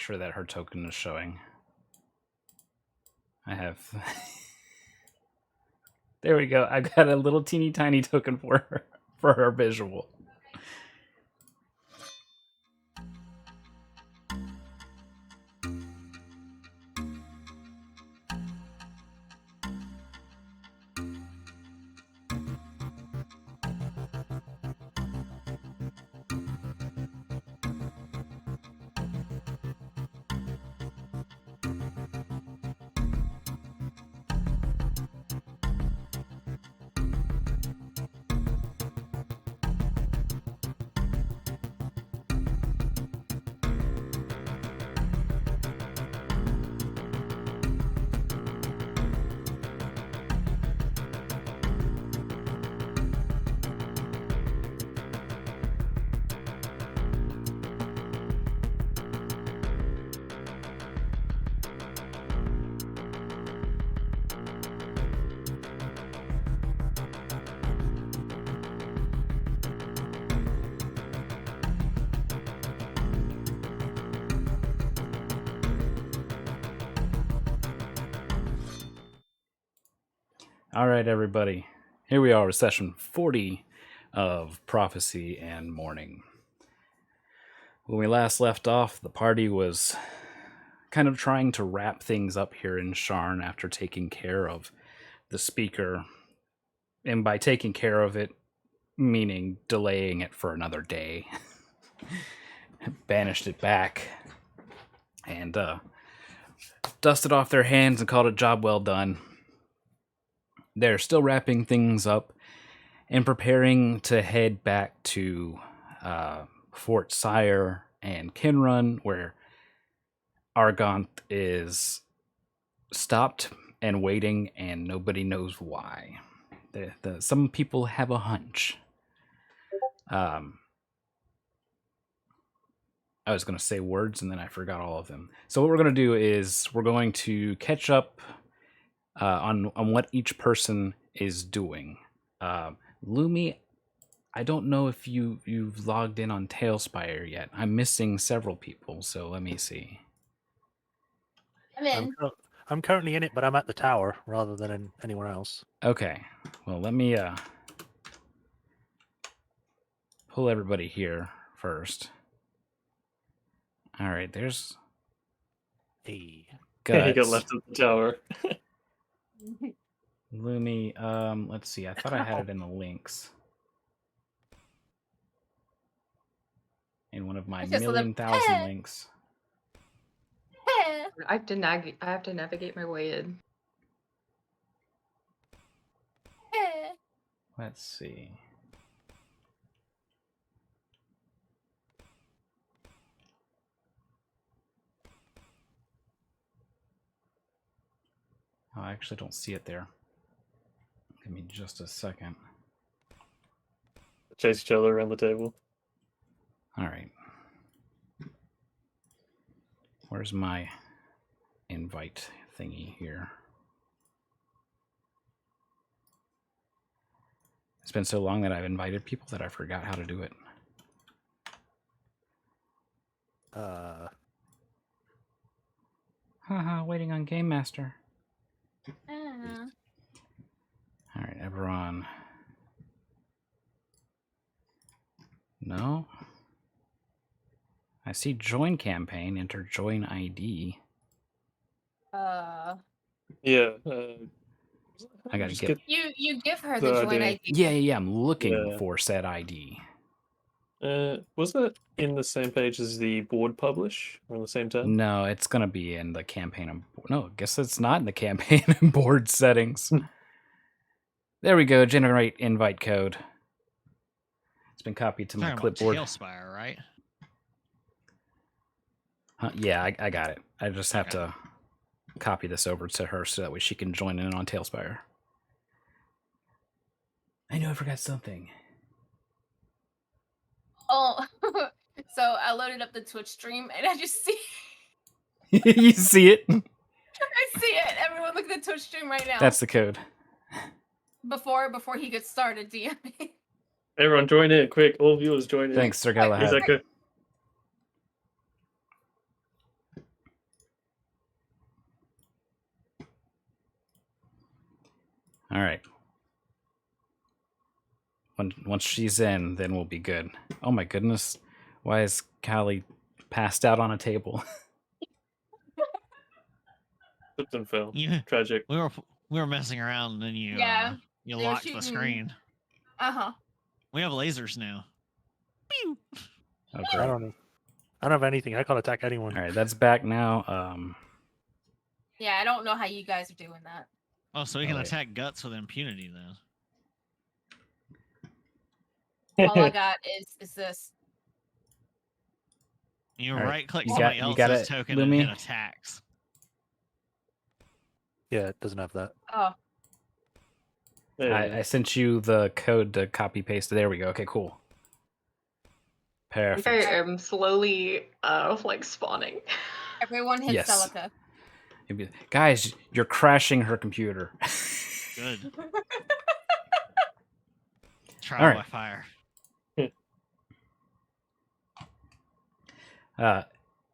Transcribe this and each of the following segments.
sure that her token is showing. I have... There we go. I've got a little teeny tiny token for her visual. All right, everybody. Here we are with session 40 of Prophecy and Mourning. When we last left off, the party was kind of trying to wrap things up here in Sharn after taking care of the speaker. And by taking care of it, meaning delaying it for another day. Banished it back. And dusted off their hands and called it job well done. They're still wrapping things up and preparing to head back to Fort Sire and Kinrun, where Argonth is stopped and waiting, and nobody knows why. Some people have a hunch. I was going to say words, and then I forgot all of them. So what we're going to do is we're going to catch up on what each person is doing. Lumi, I don't know if you've logged in on Tailspire yet. I'm missing several people, so let me see. I'm in. I'm currently in it, but I'm at the tower rather than anywhere else. Okay, well, let me pull everybody here first. All right, there's... Hey. Guts. He got left at the tower. Lumi, let's see. I thought I had it in the links. In one of my thousand links. I have to navigate my way in. Let's see. Oh, I actually don't see it there. Give me just a second. Chase each other around the table. All right. Where's my invite thingy here? It's been so long that I've invited people that I forgot how to do it. Haha, waiting on Game Master. All right, Everon. No. I see join campaign, enter join ID. Yeah. I gotta get... You give her the join ID. Yeah, I'm looking for said ID. Was that in the same page as the board publish? Or on the same tab? No, it's gonna be in the campaign and... No, I guess it's not in the campaign and board settings. There we go, generate invite code. It's been copied to my clipboard. Tailspire, right? Yeah, I got it. I just have to copy this over to her so that way she can join in on Tailspire. I know I forgot something. Oh, so I loaded up the Twitch stream and I just see... You see it? I see it. Everyone look at the Twitch stream right now. That's the code. Before he gets started, DM me. Everyone join in, quick. All viewers join in. Thanks, Sir Galahad. All right. Once she's in, then we'll be good. Oh my goodness. Why is Callie passed out on a table? Slipped and fell. You, Tragic. we were messing around, and then you Yeah, you they were locked the shooting. screen. Uh-huh. We have lasers now. Pew! Oh, I great. don't have anything. I can't attack anyone. All right, that's back now. Yeah, I don't know how you guys are doing that. Oh, so we Oh, can wait. attack guts with impunity then. All I got is this. You All right, right click you somebody got- you got else's it, token and Lumi? hit attacks. Yeah, it doesn't have that. Oh, There you I go. sent you the code to copy paste. There we go. Okay, cool. I think Perfect. I am slowly like spawning. everyone hit Yes. Celica. Guys, you're crashing her computer. Good. Trial All right. by fire.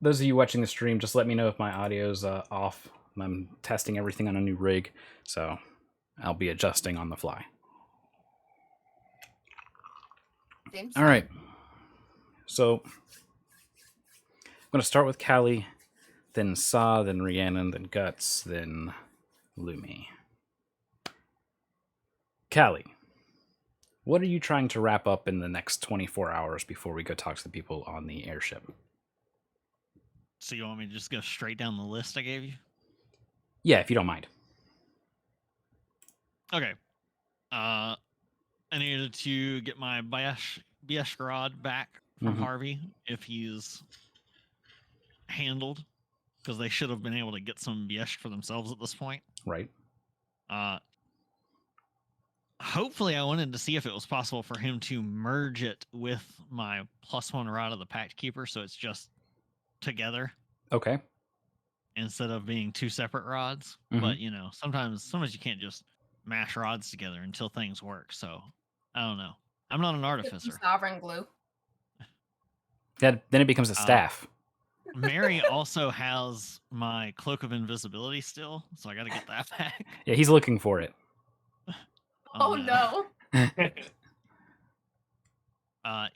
Those of you watching the stream, just let me know if my audio's off. I'm testing everything on a new rig, so I'll be adjusting on the fly. Seems All right. So I'm going to start with Callie, then Saw, then Rhiannon, then Guts, then Lumi. Callie, what are you trying to wrap up in the next 24 hours before we go talk to the people on the airship? So you want me to just go straight down the list I gave you? Yeah, if you don't mind. Okay. I needed to get my Bieshgarad back from Mhm. Harvey if he's handled, because they should have been able to get some Biesh for themselves at this point. Right. Hopefully, I wanted to see if it was possible for him to merge it with my +1 rod of the Pact Keeper, so it's just together Okay. instead of being two separate rods. Mhm. But you know, sometimes you can't just mash rods together until things work. So I don't know. I'm not an Get some artificer. sovereign glue. Then it becomes a staff. Mary also has my Cloak of Invisibility still, so I got to get that back. Yeah, he's looking for it. Oh no.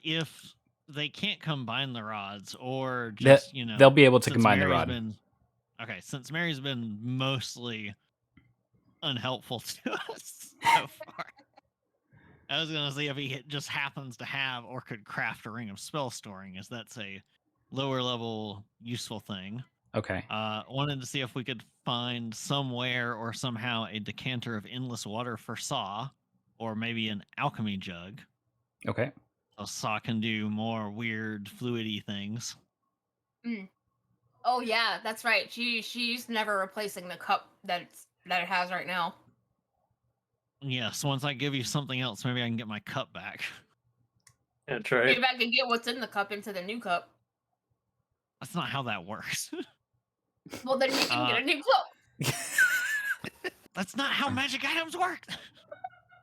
If they can't combine the rods, or They- just They'll be able to since combine the Mary's rod. been since Mary's been mostly unhelpful to us so far. I was gonna say if he just happens to have or could craft a ring of spell storing, as that's a lower level useful thing. Okay. Wanted to see if we could find somewhere or somehow a decanter of endless water for Saw, or maybe an alchemy jug. Okay. So Saw can do more weird fluidy things. Oh yeah, that's right. She's never replacing the cup that it has right now. Yes, once I give you something else, maybe I can get my cup back. Yeah, try Maybe I can get what's in the cup into the new cup. That's not how that works. Well, then you can get a new cup. That's not how magic items work.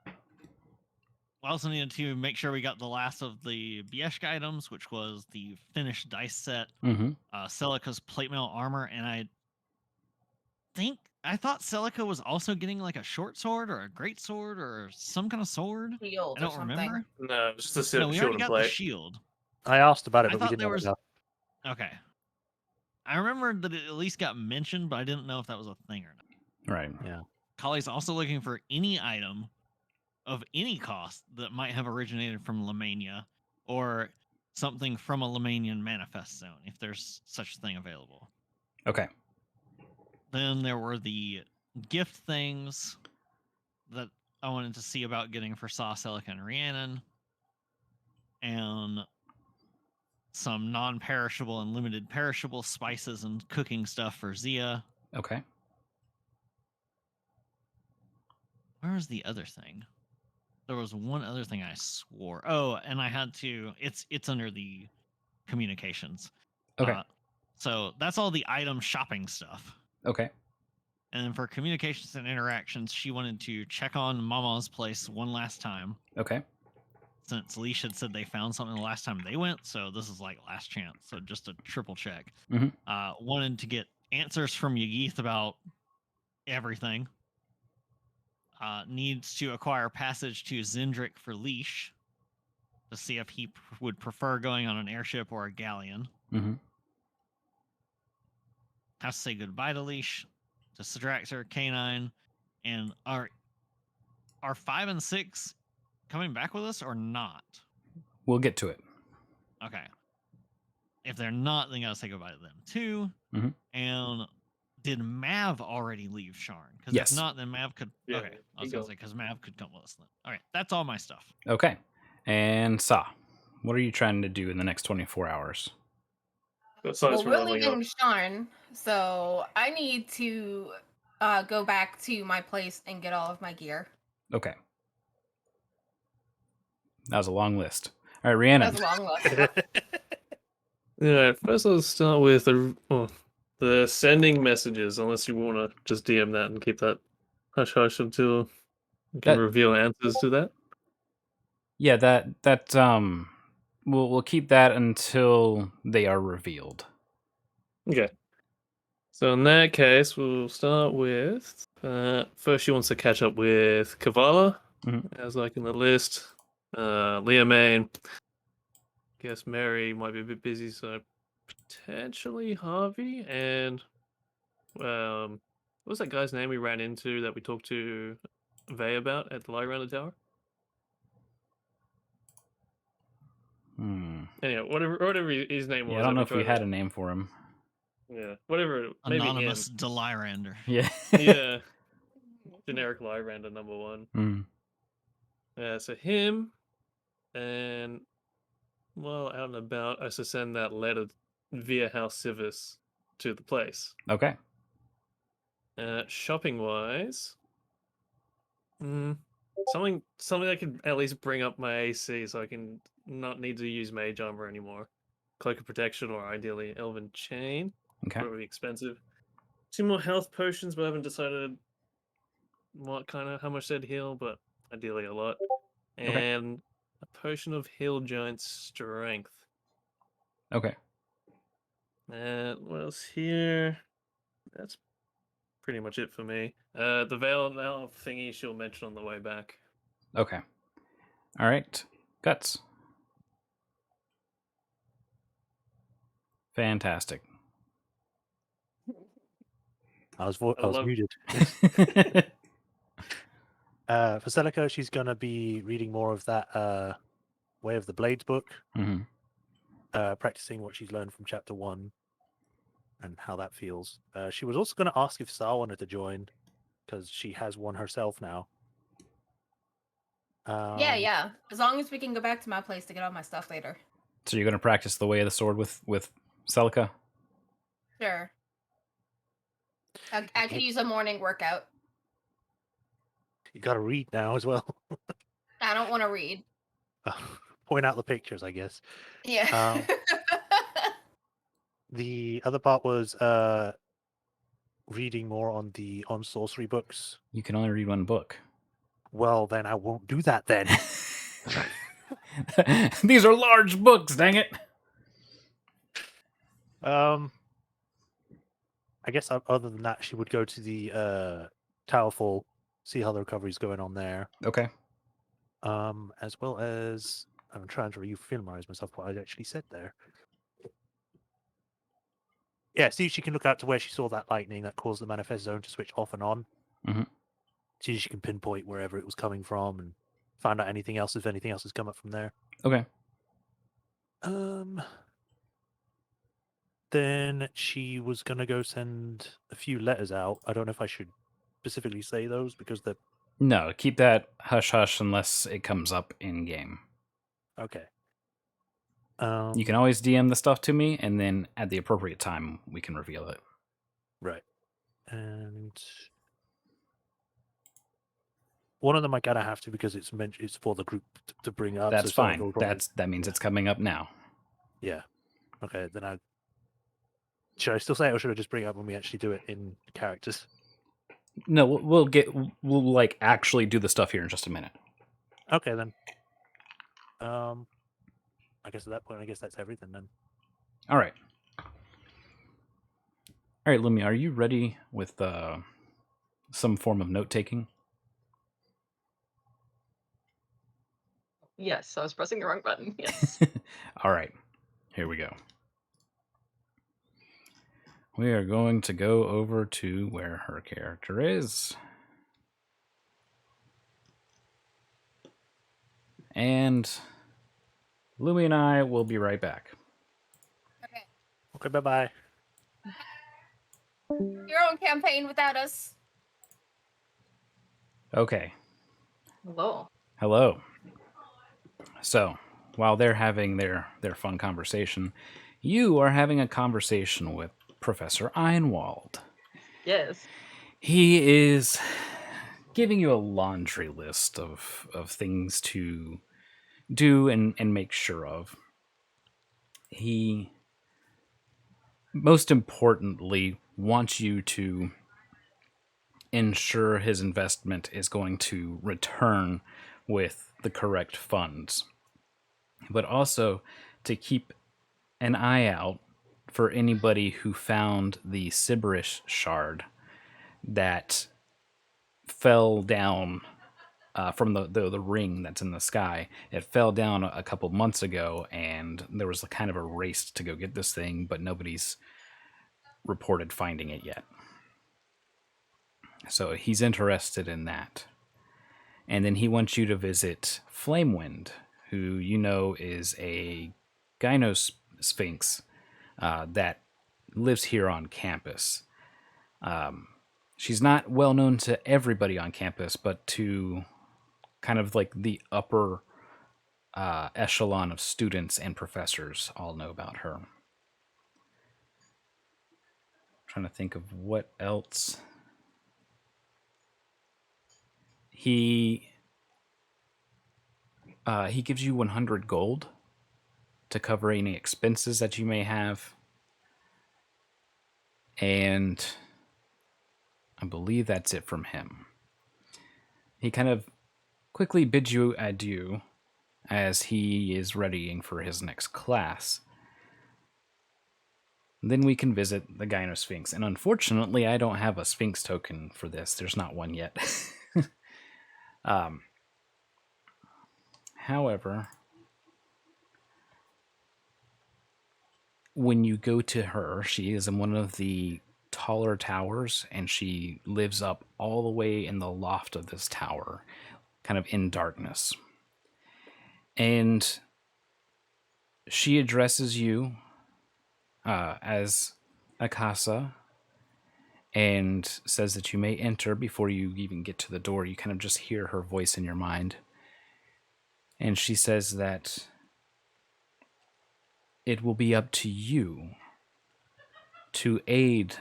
We also needed to make sure we got the last of the Bieshk items, which was the finished dice set, Mm-hmm. Celica's plate mail armor, and I thought Celica was also getting like a short sword or a great sword or some kind of sword. Shield I or don't something. remember. No, just a No, we shield already and got the plate. shield. I asked about it, I but we thought didn't there have was- enough. Okay. I remembered that it at least got mentioned, but I didn't know if that was a thing or not. Right. Kali's also looking for any item of any cost that might have originated from Lemania, or something from a Lemanian manifest zone, if there's such a thing available. Okay. Then there were the gift things that I wanted to see about getting for Saw, Celica, and Rhiannon, and some non-perishable and limited perishable spices and cooking stuff for Zia. Okay. Where was the other thing? There was one other thing I swore. Oh, and I had to. It's under the communications. Okay. So that's all the item shopping stuff. Okay. And then for communications and interactions, she wanted to check on Mama's place one last time, Okay. since Leash had said they found something the last time they went. So this is like last chance. So just a triple check. Mhm. Wanted to get answers from Yagith about everything. needs to acquire passage to Zindrick for Leash to see if he would prefer going on an airship or a galleon. Mm-hmm. Has to say goodbye to Leash, to Sidraxer, Canine, and are 5 and 6 coming back with us or not? We'll get to it. Okay. If they're not, then gotta say goodbye to them too. Mhm. And did Mav already leave Sharn? Because Yes. if not, then Mav could. Yeah, Okay, I was he gonna go. say because Mav could come with us then. All right, that's all my stuff. Okay. And Sa, what are you trying to do in the next 24 hours? Besides Well, from we're leveling up. leaving Sharn, so I need to go back to my place and get all of my gear. Okay. That was a long list. All right, Rhiannon. That's a long list. Yeah, first I'll start with the sending messages, unless you want to just DM that and keep that hush hush until you can That- reveal answers to that. Yeah, that we'll keep that until they are revealed. Okay. So in that case, we'll start with first she wants to catch up with Kavala, Mhm. as like in the list. Leah Main. Guess Mary might be a bit busy, so potentially Harvey and what was that guy's name we ran into that we talked to Vay about at the light around the tower? Anyway, whatever his name was. Yeah, I don't that know if we tried had to- a name for him. Yeah, whatever. Maybe Anonymous him. Delirander. Yeah. Yeah, generic Lyrander #1. Mm. So him, and well, out and about, I should send that letter via House Civis to the place. Okay. Shopping wise, something that could at least bring up my AC, so I can not need to use Mage Armor anymore. Cloak of Protection, or ideally Elven Chain. Okay. Probably expensive. 2 more health potions, but I haven't decided how much they'd heal, but ideally a lot. Okay. And a potion of Heal Giant Strength. Okay. What else here? That's pretty much it for me. The Veil now thingy she'll mention on the way back. Okay. All right. Guts. Fantastic. I was love- muted. For Celica, she's going to be reading more of that Way of the Blades book, hmm practicing what she's learned from chapter 1 and how that feels. She was also going to ask if Sar wanted to join, because she has one herself now. Yeah. As long as we can go back to my place to get all my stuff later. So you're going to practice the way of the sword with Celica? Sure. I could use a morning workout. You got to read now as well. I don't want to read. Point out the pictures, I guess. Yeah. The other part was reading more on sorcery books. You can only read one book. Well, then I won't do that then. These are large books, dang it. I guess other than that, she would go to the Towerfall, see how the recovery's going on there. Okay. As well as I'm trying to refamiliarize myself what I actually said there. Yeah, see if she can look out to where she saw that lightning that caused the manifest zone to switch off and on. Mhm. See if she can pinpoint wherever it was coming from and find out anything else if anything else has come up from there. Okay. Then she was gonna go send a few letters out. I don't know if I should specifically say those because they're No, keep that hush hush unless it comes up in game. okay. You can always DM the stuff to me, and then at the appropriate time, we can reveal it. Right. And one of them I gotta have to because it's for the group to bring up. That's so someone fine. will probably- That means yeah. it's coming up now. Yeah. Okay, then should I still say it or should I just bring it up when we actually do it in characters? No, we'll like actually do the stuff here in just a minute. Okay then. I guess at that point, I guess that's everything then. All right. All right, Lumi, are you ready with some form of note taking? Yes, I was pressing the wrong button. Yes. All right, here we go. We are going to go over to where her character is. And Louie and I will be right back. Okay. Okay, bye-bye. Your own campaign without us. Okay. Hello. Hello. So, while they're having their fun conversation, you are having a conversation with Professor Einwald. Yes. He is giving you a laundry list of things to do and make sure of. He, most importantly, wants you to ensure his investment is going to return with the correct funds, but also to keep an eye out for anybody who found the Sybarish shard that fell down from the ring that's in the sky. It fell down a couple months ago, and there was kind of a race to go get this thing, but nobody's reported finding it yet. So he's interested in that. And then he wants you to visit Flamewind, who you know is a gynosphinx that lives here on campus. She's not well known to everybody on campus, but to kind of like the upper echelon of students and professors all know about her. I'm trying to think of what else. He gives you 100 gold to cover any expenses that you may have. And I believe that's it from him. He kind of quickly bids you adieu as he is readying for his next class. Then we can visit the Gynosphinx. And unfortunately, I don't have a Sphinx token for this. There's not one yet. However, when you go to her, she is in one of the taller towers, and she lives up all the way in the loft of this tower, kind of in darkness. And she addresses you as Akasa and says that you may enter before you even get to the door. You kind of just hear her voice in your mind. And she says that it will be up to you to aid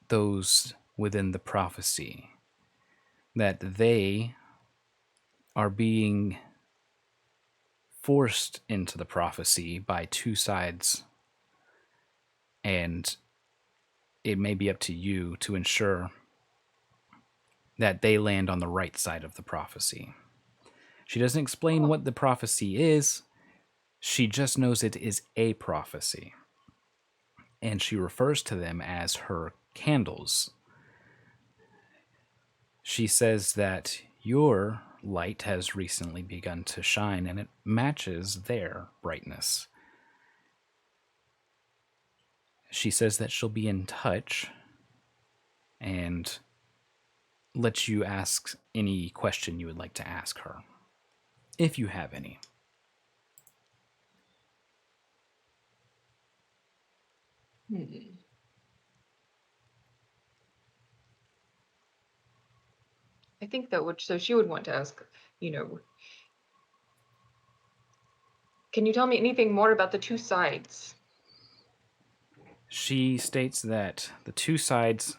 those within the prophecy, that they are being forced into the prophecy by two sides, and it may be up to you to ensure that they land on the right side of the prophecy. She doesn't explain what the prophecy is. She just knows it is a prophecy. And she refers to them as her candles. She says that your light has recently begun to shine, and it matches their brightness. She says that she'll be in touch and let you ask any question you would like to ask her, if you have any. I think that so she would want to ask, you know, can you tell me anything more about the two sides? She states that the two sides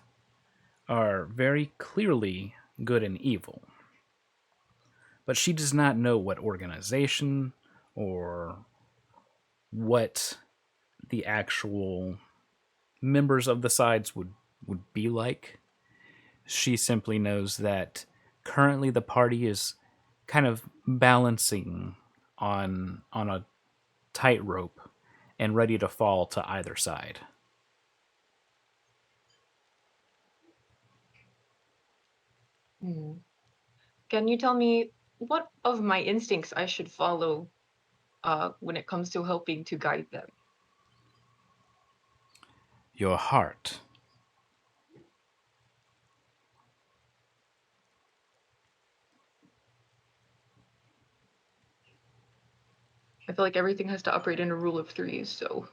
are very clearly good and evil, but she does not know what organization or what the actual members of the sides would be like. She simply knows that currently the party is kind of balancing on a tightrope and ready to fall to either side. Can you tell me what of my instincts I should follow when it comes to helping to guide them. Your heart. I feel like everything has to operate in a rule of threes, so.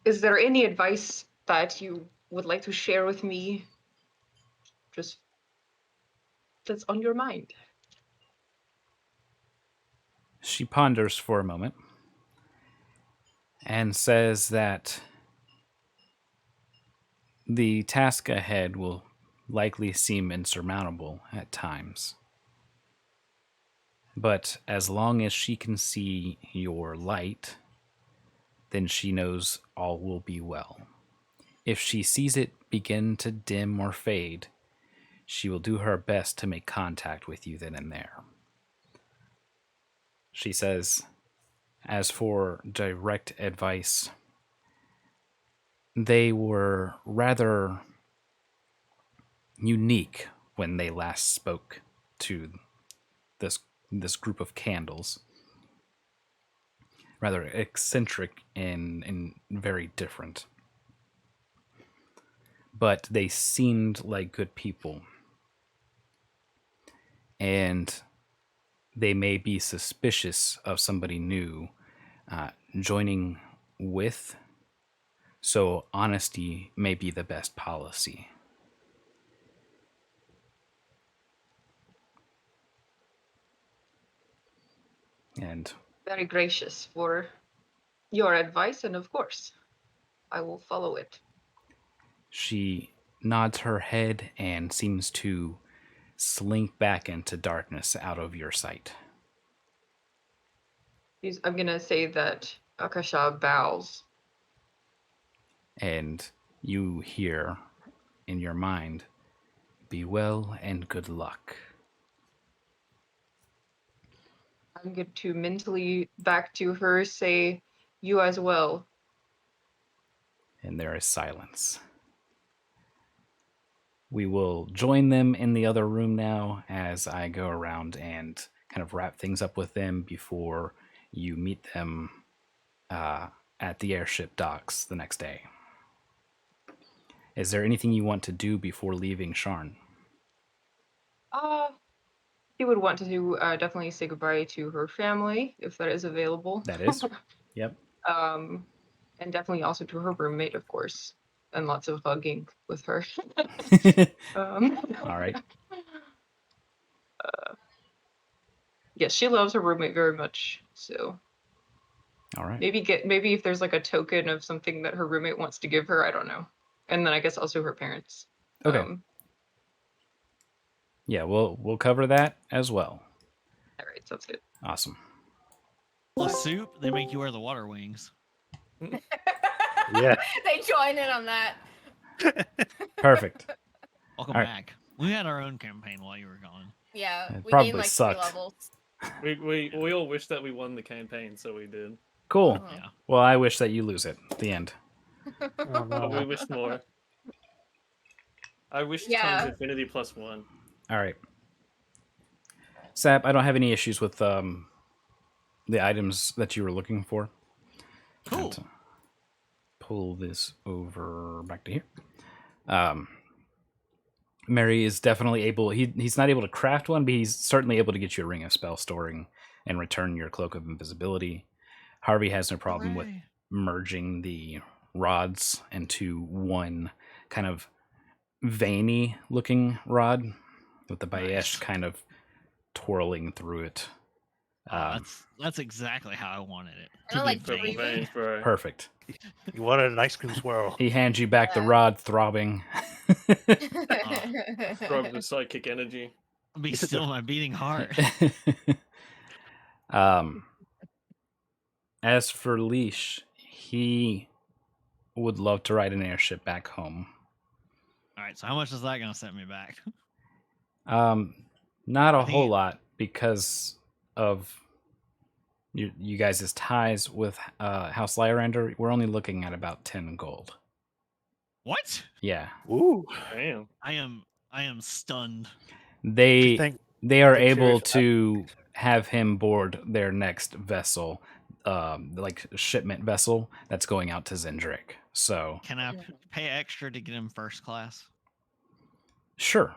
Is there any advice that you would like to share with me? Just that's on your mind. She ponders for a moment and says that the task ahead will likely seem insurmountable at times. But as long as she can see your light, then she knows all will be well. If she sees it begin to dim or fade, she will do her best to make contact with you then and there. She says, as for direct advice, they were rather unique when they last spoke to this group of candles. Rather eccentric and very different. But they seemed like good people. And they may be suspicious of somebody new joining with. So honesty may be the best policy. And Very gracious for your advice, and of course, I will follow it. she nods her head and seems to slink back into darkness out of your sight. I'm gonna say that Akasha bows. And you hear in your mind, be well and good luck. I'm going to mentally back to her say, you as well. And there is silence. We will join them in the other room now as I go around and kind of wrap things up with them before you meet them at the airship docks the next day. Is there anything you want to do before leaving Sharn? She would want to do definitely say goodbye to her family if that is available. That is? Yep. And definitely also to her roommate, of course, and lots of hugging with her. All right. Yes, she loves her roommate very much. So All right. maybe if there's like a token of something that her roommate wants to give her, I don't know. And then I guess also her parents. Okay. Yeah, we'll cover that as well. All right, sounds good. Awesome. The soup, they make you wear the water wings. Yeah. They join in on that. Perfect. Welcome All right. back. We had our own campaign while you were gone. Yeah, It we probably gained like sucked. 3 levels. We all wish that we won the campaign, so we did. Cool. Uh-huh. Yeah. Well, I wish that you lose it at the end. Oh, But we no. wish more. I wish Yeah. times infinity plus 1. All right. Sap, I don't have any issues with the items that you were looking for. Cool. And, pull this over back to here. Mary is definitely able. He's not able to craft one, but he's certainly able to get you a ring of spell storing and return your cloak of invisibility. Harvey has no problem with Hooray. merging the rods into one kind of veiny looking rod with the Bayesh Nice. kind of twirling through it. Oh, that's exactly how I wanted it. And I be like Purple Dreamy. veiny. veins, bro. Perfect. You wanted an ice cream swirl. He hands you back the rod throbbing. Throw the psychic energy. Be Is it still the- my beating heart. As for Leash, he would love to ride an airship back home. All right, so how much is that going to set me back? Not a I think whole it- lot because of you guys' ties with House Lyrander. We're only looking at about 10 gold. What? Yeah, Ooh. Damn. I am stunned. Do you they think They are Think able Sheriff- to have him board their next vessel, like shipment vessel that's going out to Zendrick. So Can I pay extra to get him first class? sure,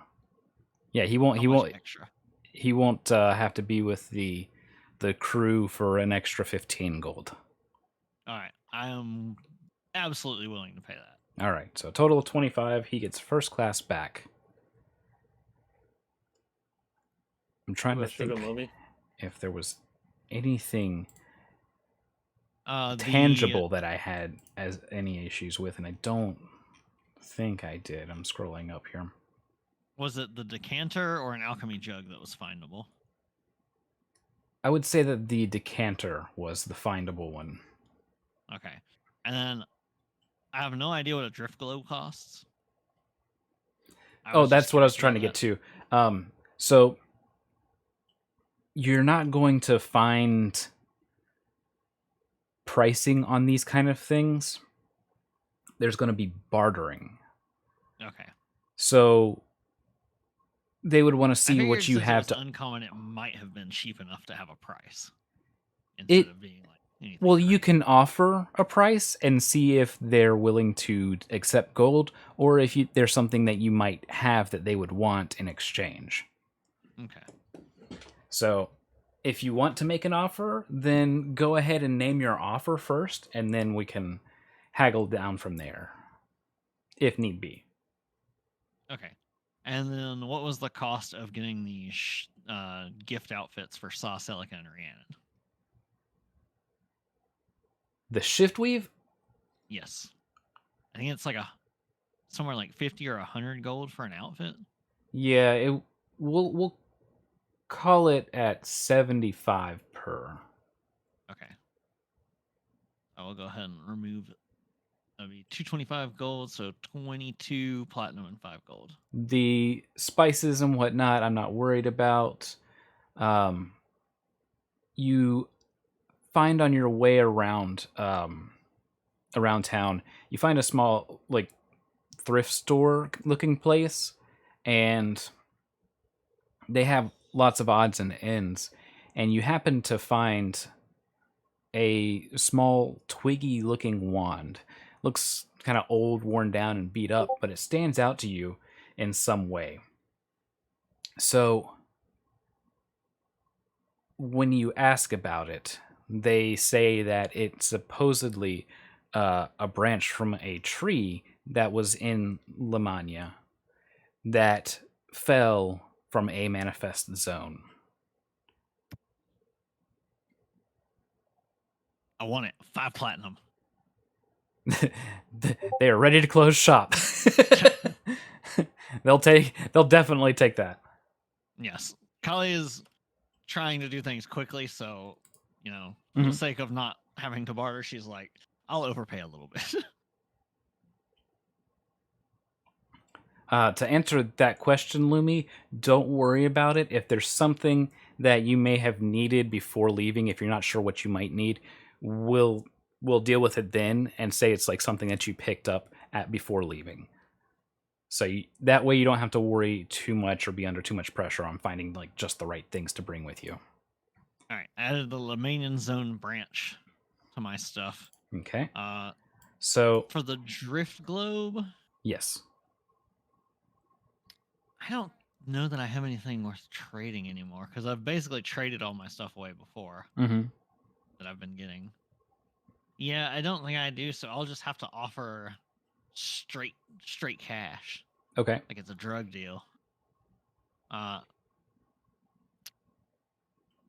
yeah, he won't. How He much won't. extra? He won't have to be with the crew for an extra 15 gold. All right, I am absolutely willing to pay that. All right, so a total of 25. He gets first class back. I'm trying to About sugar think mummy. if there was anything The tangible that I had as any issues with, and I don't think I did. I'm scrolling up here. was it the decanter or an alchemy jug that was findable? I would say that the decanter was the findable one. Okay, and then I have no idea what a drift globe costs. Oh, just that's what I was curious trying to about get to. So you're not going to find pricing on these kind of things. There's going to be bartering. that. Okay. So they would want to I see figured what you since have it was to. uncommon, it might have been cheap enough to have a price instead It- of being like anything. Well, you crazy. can offer a price and see if they're willing to accept gold, or if there's something that you might have that they would want in exchange. Okay. So if you want to make an offer, then go ahead and name your offer first, and then we can haggle down from there, if need be. Okay. And then what was the cost of getting the gift outfits for Saw, Celica, and Rhiannon? The shift weave, Yes. I think it's like somewhere like 50 or 100 gold for an outfit. yeah, we'll call it at 75 per. Okay. I will go ahead and remove it. That'll be 225 gold, so 22 platinum and 5 gold. The spices and whatnot, I'm not worried about. You find on your way around around town, you find a small like thrift store looking place, and they have lots of odds and ends, and you happen to find a small twiggy looking wand. Looks kind of old, worn down, and beat up, but it stands out to you in some way. So when you ask about it, they say that it's supposedly a branch from a tree that was in Lemania that fell from a manifest zone. I want it. 5 platinum. They are ready to close shop. They'll definitely take that. Yes. Kali is trying to do things quickly, so, for the Mhm. sake of not having to barter, she's like, I'll overpay a little bit. To answer that question, Lumi, don't worry about it. If there's something that you may have needed before leaving, if you're not sure what you might need, we'll deal with it then and say it's like something that you picked up at before leaving. So that way you don't have to worry too much or be under too much pressure on finding like just the right things to bring with you. All right. Added the Lemanian zone branch to my stuff. Okay. Uh, So for the drift globe, yes. I don't know that I have anything worth trading anymore because I've basically traded all my stuff away before Mm-hmm. that I've been getting. Yeah, I don't think I do, so I'll just have to offer straight cash, Okay. like it's a drug deal.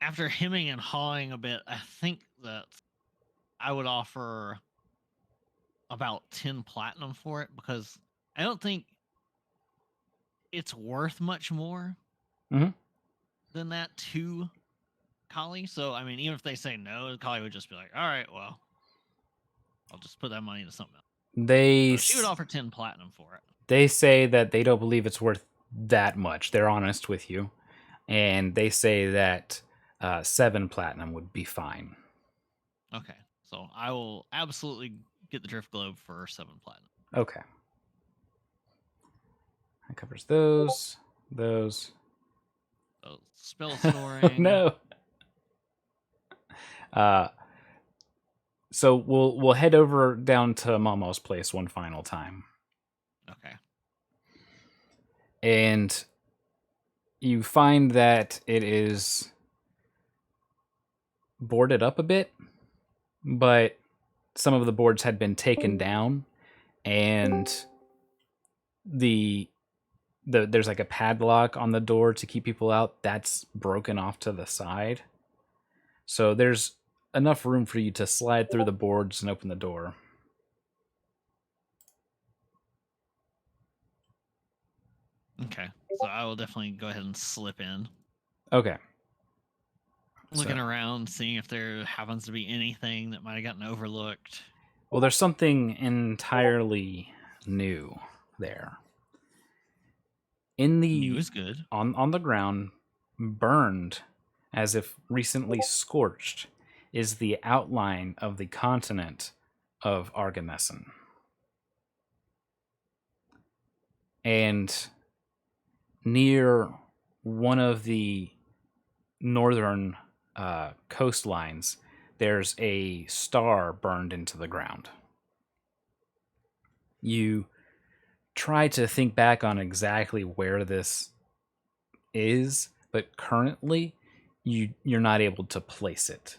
After hemming and hawing a bit, I think that I would offer about 10 platinum for it because I don't think it's worth much more Mhm. than that to Kali. So, I mean, even if they say no, Kali would just be like, all right, well, I'll just put that money into something else. They So she would offer 10 platinum for it. they say that they don't believe it's worth that much. They're honest with you, and they say that 7 platinum would be fine. Okay. So I will absolutely get the drift globe for 7 platinum. Okay. That covers those. Spell storing. No. So we'll head over down to Momo's place one final time. Okay. And you find that it is boarded up a bit, but some of the boards had been taken down, and there's like a padlock on the door to keep people out. That's broken off to the side. So there's enough room for you to slide through the boards and open the door. Okay. So I will definitely go ahead and slip in. Okay. Looking So- around, seeing if there happens to be anything that might have gotten overlooked. Well, there's something entirely new there. In the New is good. on the ground, burned as if recently scorched, is the outline of the continent of Argamessen. And near one of the northern coastlines, there's a star burned into the ground. You try to think back on exactly where this is, but currently you're not able to place it.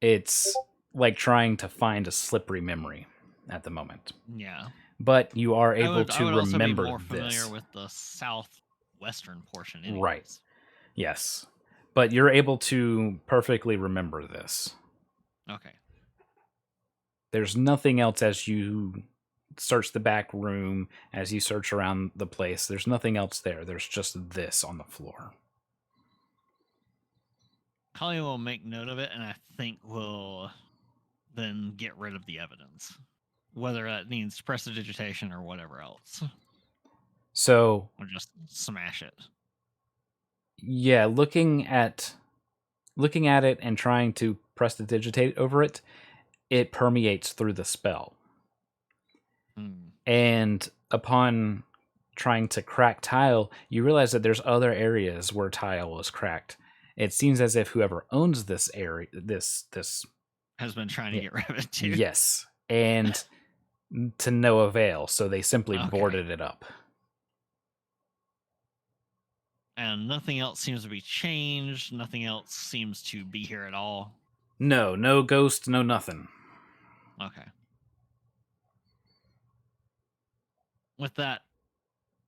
It's like trying to find a slippery memory at the moment. Yeah. But you are I able would to also be remember more familiar this. with the southwestern portion. Anyways. Right. Yes. But you're able to perfectly remember this. Okay. There's nothing else as you search the back room, as you search around the place. There's nothing else there. There's just this on the floor. Colleen will make note of it, and I think we'll then get rid of the evidence. Whether that means prestidigitation or whatever else. So, Or just smash it. yeah, looking at it and trying to prestidigitate over it, it permeates through the spell. Hmm. And upon trying to crack tile, you realize that there's other areas where tile was cracked. It seems as if whoever owns this area, this Has been trying to Yeah. get rid of it too. yes, and to no avail. So they simply Okay. boarded it up. And nothing else seems to be changed. Nothing else seems to be here at all. No ghost, no nothing. Okay. With that,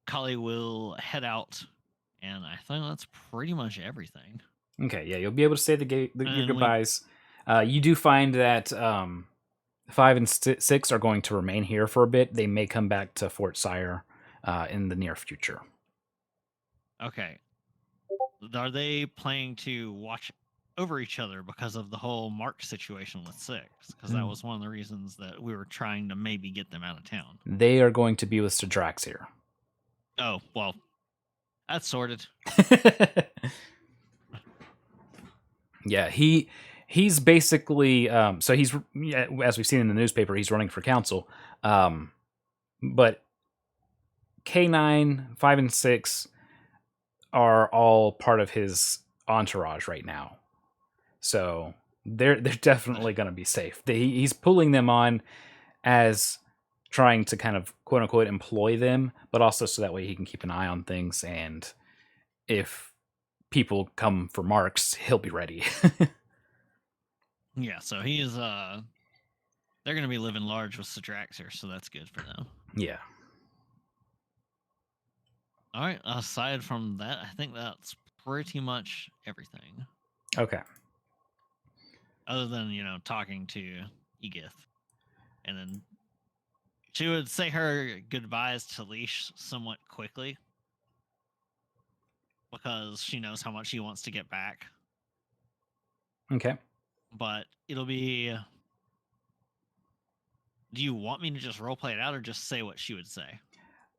Kali will head out, and I think that's pretty much everything. Okay, yeah, you'll be able to say your And we- goodbyes. You do find that 5 and 6 are going to remain here for a bit. They may come back to Fort Sire in the near future. Okay. Are they planning to watch over each other because of the whole Mark situation with 6? Because that Mm. was one of the reasons that we were trying to maybe get them out of town. They are going to be with Sidrax here. Oh, well, that's sorted. Yeah, he's basically so he's, as we've seen in the newspaper, he's running for council. But K9, 5 and 6 are all part of his entourage right now. So they're definitely going to be safe. He's pulling them on as trying to kind of quote unquote employ them, but also so that way he can keep an eye on things, and if people come for marks, he'll be ready. Yeah, so he's they're gonna be living large with Sidrax here, so that's good for them. Yeah. All right. Aside from that, I think that's pretty much everything. Okay. Other than talking to Egith, and then she would say her goodbyes to Leash somewhat quickly because she knows how much she wants to get back. Okay. But it'll be. Do you want me to just roleplay it out, or just say what she would say?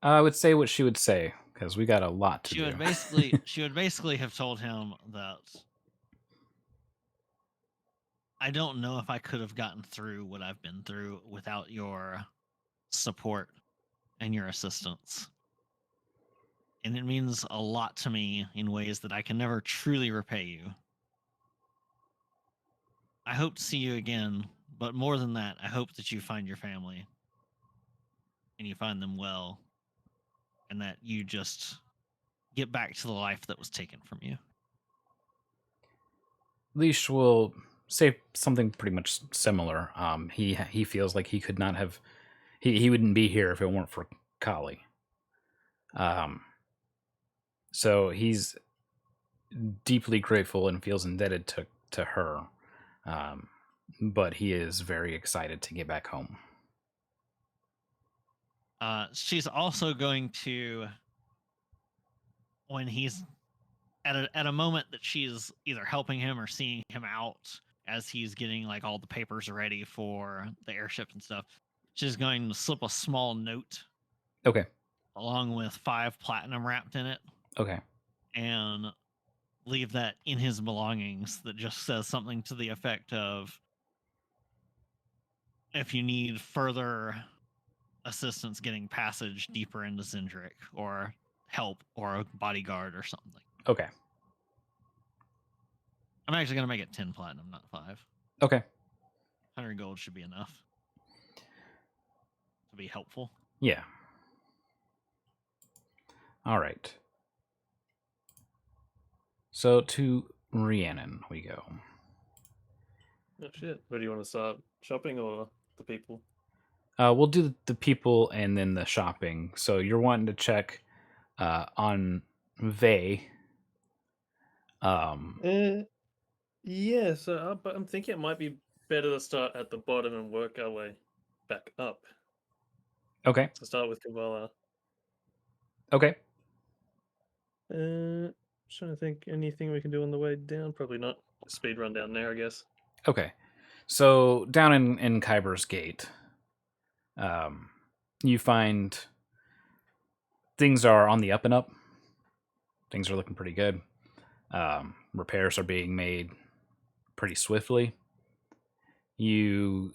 I would say what she would say, because we got a lot to She do. would basically have told him that I don't know if I could have gotten through what I've been through without your support and your assistance. and it means a lot to me in ways that I can never truly repay you. I hope to see you again, but more than that, I hope that you find your family and you find them well, and that you just get back to the life that was taken from you. Leash will say something pretty much similar. He feels like he could not have, he wouldn't be here if it weren't for Kali. So he's deeply grateful and feels indebted to her. But he is very excited to get back home. She's also going to, when he's at a moment that she's either helping him or seeing him out as he's getting like all the papers ready for the airship and stuff, she's going to slip a small note Okay. along with 5 platinum wrapped in it Okay. and leave that in his belongings that just says something to the effect of, if you need further assistance getting passage deeper into Zindrick, or help, or a bodyguard or something. Okay. I'm actually going to make it 10 platinum, not 5. Okay. 100 gold should be enough to be helpful. Yeah. All right. So to Rhiannon we go. Oh shit! Where do you want to start? Shopping or the people? We'll do the people and then the shopping. So you're wanting to check on Vey. Yeah. So, but I'm thinking it might be better to start at the bottom and work our way back up. Okay. So start with Kavala. Okay. Trying to think anything we can do on the way down. Probably not. Speed run down there, I guess. Okay. So down in Kyber's Gate, you find things are on the up and up. Things are looking pretty good. Repairs are being made pretty swiftly. You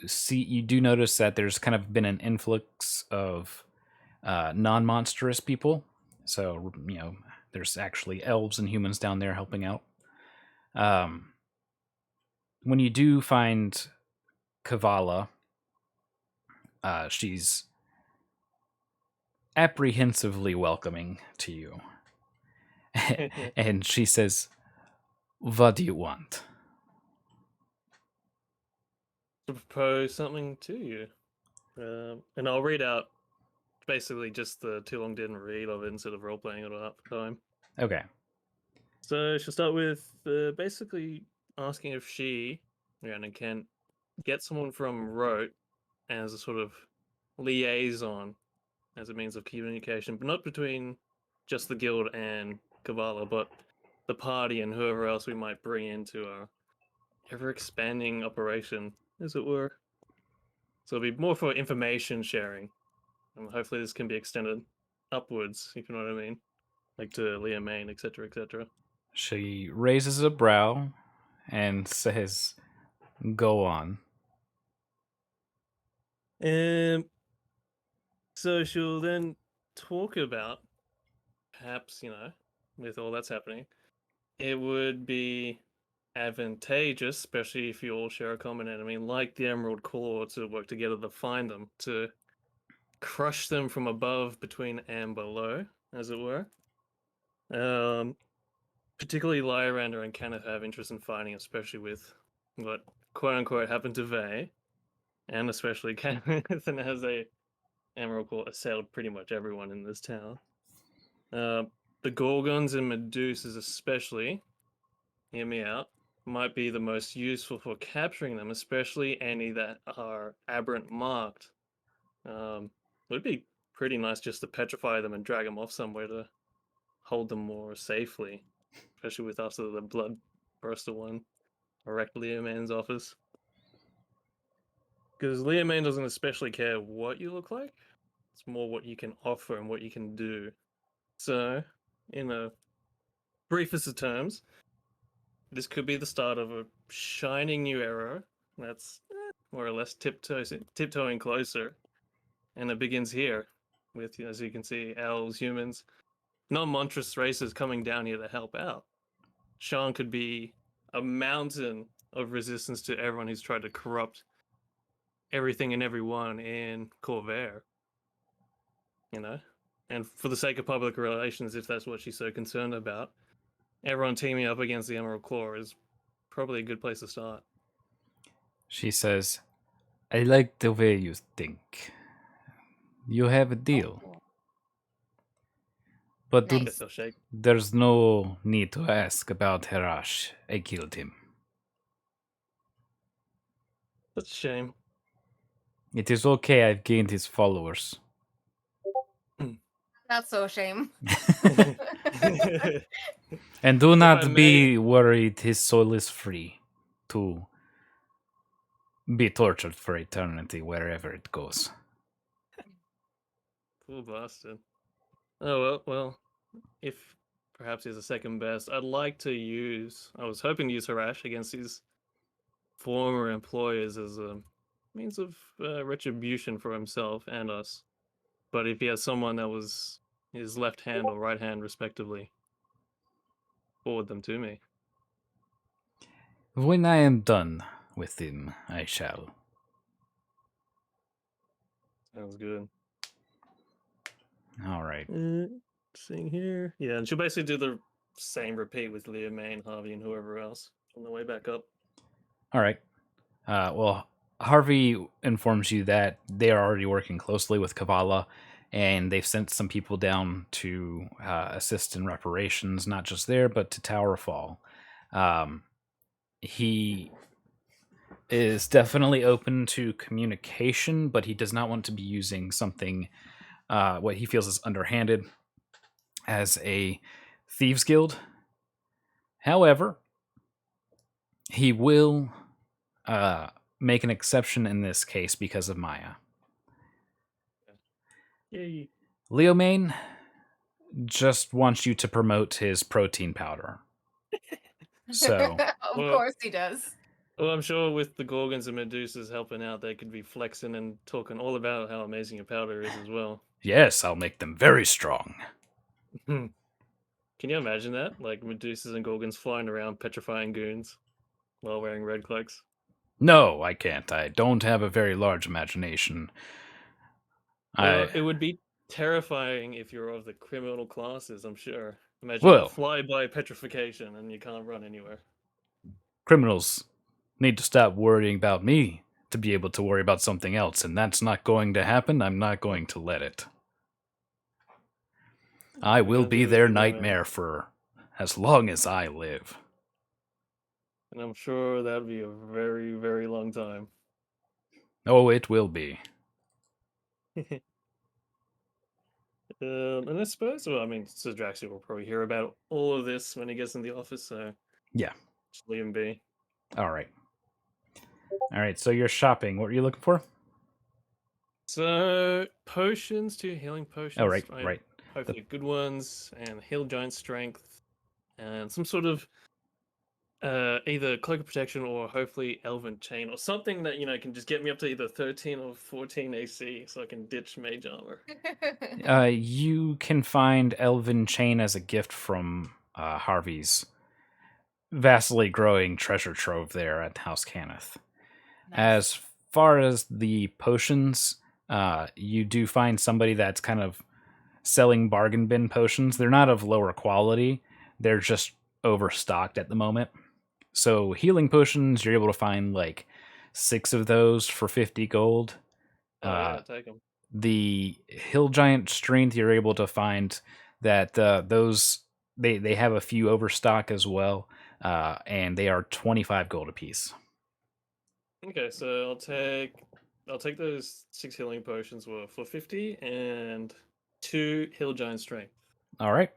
do notice that there's kind of been an influx of non-monstrous people. So, there's actually elves and humans down there helping out. When you do find Kavala, she's apprehensively welcoming to you. And she says, "What do you want?" To propose something to you. And I'll read out basically just the too long didn't read of it instead of role playing it all the time. Okay. So she'll start with basically asking if she, Rhiannon, can get someone from Rote as a sort of liaison, as a means of communication, but not between just the guild and Kavala, but the party and whoever else we might bring into our ever expanding operation, as it were. So it'll be more for information sharing. And hopefully this can be extended upwards, if you know what I mean. Like to Leah Main, etc., etc. She raises a brow and says, "Go on." So she'll then talk about, perhaps, with all that's happening, it would be advantageous, especially if you all share a common enemy, like the Emerald Claw, to work together to find them, to crush them from above, between and below, as it were. Particularly Lyrander and Kenneth have interest in fighting, especially with what quote unquote happened to Vey, and especially Kenneth, and as a Emerald Claw assailed pretty much everyone in this town. The Gorgons and Medusas, especially, hear me out, might be the most useful for capturing them, especially any that are aberrant marked. It would be pretty nice just to petrify them and drag them off somewhere to hold them more safely, especially with after the blood burster one wrecked Leoman's office. Because Leoman doesn't especially care what you look like, it's more what you can offer and what you can do. So, in the briefest of terms, this could be the start of a shining new era that's more or less tiptoeing closer. And it begins here with, as you can see, elves, humans, non-monstrous races coming down here to help out. Sean could be a mountain of resistance to everyone who's tried to corrupt everything and everyone in Corvair. You know? And for the sake of public relations, if that's what she's so concerned about, everyone teaming up against the Emerald Claw is probably a good place to start. She says, I like the way you think. You have a deal. But Nice. Guess I'll shake. there's no need to ask about Harash. I killed him. That's a shame. It is okay, I've gained his followers. Not so shame. And do I not may- be worried, his soul is free to be tortured for eternity wherever it goes. Poor bastard. Oh, well, if perhaps he's a second best, I was hoping to use Harash against his former employers as a means of retribution for himself and us. But if he has someone that was his left hand or right hand, respectively, forward them to me. When I am done with him, I shall. Sounds good. All right. Seeing here. Yeah, and she'll basically do the same repeat with Leah, May, Harvey, and whoever else on the way back up. All right. Well, Harvey informs you that they are already working closely with Kavala, and they've sent some people down to assist in reparations, not just there, but to Tower Fall. He is definitely open to communication, but he does not want to be using something, what he feels is underhanded, as a thieves guild. However, he will make an exception in this case because of Maya. Yay. Leomain just wants you to promote his protein powder. So, Of Well- course he does. Well, I'm sure with the Gorgons and Medusas helping out, they could be flexing and talking all about how amazing your powder is as well. yes, I'll make them very strong. Can you imagine that? Like Medusas and Gorgons flying around petrifying goons while wearing red cloaks? No, I can't. I don't have a very large imagination. Well, I it would be terrifying if you're of the criminal classes, I'm sure. Imagine Well- a fly-by petrification and you can't run anywhere. criminals need to stop worrying about me to be able to worry about something else, and that's not going to happen. I'm not going to let it. I will Gonna be do what their you want. nightmare for as long as I live. And I'm sure that'd be a very, very long time. Oh, it will be. And I suppose, well, I mean, Sir Draxia will probably hear about all of this when he gets in the office, so Yeah. just leave him be. All right. All right, so you're shopping. What were you looking for? So potions, 2 healing potions. Oh, right. Hopefully good ones, and heal giant strength, and some sort of either cloak of protection or hopefully elven chain or something that can just get me up to either 13 or 14 AC, so I can ditch mage armor. You can find Elven Chain as a gift from Harvey's vastly growing treasure trove there at House Cannith. As far as the potions, you do find somebody that's kind of selling bargain bin potions. They're not of lower quality. They're just overstocked at the moment. So healing potions, you're able to find like 6 of those for 50 gold. Oh, yeah, take them. The Hill Giant Strength, you're able to find that those they have a few overstock as well, and they are 25 gold apiece. Okay, so I'll take those 6 healing potions for 50 and 2 heal giant strength. All right.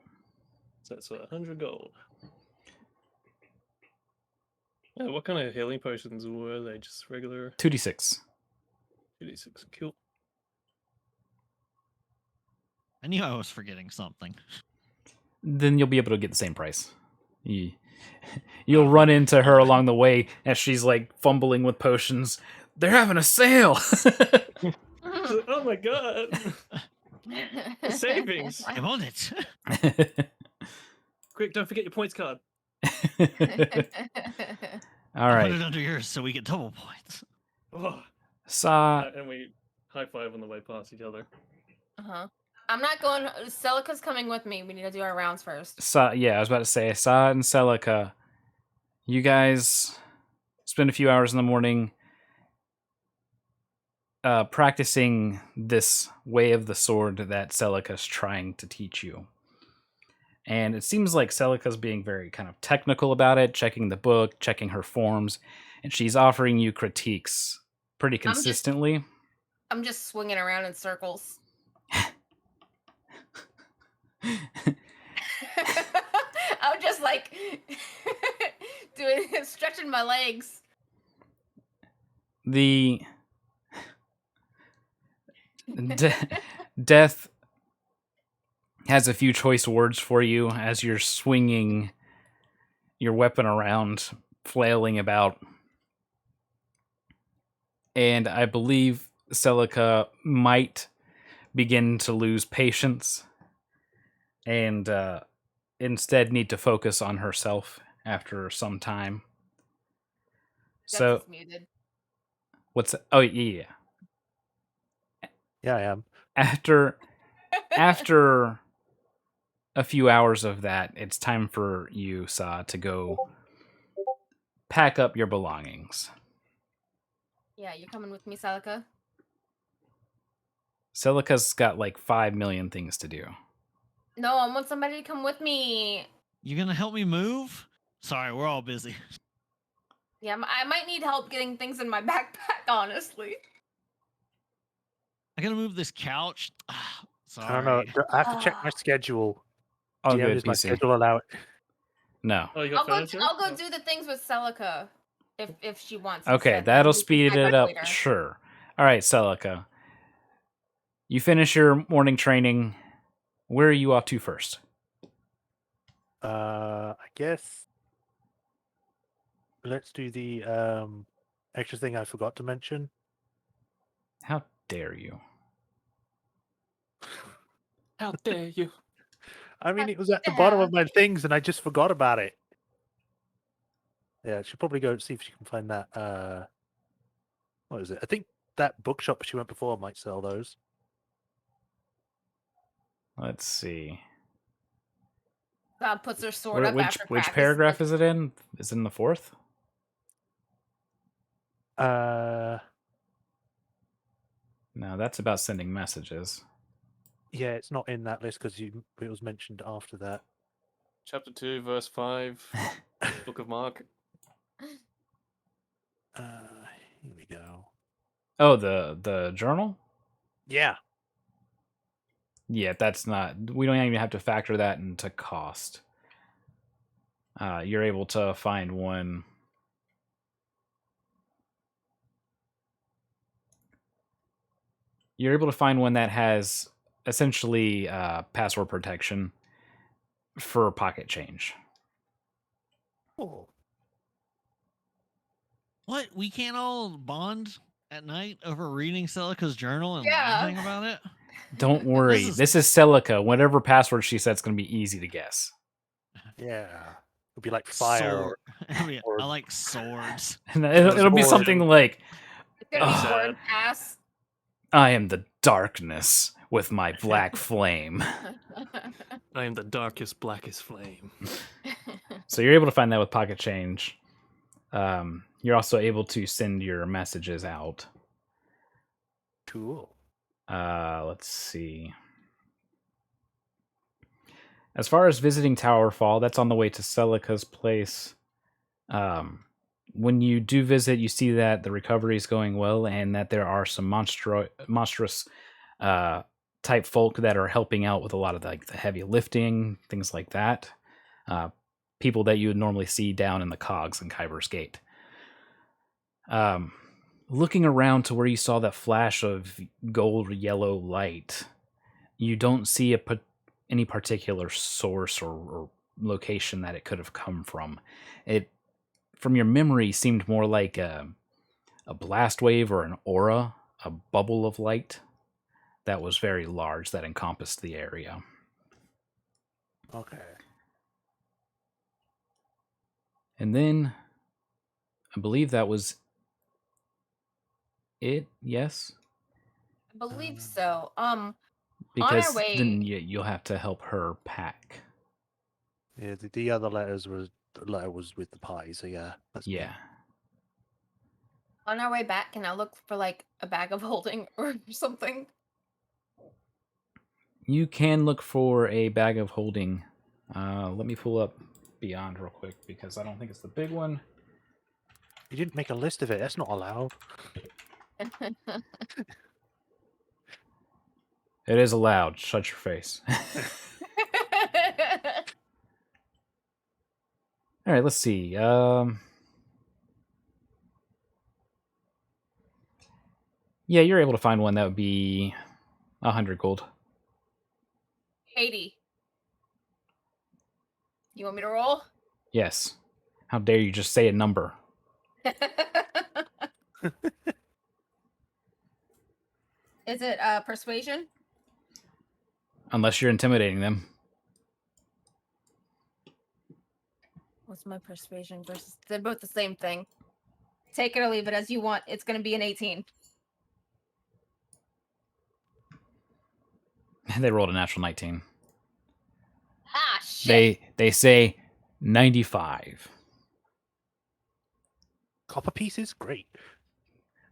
So that's 100 gold. What kind of healing potions were they? Just regular 2d6. 2d6. Cool. I knew I was forgetting something. Then you'll be able to get the same price. You'll run into her along the way as she's like fumbling with potions. They're having a sale. Oh my god! The savings. I want it. Quick, don't forget your points card. All I put right. it under yours so we get double points. Oh, Sa and we high five on the way past each other. Uh-huh. I'm not going. Celica's coming with me. We need to do our rounds first. yeah, I was about to say Sa and Celica. You guys spend a few hours in the morning practicing this way of the sword that Celica's trying to teach you. And it seems like Celica's being very kind of technical about it, checking the book, checking her forms, and she's offering you critiques pretty consistently. I'm just swinging around in circles. I'm just like stretching my legs. The Death has a few choice words for you as you're swinging your weapon around, flailing about. And I believe Celica might begin to lose patience and instead need to focus on herself after some time. So, That's muted. what's... Oh, yeah. Yeah, I am. After a few hours of that, it's time for you, Sa, to go pack up your belongings. Yeah, you're coming with me, Celica? Celica's got like 5 million things to do. No, I want somebody to come with me. You gonna help me move? Sorry, we're all busy. Yeah, I might need help getting things in my backpack, honestly. I gotta move this couch. Sorry. I don't know. I have to check my schedule. All DM, good, does my PC. schedule allow it? No. Oh, you I'll got go. furniture? I'll go Oh. do the things with Celica, if she wants. Okay, instead, that'll then we can speed pack it up. later. Sure. All right, Celica. You finish your morning training. Where are you off to first? I guess let's do the extra thing I forgot to mention. How dare you? How dare you? I mean, it was at the bottom of my things, and I just forgot about it. Yeah, she'll probably go see if she can find that. What is it? I think that bookshop she went before might sell those. Let's see. Puts her sword up after Which practice. paragraph is it in? Is it in the 4th? Uh, No, that's about sending messages. yeah, it's not in that list because it was mentioned after that. Chapter 2, verse 5, Book of Mark. Here we go. Oh, the journal? Yeah. Yeah, that's not... We don't even have to factor that into cost. You're able to find one... You're able to find one that has essentially password protection for pocket change. Oh. What? We can't all bond at night over reading Celica's journal and Yeah. laughing about it? Don't worry. This is Celica. Whatever password she sets, going to be easy to guess. Yeah. It'll be like fire. Sword. I mean, or- I like swords. And it'll be Sword. something like, It's gonna be Ugh. word pass. I am the darkness with my black flame. I am the darkest, blackest flame. So you're able to find that with pocket change. You're also able to send your messages out. Cool. Let's see. As far as visiting Towerfall, that's on the way to Celica's place. When you do visit, you see that the recovery is going well and that there are some monstrous type folk that are helping out with a lot of the heavy lifting, things like that. People that you would normally see down in the cogs in Kyber's Gate. Looking around to where you saw that flash of gold yellow light, you don't see any particular source or location that it could have come from. It, from your memory, seemed more like a blast wave or an aura, a bubble of light. that was very large that encompassed the area. Okay. And then I believe that was it. Yes, I believe so. because way- then you'll have to help her pack. Yeah, the other the letter was with the party, so yeah. That's me. Yeah. On our way back, can I look for like a bag of holding or something? You can look for a bag of holding. Let me pull up Beyond real quick because I don't think it's the big one. You didn't make a list of it. That's not allowed. It is allowed. Shut your face. All right, let's see. Yeah, you're able to find one that would be 100 gold. 80. You want me to roll? Yes. How dare you just say a number? Is it persuasion? Unless you're intimidating them. What's my persuasion versus? They're both the same thing. Take it or leave it as you want. It's going to be an 18. They rolled a natural 19. Ah, shit. They say 95. Copper pieces? Great.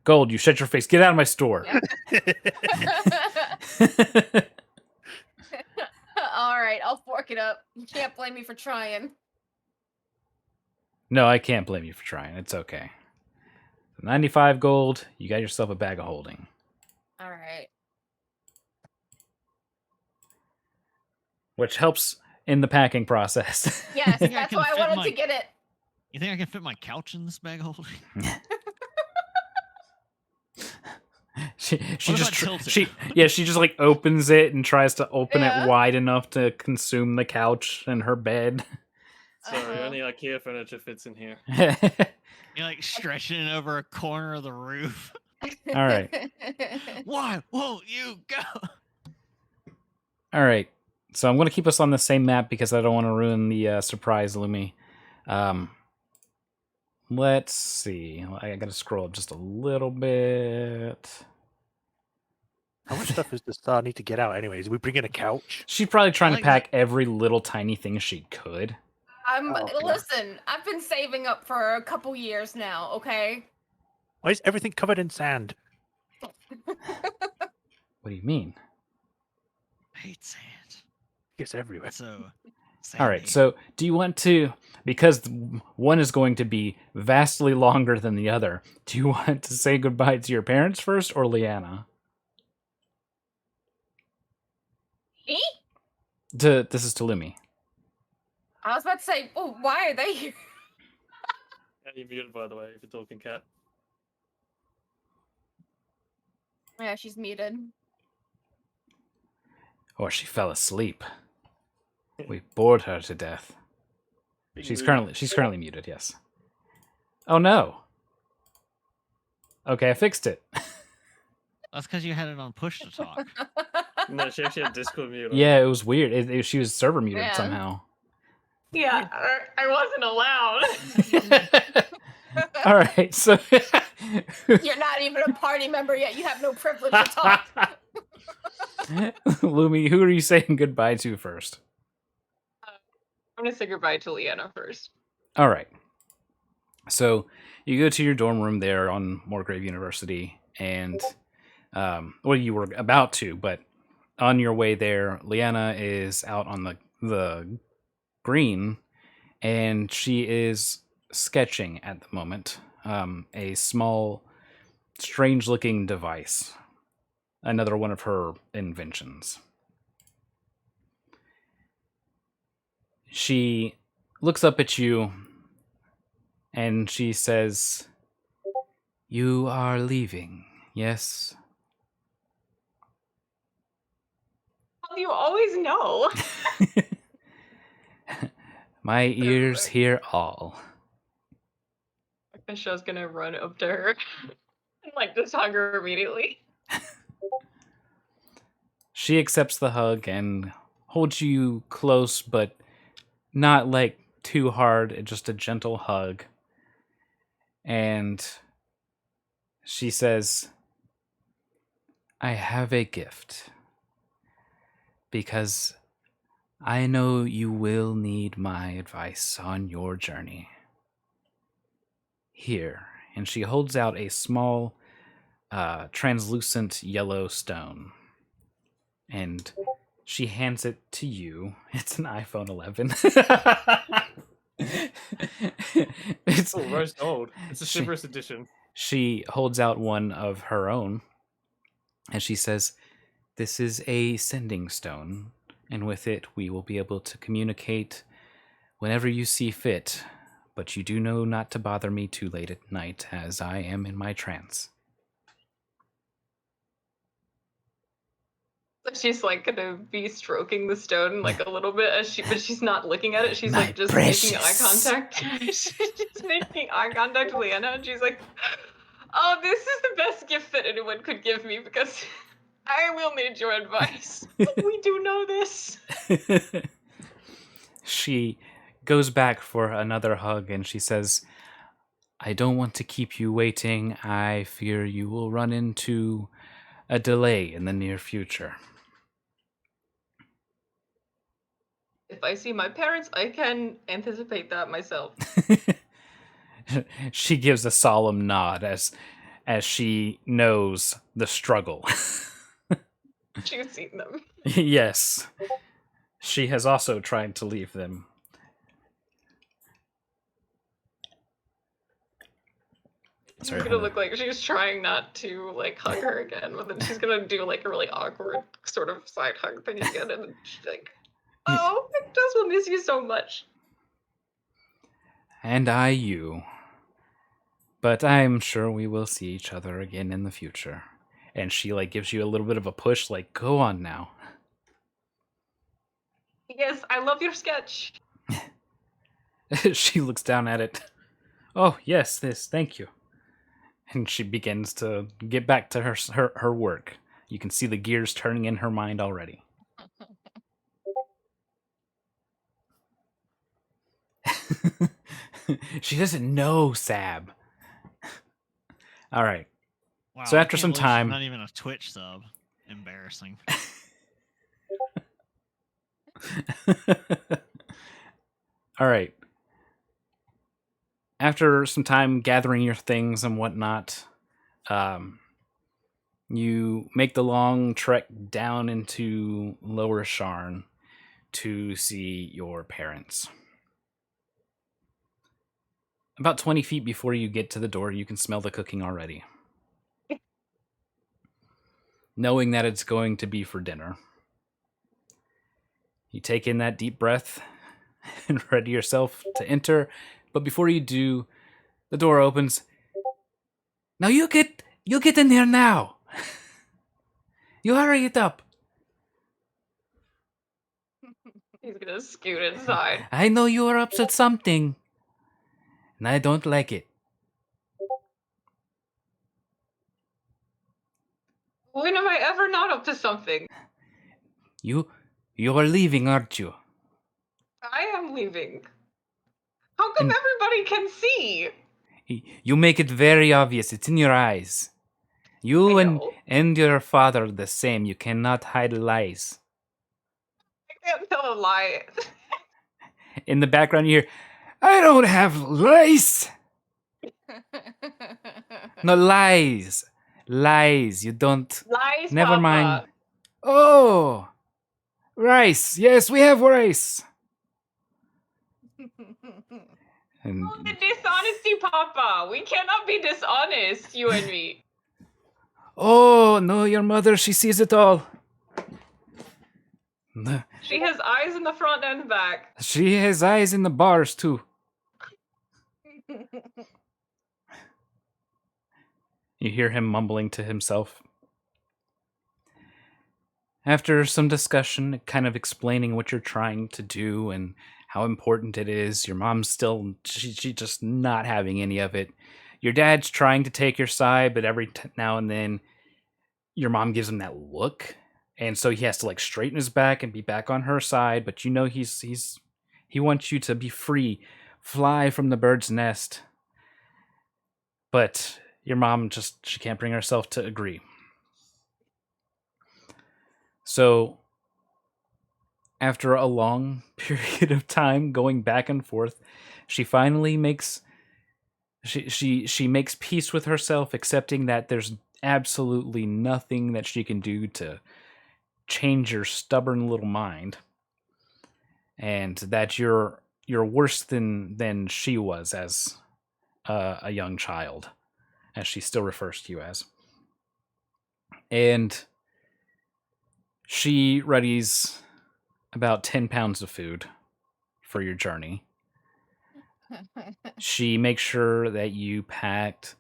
Gold, you shut your face. Get out of my store. All right, I'll fork it up. You can't blame me for trying. No, I can't blame you for trying. It's okay. 95 gold. You got yourself a bag of holding. All right. Which helps in the packing process. Yes, think I that's can why I fit wanted my- to get it. You think I can fit my couch in this bag of holding? she What if just I tilt it? she just like opens it and tries to open Yeah. it wide enough to consume the couch and her bed. Sorry, Uh-oh. only IKEA furniture fits in here. You're like stretching it over a corner of the roof. All right. Why won't you go? All right. So I'm going to keep us on the same map because I don't want to ruin the surprise, Lumi. Let's see. I got to scroll up just a little bit. How much stuff is the star need to get out anyways? We bring in a couch? She's probably trying like to pack every little tiny thing she could. Oh, okay. Listen, I've been saving up for a couple years now, okay? Why is everything covered in sand? What do you mean? I hate sand. It's everywhere. So All right. sandy. So do you want to, because one is going to be vastly longer than the other, do you want to say goodbye to your parents first or Leanna? Me? This is to Lumi. I was about to say, oh, why are they here? Yeah, you're muted, by the way, if you're talking, cat. Yeah, she's muted. Or she fell asleep. We bored her to death. She's currently muted, yes. Oh no. Okay, I fixed it. That's because you had it on push to talk. No, she actually had Discord mute on. Yeah, it was weird. She was server muted Yeah. somehow. Yeah, I wasn't allowed. All right, so You're not even a party member yet. You have no privilege to talk. Lumi, who are you saying goodbye to first? I'm gonna say goodbye to Leanna first. All right. So you go to your dorm room there on Moorgrave University, and well, you were about to, but on your way there, Leanna is out on the green, and she is sketching at the moment. A small, strange-looking device. Another one of her inventions. She looks up at you and she says, "You are leaving, yes?" How do you always know? My ears hear all. Misha's gonna run up to her and like just hug her immediately. She accepts the hug and holds you close, but not like too hard, just a gentle hug. And she says, I have a gift. Because I know you will need my advice on your journey. Here. And she holds out a small, translucent yellow stone. And she hands it to you. It's an iPhone 11. It's Oh, rose gold. It's a She- Chivalrous edition. She holds out one of her own, and she says, "This is a sending stone, and with it we will be able to communicate whenever you see fit. But you do know not to bother me too late at night, as I am in my trance." She's like gonna be stroking the stone like a little bit but she's not looking at it. She's My like just making eye precious. contact. She's just making eye contact with Leanna, and she's like, "Oh, this is the best gift that anyone could give me because I will need your advice. We do know this." She goes back for another hug and she says, I don't want to keep you waiting. I fear you will run into a delay in the near future. If I see my parents, I can anticipate that myself. She gives a solemn nod as she knows the struggle. She's seen them. Yes. She has also tried to leave them. Sorry, She's gonna look like she's trying not to like hug her again, but then she's gonna do like a really awkward sort of side hug thing again, and then she's like, "Oh, I just will miss you so much." And I you. But I'm sure we will see each other again in the future. And she like gives you a little bit of a push, like, go on now. Yes, I love your sketch. She looks down at it. Oh, yes, this, thank you. And she begins to get back to her work. You can see the gears turning in her mind already. She doesn't know Sab. All right. Wow, So I after can't some believe she's time- not even a Twitch sub. Embarrassing. All right. After some time gathering your things and whatnot, you make the long trek down into Lower Sharn to see your parents. About 20 feet before you get to the door, you can smell the cooking already. Knowing that it's going to be for dinner, you take in that deep breath and ready yourself to enter. But before you do, the door opens. Now you get in here now. You hurry it up. He's gonna scoot inside. I know you are upset something, and I don't like it. When am I ever not up to something? You are leaving, aren't you? I am leaving. How come And- everybody can see? You make it very obvious. It's in your eyes. You I know. and your father are the same. You cannot hide lies. I can't tell a lie. In the background, you hear, I don't have lice. No, lies. Lies. You don't. Lies, Never Papa. mind. Oh, rice. Yes, we have rice. And Oh, the dishonesty, Papa. We cannot be dishonest, you and me. oh no, your mother, she sees it all. No, She has eyes in the front and the back. she has eyes in the bars too. You hear him mumbling to himself. After some discussion, kind of explaining what you're trying to do and how important it is, your mom's still, she just not having any of it. Your dad's trying to take your side, but every now and then, your mom gives him that look, And so he has to like straighten his back and be back on her side, but you know he wants you to be free, fly from the bird's nest. But your mom she can't bring herself to agree. So after a long period of time going back and forth, she finally makes she makes peace with herself, accepting that there's absolutely nothing that she can do to change your stubborn little mind, and that you're worse than she was as a young child, as she still refers to you as. And she readies about 10 pounds of food for your journey. She makes sure that you packed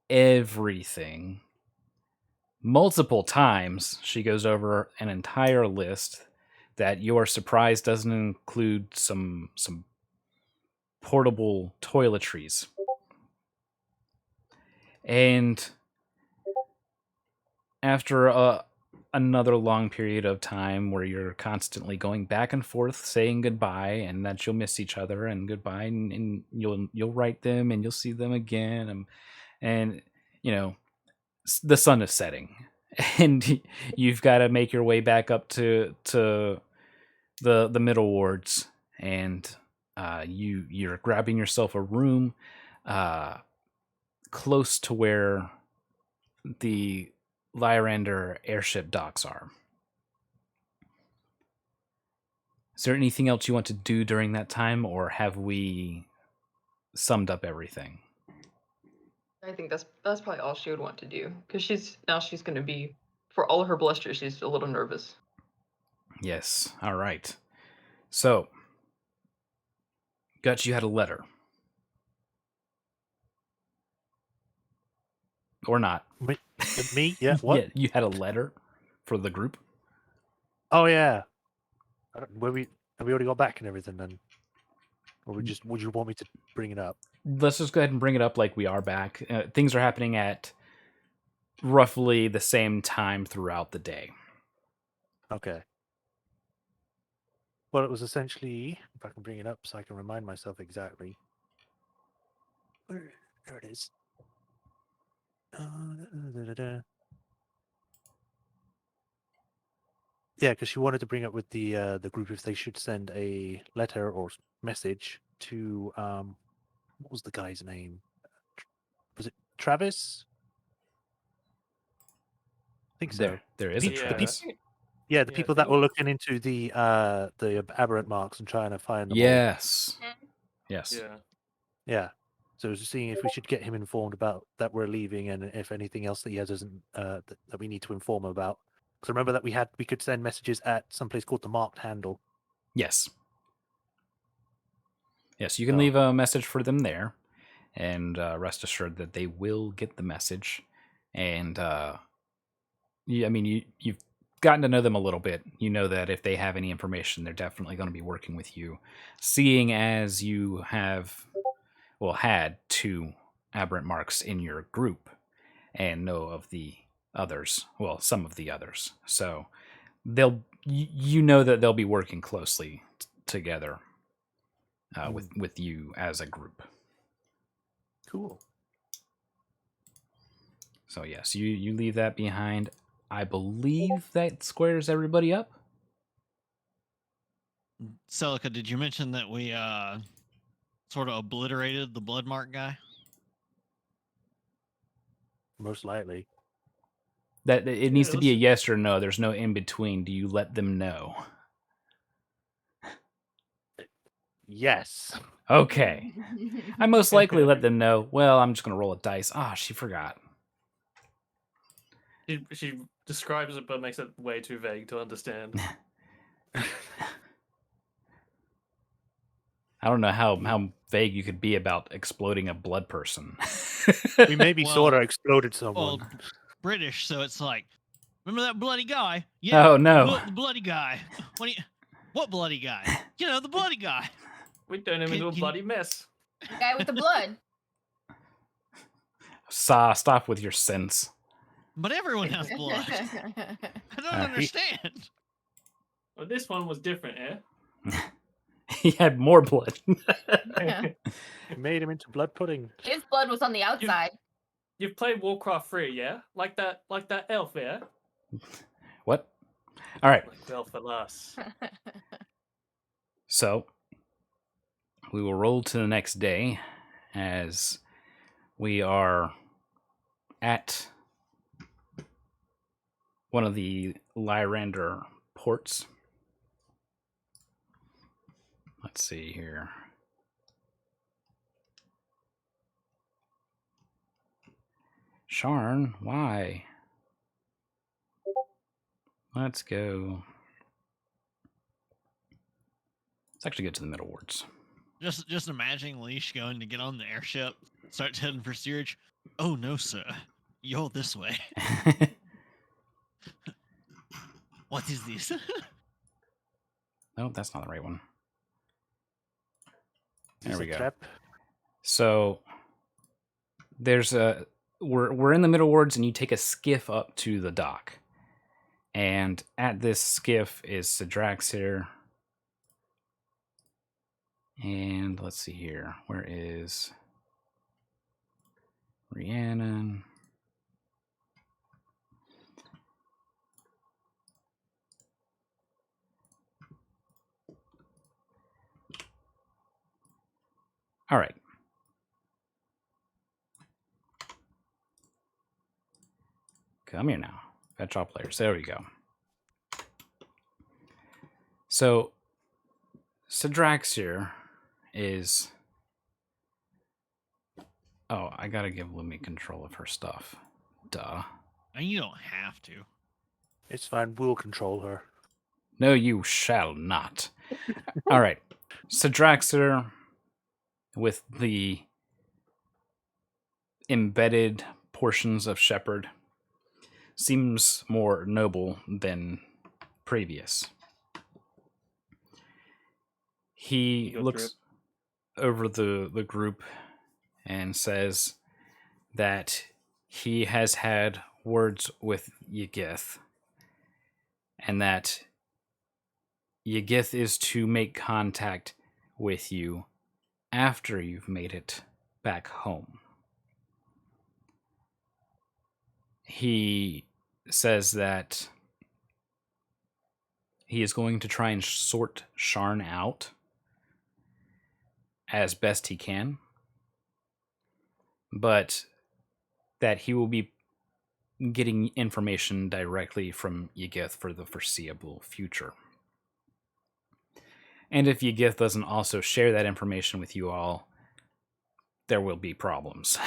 everything. Multiple times, she goes over an entire list that you're surprised doesn't include some portable toiletries. And after another long period of time where you're constantly going back and forth saying goodbye, and that you'll miss each other and goodbye, and you'll write them and you'll see them again, and you know, the sun is setting and you've got to make your way back up to the middle wards, and you're grabbing yourself a room close to where the Lyrander airship docks are. Is there anything else you want to do during that time, or have we summed up everything? I think that's probably all she would want to do, because she's going to be, for all her bluster, she's a little nervous. Yes. All right. So, Guts, you had a letter. Or not. Me? Yeah, what? Yeah, you had a letter for the group? Oh, yeah. Have we already got back and everything then? Or would you want me to bring it up? Let's just go ahead and bring it up like we are back. Things are happening at roughly the same time throughout the day. Okay. Well, it was essentially, if I can bring it up so I can remind myself exactly. There it is. Yeah, because she wanted to bring up with the group if they should send a letter or message to what was the guy's name? Was it Travis? I think so. There is a Yeah. Travis. Yeah, the Yeah, I people that think- were looking into the aberrant marks and trying to find them. Yes. Yes. Yeah. Yeah. So I was just seeing if we should get him informed about that we're leaving, and if anything else that he has isn't that we need to inform him about. Because remember that we could send messages at some place called the Marked Handle. Yes. Yes, you can So- leave a message for them there, and rest assured that they will get the message. And you've gotten to know them a little bit. You know that if they have any information, they're definitely going to be working with you. Seeing as you had 2 aberrant marks in your group, and know of the others. Well, some of the others. So you know that they'll be working closely together with you as a group. Cool. So yes, you leave that behind. I believe that squares everybody up. Celica, did you mention that we sort of obliterated the bloodmark guy? Most likely. That it needs to be a let's- yes or no. There's no in between. Do you let them know? Yes. Okay. I most likely let them know. Well, I'm just gonna roll a dice. Ah, she forgot. She describes it, but makes it way too vague to understand. I don't know how vague you could be about exploding a blood person. We maybe Well- sort of exploded someone. Well, British, so it's like, remember that bloody guy? Yeah. Oh no. The bloody guy. What bloody guy? You know, the bloody guy. We turned him into a Can- bloody mess. Guy with the blood. Stop with your sense. But everyone has blood. I don't he- understand. Well, this one was different, eh? He had more blood. It made him into blood pudding. His blood was on the outside. You've played Warcraft 3, yeah? Like that elf, yeah? What? All right. Like Elf Alas. So we will roll to the next day as we are at one of the Lyrander ports. Let's see here. Sharn, why? Let's go. Let's actually get to the middle wards. Just imagining Leash going to get on the airship, starts heading for steerage. Oh no, sir. You're this way. What is this? No, that's not the right one. Is There this we a go. trap? So there's a we're in the middle wards, and you take a skiff up to the dock, and at this skiff is Sidraxir. And let's see here. Where is Rhiannon? All right. Come here now. Fetch all players. There we go. So, Sidraxir is... Oh, I gotta give Lumi control of her stuff. Duh. And you don't have to. It's fine. We'll control her. No, you shall not. All right. Sidraxir, with the embedded portions of Shepherd, seems more noble than previous. He Ego looks over the group and says that he has had words with Ygith, and that Ygith is to make contact with you after you've made it back home. He says that he is going to try and sort Sharn out as best he can, but that he will be getting information directly from Ygith for the foreseeable future. And if Ygith doesn't also share that information with you all, there will be problems.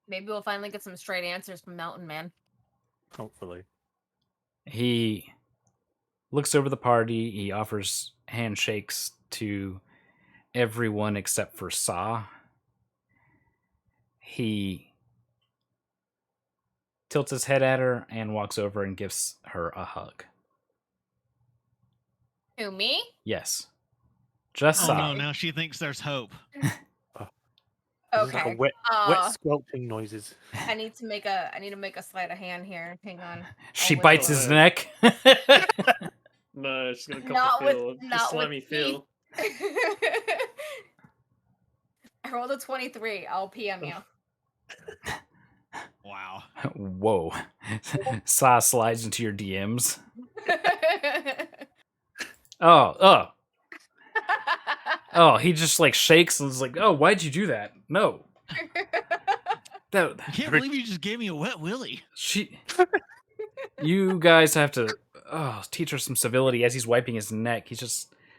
Maybe we'll finally get some straight answers from Mountain Man. Hopefully. He looks over the party. He offers handshakes to everyone except for Sa. He tilts his head at her and walks over and gives her a hug. Who, me? Yes. Just Oh Sa. no, now she thinks there's hope. This is like Okay. a wet squelching noises. I need to make a sleight of hand here. Hang on. She I'll bites whistle. his neck. No, she's gonna Not come with- feel. not Just with slimy teeth. feel. I rolled a 23. I'll PM you. Wow. Whoa. Sa slides into your DMs. Oh, he just like shakes and is like, "Oh, why'd you do that?" No. That I can't believe you just gave me a wet willy. You guys have to teach her some civility. As he's wiping his neck,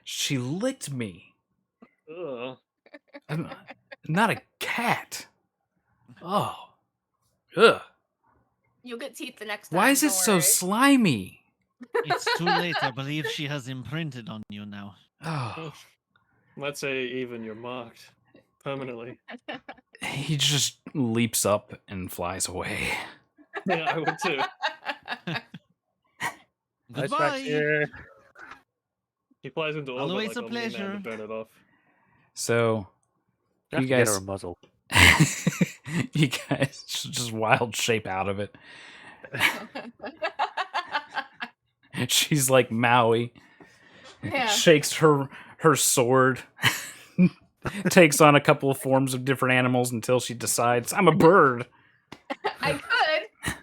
she licked me. Ugh. I'm not a cat. Oh. Ugh. You'll get teeth the next time. Why is it don't so worry. slimy? It's too late. I believe she has imprinted on you now. Oh. Let's say even you're marked permanently. He just leaps up and flies away. Yeah, I would too. Nice back Goodbye. here. He flies into orbit Always like a on Moon Man to pleasure. burn it off. So You have You to get guys- her a muzzle. You guys just wild shape out of it. She's like Maui. Yeah. Shakes her sword. Takes on a couple of forms of different animals until she decides, I'm a bird. I could.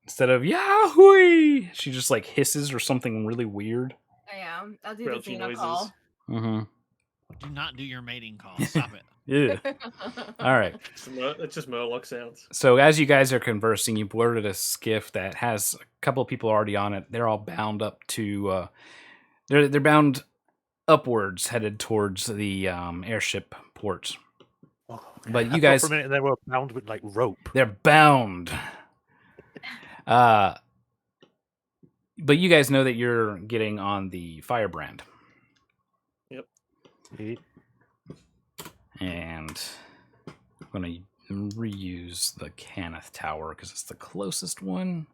Instead of Yahoo! She just like hisses or something really weird. Yeah, I'll do Grouchy the Xeno noises. call. Mm-hmm. Do not do your mating call. Stop it. Yeah. All right. It's just Murloc sounds. So as you guys are conversing, you boarded a skiff that has a couple of people already on it. They're all bound up to. They're bound upwards, headed towards the airship port. Oh, But I you thought guys, for a minute they were bound with like rope. they're bound. But you guys know that you're getting on the Firebrand. Eh, And I'm going to reuse the Cannith Tower because it's the closest one.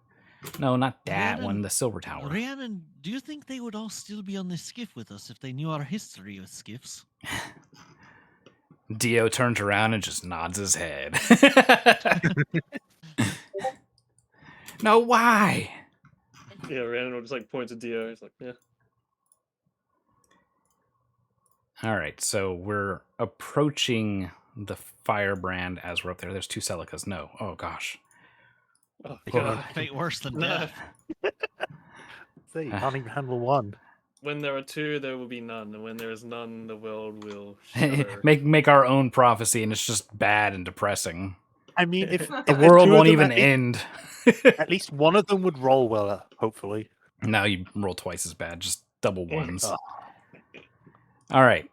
No, not that Rhiannon- one, the Silver Tower. Rhiannon, do you think they would all still be on this skiff with us if they knew our history with skiffs? Dio turns around and just nods his head. No, why? Yeah, Rhiannon will just like point to Dio. He's like, yeah. All right, so we're approaching the Firebrand as we're up there. There's 2 Celicas. No. Oh, gosh. Oh, You Could gotta- have fate worse than No. death. Say, you can't even handle one. When there are 2, there will be none, and when there is none, the world will shudder. make our own prophecy, and it's just bad and depressing. I mean, if The if world two of won't them even at least- end. At least one of them would roll well, hopefully. No, you roll twice as bad, just double ones. Oh. All right.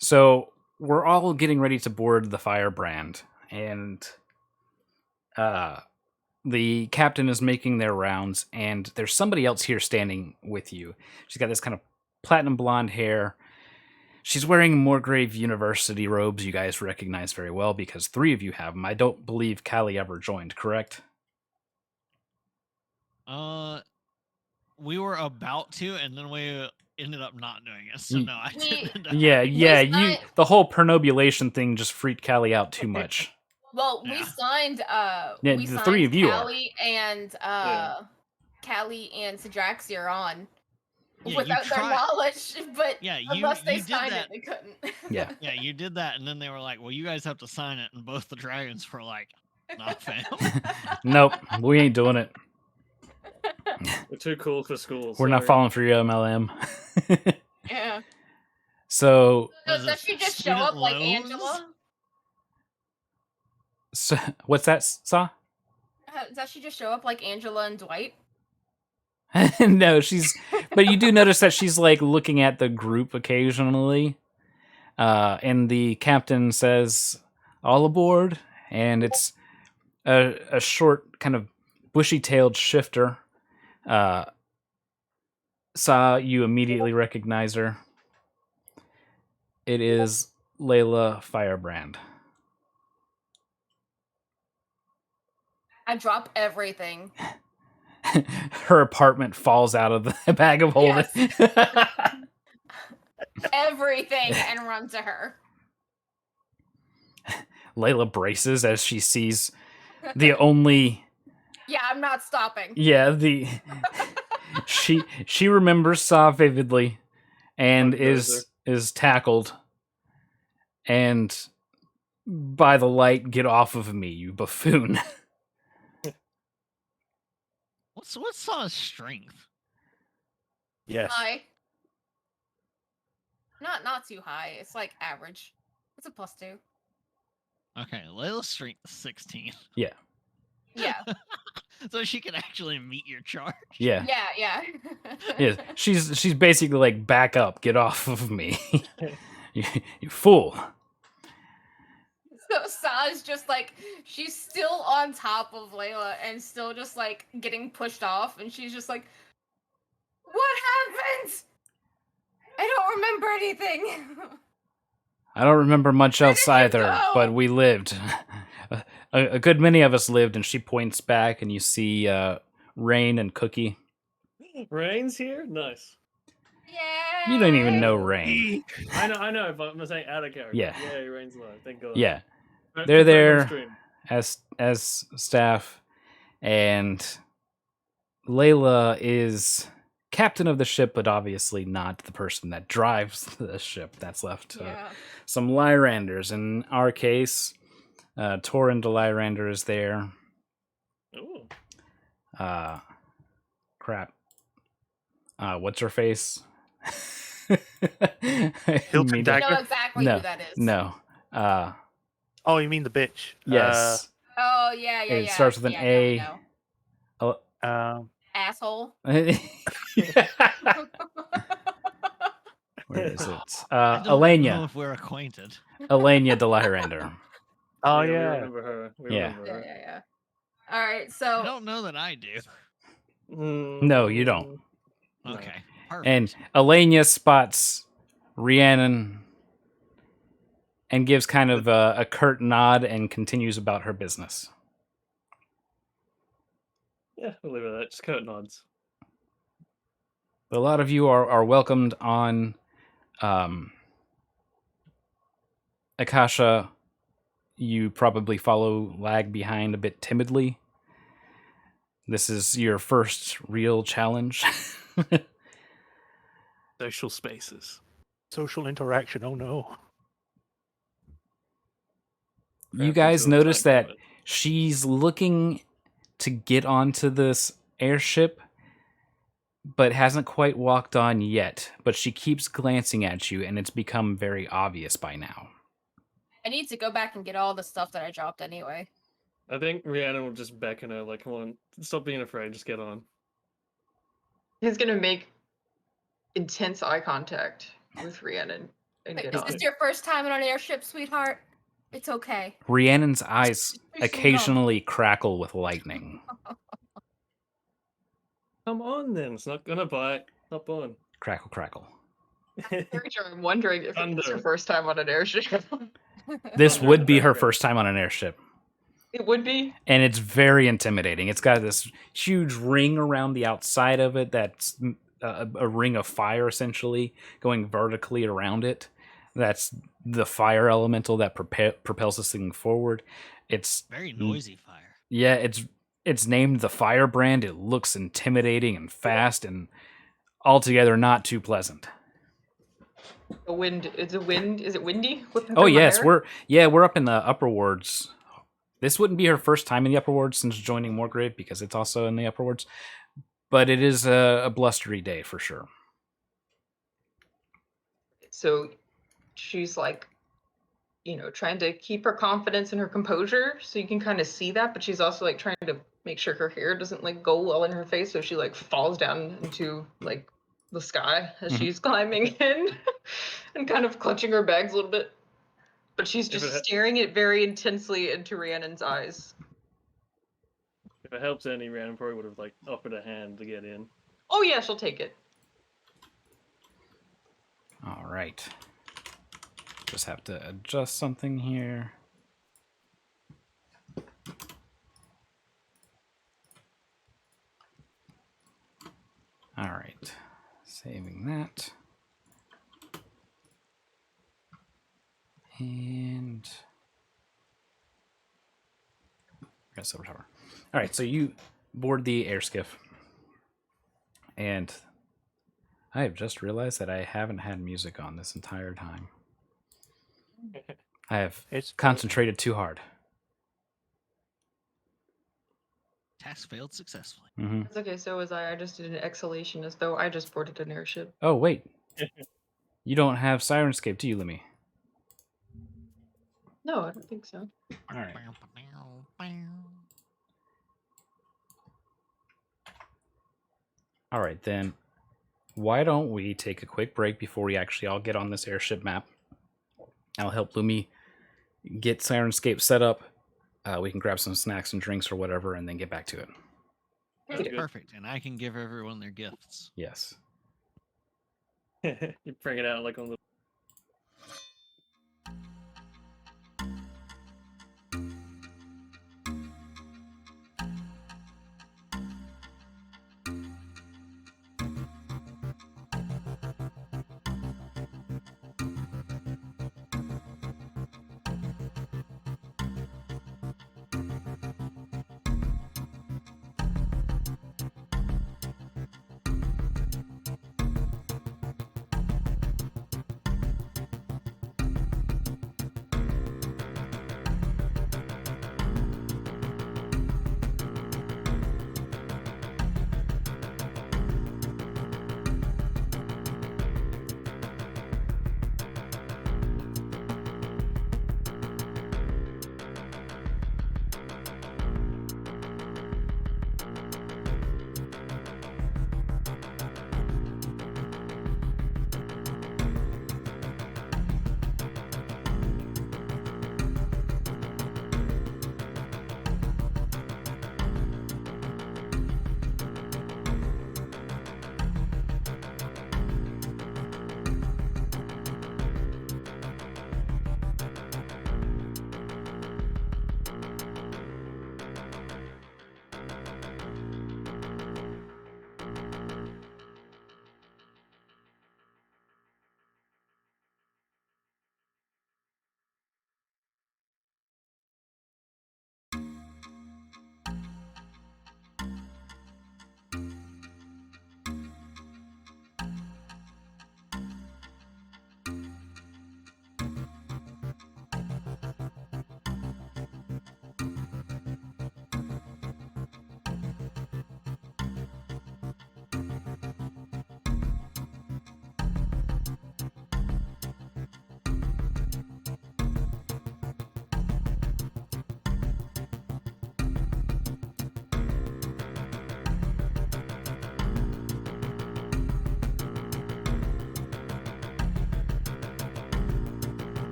So we're all getting ready to board the Firebrand, and the captain is making their rounds, and there's somebody else here standing with you. She's got this kind of platinum blonde hair. She's wearing Moorgrave University robes you guys recognize very well because 3 of you have them. I don't believe Callie ever joined, correct? We were about to, and then we ended up not doing it. So Ye- no, I We- didn't. end up Yeah, doing it. yeah. It's You not- the whole pernobulation thing just freaked Callie out too much. Well, we Yeah. signed. Yeah, We the signed 3 of you are. Callie and Callie and Sidraxier on Yeah, you without their tried- knowledge, but Yeah, unless they you did signed that. it, they couldn't. Yeah. Yeah, you did that, and then they were like, "Well, you guys have to sign it," and both the dragons were like, "Nah, fam." Nope, we ain't doing it. We're too cool for school. We're not sorry. falling for your MLM. Yeah. So, What is Does it, she just show student up like loans? Angela? what's that, Saw? Does she just show up like Angela and Dwight? No, but you do notice that she's like looking at the group occasionally. And the captain says, all aboard. And it's a short, kind of bushy-tailed shifter. Saw, you immediately recognize her. It is Layla Firebrand. I drop everything. Her apartment falls out of the bag of holding. Everything and run to her. Layla braces as she sees the only Yeah, I'm not stopping. she remembers Saw vividly and Fuck Dozer. is tackled and by the light, get off of me, you buffoon. What's Saw's strength? Yes. High. Not too high. It's like average. It's a +2. Okay, Layla's strength is 16, Yeah. so she can actually meet your charge. Yeah. Yeah. Yeah. She's basically like, back up, get off of me. you fool. So Sa's just like, she's still on top of Layla and still just like getting pushed off, and she's just like, what happened? I don't remember anything. I don't remember much Where else did you either, go? but we lived. A good many of us lived, and she points back, and you see Rain and Cookie. Rain's here? Nice. Yeah. You don't even know Rain. I know, but I'm saying out of character. Yeah. Yeah, Rain's alive. Thank God. Yeah, But they're confirmed on there stream. as staff, and Layla is captain of the ship, but obviously not the person that drives the ship. That's left to Yeah. some Lyranders. In our case, Torin de Lyrander is there. Ooh. Crap. What's her face? Hilton Mean to- I Dagger? know exactly No, who that is. no. Oh, you mean the bitch? Yes. Oh yeah, yeah, It yeah. starts with an yeah, A. now we know. Asshole. Where is it? I don't know Elenia. if we're acquainted. Elenia de Lyrander. Oh, We yeah. remember her. We Yeah. remember Yeah, her. yeah, yeah. All right, I so don't know that I do. No, you don't. No. Okay, perfect. And Elenia spots Rhiannon and gives kind of a curt nod and continues about her business. Yeah, we'll leave it at that. Just curt nods. But a lot of you are welcomed on Akasha. You probably follow lag behind a bit timidly. This is your first real challenge. Social spaces. Social interaction. Oh, no. You Cramped guys into a notice tight that limit. she's looking to get onto this airship, but hasn't quite walked on yet. But she keeps glancing at you, and it's become very obvious by now. I need to go back and get all the stuff that I dropped anyway. I think Rhiannon will just beckon her, like, come on, stop being afraid, just get on. He's gonna make intense eye contact with Rhiannon and Wait, get is on. this your first time on an airship, sweetheart? It's okay. Rhiannon's eyes Just numb. occasionally crackle with lightning. Come on then, it's not gonna bite. Hop on. Crackle, crackle. Very true. I'm wondering if it's her Thunder. first time on an airship. This would be her Background. first time on an airship. It would be. And it's very intimidating. It's got this huge ring around the outside of it that's a ring of fire, essentially, going vertically around it. That's the fire elemental that propels this thing forward. It's Very noisy fire. yeah, it's named the Firebrand. It looks intimidating and fast, and altogether not too pleasant. A wind. It's a wind. Is it windy? Whipping Oh through my yes, hair? we're up in the upper wards. This wouldn't be her first time in the upper wards since joining Morgrave, because it's also in the upper wards. But it is a blustery day for sure. So she's like, trying to keep her confidence and her composure. So you can kind of see that, but she's also like trying to make sure her hair doesn't like go well in her face. So she like falls down into like the sky as Mhm. she's climbing in and kind of clutching her bags a little bit. But she's If it just ha- staring it very intensely into Rhiannon's eyes. If it helps any, Rhiannon probably would have, like, offered a hand to get in. Oh yeah, she'll take it. All right. Just have to adjust something here. All right. Saving that. And Silver Tower. All right, so you board the air skiff. And I have just realized that I haven't had music on this entire time. I have It's concentrated too hard. Task failed successfully. Hmm. It's okay, so was I. I just did an exhalation as though I just boarded an airship. Oh, wait. You don't have Sirenscape, do you, Lemmy? No, I don't think so. All right. All right, then. Why don't we take a quick break before we actually all get on this airship map? I'll help Lumi get Sirenscape set up. We can grab some snacks and drinks or whatever, and then get back to it. Sounds good. Perfect. And I can give everyone their gifts. Yes. You bring it out like on the.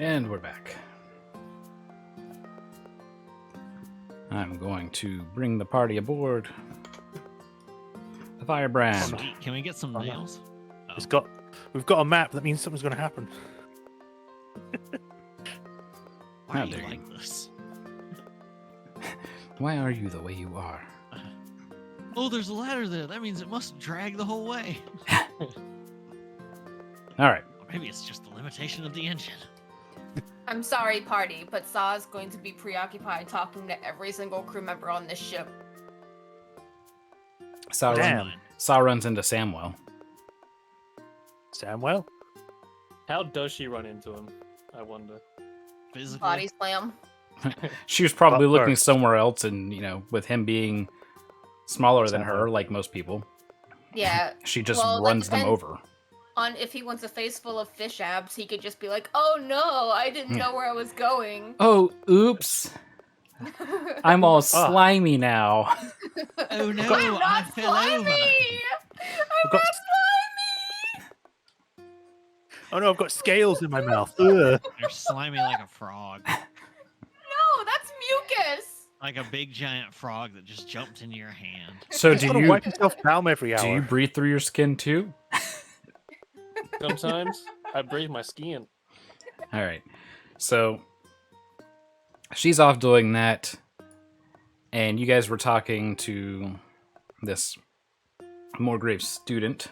And we're back. I'm going to bring the party aboard the Firebrand. Sweet. Can we get some Oh, no. nails? It's we've got a map. That means something's going to happen. Why How are you dare you. like this? Why are you the way you are? Oh, there's a ladder there. That means it must drag the whole way. All right. Or maybe it's just the limitation of the engine. I'm sorry, party, but Saw's going to be preoccupied talking to every single crew member on this ship. Saw, Damn. Saw runs into Samwell. Samwell? How does she run into him? I wonder. Physically. Body slam. She was probably But looking first. somewhere else, and with him being smaller than her, Samwell. like most people, Yeah. she just Well, that runs them depends. over. On if he wants a face full of fish abs, he could just be like, "Oh no, I didn't know where I was going." Oh, oops! I'm all slimy now. Oh no, I'm I not fell over. slimy! I'm I've got- not slimy! Oh no, I've got scales in my mouth. Ugh. You're slimy like a frog. No, that's mucus! Like a big giant frog that just jumped into your hand. So Just do gotta you wipe yourself down every hour. do you breathe through your skin too? Sometimes I breathe my skin. All right. So she's off doing that, and you guys were talking to this Moorgrave student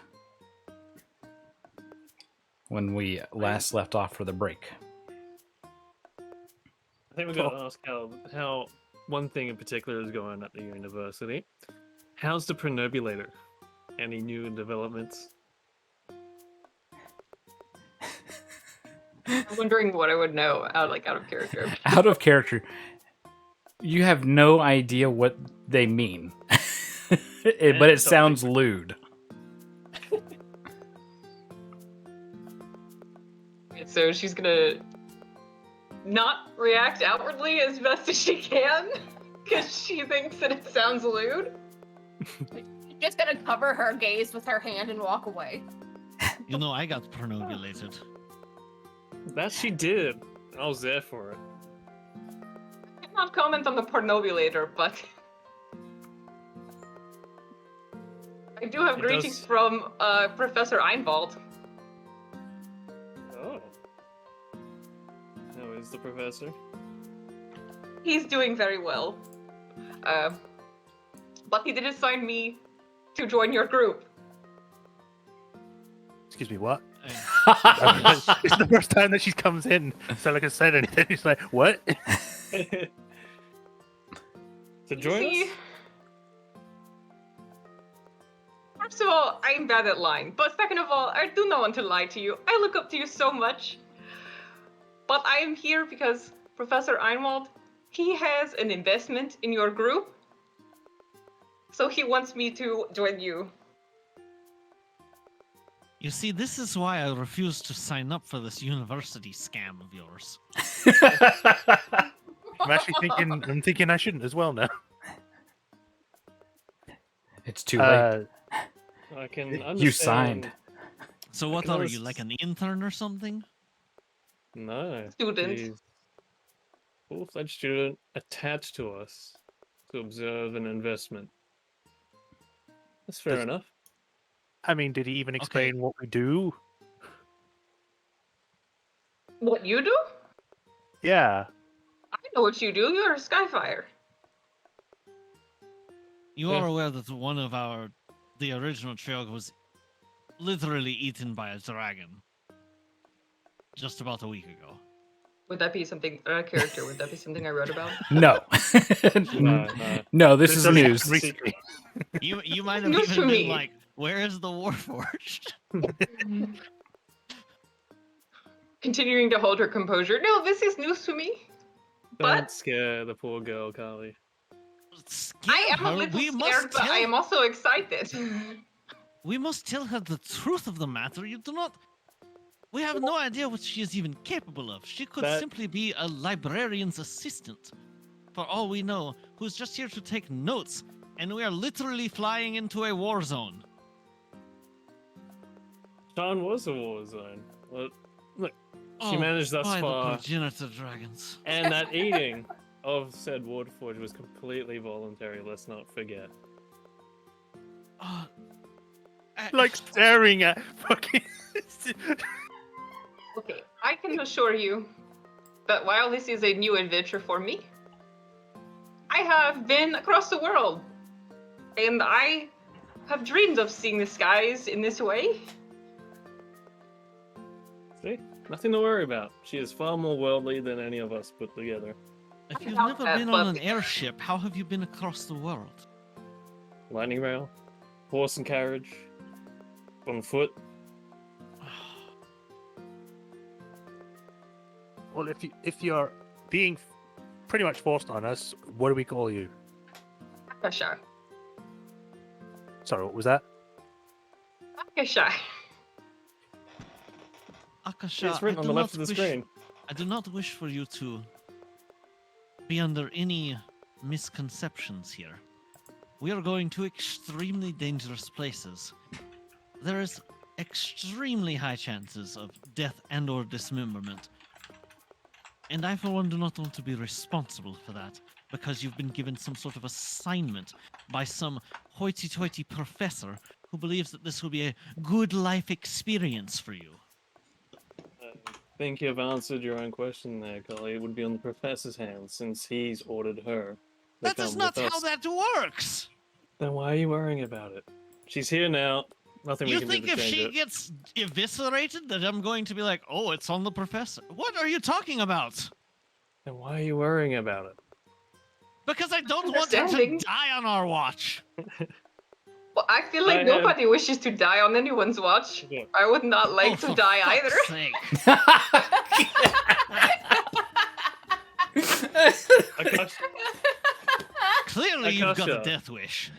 when we last left off for the break. I think we got to ask how one thing in particular is going on at the university. How's the pronobulator? Any new developments? I'm wondering what I would know out of character. Out of character, you have no idea what they mean, but it sounds lewd. So she's gonna not react outwardly as best as she can because she thinks that it sounds lewd. She's just gonna cover her gaze with her hand and walk away. You know, I got pronobulated. That she did. I was there for it. I cannot comment on the pornobulator, but I do have It greetings does- from Professor Einwald. Oh. How is the professor? He's doing very well. But he did assign me to join your group. Excuse me, what? Uh, It's the first time that she comes in. So like I said anything, she's like, what? To You join see, us? first of all, I'm bad at lying. But second of all, I do not want to lie to you. I look up to you so much. But I am here because Professor Einwald, he has an investment in your group. So he wants me to join you. You see, this is why I refuse to sign up for this university scam of yours. I'm actually thinking I shouldn't as well now. It's too late. I can understand. You signed. So what can are always- you, like an intern or something? No. Student. He's full-fledged student attached to us to observe an investment. That's fair Does- enough. I mean, did he even explain what we do? What you do? Yeah. I know what you do. You're a Skyfire. You Yeah. are aware that one of the original Triog was literally eaten by a dragon just about a week ago. Would that be something, character, would that be something I wrote about? No. No. No, this This is only news. happened recently. You might have News even to been me. like, "Where is the Warforged?" Continuing to hold her composure. No, this is news to me. Don't But- scare the poor girl, Carly. Scare I am a her. little We scared, must but tell. I am also excited. We must tell her the truth of the matter. You do not. We have no idea what she is even capable of. She could That- simply be a librarian's assistant, for all we know, who's just here to take notes, and we are literally flying into a war zone. Sean was a war zone. Look, She managed thus by far. the progenitor dragons. And that eating of said Warforge was completely voluntary, let's not forget. Like staring at fucking. Okay, I can assure you that while this is a new adventure for me, I have been across the world, and I have dreamed of seeing the skies in this way. See? Nothing to worry about. She is far more worldly than any of us put together. If you've doubt never that, been on but- an airship, how have you been across the world? Lightning rail, horse and carriage, on foot. Well, if you're being pretty much forced on us, what do we call you? Akasha. Sorry, what was that? Akasha. Akasha, It's written I on do the left not of the wish- screen. I do not wish for you to be under any misconceptions here. We are going to extremely dangerous places. There is extremely high chances of death and or dismemberment. And I, for one, do not want to be responsible for that, because you've been given some sort of assignment by some hoity-toity professor who believes that this will be a good life experience for you. I think you've answered your own question there, Cully. It would be on the professor's hands, since he's ordered her. to That is come not with how us. that works! Then why are you worrying about it? She's here now. Nothing You we can think do to if change she it. gets eviscerated that I'm going to be like, oh, it's on the professor? What are you talking about? Then why are you worrying about it? Because I don't want her to Understanding. die on our watch. Well, I feel like I have- nobody wishes to die on anyone's watch. Okay. I would not like Oh, to for die fuck's either. sake. Akash, Clearly, you've got a Akasha. death wish.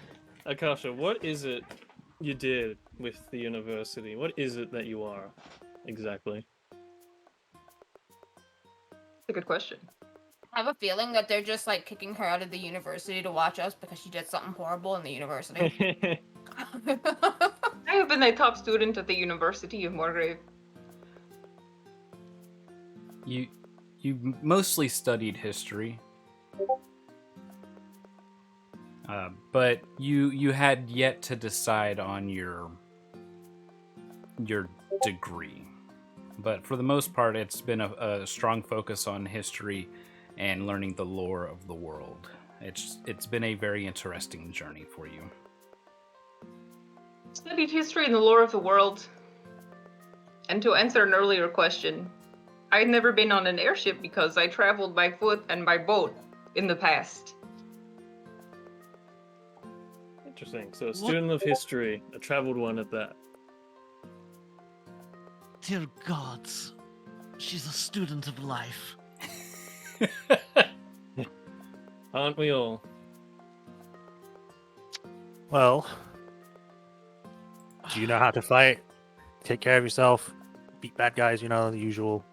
Akasha, what is it you did with the university? What is it that you are exactly? That's a good question. I have a feeling that they're just like kicking her out of the university to watch us because she did something horrible in the university. I have been a top student at the University of Morgrave. You mostly studied history, but you had yet to decide on your degree. But for the most part, it's been a strong focus on history and learning the lore of the world. It's been a very interesting journey for you. Studied history and the lore of the world. And to answer an earlier question, I had never been on an airship because I traveled by foot and by boat in the past. Interesting. So a student of history, a traveled one at that. Dear gods, she's a student of life. Aren't we all? Well, do you know how to fight? Take care of yourself. Beat bad guys, you know, the usual.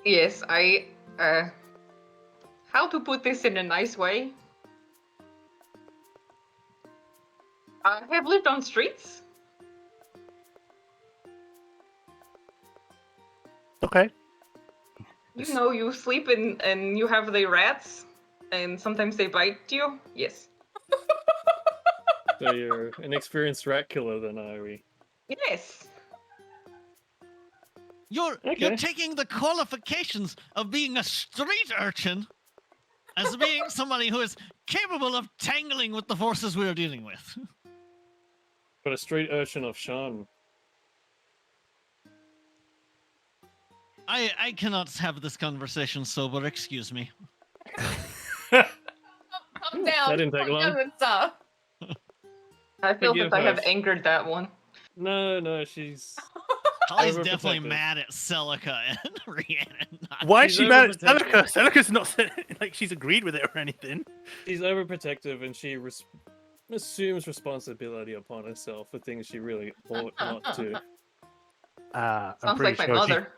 Yes, how to put this in a nice way? I have lived on streets. Okay. You know, you sleep and you have the rats, and sometimes they bite you. Yes. So you're an experienced rat killer then, are we? Yes. You're Okay. taking the qualifications of being a street urchin as being somebody who is capable of tangling with the forces we are dealing with. But a street urchin of Shan. I cannot have this conversation sober, excuse me. Calm down. That didn't take calm long. down and stuff. I feel Forgive that I have her. angered that one. No, she's Holly's definitely Overprotective. mad at Celica and Rhiannon. Why is She's she mad at overprotective. Seneca? Seneca's not saying like she's agreed with it or anything. she's overprotective and she assumes responsibility upon herself for things she really ought not to. I'm Sounds pretty like my sure mother.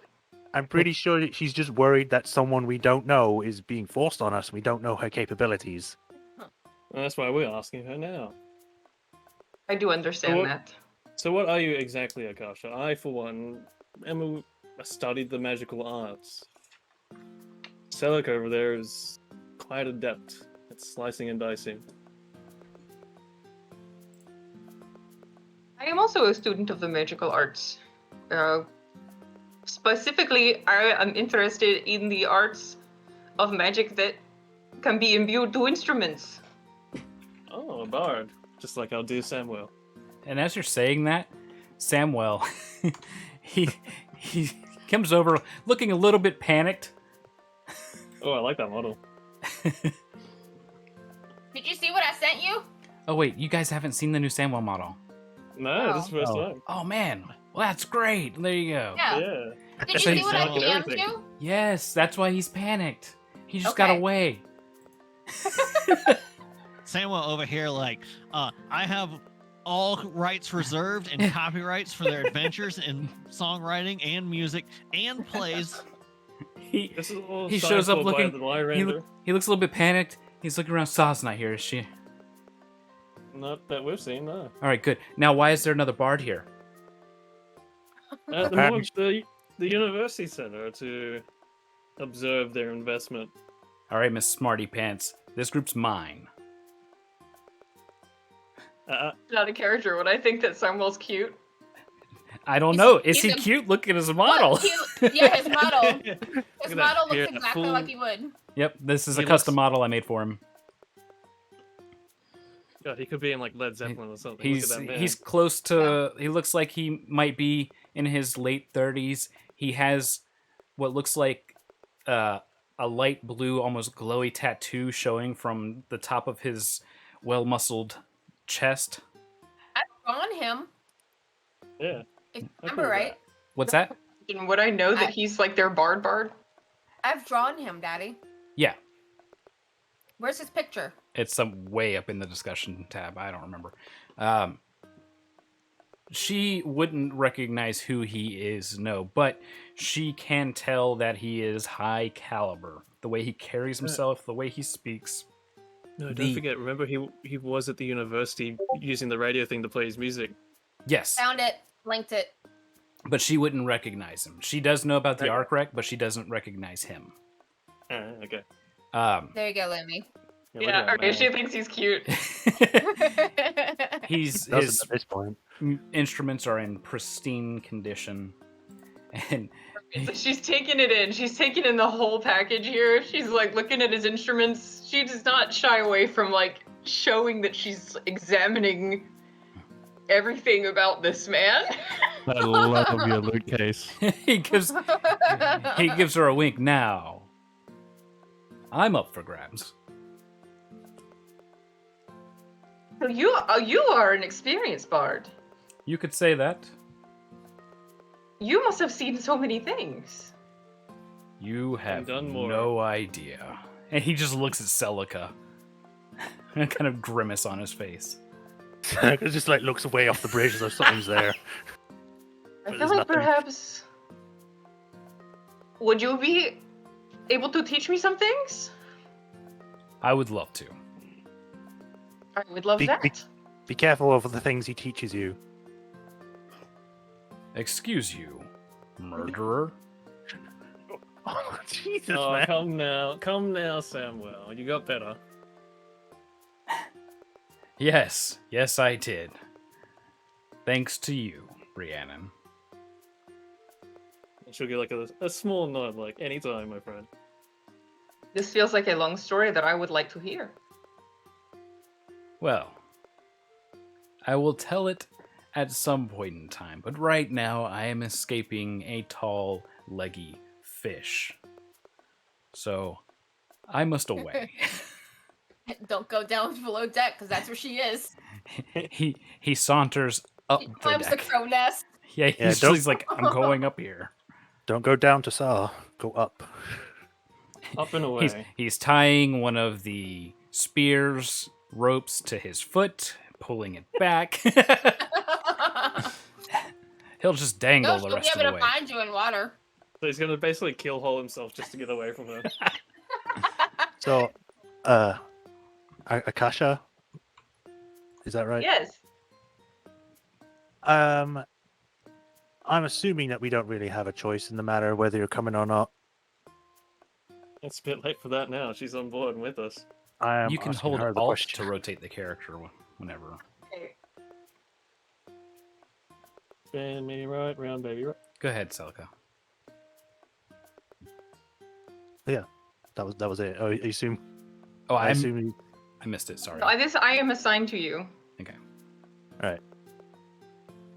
I'm pretty sure that she's just worried that someone we don't know is being forced on us. And we don't know her capabilities. And that's why we're asking her now. I do understand what- that. So what are you exactly, Akasha? I, for one, am studied the magical arts. Selleck over there is quite adept at slicing and dicing. I am also a student of the magical arts. Specifically, I am interested in the arts of magic that can be imbued to instruments. Oh, a bard. Just like our dear Samuel. And as you're saying that, Samuel, he comes over looking a little bit panicked. Oh, I like that model. Did you see what I sent you? Oh wait, you guys haven't seen the new Samuel model. No, this is the first Oh. time. Oh man, well that's great. There you go. Yeah. Yeah. Did you So see he's what I selling DM'd everything. you? Yes, that's why he's panicked. He just got Okay. away. Samuel over here, like, I have all rights reserved and copyrights for their adventures in songwriting and music and plays. He This is all He signed shows up for by looking- the Lyrender. he looks a little bit panicked. He's looking around. Saw's not here, is she? Not that we've seen, no. All right, good. Now, why is there another bard here? At the moment, the university center to observe their investment. All right, Miss Smarty Pants. This group's mine. Not a character. Would I think that Samuel's cute? I don't He's- know. Is he's he a- cute? Look at his model. Yeah, his model. Look His at that. model looks Yeah, exactly full- like he would. Yep, this is a He custom looks- model I made for him. God, he could be in like Led Zeppelin or something. He's Look at that man. he's close to. He looks like he might be in his late 30s. He has what looks like a light blue, almost glowy tattoo showing from the top of his well-muscled chest. I've drawn him. Yeah. If I I remember remember right. What's that? And would I know that I- he's like their bard? I've drawn him, Daddy. Yeah, Where's his picture? it's some way up in the discussion tab. I don't remember. She wouldn't recognize who he is, no, but she can tell that he is high caliber. The way he carries himself, the way he speaks. No, don't The- forget. Remember, he was at the university using the radio thing to play his music. Yes, Found it. Linked it. but she wouldn't recognize him. She does know about the Okay. arc wreck, but she doesn't recognize him. Okay. There you go, Lemmy. Look at Yeah, that okay, man. she thinks he's cute. He's Doesn't his at this point. instruments are in pristine condition, and So she's taking it in. She's taking in the whole package here. She's like looking at his instruments. She does not shy away from like showing that she's examining everything about this man. I love your loot case. he gives her a wink. Now, I'm up for grabs. So you are an experienced bard. You could say that. You must have seen so many things. You have done more. no idea. And he just looks at Celica. A kind of grimace on his face. It just like looks away off the bridge as though something's there. I But feel there's like nothing. perhaps would you be able to teach me some things? I would love to. I would love Be- that. Be careful of the things he teaches you. Excuse you, murderer. Oh, Jesus, Oh, man. come now, Samuel. You got better. Yes, I did. Thanks to you, Rhiannon. And she'll get like a small nod, like anytime, my friend. This feels like a long story that I would like to hear. Well, I will tell it at some point in time, but right now I am escaping a tall, leggy fish. So, I must away. Don't go down below deck, because that's where she is. he saunters up She the climbs the deck. crow nest. Yeah, Yeah, don't- he's like, I'm going up here. Don't go down to Saw. Go up. Up and away. He's tying one of the spears ropes to his foot, pulling it back. He'll just dangle No, the she'll be rest of able the to way. find you in water. So he's gonna basically kill hole himself just to get away from her. So, Akasha? Is that right? Yes. I'm assuming that we don't really have a choice in the matter whether you're coming or not. It's a bit late for that now. She's on board with us. I am You can asking hold her the Alt question. to rotate the character whenever. Okay. Band me right, round baby right. Go ahead, Celica. That was it. Oh, you assume? Oh, I assume. You... I missed it. Sorry. No, I am assigned to you. Okay.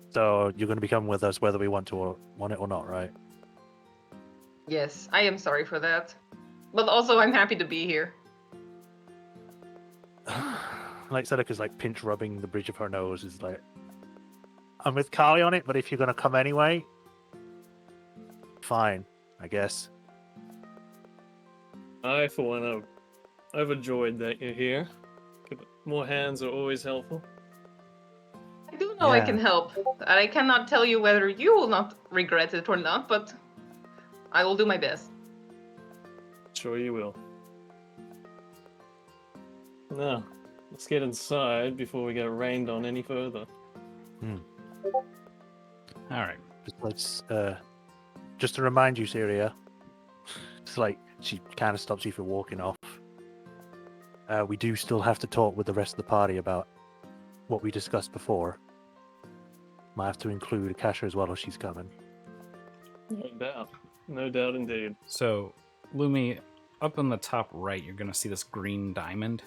So you're going to be coming with us whether we want to or want it or not, right? Yes, I am sorry for that. But also, I'm happy to be here. Like Celica's like pinch rubbing the bridge of her nose. Is like, I'm with Carly on it, but if you're going to come anyway, fine, I guess. I, for one, am overjoyed that you're here. More hands are always helpful. I do know I Yeah. can help. I cannot tell you whether you will not regret it or not, but I will do my best. Sure you will. Now, let's get inside before we get rained on any further. All right. Just to remind you, Syria. It's like she kind of stops you from walking off. We do still have to talk with the rest of the party about what we discussed before. Might have to include Akasha as well if she's coming. No doubt. No doubt indeed. So, Lumi, up on the top right, you're going to see this green diamond.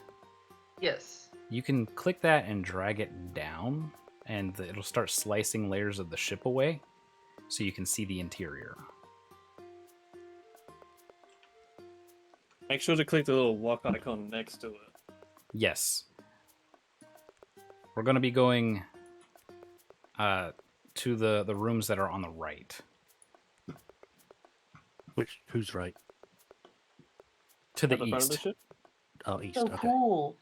Yes. You can click that and drag it down, and it'll start slicing layers of the ship away, so you can see the interior. Make sure to click the little walk icon next to it. Yes. We're going to be going to the rooms that are on the right. Who's right? To the At the front of the east. ship? Oh, east. So Okay. cool.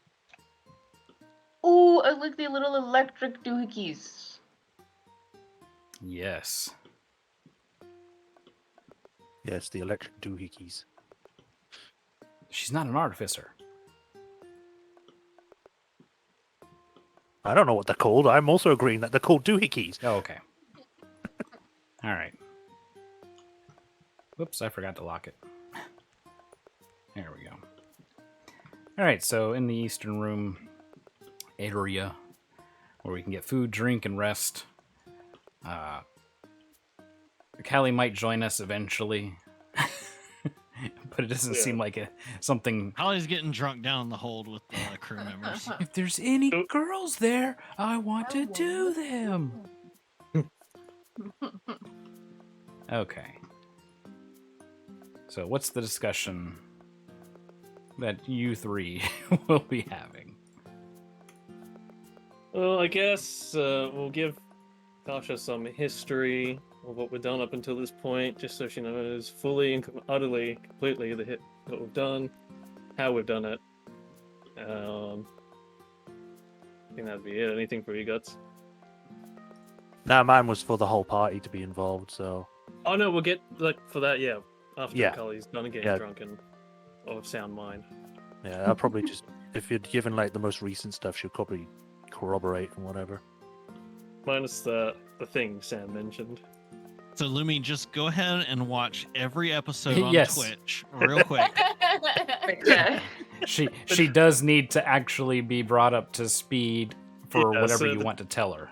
Ooh, I like the little electric doohickeys. Yes. Yes, the electric doohickeys. She's not an artificer. I don't know what they're called. I'm also agreeing that they're called doohickeys. Oh, okay. All right. Whoops, I forgot to lock it. There we go. All right, so in the eastern room area, where we can get food, drink, and rest. Callie might join us eventually, but it doesn't seem like something. Holly's getting drunk down in the hold with the crew members. If there's any Oh. girls there, I want to do them. Okay. So what's the discussion that you three will be having? Well, I guess we'll give Tasha some history of what we've done up until this point, just so she knows fully and utterly, completely what we've done, how we've done it. I think that'd be it. Anything for you guts? Nah, mine was for the whole party to be involved, so... Oh no, we'll get for that. Yeah, after Yeah. Cully's done getting Yeah. drunk and of sound mind. Yeah, I'll probably just... If you'd given, like, the most recent stuff, she'll probably corroborate and whatever. Minus the thing Sam mentioned. So Lumi, just go ahead and watch every episode on Yes. Twitch real quick. Okay. She does need to actually be brought up to speed for Yeah, whatever so you want to tell her.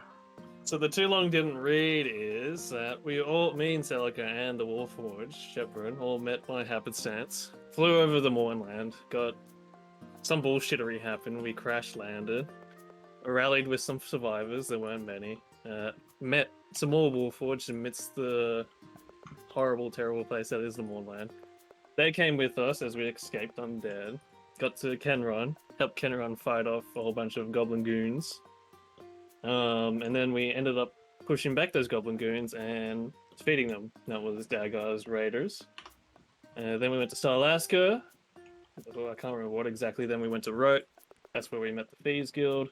So the too long didn't read is that me and Celica and the Warforged Shepherd all met by happenstance, flew over the Mournland, got some bullshittery happened, we crash landed, rallied with some survivors, there weren't many, met some more Warforged amidst the horrible, terrible place that is the Mournland. They came with us as we escaped undead, got to Kenron, helped Kenron fight off a whole bunch of goblin goons. And then we ended up pushing back those goblin goons and defeating them. That was Dagar's raiders. Then we went to Starlaska. Oh, I can't remember what exactly. Then we went to Rote. That's where we met the Thieves Guild.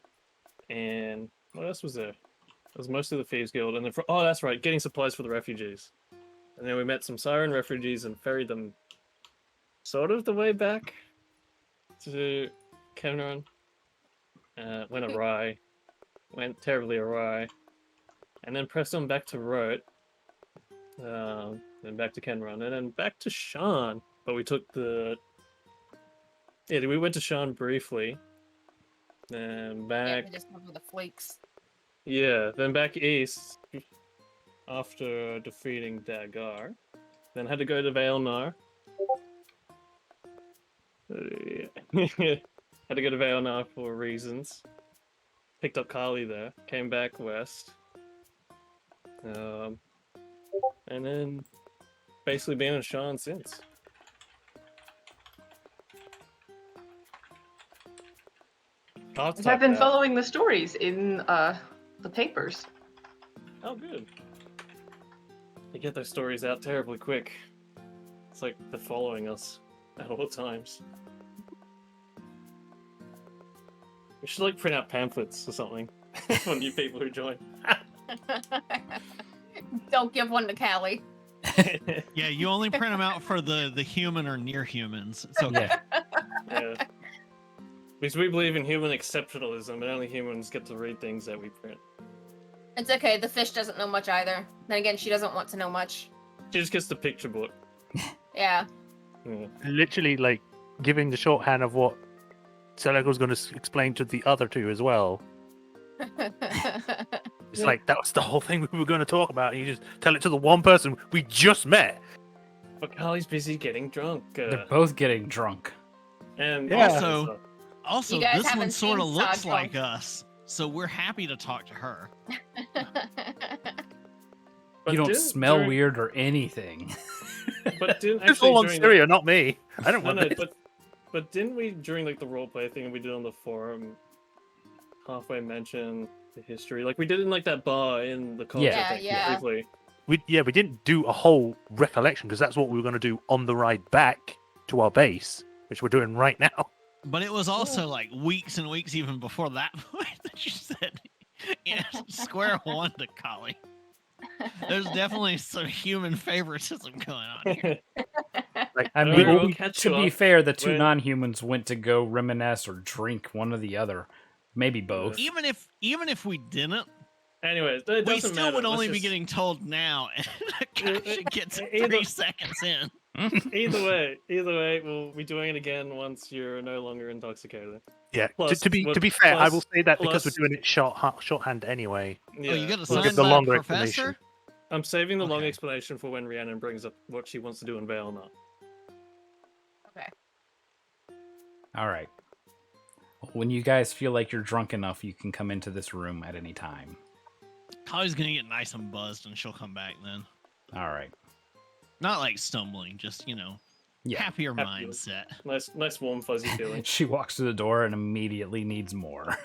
And what else was there? It was mostly the Thieves Guild. And then oh, that's right, getting supplies for the refugees. And then we met some Siren refugees and ferried them sort of the way back to Kenron. Went awry. Went terribly awry, and then pressed on back to Rote, Then back to Kenron, and then back to Sean. But we took the... Yeah, we went to Sean briefly. Then Yeah, back... we just cover the flakes. Yeah, then back east after defeating Dagar. Then had to go to Vailnar. Had to go to Vailnar for reasons. Picked up Carly there. Came back west. And then basically been in Sean since. I've been following the stories in the papers. Oh, good. They get those stories out terribly quick. It's like they're following us at all times. We should like print out pamphlets or something for new people who join. Don't give one to Callie. Yeah, you only print them out for the human or near humans. So Yeah. Yeah. Because we believe in human exceptionalism, and only humans get to read things that we print. It's okay, the fish doesn't know much either. Then again, she doesn't want to know much. She just gets the picture book. Yeah. Yeah. Literally, like, giving the shorthand of what Selego's going to explain to the other two as well. It's like, that was the whole thing we were going to talk about, and you just tell it to the one person we just met. But Carly's busy getting drunk. They're both getting drunk. And Yeah. also, You guys this one haven't sort of seen looks Sod like drunk. us, so we're happy to talk to her. But You don't didn't smell during- weird or anything. But didn't It's all on during Syria, not me. I don't No, want no, this. but didn't we during like the roleplay thing we did on the forum halfway mention the history? Like we did in like that bar in the college, Yeah. I think, Yeah. briefly. We didn't do a whole recollection because that's what we were going to do on the ride back to our base, which we're doing right now. But it was also like weeks and weeks even before that point that you said, yeah, square one to Kali. There's definitely some human favoritism going on here. Like, I Don't mean, worry, we'll catch to you be up fair, the two when- non-humans went to go reminisce or drink one or the other, maybe both. Even if we didn't, Anyways, it we doesn't still matter. would Let's only be just- getting told now, and Akashi gets either- 3 seconds in. Either way, we'll be doing it again once you're no longer intoxicated. Yeah, Plus- to be fair, I will plus- say that because plus- we're doing it shorthand anyway. Yeah. Oh, you got to plus- We'll sign give the by a longer professor? explanation. I'm saving the long Okay. explanation for when Rhiannon brings up what she wants to do in Vailnar. Okay. All right. When you guys feel like you're drunk enough, you can come into this room at any time. Kali's gonna get nice and buzzed, and she'll come back then. All right. Not like stumbling, just Yeah. happier Happier. mindset. Nice warm fuzzy feeling. She walks to the door and immediately needs more.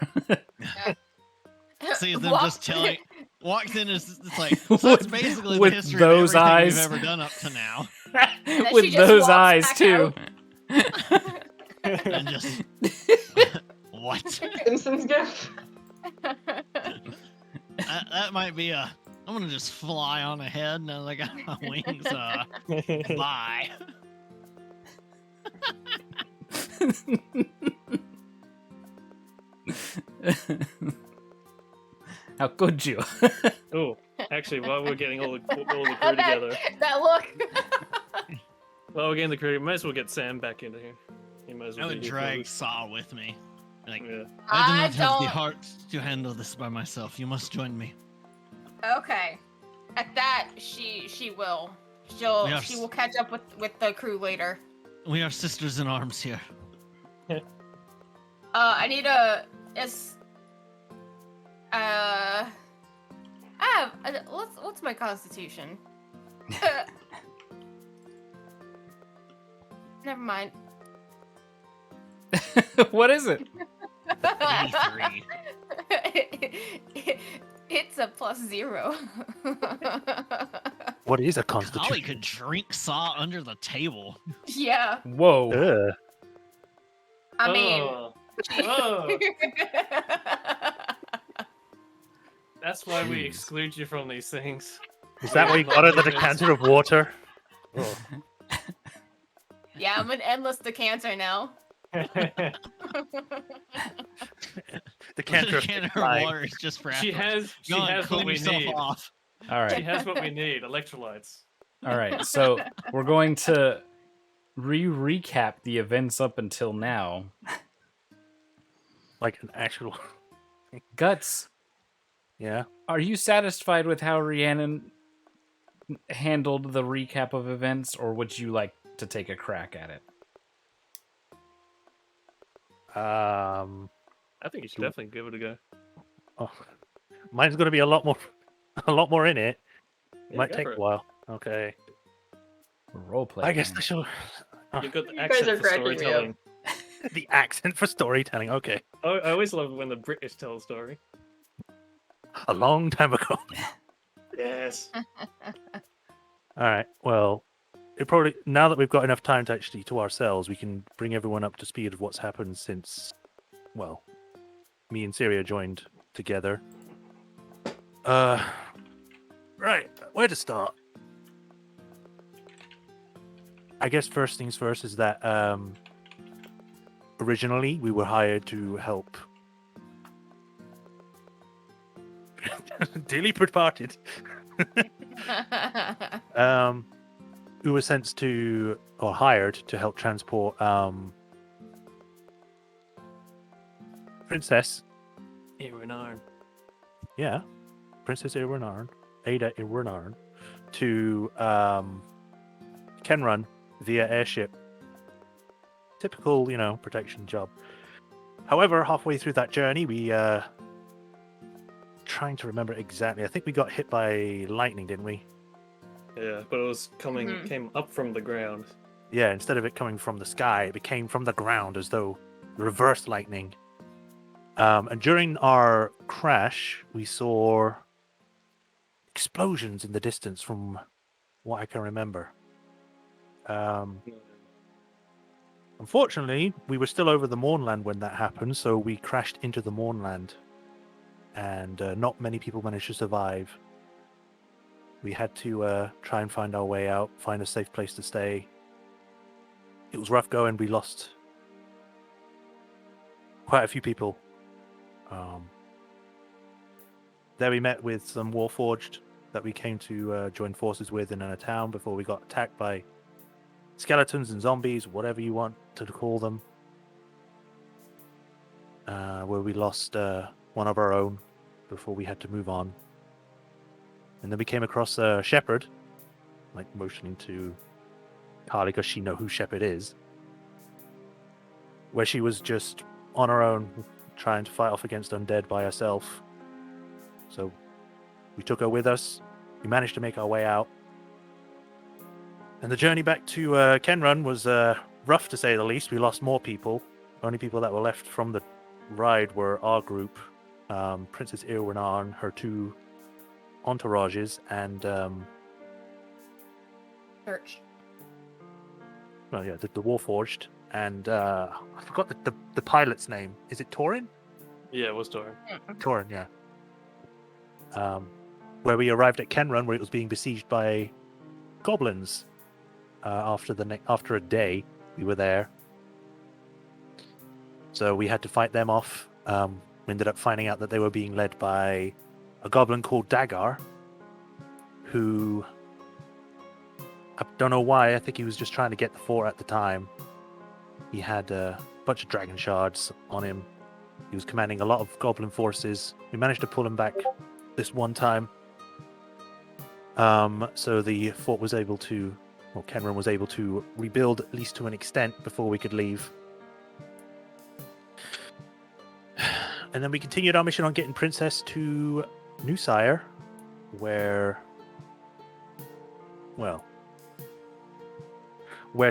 See them Walk- just telling. Walks in is it's like so that's basically With the history those of everything eyes. we've ever done up to now, she With just those walks eyes, back too. and just what? Simpsons gif. That might be a. I'm gonna just fly on ahead now that I got my wings. Bye. How could you? Oh, actually, while we're getting all the crew that, together, that look. while we're getting the crew, we might as well get Sam back into here. He might as I well would be here for drag this. Saw with me. Like Yeah. I do I not have the don't- heart to handle this by myself. You must join me. Okay. At that, she will. Yes. She will catch up with the crew later. We are sisters in arms here. I need a what's my constitution? Never mind. What is it? 83. It's a +0. What is a Kali constitution? could drink Saw under the table. Yeah, Whoa. Ugh. I mean. Oh, oh, that's why we Jeez. exclude you from these things. Is that why you got it, the decanter of water? Oh. Yeah, I'm an endless decanter now. Decanter of Can her flying. water is just for she afterwards. has Go on, what clean we yourself need. off. All She right. has what we need, electrolytes. All right. So we're going to recap the events up until now. Like an actual. Guts, Yeah. are you satisfied with how Rhiannon handled the recap of events, or would you like to take a crack at it? I think you should Do- definitely give it a go. Oh, mine's gonna be a lot more in it. Yeah, Might go take for a it. while. Okay. Roleplay. I guess time. I shall. You've got the You guys accent are for cracking me up. storytelling. The accent for storytelling. Okay. I always love when the British tell a story. A long time ago. Yes. All right. Well, it probably now that we've got enough time to actually to ourselves, we can bring everyone up to speed of what's happened since, well, me and Syria joined together. Right. Where to start? I guess first things first is that originally we were hired to help. Dearly departed. We were sent to or hired to help transport Princess. Iron. Yeah, Princess Ada Irwinarn, to Kenrun via airship. Typical, protection job. However, halfway through that journey, we trying to remember exactly. I think we got hit by lightning, didn't we? Yeah, but it was Mhm. came up from the ground. Yeah, instead of it coming from the sky, it came from the ground as though reverse lightning. And during our crash, we saw explosions in the distance from what I can remember. Unfortunately, we were still over the Mournland when that happened, so we crashed into the Mournland. And not many people managed to survive. We had to try and find our way out, find a safe place to stay. It was rough going. We lost quite a few people. There we met with some Warforged that we came to join forces with in a town before we got attacked by skeletons and zombies, whatever you want to call them. Where we lost one of our own before we had to move on. And then we came across a shepherd, like motioning to Carly because she know who Shepherd is, where she was just on her own trying to fight off against undead by herself. So we took her with us. We managed to make our way out. And the journey back to Kenrun was rough to say the least. We lost more people. Only people that were left from the ride were our group, Princess Irwinarn, her two entourages, and Church. well, yeah, the Warforged, and I forgot the pilot's name. Is it Torin? Yeah, it was Doran. Torin, yeah. Where we arrived at Kenrun, where it was being besieged by goblins. After a day, we were there, so we had to fight them off. We ended up finding out that they were being led by a goblin called Dagar, who I don't know why. I think he was just trying to get the fort at the time. He had a bunch of dragon shards on him. He was commanding a lot of goblin forces. We managed to pull him back this one time. So the fort was able to, or Kenrun was able to rebuild at least to an extent before we could leave. And then we continued our mission on getting Princess to Newsire, where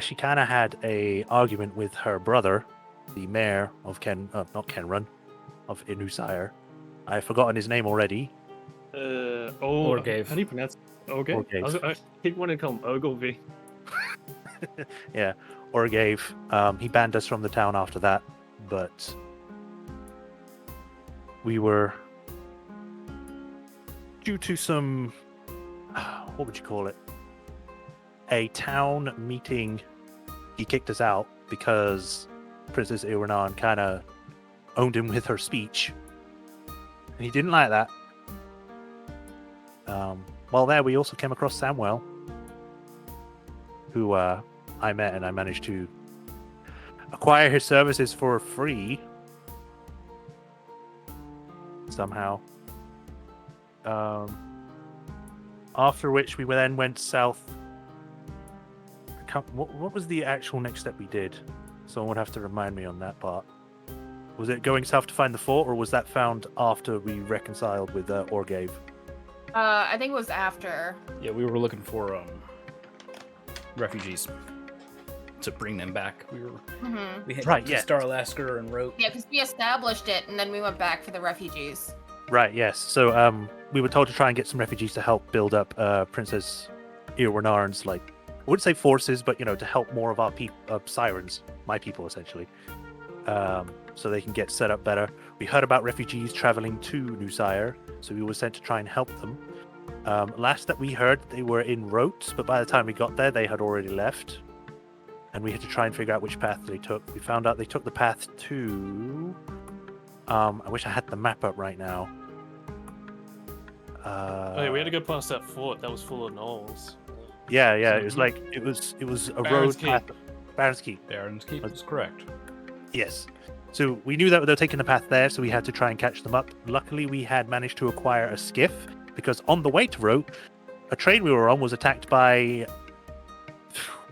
she kind of had a argument with her brother, the mayor of not Kenrun, of Newsire. I've forgotten his name already. Orgave. How do you pronounce it? Orgave. I keep wanting to call him Ogilvy. Yeah, Orgave. He banned us from the town after that, but we were, due to some, what would you call it? A town meeting, he kicked us out because Princess Irwinarn kind of owned him with her speech. And he didn't like that. while there, we also came across Samuel, who I met, and I managed to acquire his services for free somehow. After which we then went south. What was the actual next step we did? Someone would have to remind me on that part. Was it going south to find the fort, or was that found after we reconciled with Orgave? I think it was after. Yeah, we were looking for refugees to bring them back. We had Right, to yeah. Starlasker and wrote. Yeah, because we established it, and then we went back for the refugees. Right, yes. So we were told to try and get some refugees to help build up Princess Irwinarn's, like, I wouldn't say forces, but, to help more of our sirens, my people, essentially. So they can get set up better. We heard about refugees traveling to New Sire, so we were sent to try and help them. Last that we heard, they were in Rote, but by the time we got there, they had already left. And we had to try and figure out which path they took. We found out they took the path to... I wish I had the map up right now. Oh, yeah, we had to go past that fort that was full of gnolls. Yeah, it was like it was a Baron's road path. Baron's Keep. Baron's Keep is correct. Yes. So we knew that they were taking the path there, so we had to try and catch them up. Luckily, we had managed to acquire a skiff because on the way to Rote, a train we were on was attacked by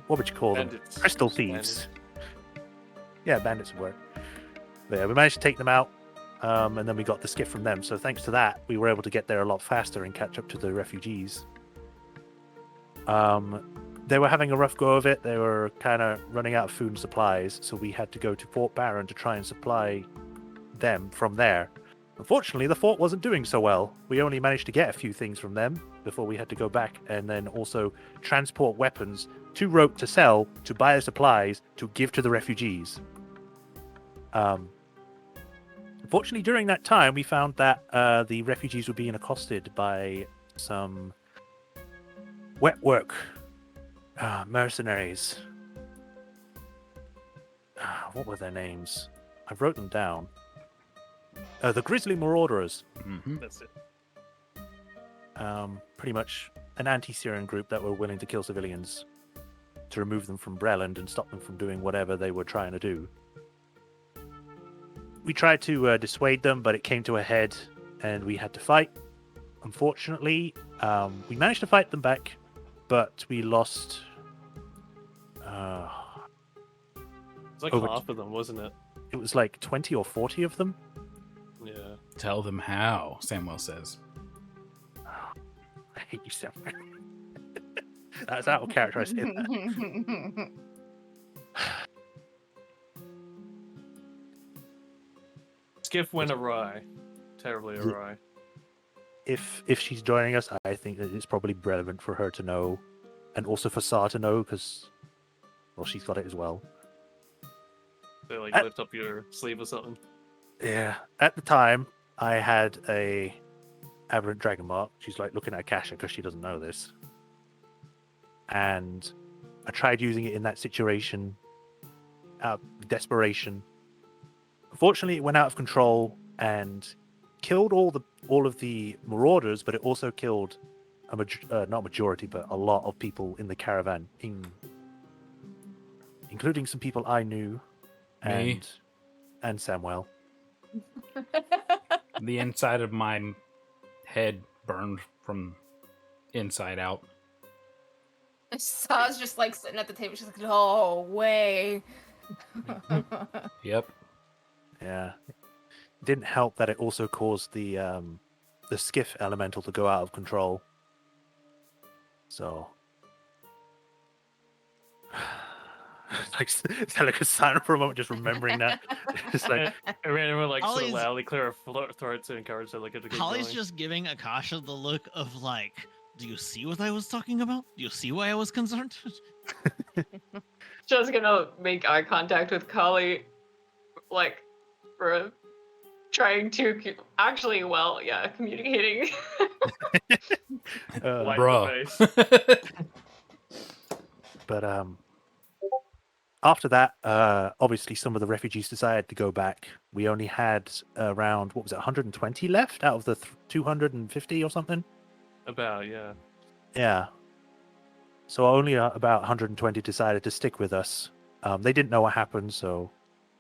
what would you call them? Bandits. Crystal thieves. Yeah, bandits would work. But yeah, we managed to take them out, and then we got the skiff from them. So thanks to that, we were able to get there a lot faster and catch up to the refugees. They were having a rough go of it. They were kind of running out of food and supplies, so we had to go to Fort Baron to try and supply them from there. Unfortunately, the fort wasn't doing so well. We only managed to get a few things from them before we had to go back and then also transport weapons to Rote to sell, to buy the supplies, to give to the refugees. Unfortunately, during that time, we found that the refugees were being accosted by some wet work mercenaries. What were their names? I wrote them down. The Grizzly Marauders. Mm-hmm. That's it. Pretty much an anti-Syrian group that were willing to kill civilians to remove them from Breland and stop them from doing whatever they were trying to do. We tried to dissuade them, but it came to a head and we had to fight. Unfortunately, we managed to fight them back, but we lost... It's like Over half of them, wasn't it? it was like 20 or 40 of them. Yeah. Tell them how, Samuel says. I hate you, Sam. That's out of character. I said that. Skiff went awry. Terribly awry. If she's joining us, I think that it's probably relevant for her to know, and also for Sar to know, because, well, she's got it as well. They like Uh, lift up your sleeve or something. Yeah. At the time, I had a aberrant dragon mark. She's like looking at Akasha because she doesn't know this. And I tried using it in that situation out of desperation. Unfortunately, it went out of control and killed all of the marauders, but it also killed not a majority, but a lot of people in the caravan, including some people I knew, Me? and Samuel. The inside of my head burned from inside out. Saw's just like sitting at the table. She's like, "No way." Yep. Yeah. It didn't help that it also caused the skiff elemental to go out of control. So like Celica's silent for a moment, just remembering that. Just like And Random like sort of Holly's- loudly clear her throat to encourage her like to keep Holly's going. just giving Akasha the look of like, do you see what I was talking about? Do you see why I was concerned? Just gonna make eye contact with Kali, like, for trying to communicating. Light Bruh. the face. but after that, obviously some of the refugees decided to go back. We only had around, what was it, 120 left out of the 250 or something. About, yeah. Yeah. So only about 120 decided to stick with us. They didn't know what happened, so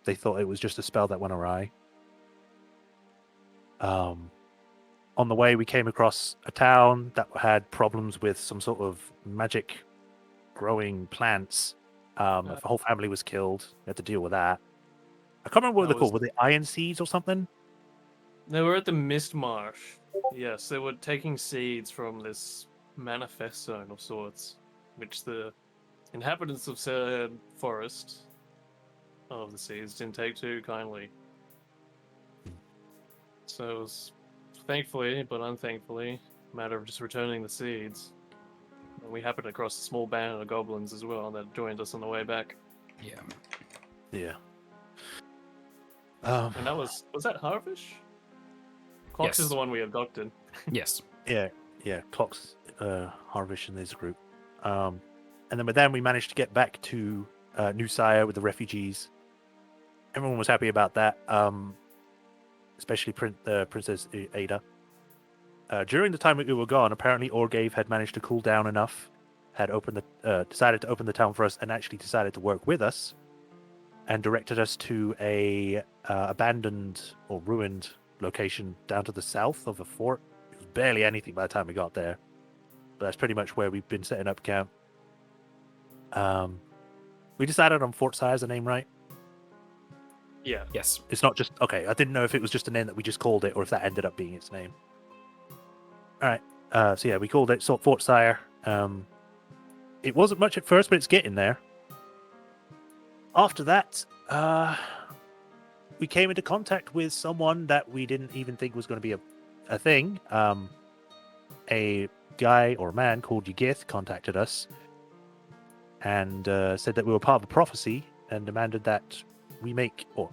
they thought it was just a spell that went awry. On the way, we came across a town that had problems with some sort of magic growing plants. The whole family was killed. We had to deal with that. I can't remember what That they're called. was- Were they iron seeds or something? They were at the Mist Marsh. Yes, they were taking seeds from this manifest zone of sorts, which the inhabitants of said forest of the seeds didn't take too kindly. So it was, thankfully, but unthankfully, a matter of just returning the seeds. And we happened across a small band of goblins as well that joined us on the way back. Yeah. Yeah. And that was that Harvish? Clocks is Yes. the one we abducted. Yes. Yeah, Clocks, Harvish and his group. And then with them, we managed to get back to New Sire with the refugees. Everyone was happy about that, especially Princess Ada. During the time that we were gone, apparently Orgave had managed to cool down enough, had decided to open the town for us, and actually decided to work with us, and directed us to a abandoned or ruined location down to the south of a fort. It was barely anything by the time we got there, but that's pretty much where we've been setting up camp. We decided on Fort Sire as the name, right? Yeah. Yes. It's not just okay. I didn't know if it was just a name that we just called it, or if that ended up being its name. All right. So yeah, we called it Fort Sire. It wasn't much at first, but it's getting there. After that, we came into contact with someone that we didn't even think was going to be a thing. A guy or man called Ygith contacted us and said that we were part of a prophecy and demanded that we make, or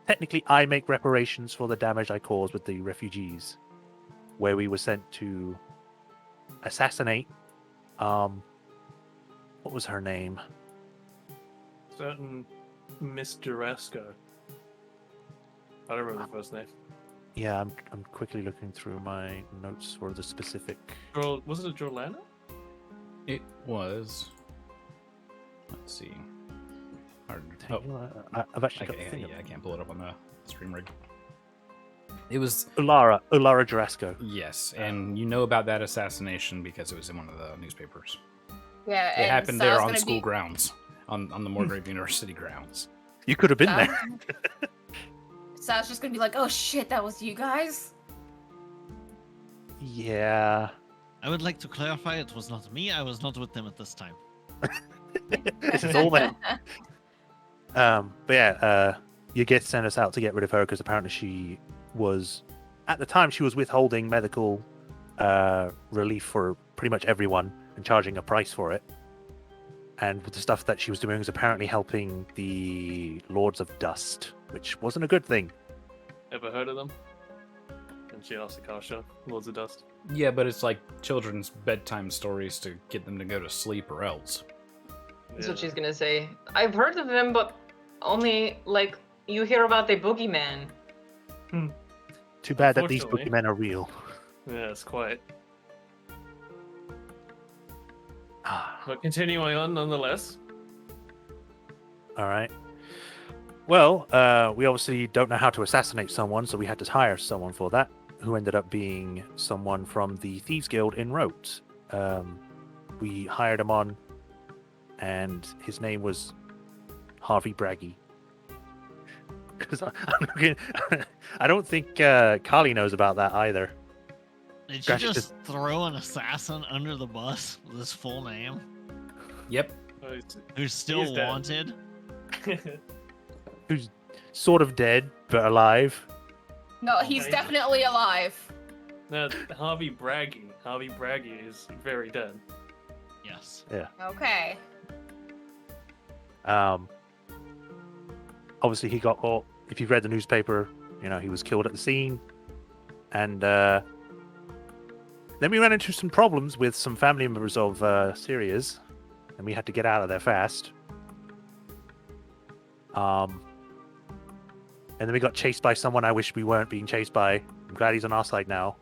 technically I make reparations for the damage I caused with the refugees, where we were sent to assassinate, what was her name? Certain Miss Durasco. I don't remember the first name. Yeah, I'm quickly looking through my notes for the specific. Was it a Jorlana? It was. Let's see. I've actually I got the can't, thing. I can't pull it up on the stream rig. It was Ulara Jarasco. yes, and you know about that assassination because it was in one of the newspapers. Yeah, It and happened Sal's there on gonna school be- grounds, on the Moorgrave University grounds. You could have been there. Sal's just gonna be like, "Oh shit, that was you guys." Yeah. I would like to clarify it was not me. I was not with them at this time. This is all them. But yeah, Ygith sent us out to get rid of her because apparently she was, at the time, she was withholding medical relief for pretty much everyone and charging a price for it. And the stuff that she was doing was apparently helping the Lords of Dust, which wasn't a good thing. Ever heard of them? And she asked Akasha, Lords of Dust. Yeah, but it's like children's bedtime stories to get them to go to sleep or else. That's what she's gonna say. I've heard of them, but only like you hear about the boogeyman. Too bad that these Unfortunately. boogeymen are real. Yeah, it's quite. Ah. But continuing on, nonetheless. All right. Well, we obviously don't know how to assassinate someone, so we had to hire someone for that, who ended up being someone from the Thieves Guild in Rote. We hired him on, and his name was Harvey Braggy. Because I don't think Kali knows about that either. Did you Gosh, just throw an assassin under the bus with his full name? Yep. Who's still dead. wanted? Who's sort of dead, but alive. No, he's Okay. definitely alive. Now, Harvey Braggy is very dead. Yes. Okay. Obviously, he got caught. If you've read the newspaper, you know he was killed at the scene, and then we ran into some problems with some family members of Syria's, and we had to get out of there fast. And then we got chased by someone I wish we weren't being chased by. I'm glad he's on our side now.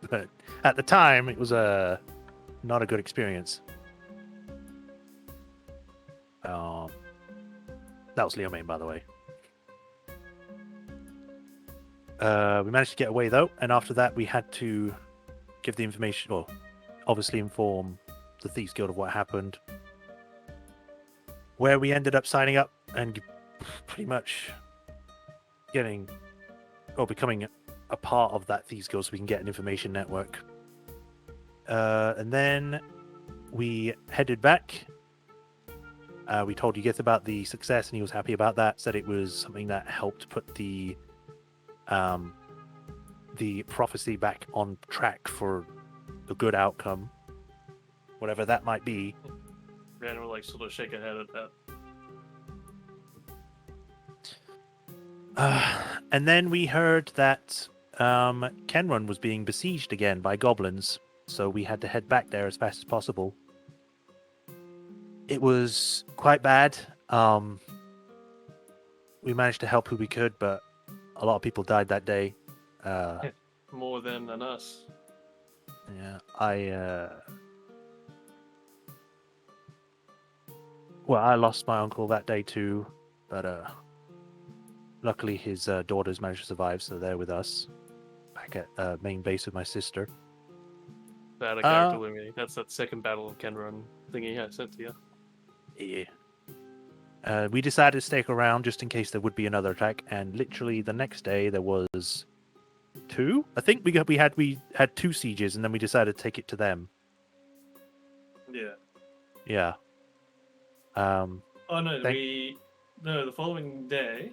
but at the time, it was not a good experience. That was Leo Main, by the way. We managed to get away though, and after that, we had to give the information, or obviously inform the Thieves Guild of what happened. Where we ended up signing up and pretty much getting or becoming a part of that Thieves Guild so we can get an information network. And then we headed back. We told Yugith about the success and he was happy about that, said it was something that helped put the prophecy back on track for the good outcome, whatever that might be. Rhiannon will like sort of shake her head at that. And then we heard that Kenrun was being besieged again by goblins, so we had to head back there as fast as possible. It was quite bad. We managed to help who we could, but a lot of people died that day. More than us. Yeah, I lost my uncle that day too, but luckily his daughters managed to survive, so they're with us back at main base with my sister. That a character Lumi. That's that second battle of Kenrun thingy I sent to you. Yeah. We decided to stick around just in case there would be another attack, and literally the next day there was 2. I think we had 2 sieges, and then we decided to take it to them. Yeah. Yeah. Oh no, the following day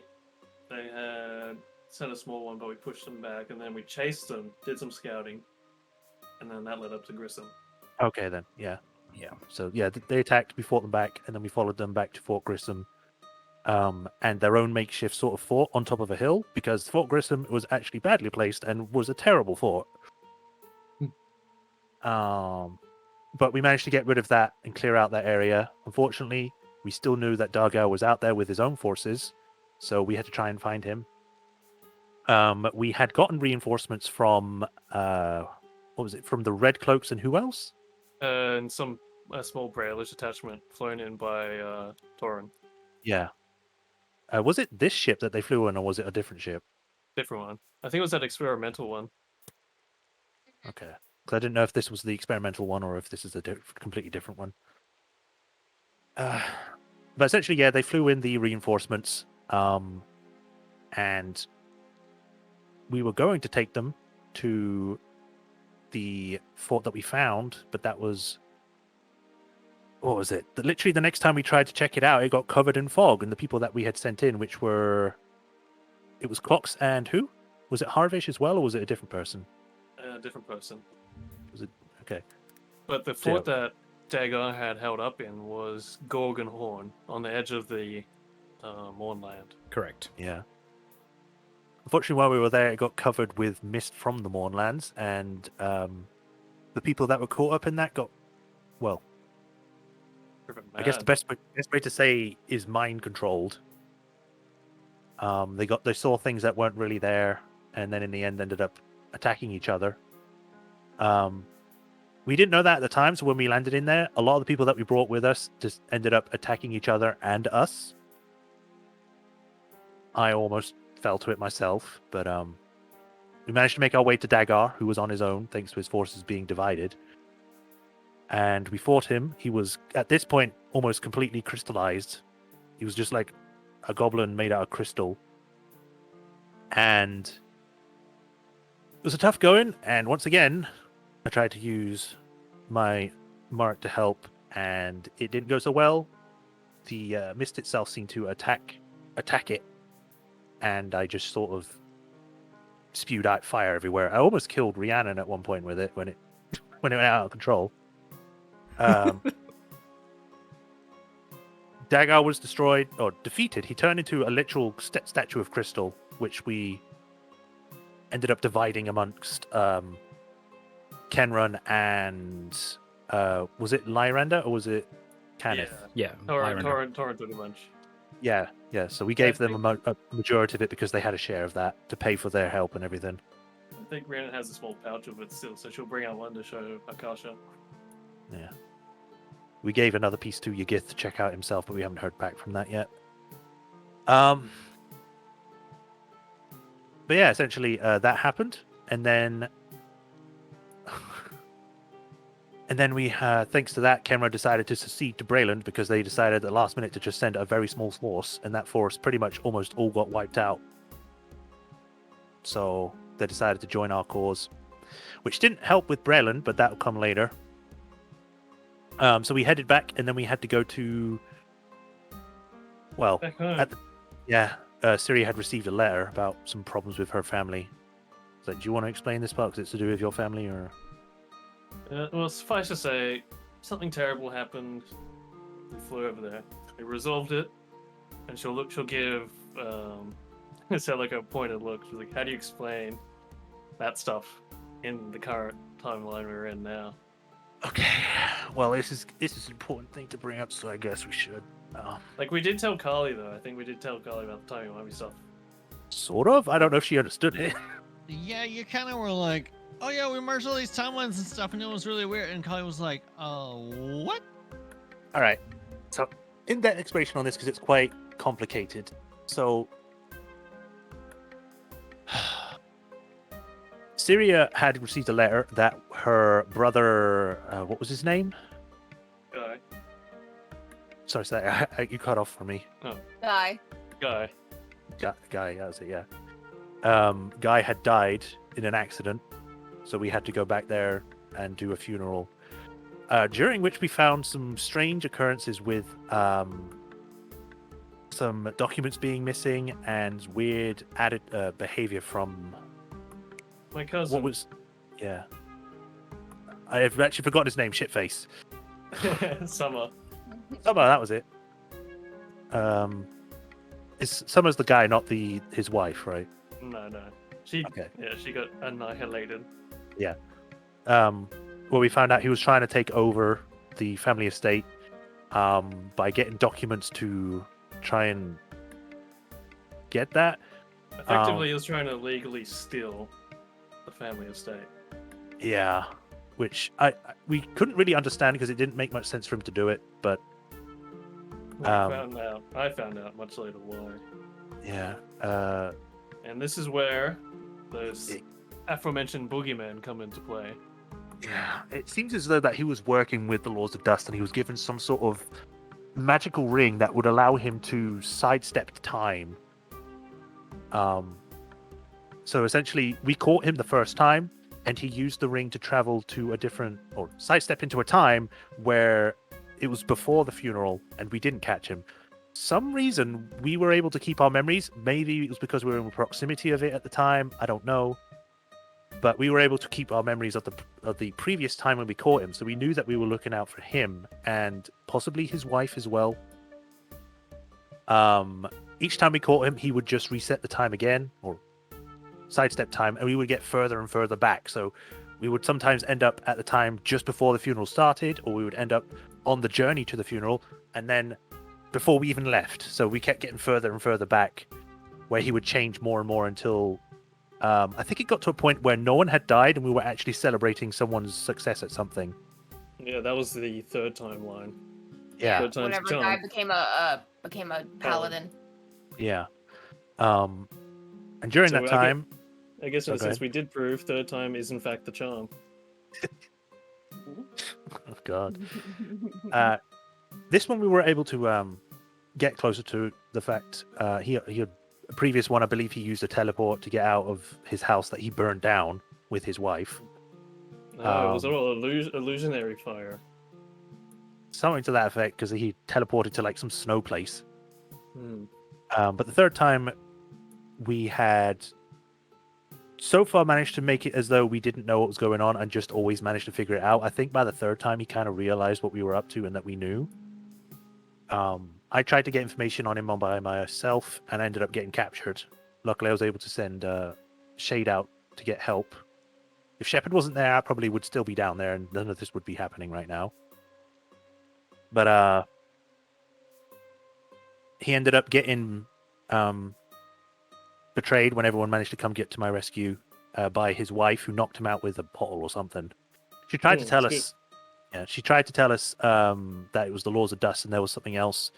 they had sent a small one, but we pushed them back, and then we chased them, did some scouting, and then that led up to Grissom. Okay then, yeah. Yeah. So yeah, they attacked, we fought them back, and then we followed them back to Fort Grissom. And their own makeshift sort of fort on top of a hill, because Fort Grissom was actually badly placed and was a terrible fort. But we managed to get rid of that and clear out that area. Unfortunately, we still knew that Dargao was out there with his own forces, so we had to try and find him. We had gotten reinforcements from from the Red Cloaks and who else? And a small Braillish detachment flown in by Torin. Yeah. Was it this ship that they flew in, or was it a different ship? Different one. I think it was that experimental one. Okay. Because I didn't know if this was the experimental one or if this is a completely different one. But essentially, yeah, they flew in the reinforcements, and we were going to take them to the fort that we found, but that was... What was it? Literally the next time we tried to check it out, it got covered in fog, and the people that we had sent in, which were... It was Clocks and who? Was it Harvish as well, or was it a different person? Different person. Was it... Okay. But the fort that Dagar had held up in was Gorgon Horn, on the edge of the Mournland. Correct. Yeah. Unfortunately, while we were there, it got covered with mist from the Mournlands, and the people that were caught up in that got... Well, I guess the best way to say is mind controlled. They saw things that weren't really there, and then in the end ended up attacking each other. We didn't know that at the time, so when we landed in there, a lot of the people that we brought with us just ended up attacking each other and us. I almost fell to it myself, but we managed to make our way to Dagar, who was on his own thanks to his forces being divided. And we fought him. He was, at this point, almost completely crystallized. He was just like a goblin made out of crystal. And it was a tough going. And once again, I tried to use my mark to help, and it didn't go so well. The mist itself seemed to attack it. And I just sort of spewed out fire everywhere. I almost killed Rhiannon at one point with it when it went out of control. Dagar was destroyed or defeated. He turned into a literal statue of crystal, which we ended up dividing amongst Kenrun and was it Lyranda or was it Cannith? Yeah. Torin took a bunch. Yeah. So we gave them a majority of it because they had a share of that to pay for their help and everything. think Rhiannon has a small pouch of it still, so she'll bring out one to show Akasha. Yeah. We gave another piece to Yagith to check out himself, but we haven't heard back from that yet. But yeah, essentially that happened, and then we, thanks to that, Kenra decided to secede to Brayland because they decided at the last minute to just send a very small force, and that force pretty much almost all got wiped out. So they decided to join our cause, which didn't help with Brayland, but that'll come later. So we headed back, and then we had to go to, well, Back home. Siri had received a letter about some problems with her family. So, do you want to explain this part? Because it's to do with your family, or? Well, suffice to say, something terrible happened. We flew over there. We resolved it, and she'll give like a pointed look. She's like, "How do you explain that stuff in the current timeline we're in now?" Okay. Well, this is an important thing to bring up, so I guess we should. Like, we did tell Carly, though. I think we did tell Carly about the timey-wimey stuff. Sort of. I don't know if she understood it. Yeah, you kind of were like, oh yeah, we merged all these timelines and stuff, and it was really weird. And Kali was like, what? All right. So, in-depth explanation on this because it's quite complicated. So, Syria had received a letter that her brother, what was his name? Guy. Sorry, you cut off for me. Die. Guy. Guy, that was it, yeah. Guy had died in an accident, so we had to go back there and do a funeral. During which we found some strange occurrences with some documents being missing and weird added behavior from My cousin. what was, yeah. I have actually forgotten his name. Shitface. Summer. Summer, that was it. Summer's the guy, not his wife, right? No. She got annihilated. Well, we found out he was trying to take over the family estate by getting documents to try and get that. Effectively, he was trying to legally steal the family estate. Yeah, which we couldn't really understand because it didn't make much sense for him to do it. But I found out much later why. yeah, And this is where those aforementioned boogeymen come into play. yeah, it seems as though that he was working with the Laws of Dust, and he was given some sort of magical ring that would allow him to sidestep time. So essentially, we caught him the first time, and he used the ring to travel to a different, or sidestep into a time where it was before the funeral, and we didn't catch him. Some reason we were able to keep our memories. Maybe it was because we were in proximity of it at the time. I don't know. But we were able to keep our memories of the previous time when we caught him, so we knew that we were looking out for him and possibly his wife as well. Each time we caught him, he would just reset the time again, or sidestep time, and we would get further and further back. So we would sometimes end up at the time just before the funeral started, or we would end up on the journey to the funeral, and then before we even left. So we kept getting further and further back, where he would change more and more until I think it got to a point where no one had died and we were actually celebrating someone's success at something. Yeah, that was the third timeline. Yeah. Third time's Whenever charm. Guy became a paladin. Yeah. And during So that time, I guess in Oh, a go sense, ahead. we did prove third time is in fact the charm. oh God, this one we were able to get closer to the fact he had a previous one. I believe he used a teleport to get out of his house that he burned down with his wife. No, it was all illusionary fire. Something to that effect, because he teleported to like some snow place. Hmm. But the third time, we had so far managed to make it as though we didn't know what was going on and just always managed to figure it out. I think by the third time, he kind of realized what we were up to and that we knew. I tried to get information on him by myself and ended up getting captured. Luckily, I was able to send Shade out to get help. If Shepard wasn't there, I probably would still be down there and none of this would be happening right now. But he ended up getting betrayed when everyone managed to come get to my rescue. by his wife, who knocked him out with a bottle or something. She tried to tell that's us. Yeah, she tried to tell us that it was the laws of dust and there was something else,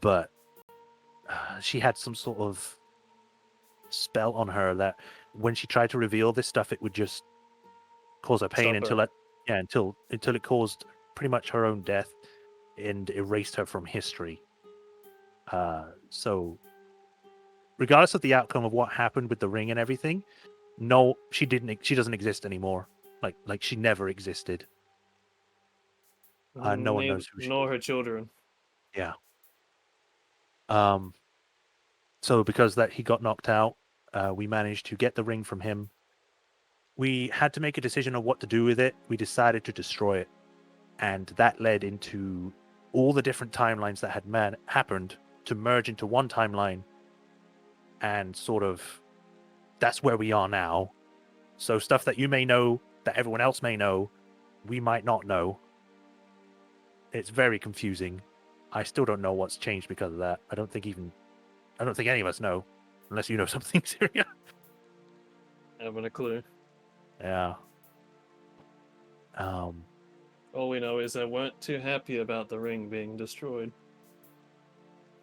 but she had some sort of spell on her that when she tried to reveal this stuff, it would just cause her pain Stop her. until it caused pretty much her own death and erased her from history. So regardless of the outcome of what happened with the ring and everything, no, she doesn't exist anymore. Like she never existed. No one knows who she Nor is. her children. Yeah. So because that he got knocked out, we managed to get the ring from him. We had to make a decision on what to do with it. We decided to destroy it, and that led into all the different timelines that had happened to merge into one timeline, and sort of that's where we are now. So stuff that you may know, that everyone else may know, we might not know. It's very confusing. I still don't know what's changed because of that. I don't think any of us know, unless you know something, Syria. I haven't a clue. Yeah. All we know is they weren't too happy about the ring being destroyed.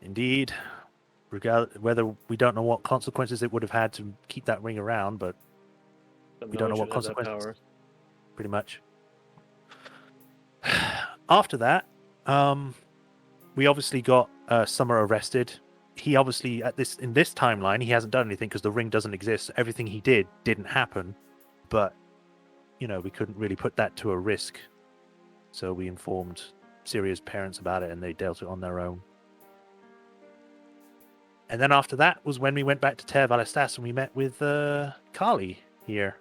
Indeed. Whether we don't know what consequences it would have had to keep that ring around, but But we no don't know one what should have that consequences. power. Pretty much. After that, we obviously got Summer arrested. He obviously in this timeline he hasn't done anything because the ring doesn't exist. Everything he did didn't happen, but we couldn't really put that to a risk, so we informed Syria's parents about it, and they dealt it on their own. And then after that was when we went back to Ter Valestas and we met with Kali here.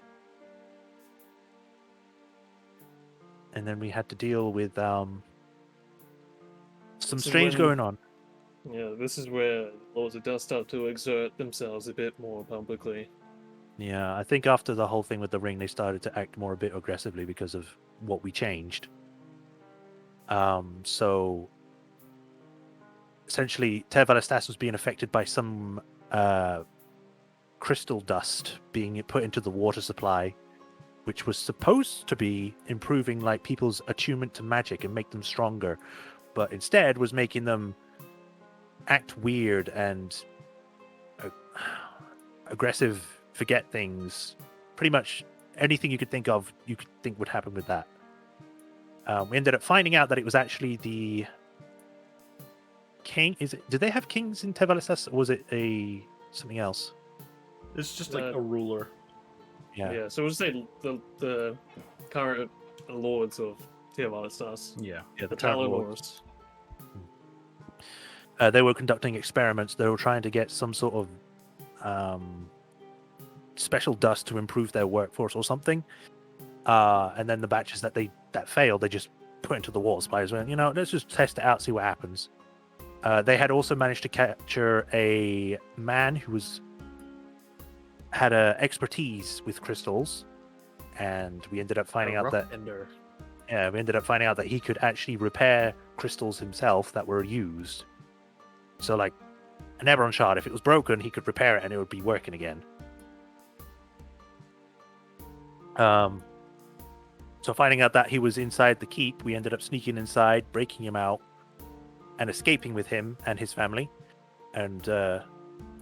And then we had to deal with some This is strange when- going on. Yeah, this is where Lords of Dust start to exert themselves a bit more publicly. Yeah, I think after the whole thing with the ring, they started to act more a bit aggressively because of what we changed. So essentially, Ter Valestas was being affected by some crystal dust being put into the water supply, which was supposed to be improving like people's attunement to magic and make them stronger, but instead was making them act weird and aggressive, forget things. Pretty much anything you could think of, you could think would happen with that. We ended up finding out that it was actually the king. Did they have kings in Ter Valestas, or was it something else? It's just like a ruler. Yeah. So we'll say the current Lords of Tir Valestas. Yeah. Yeah, The current lords. Talonors. They were conducting experiments. They were trying to get some sort of special dust to improve their workforce or something. And then the batches that failed, they just put into the water supply as well. Let's just test it out, see what happens. They had also managed to capture a man who had a expertise with crystals, and we ended up finding out that he could actually repair crystals himself that were used. So, like an Eberron shard, if it was broken, he could repair it and it would be working again. So finding out that he was inside the keep, we ended up sneaking inside, breaking him out, and escaping with him and his family. And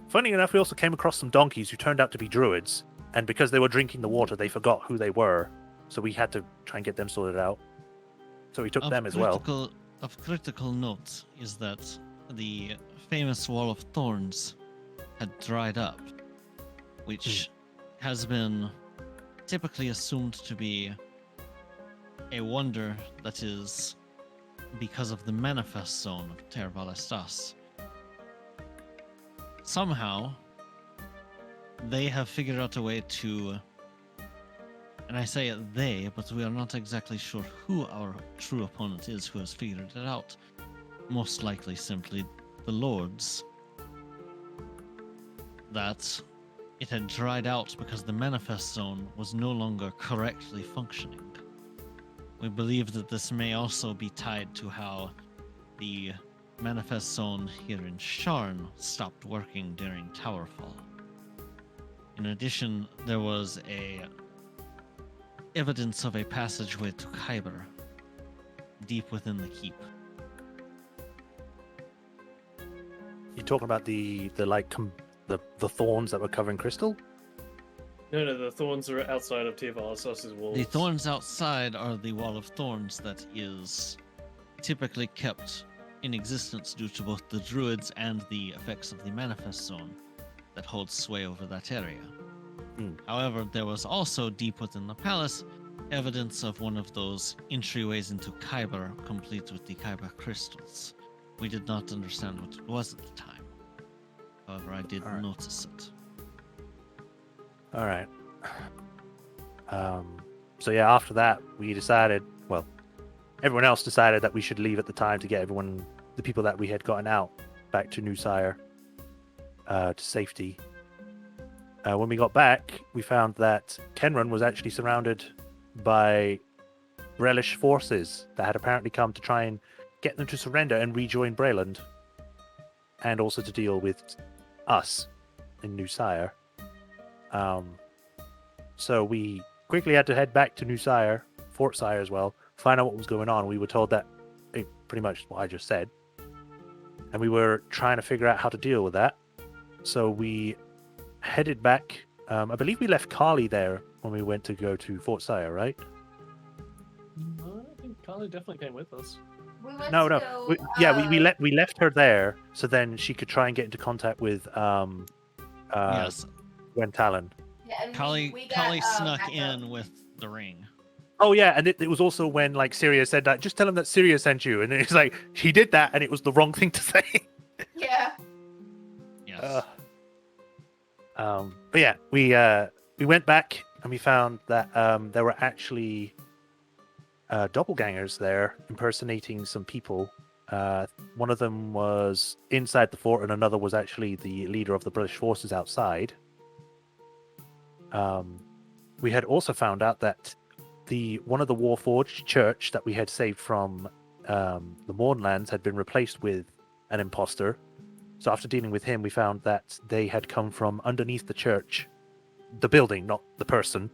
funny enough, we also came across some donkeys who turned out to be druids. And because they were drinking the water, they forgot who they were. So we had to try and get them sorted out. So we took them as well. Of critical note is that the famous Wall of Thorns had dried up, which has been typically assumed to be a wonder that is because of the manifest zone of Ter Valestas. Somehow, they have figured out a way to, and I say they, but we are not exactly sure who our true opponent is who has figured it out. Most likely simply the Lords. That it had dried out because the manifest zone was no longer correctly functioning. We believe that this may also be tied to how the manifest zone here in Sharn stopped working during Towerfall. In addition, there was evidence of a passageway to Khyber, deep within the keep. You talking about the thorns that were covering Crystal? No, the thorns are outside of Tivalosos's walls. The thorns outside are the wall of thorns that is typically kept in existence due to both the druids and the effects of the manifest zone that holds sway over that area. However, there was also deep within the palace evidence of one of those entryways into Khyber, complete with the Khyber crystals. We did not understand what it was at the time. However, I did notice it. All right. So yeah, after that, we decided. Well, everyone else decided that we should leave at the time to get the people that we had gotten out, back to New Sire, to safety. When we got back, we found that Kenran was actually surrounded by Relish forces that had apparently come to try and get them to surrender and rejoin Brayland, and also to deal with us in New Sire. So we quickly had to head back to New Sire, Fort Sire as well, find out what was going on. We were told that pretty much what I just said, and we were trying to figure out how to deal with that. So we headed back. I believe we left Carly there when we went to go to Fort Sire, right? I think Carly definitely came with us. We went No. to go, We left her there so then she could try and get into contact with Yes, Gwen Talon. yeah, and Kali we got, snuck backup. in with the ring. Oh yeah, and it was also when like Syria said that, just tell him that Syria sent you, and it's like he did that, and it was the wrong thing to say. Yeah. Yes. But yeah, we went back and we found that there were actually doppelgangers there impersonating some people. One of them was inside the fort, and another was actually the leader of the British forces outside. We had also found out that one of the Warforged church that we had saved from the Mournlands had been replaced with an imposter. So after dealing with him, we found that they had come from underneath the church, the building, not the person.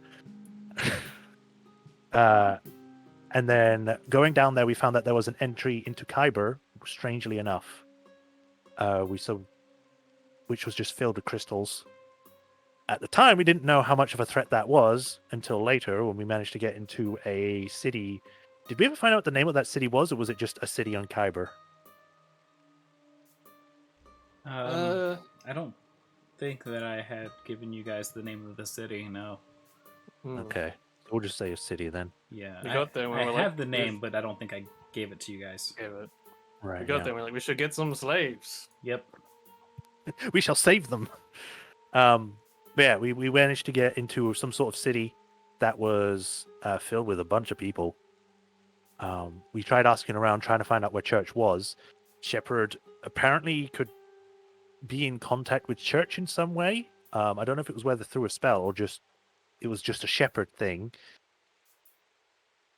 And then going down there, we found that there was an entry into Khyber, strangely enough. Which was just filled with crystals. At the time, we didn't know how much of a threat that was until later when we managed to get into a city. Did we ever find out what the name of that city was, or was it just a city on Khyber? I don't think that I had given you guys the name of the city. No. Okay, we'll just say a city then. Yeah, We got there and we I were have like, the name, but I don't think I gave it to you guys. Yeah, but Right. we got there and we're like, we should get some slaves. Yep. We shall save them. But yeah, we managed to get into some sort of city that was filled with a bunch of people. We tried asking around, trying to find out where Church was. Shepard apparently could be in contact with Church in some way. I don't know if it was whether through a spell or just it was just a Shepard thing.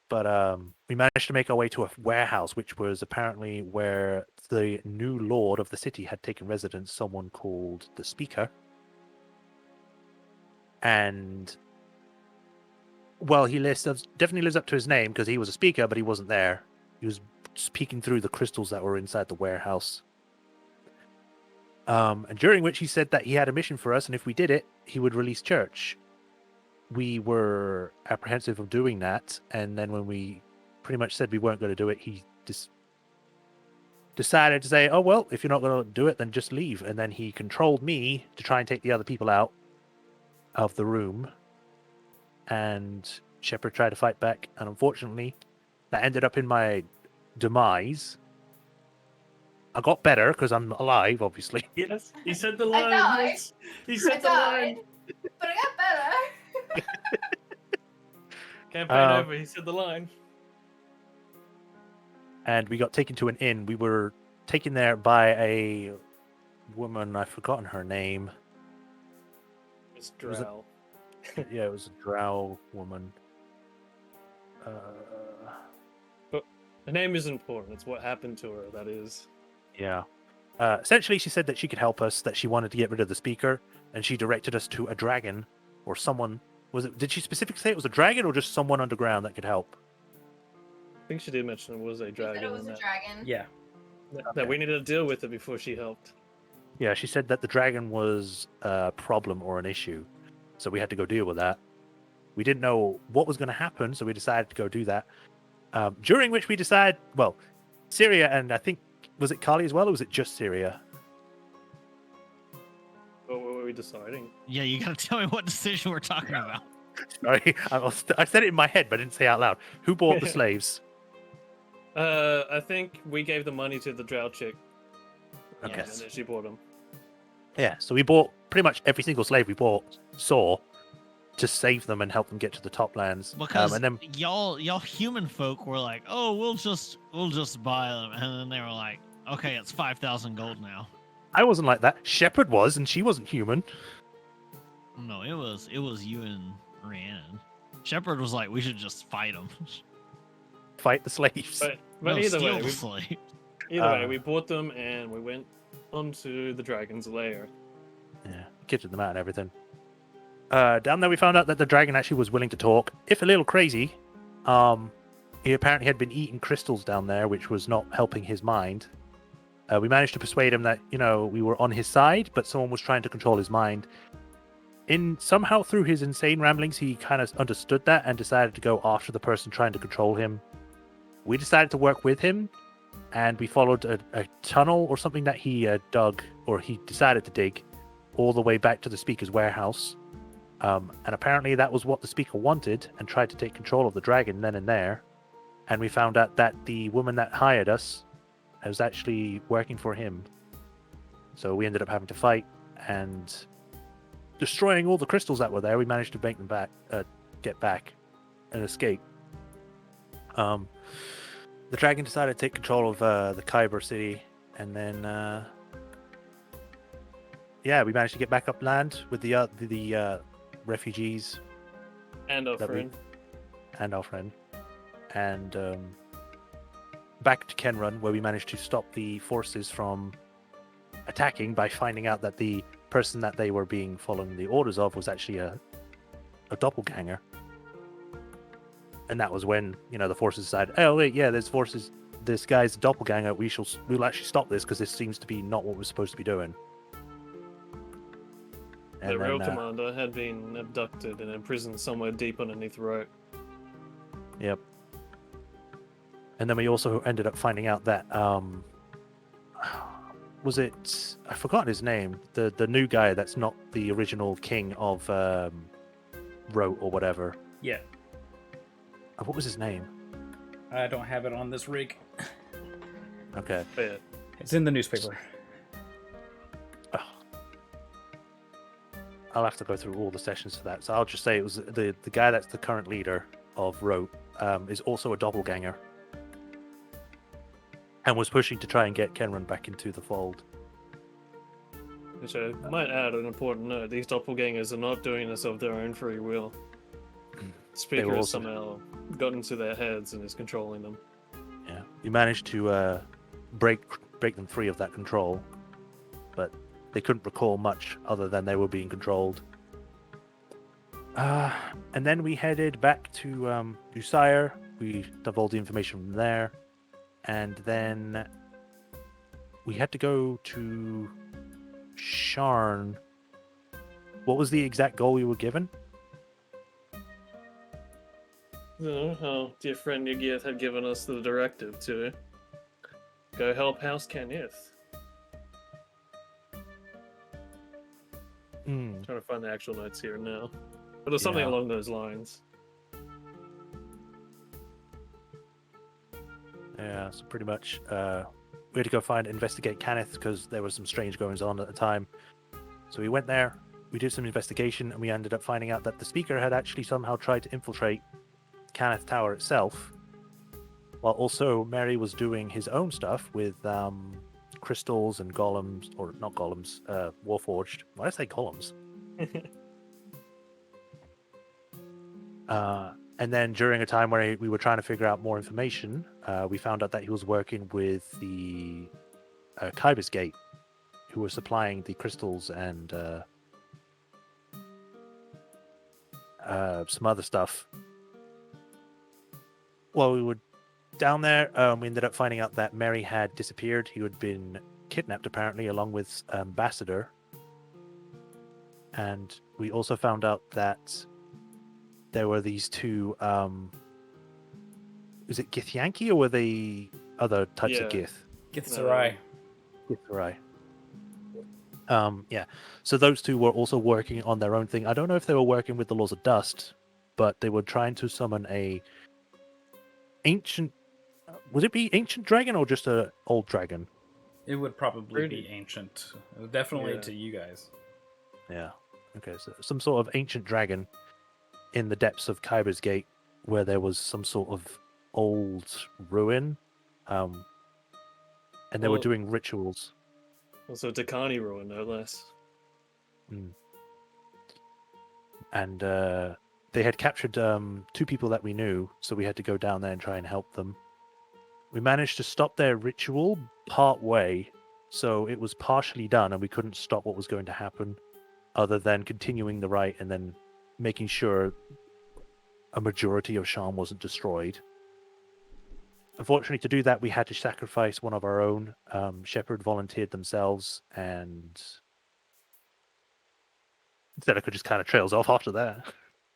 But we managed to make our way to a warehouse, which was apparently where the new lord of the city had taken residence, someone called the Speaker. And, well, he definitely lives up to his name because he was a speaker, but he wasn't there. He was peeking through the crystals that were inside the warehouse. And during which he said that he had a mission for us, and if we did it, he would release Church. We were apprehensive of doing that, and then when we pretty much said we weren't going to do it, he just decided to say, oh, well, if you're not going to do it, then just leave. And then he controlled me to try and take the other people out of the room. And Shepard tried to fight back, and unfortunately, that ended up in my demise. I got better because I'm alive, obviously. Yes, he said the I line. died. Yes. He said I the line. died, but I got better. Campaign over. He said the line. And we got taken to an inn. We were taken there by a woman. I've forgotten her name. It's was a- Drow. Yeah, it was a drow woman. The name is important. It's what happened to her. That is. Yeah. Essentially, she said that she could help us, that she wanted to get rid of the speaker, and she directed us to a dragon or someone. Did she specifically say it was a dragon or just someone underground that could help? I think she did mention it was a She said dragon. it was and a that, dragon. Yeah. that we needed to deal with it before she helped. Yeah, she said that the dragon was a problem or an issue, so we had to go deal with that. We didn't know what was going to happen, so we decided to go do that. During which we decided, well, Syria and I think, was it Kali as well, or was it just Syria? What were we deciding? Yeah, you gotta tell me what decision we're talking about. Sorry, I said it in my head, but I didn't say it out loud. Who bought the slaves? I think we gave the money to the drow chick. Okay. And then she bought them. Yeah, so we bought pretty much every single slave we saw to save them and help them get to the top lands. Because and then y'all human folk were like, oh, we'll just buy them, and then they were like, okay, it's 5,000 gold now. I wasn't like that. Shepherd was, and she wasn't human. No, it was you and Rhiannon. Shepherd was like, we should just fight them. Fight the slaves. But No, either steal way, the slave. we bought them and we went onto the dragon's lair. Yeah, kitchen them out and everything. Down there, we found out that the dragon actually was willing to talk, if a little crazy. He apparently had been eating crystals down there, which was not helping his mind. We managed to persuade him that, we were on his side, but someone was trying to control his mind. Somehow through his insane ramblings, he kind of understood that and decided to go after the person trying to control him. We decided to work with him, and we followed a tunnel or something that he dug, or he decided to dig, all the way back to the speaker's warehouse. And apparently that was what the speaker wanted and tried to take control of the dragon then and there. And we found out that the woman that hired us was actually working for him. So we ended up having to fight and destroying all the crystals that were there. We managed to make them get back and escape. The dragon decided to take control of the Kyber city, and then we managed to get back up land with the refugees And our That we- friend. and our friend, and back to Kenrun, where we managed to stop the forces from attacking by finding out that the person that they were following the orders of was actually a doppelganger. And that was when, the forces decided, oh wait, yeah, there's forces, this guy's a doppelganger, we'll actually stop this because this seems to be not what we're supposed to be doing. The real commander had been abducted and imprisoned somewhere deep underneath rock. Yep. And then we also ended up finding out that was it? I forgot his name. The new guy that's not the original king of Rote or whatever. Yeah. What was his name? I don't have it on this rig. Okay. But yeah, It's in the newspaper. I'll have to go through all the sessions for that. So I'll just say it was the guy that's the current leader of Rote is also a doppelganger. And was pushing to try and get Kenrun back into the fold. which I might add an important note: these doppelgangers are not doing this of their own free will. Speaker were has also- somehow got into their heads and is controlling them. Yeah, we managed to break them free of that control, but they couldn't recall much other than they were being controlled. And then we headed back to Usire. We divulged the information from there, and then we had to go to Sharn. What was the exact goal we were given? How dear friend Yagith had given us the directive to go help House Kenneth. Hmm. Trying to find the actual notes here now. But it's something Yeah. along those lines. Yeah, so pretty much we had to go investigate Kenneth because there was some strange goings on at the time. So we went there, we did some investigation, and we ended up finding out that the speaker had actually somehow tried to infiltrate Kenneth Tower itself, while also Mary was doing his own stuff with crystals and golems, or not golems, warforged. Why did I say golems? And then during a time where we were trying to figure out more information, we found out that he was working with the Kybus Gate who were supplying the crystals and some other stuff. While we were down there, we ended up finding out that Mary had disappeared. He had been kidnapped, apparently, along with Ambassador. And we also found out that there were these two... is it Githyanki, or were they other types of Yeah. Gith? Githzerai. Githzerai. Yeah. So those two were also working on their own thing. I don't know if they were working with the Laws of Dust, but they were trying to summon a ancient... Would it be ancient dragon or just a old dragon? It would probably Pretty- be ancient. Definitely Yeah. to you guys. Yeah. Okay, so some sort of ancient dragon in the depths of Kyber's Gate, where there was some sort of old ruin, and they were Well- doing rituals. Also, Dakani ruin, no less. And they had captured two people that we knew, so we had to go down there and try and help them. We managed to stop their ritual part way, so it was partially done, and we couldn't stop what was going to happen, other than continuing the rite and then making sure a majority of Sham wasn't destroyed. Unfortunately, to do that, we had to sacrifice one of our own. Shepard volunteered themselves, and Zeneca just kind of trails off after that.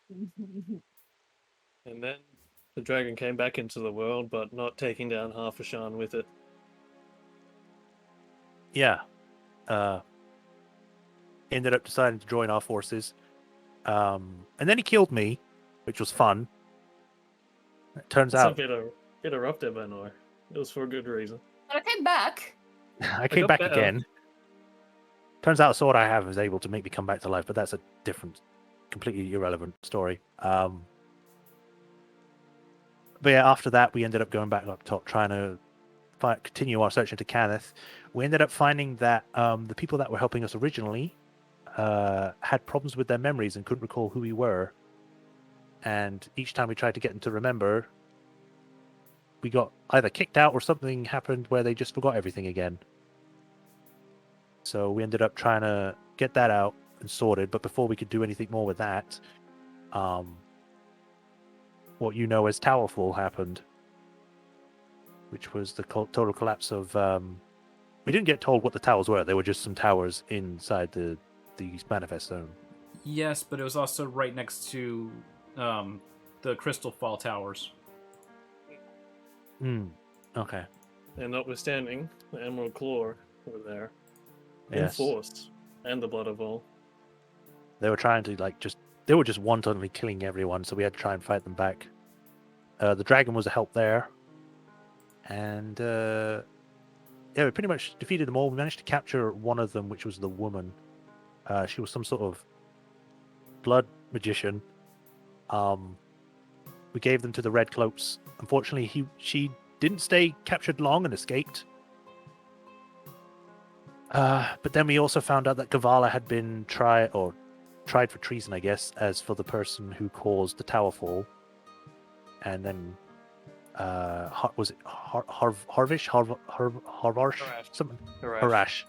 And then the dragon came back into the world, but not taking down half a Shan with it. Yeah. Ended up deciding to join our forces. And then he killed me, which was fun. It turns That's out a bit of rough there, Benor. It was for a good reason. But I came back. I came got back better. again. Turns out the sword I have is able to make me come back to life, but that's a different, completely irrelevant story. But yeah, after that, we ended up going back up top, trying to continue our search into Cannith. We ended up finding that the people that were helping us originally had problems with their memories and couldn't recall who we were. And each time we tried to get them to remember, we got either kicked out or something happened where they just forgot everything again. So we ended up trying to get that out and sorted, but before we could do anything more with that, what you know as Towerfall happened, which was the total collapse of... we didn't get told what the towers were. They were just some towers inside the Manifest Zone. Yes, but it was also right next to the Crystal Fall Towers. Okay. And notwithstanding, the Emerald Claw were there. Yes. Enforced. And the Blood of All. They were trying to they were just wantonly killing everyone, so we had to try and fight them back. The dragon was a help there. And yeah, we pretty much defeated them all. We managed to capture one of them, which was the woman. She was some sort of blood magician. We gave them to the Red Cloaks. Unfortunately, she didn't stay captured long and escaped. But then we also found out that Kavala had been tried for treason, I guess, as for the person who caused the tower fall. And then, was it Harvish? Harvarsh? Harash. Something. Harash. Harash.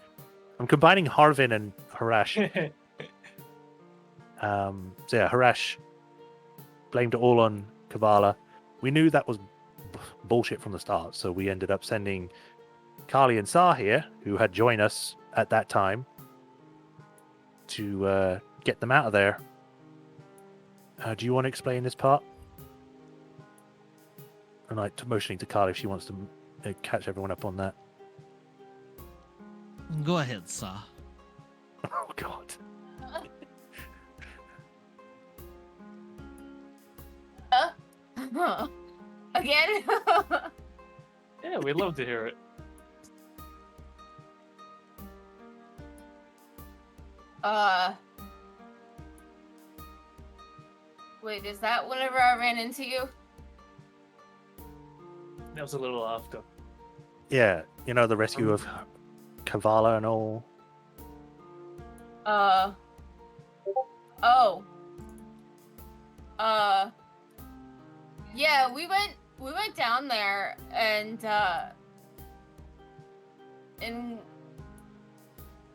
I'm combining Harvin and Harash. So yeah, Harash blamed it all on Kavala. We knew that was bullshit from the start, so we ended up sending Kali and Sar here, who had joined us at that time, to get them out of there. Do you want to explain this part? And motioning to Kali if she wants to catch everyone up on that. Go ahead, Sa. Oh God. Again? Yeah, we'd love to hear it. Wait, is that whenever I ran into you? That was a little after. Yeah, you know, the rescue of Kavala and all. Oh. Yeah, we went down there and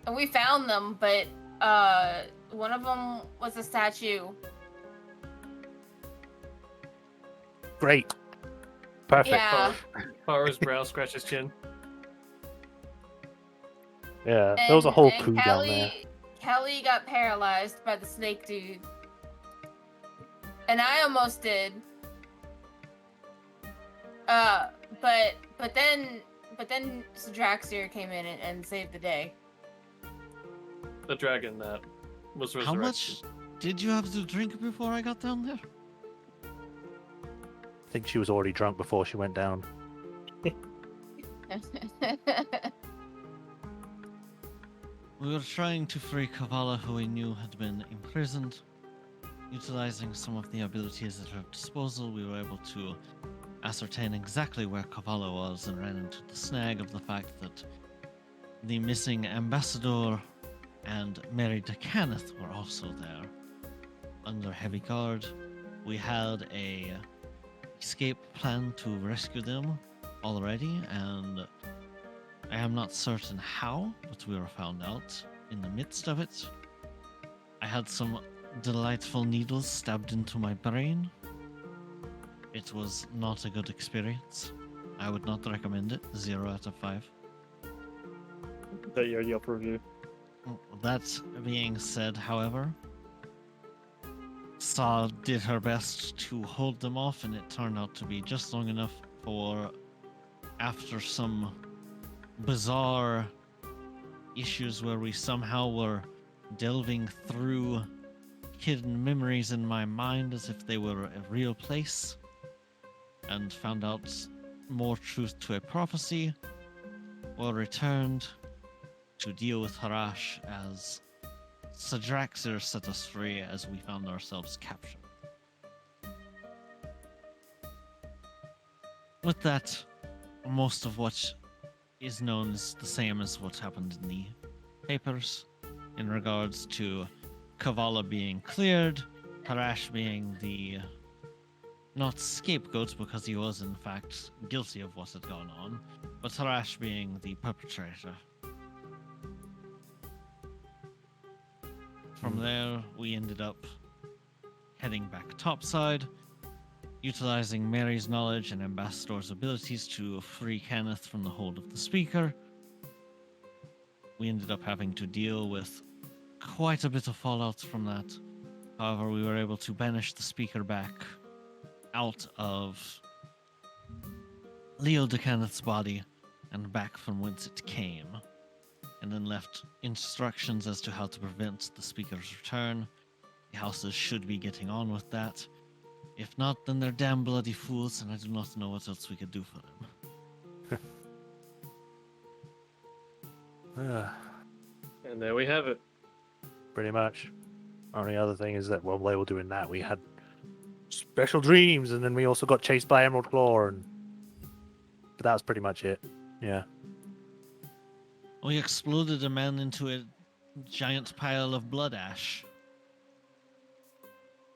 And we found them, but one of them was a statue. Great. Perfect. Yeah. Faro's brow scratches chin. Yeah, there was a whole and poo down there. Kelly got paralyzed by the snake dude. And I almost did. But then Draxir came in and saved the day. The dragon that was resurrected. How much did you have to drink before I got down there? I think she was already drunk before she went down. We were trying to free Kavala, who we knew had been imprisoned. Utilizing some of the abilities at her disposal, we were able to ascertain exactly where Kavala was and ran into the snag of the fact that the missing ambassador and Mary DeCanneth were also there. Under heavy guard, we had a escape plan to rescue them already, and I am not certain how, but we were found out in the midst of it. I had some delightful needles stabbed into my brain. It was not a good experience. I would not recommend it. 0 out of 5. That you're the upper review. That being said, however, Saw did her best to hold them off, and it turned out to be just long enough for, after some bizarre issues where we somehow were delving through hidden memories in my mind as if they were a real place, and found out more truth to a prophecy, or returned to deal with Harash as Sadraxir set us free as we found ourselves captured. With that, most of what is known is the same as what happened in the papers in regards to Kavala being cleared, Harash being the not scapegoat because he was in fact guilty of what had gone on, but Harash being the perpetrator. From there, we ended up heading back topside, utilizing Mary's knowledge and Ambassador's abilities to free Kenneth from the hold of the Speaker. We ended up having to deal with quite a bit of fallout from that. However, we were able to banish the Speaker back out of Leo de Kenneth's body and back from whence it came, and then left instructions as to how to prevent the Speaker's return. The houses should be getting on with that. If not, then they're damn bloody fools, and I do not know what else we could do for them. And there we have it. Pretty much. Only other thing is that while they were doing that, we had special dreams, and then we also got chased by Emerald Claw, but that was pretty much it. Yeah. We exploded a man into a giant pile of blood ash.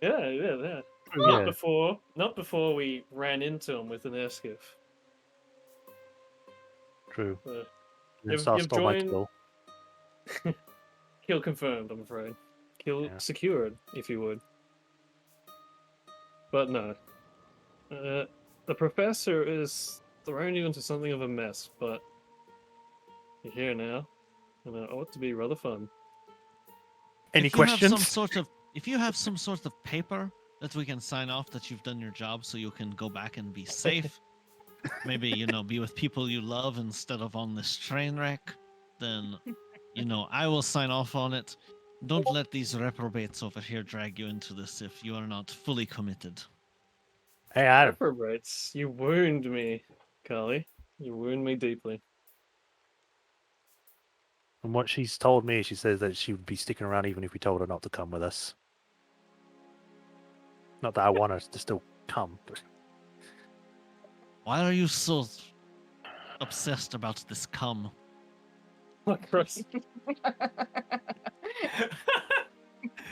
Yeah. Yeah. Not before we ran into him with an air skiff. True. Uh, And you've Star stole my joined- kill. Kill confirmed, I'm afraid. Kill Yeah. secured, if you would. But no. The professor is thrown you into something of a mess, but you're here now, and it ought to be rather fun. Any If you have questions? if you have some sort of paper that we can sign off that you've done your job so you can go back and be safe, maybe, be with people you love instead of on this train wreck, then, I will sign off on it. Don't let these reprobates over here drag you into this if you are not fully committed. Hey, Adam. Reprobates, you wound me, Carly. You wound me deeply. From what she's told me, she says that she would be sticking around even if we told her not to come with us. Not that I want her to still come, but Why are you so obsessed about this cum? Oh, Christ.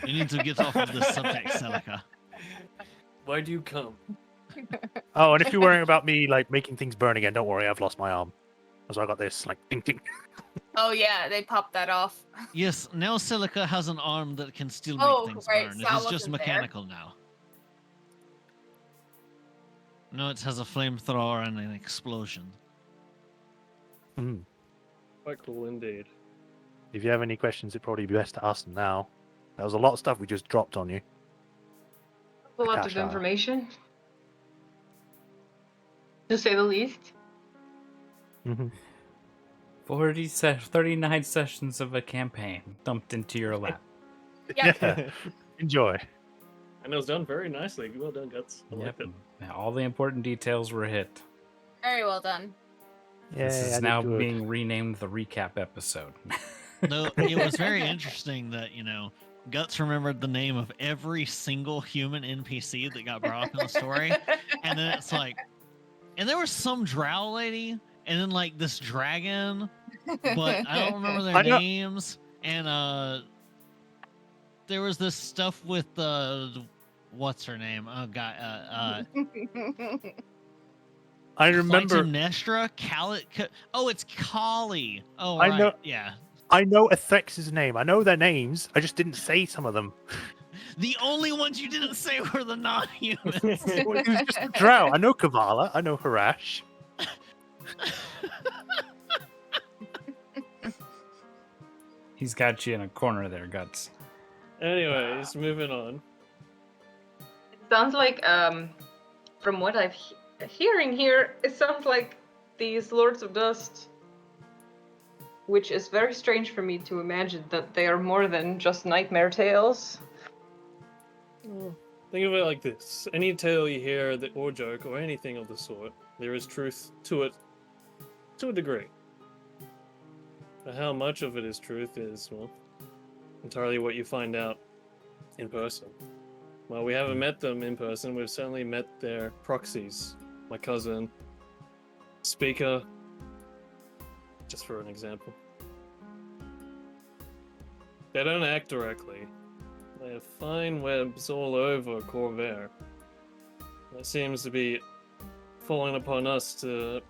You need to get off of this subject, Celica. Why do you come? oh, and if you're worrying about me like making things burn again, don't worry, I've lost my arm. So I got this, like, ding ding. Oh yeah, they popped that off. Yes, now Silica has an arm that can still make Oh, things right, burn. It Sal is just wasn't there. mechanical now. No, it has a flamethrower and an explosion. Mm. Quite cool indeed. If you have any questions, it'd probably be best to ask them now. There was a lot of stuff we just dropped on you. A lot of Akasha. information, to say the least. Mm-hmm. 39 sessions of a campaign dumped into your lap. Yep. Yeah. Enjoy. And it was done very nicely. Well done, Guts. I liked it. All the important details were hit. Very well done. This Yeah, is I did now good. being renamed the recap episode. No, it was very interesting that, Guts remembered the name of every single human NPC that got brought up in the story. And then it's like, and there was some drow lady, and then like this dragon, but I don't remember their I know- names. And there was this stuff with what's her name? Oh god, I remember. Clytemnestra, oh, it's Kali. Oh, I right, know- yeah. I know Ethrex's name. I know their names. I just didn't say some of them. The only ones you didn't say were the non-humans. Well, it was just the drow. I know Kavala. I know Harash. He's got you in a corner there, Guts. Anyways, moving on. It sounds like, from what I'm hearing here, it sounds like these Lords of Dust, which is very strange for me to imagine that they are more than just nightmare tales. Well, think of it like this. Any tale you hear or joke or anything of the sort, there is truth to it to a degree. But how much of it is truth is, well, entirely what you find out in person. Well, we haven't met them in person, we've certainly met their proxies. My cousin, Speaker, just for an example. They don't act directly. They have fine webs all over Corvair. That seems to be falling upon us to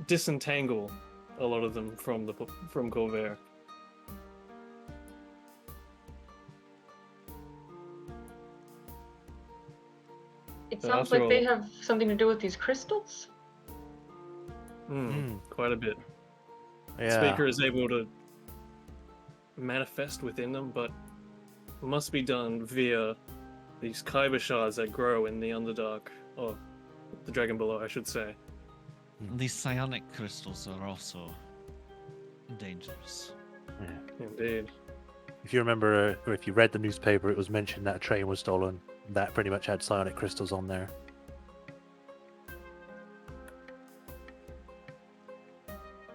disentangle a lot of them from Corvair. It But sounds after like they all- have something to do with these crystals. Quite a bit. Yeah. Speaker is able to manifest within them, but it must be done via these kyber shards that grow in the Underdark, or the Dragon Below, I should say. These psionic crystals are also dangerous. Indeed. If you remember, or if you read the newspaper, it was mentioned that a train was stolen. That pretty much had psionic crystals on there.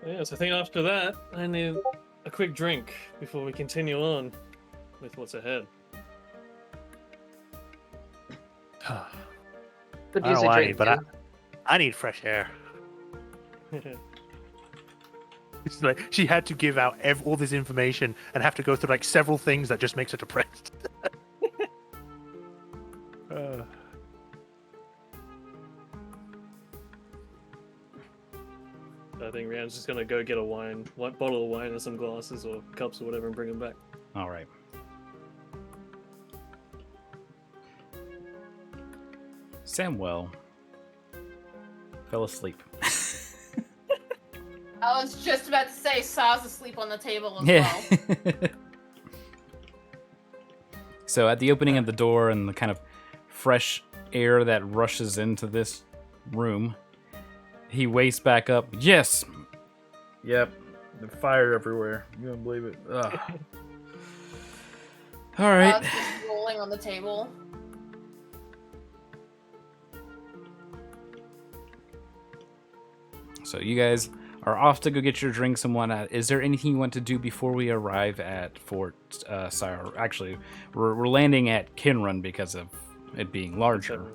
Yes, I think after that, I need a quick drink before we continue on with what's ahead. Could I use don't know a why I drink need, but too. I need fresh air. It's like she had to give out all this information and have to go through like several things that just makes her depressed. I think Rhiannon's just gonna go get a bottle of wine and some glasses or cups or whatever and bring them back. All right. Samwell fell asleep. I was just about to say Saw's asleep on the table as Yeah. well. So at the opening of the door and the kind of fresh air that rushes into this room, he wakes back up. Yes. Yep. The fire everywhere. You don't believe it. Ugh. All right. Saw's just rolling on the table. So you guys are off to go get your drinks and whatnot. Is there anything you want to do before we arrive at Fort Sire? Actually, we're landing at Kinrun because of it being larger.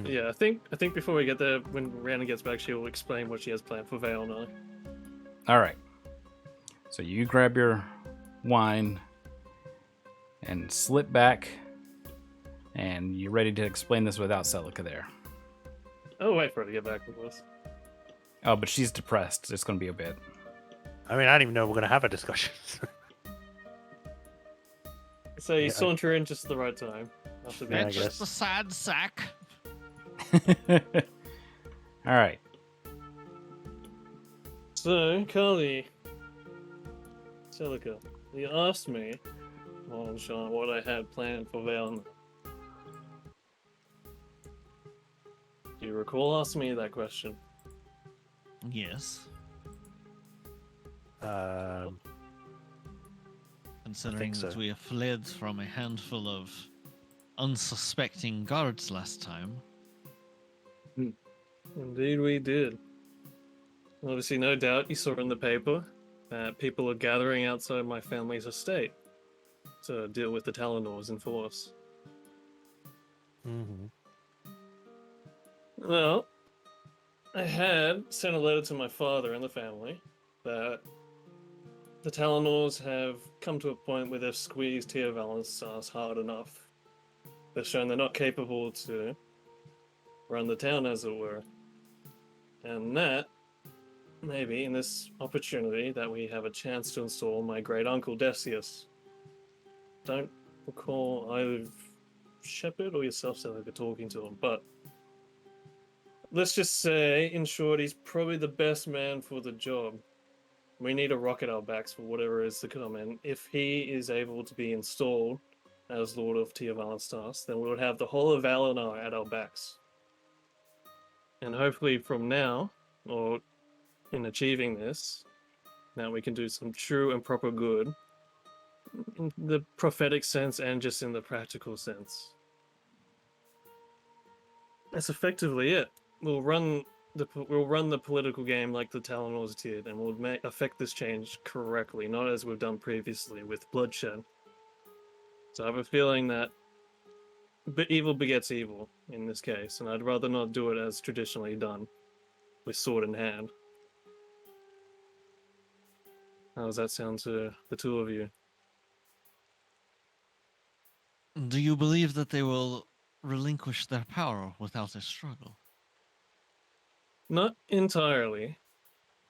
Yeah, I think before we get there, when Rhiannon gets back, she will explain what she has planned for Vale now. All right. So you grab your wine and slip back, and you're ready to explain this without Celica there. Oh, wait for her to get back with us. Oh, but she's depressed. It's going to be a bit. I mean, I don't even know we're gonna have a discussion. So you Yeah, saunter in just at the right time. After being Yeah, I It's guess. the sad sack. All right. So, Carly, Celica, you asked me, well, Sean, what I had planned for Valen. Do you recall asking me that question? Yes. Considering that so. we have fled from a handful of unsuspecting guards last time. Indeed, we did. Obviously, no doubt you saw in the paper that people are gathering outside my family's estate to deal with the Talonors in force. Mm-hmm. Well, I had sent a letter to my father and the family that the Talonors have come to a point where they've squeezed Tia Valensas hard enough. They've shown they're not capable to run the town, as it were. And that, maybe in this opportunity, that we have a chance to install my great uncle Decius. Don't recall either Shepard or yourself, Celica, talking to him, but let's just say, in short, he's probably the best man for the job. We need a rock at our backs for whatever is to come, and if he is able to be installed as Lord of Tia Valenstas, then we would have the whole of Valinor at our backs. And hopefully from now, or in achieving this, now we can do some true and proper good, in the prophetic sense and just in the practical sense. That's effectively it. We'll run the political game like the Talonors did, and we'll affect this change correctly, not as we've done previously with bloodshed. So I have a feeling that evil begets evil in this case, and I'd rather not do it as traditionally done, with sword in hand. How does that sound to the two of you? Do you believe that they will relinquish their power without a struggle? Not entirely,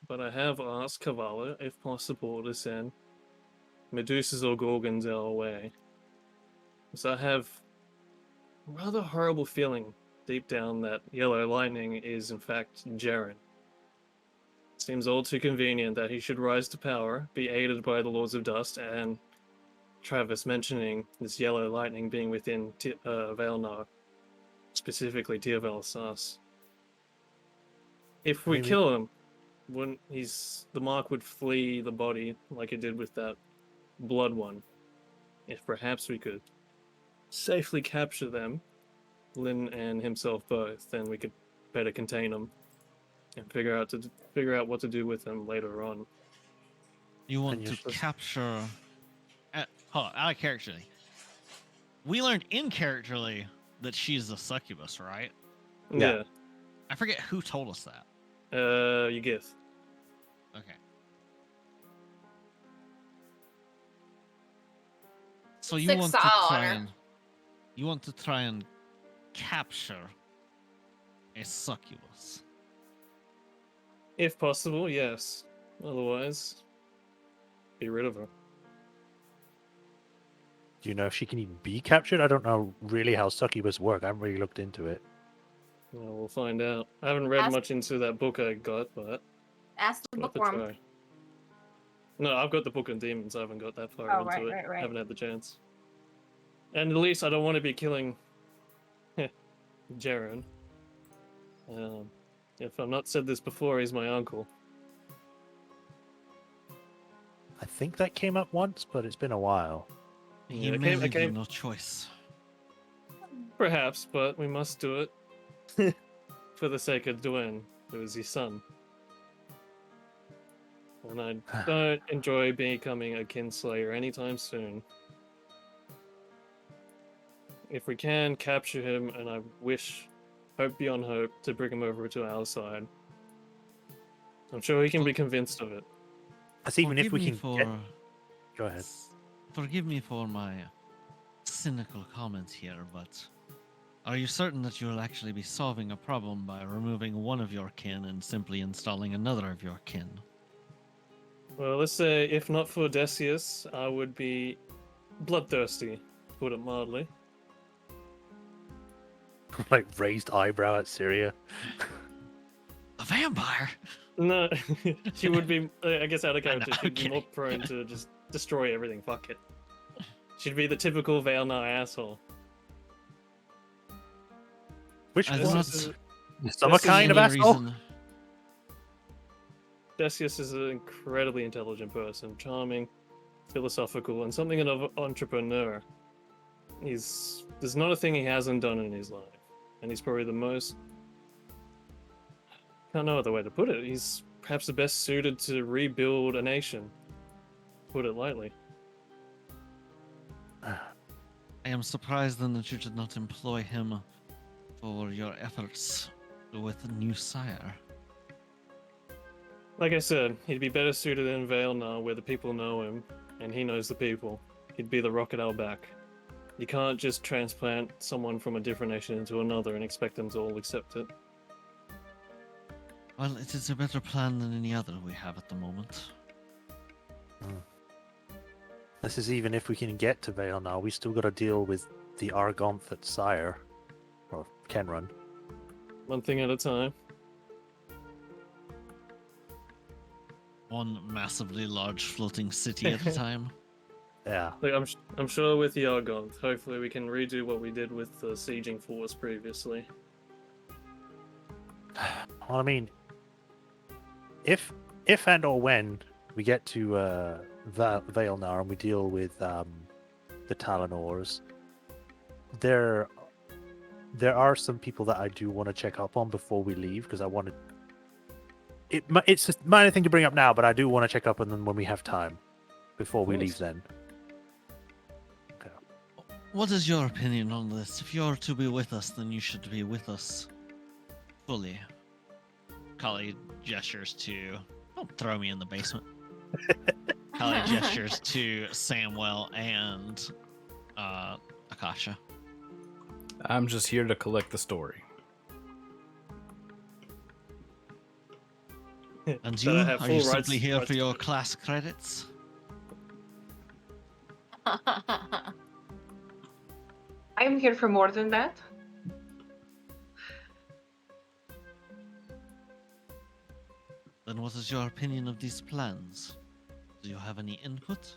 but I have asked Cavallo, if possible, to send Medusas or Gorgons our way. So I have a rather horrible feeling deep down that Yellow Lightning is in fact Jaren. Seems all too convenient that he should rise to power, be aided by the Lords of Dust, and Travis mentioning this Yellow Lightning being within Vaelnar, specifically Tia Valensas. If we Maybe- kill him, wouldn't the mark would flee the body like it did with that blood one. If perhaps we could safely capture them, Lynn and himself both, then we could better contain them and figure out what to do with them later on. You want And to you're- capture. Hold on, out of character. We learned in characterly that she's a succubus, right? Yeah. I forget who told us that. You guess. Okay. So you want to Honor. try and capture a succubus. If possible, yes. Otherwise, be rid of her. Do you know if she can even be captured? I don't know really how succubus work. I haven't really looked into it. Well, we'll find out. I haven't read Ask- much into that book I got, but Ask the worth a bookworm. try. No, I've got the book on demons. I haven't got that far Oh, into right, it. right, right. Haven't had the chance. And at least I don't want to be killing Jaren. If I've not said this before, he's my uncle. I think that came up once, but it's been a while. He Yeah, I may came- I leave you came- no choice. Perhaps, but we must do it for the sake of Dwayne, who is his son. And I don't enjoy becoming a kinslayer anytime soon. If we can capture him, and I hope beyond hope, to bring him over to our side. I'm sure he can be convinced of it. That's even if Forgive we me can for get... Go ahead. forgive me for my cynical comment here, but Are you certain that you will actually be solving a problem by removing one of your kin and simply installing another of your kin? Well, let's say if not for Decius, I would be bloodthirsty, to put it mildly. Like raised eyebrow at Syria. A vampire? No, she would be, I guess out of I know, character, I'm she'd be more kidding. prone to just destroy everything, fuck it. She'd be the typical Vailnar asshole. Which I do one? not Decius Some This is kind of any asshole? reason. Decius is an incredibly intelligent person, charming, philosophical, and something of an entrepreneur. There's not a thing he hasn't done in his life. And he's probably the most, can't know other way to put it. He's perhaps the best suited to rebuild a nation, put it lightly. I am surprised then that you did not employ him for your efforts with New Sire. Like I said, he'd be better suited in Vailnar, where the people know him, and he knows the people. He'd be the rocket out back. You can't just transplant someone from a different nation into another and expect them to all accept it. Well, it is a better plan than any other we have at the moment. This is even if we can get to Vale now. We still got to deal with the Argonthid Sire, or Kenrun. One thing at a time. One massively large floating city at a time. Yeah. Like, I'm sure with the Argonth, hopefully we can redo what we did with the sieging force previously. Well, I mean, if and or when we get to Vailnar and we deal with the Talonors, there are some people that I do want to check up on before we leave, because I want to. It's a minor thing to bring up now, but I do want to check up on them when we have time before we leave. Then. What is your opinion on this? If you're to be with us, then you should be with us fully. Kali gestures to... Don't throw me in the basement. Kali gestures to Samwell and Akasha. I'm just here to collect the story. And That you? I have Are you full simply here rights for your to- class credits? I am here for more than that. Then what is your opinion of these plans? Do you have any input?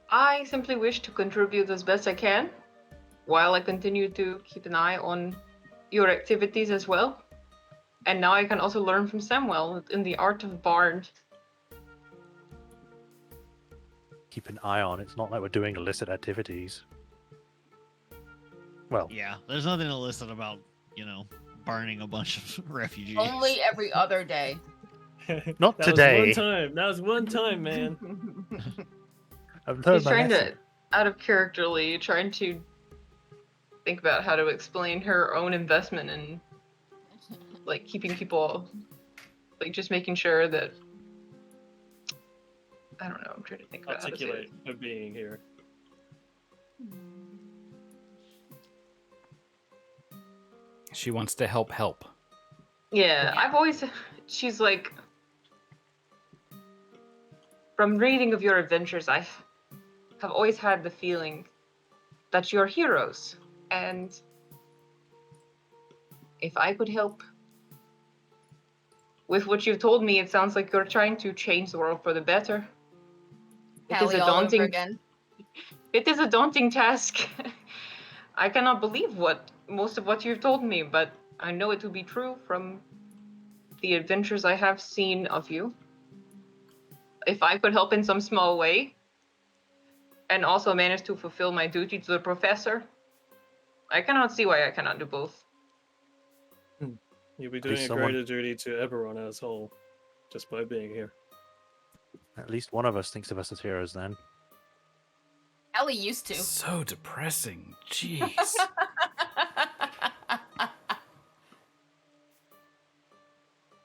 I simply wish to contribute as best I can, while I continue to keep an eye on your activities as well. And now I can also learn from Samuel in the art of Bard. Keep an eye on. It's not like we're doing illicit activities. Well, Yeah, there's nothing illicit about, burning a bunch of refugees. Only every other day. Not That today. was one time. That was one time, man. I've learned He's my trying lesson. to, out of characterly, trying to think about how to explain her own investment in, like, keeping people, like, just making sure that, I don't know, I'm trying to think about how to say Articulate it. her being here. She wants to help. Yeah, I've always, she's like, from reading of your adventures, I have always had the feeling that you're heroes. And if I could help with what you've told me, it sounds like you're trying to change the world for the better. It is Callie a all over daunting, again. it is a daunting task. I cannot believe most of what you've told me, but I know it to be true from the adventures I have seen of you. If I could help in some small way, and also manage to fulfill my duty to the professor, I cannot see why I cannot do both. You'll be least doing a someone- greater duty to Eberron as whole, just by being here. At least one of us thinks of us as heroes then. Ellie used to. So depressing. Jeez.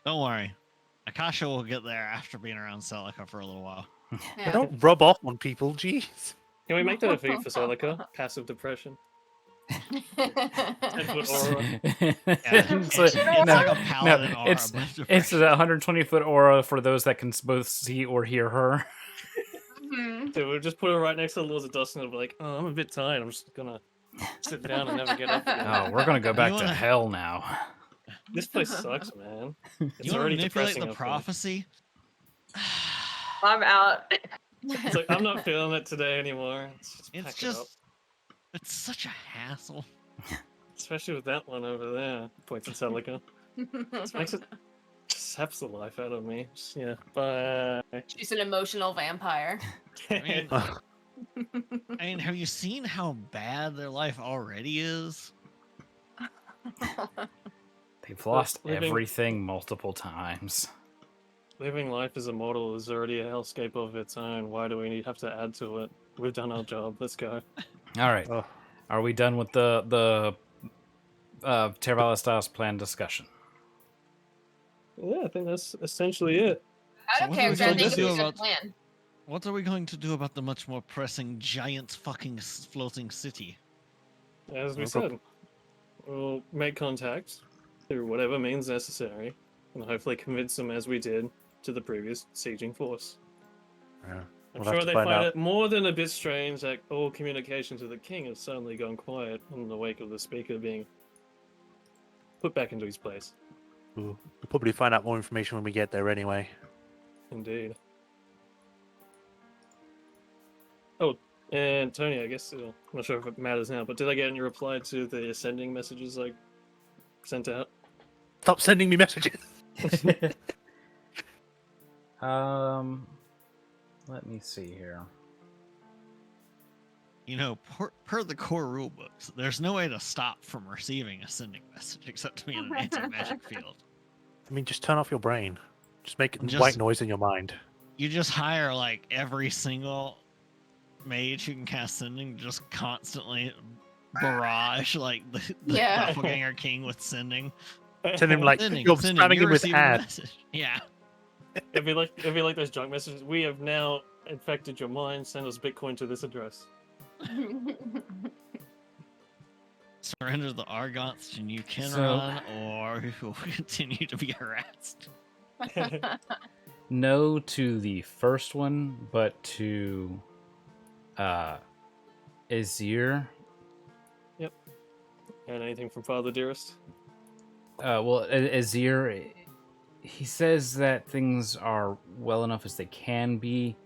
Don't worry. Akasha will get there after being around Celica for a little while. Yeah. Don't rub off on people, jeez. Can we make that a feat for Celica? Passive depression. 10-foot aura. It's it's no, like a paladin aura, it's but it's depression. a 120-foot aura for those that can both see or hear her. Mhm. Dude, we'll just put her right next to the Lords of Dust and it'll be like, oh, I'm a bit tired. I'm just gonna sit down and never get up again. Oh, we're gonna go back to wanna- hell now. This place sucks, man. You It's want to already manipulate depressing. the I feel. prophecy? I'm out. It's like I'm not feeling it today anymore. It's Pack it up. just, it's such a hassle. Especially with that one over there. Points at Celica. This makes it saps the life out of me. Just, yeah. Bye. She's an emotional vampire. I mean, have you seen how bad their life already is? They've lost living- everything multiple times. Living life as a mortal is already a hellscape of its own. Why do we have to add to it? We've done our job. Let's go. All right, Oh, are we done with the Tervala Styles plan discussion? Yeah, I think that's essentially it. I So don't what care are we because I going think to it's do a good about- plan. What are we going to do about the much more pressing giant fucking floating city? As we No said, we'll make contact through whatever means necessary, and hopefully convince them, as we did to the previous sieging force. yeah. I'm We'll have sure to they find find out. it more than a bit strange that all communication to the king has suddenly gone quiet in the wake of the speaker being put back into his place. We'll probably find out more information when we get there anyway. Indeed. Oh, and Tony, I guess I'm not sure if it matters now, but did I get any reply to the ascending messages I sent out? Stop sending me messages. Let me see here. You know, per the core rulebooks, there's no way to stop from receiving a sending message except to be in an anti-magic field. I mean, just turn off your brain. Just make Just- white noise in your mind. You just hire like every single mage who can cast sending, to just constantly barrage like the Yeah. doppelganger king with sending. Send him like Sending, you're sending, spamming you're him with receiving a ads. message. Yeah. It'd be like those junk messages. We have now infected your mind. Send us Bitcoin to this address. Surrender the Argonts and you can So- run, or you will continue to be harassed. No to the first one, but to Azir. And anything from Father Dearest? Well, Azir, he says that things are well enough as they can be,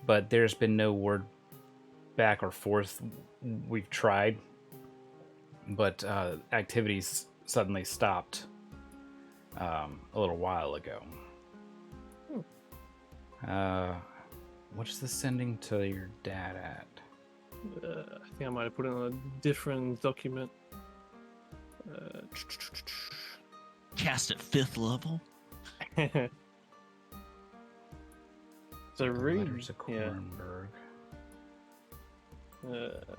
but there's been no word back or forth. We've tried, but activities suddenly stopped a little while ago. What's the sending to your dad at? I think I might have put it on a different document. Cast at 5th level. So read. Letters of Yeah. Kornberg.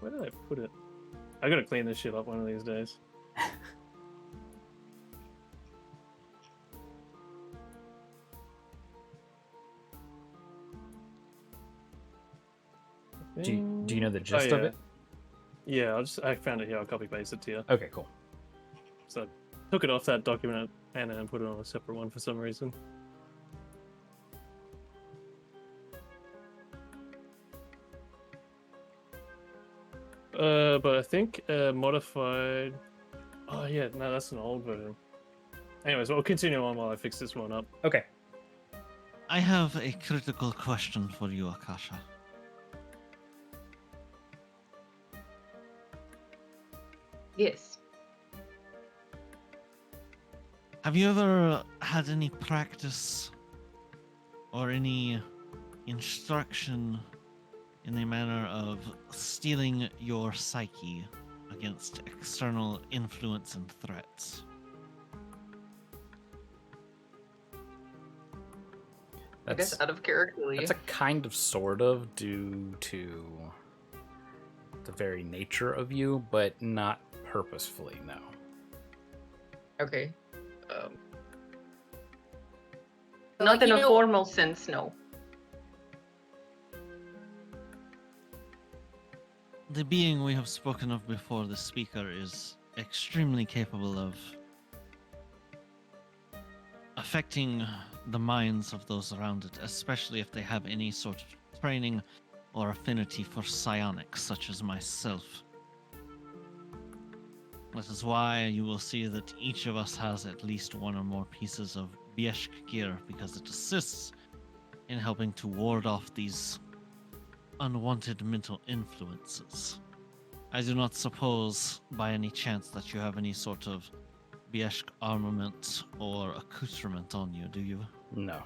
Where did I put it? I gotta clean this shit up one of these days. Do you know the gist Oh, of yeah. it? Yeah, I found it here. I'll copy paste it to you. Okay, cool. So took it off that document and then put it on a separate one for some reason. But I think modified. Oh yeah, no, that's an old version. Anyways, we'll continue on while I fix this one up. Okay. I have a critical question for you, Akasha. Yes. Have you ever had any practice or any instruction in the manner of stealing your psyche against external influence and threats? I guess out of character. That's a kind of sort of due to the very nature of you, but not purposefully, no. Okay. But, Not like, in you a know- formal sense, no. The being we have spoken of before, the speaker, is extremely capable of affecting the minds of those around it, especially if they have any sort of training or affinity for psionics, such as myself. That is why you will see that each of us has at least one or more pieces of Biesk gear, because it assists in helping to ward off these unwanted mental influences. I do not suppose by any chance that you have any sort of Biesk armament or accoutrement on you, do you? No.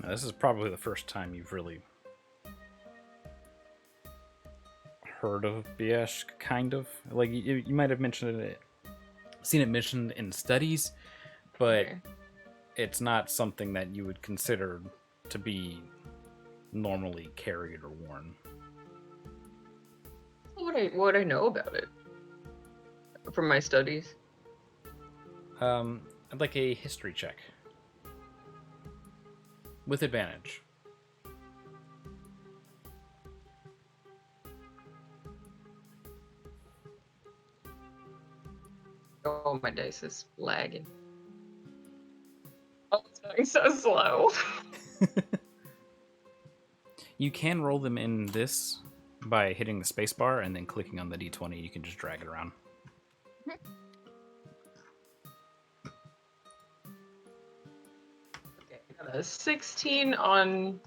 Now, this is probably the first time you've really heard of Biesk, kind of. Like, you might have mentioned it, seen it mentioned in studies, but Okay. it's not something that you would consider to be normally carried or worn. What I know about it from my studies. I'd like a history check. With advantage. Oh, my dice is lagging. Oh, it's going so slow. You can roll them in this by hitting the spacebar and then clicking on the d20. You can just drag it around. Okay, I got a 16 on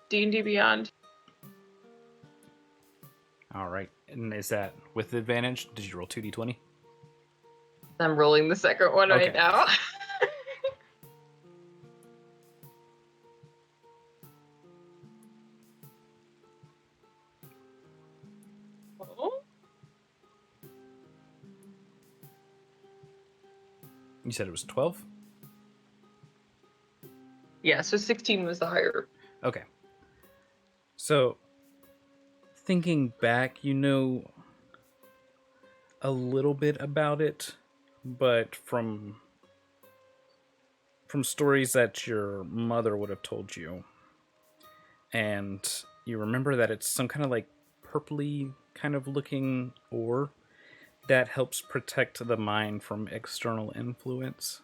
D&D Beyond. All right. And is that with advantage? Did you roll 2d20? I'm rolling the second one right Okay. now. Oh. You said it was 12? Yeah, so 16 was the higher. Okay. So, thinking back, you know a little bit about it, but from stories that your mother would have told you. And you remember that it's some kind of like purpley kind of looking ore that helps protect the mind from external influence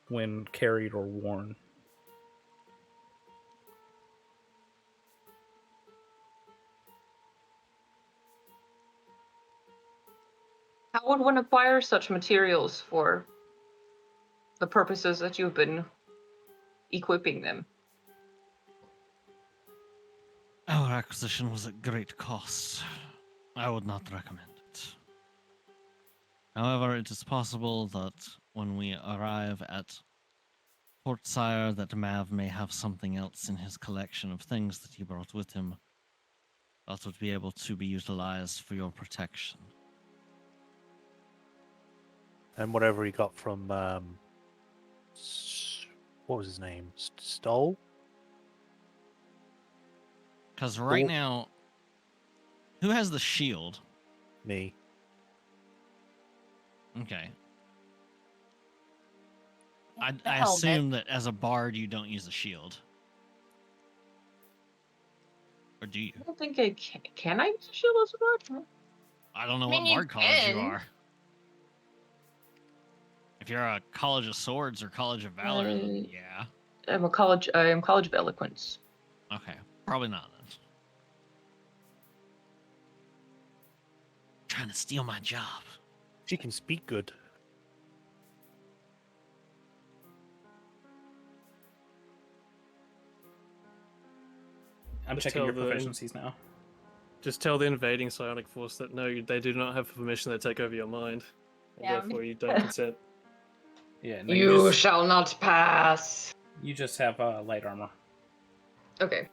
when carried or worn. How would one acquire such materials for the purposes that you've been equipping them? Our acquisition was at great cost. I would not recommend it. However, it is possible that when we arrive at Port Sire, that Mav may have something else in his collection of things that he brought with him that would be able to be utilized for your protection. And whatever he got from what was his name? Stoll? Because right Or- now, who has the shield? Me. Okay. The I helmet. assume that as a bard, you don't use a shield. Or do you? I don't think I can I use a shield as a bard? I don't know I what mean, you bard college you can. are. If you're a College of Swords or College of Valor, then yeah. I am College of Eloquence. Okay, probably not then. Trying to steal my job. She can speak good. I'm Just checking your tell the- proficiencies now. Just tell the invading psionic force that no, they do not have permission to take over your mind, and Yeah. therefore you don't consent. Yeah, no, You shall not pass. you just have light armor. Okay.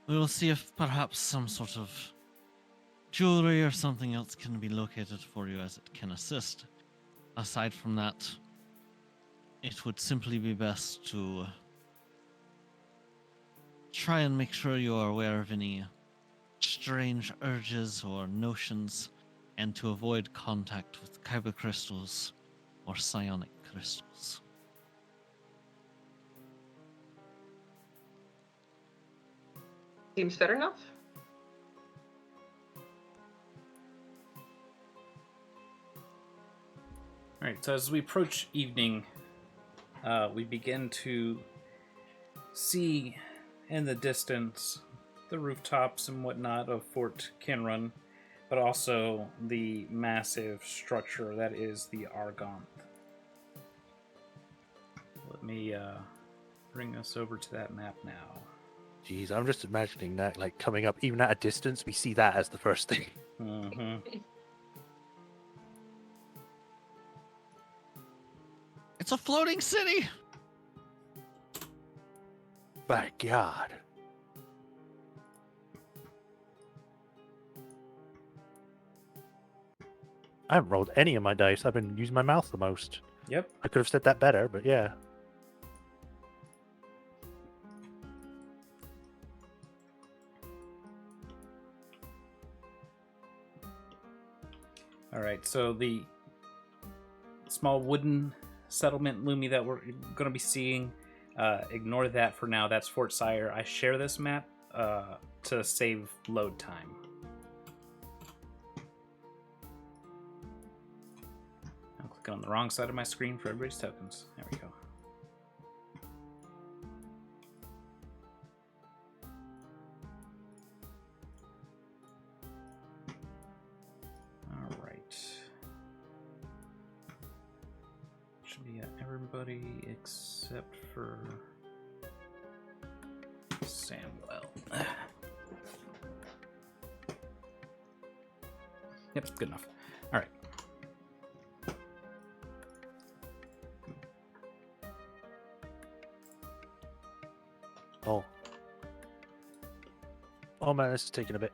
We will see if perhaps some sort of jewelry or something else can be located for you as it can assist. Aside from that, it would simply be best to try and make sure you are aware of any strange urges or notions and to avoid contact with kyber crystals or psionic crystals. Seems fair enough. All right, so as we approach evening, we begin to see in the distance the rooftops and whatnot of Fort Kinrun, but also the massive structure that is the Argonth. Let me bring us over to that map now. Jeez, I'm just imagining that, like, coming up, even at a distance, we see that as the first thing. Mm-hmm. It's a floating city! My God. I haven't rolled any of my dice. I've been using my mouth the most. Yep. I could have said that better, but yeah. All right, so the small wooden settlement Lumi that we're going to be seeing, ignore that for now. That's Fort Sire. I share this map to save load time. I'm clicking on the wrong side of my screen for everybody's tokens. There we go. All right. Should be everybody except for Samwell. Yep, good enough. All right. Oh. Oh man, this is taking a bit.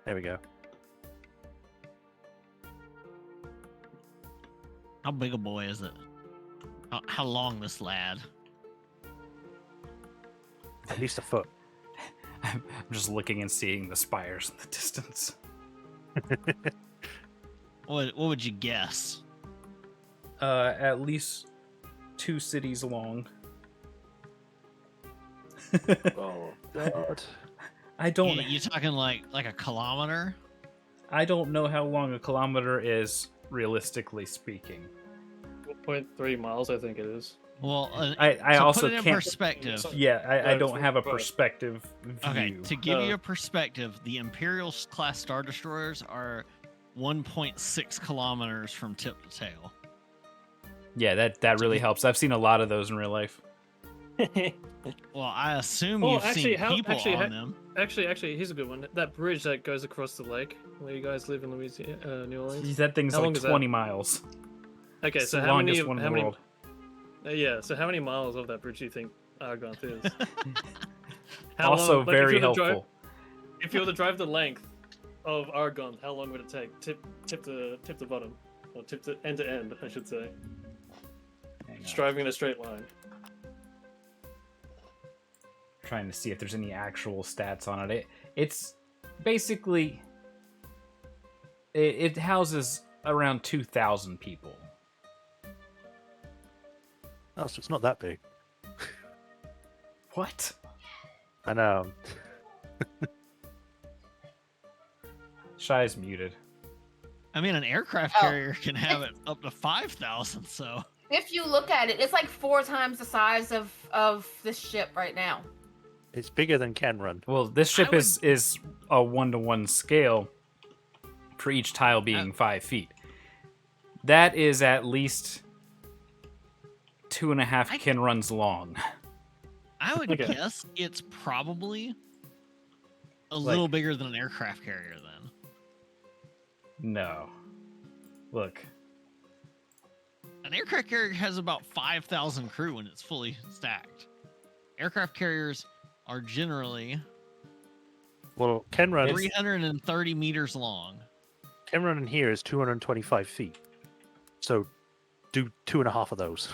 There we go. How big a boy is it? How long this lad? At least a foot. I'm just looking and seeing the spires in the distance. What would you guess? At least 2 cities long. Oh God. I don't. You talking like a kilometer? I don't know how long a kilometer is, realistically speaking. 1.3 miles, I think it is. Well, I to also put it in can't. perspective. Yeah, I Yeah, don't have a right. perspective view. Okay, to give you Uh, a perspective, the Imperial class Star Destroyers are 1.6 kilometers from tip to tail. Yeah, that really helps. I've seen a lot of those in real life. Well, I assume Well, you've actually, seen people on them. Actually, here's a good one. That bridge that goes across the lake, where you guys live in Louisiana, New Orleans. Jeez, that thing's How long like is that? 20 miles. Okay, It's so the how many? longest one in How the many? world. Yeah, so how many miles of that bridge do you think Argonth is? Also like, very if you were to drive- helpful. If you were to drive the length of Argonth, how long would it take? Tip the bottom, or tip the end to end, I should say. Hang Just on. driving in a straight line. Trying to see if there's any actual stats on it. It's basically it houses around 2,000 people. Oh, so it's not that big. What? I know. Shy's muted. I mean, an aircraft Oh. carrier can have it up to 5,000. So If you look at it, it's like 4 times the size of this ship right now. It's bigger than Kenrun. Well, this ship would- is a 1-to-1 scale for each tile being 5 feet. That is at least 2.5 I- Kinruns long. I would Okay. guess it's probably a little bigger than an aircraft carrier. Then No. Look. an aircraft carrier has about 5,000 crew when it's fully stacked. Aircraft carriers are generally Well, Kenrun 330 meters long. in here is 225 feet. So do 2.5 of those.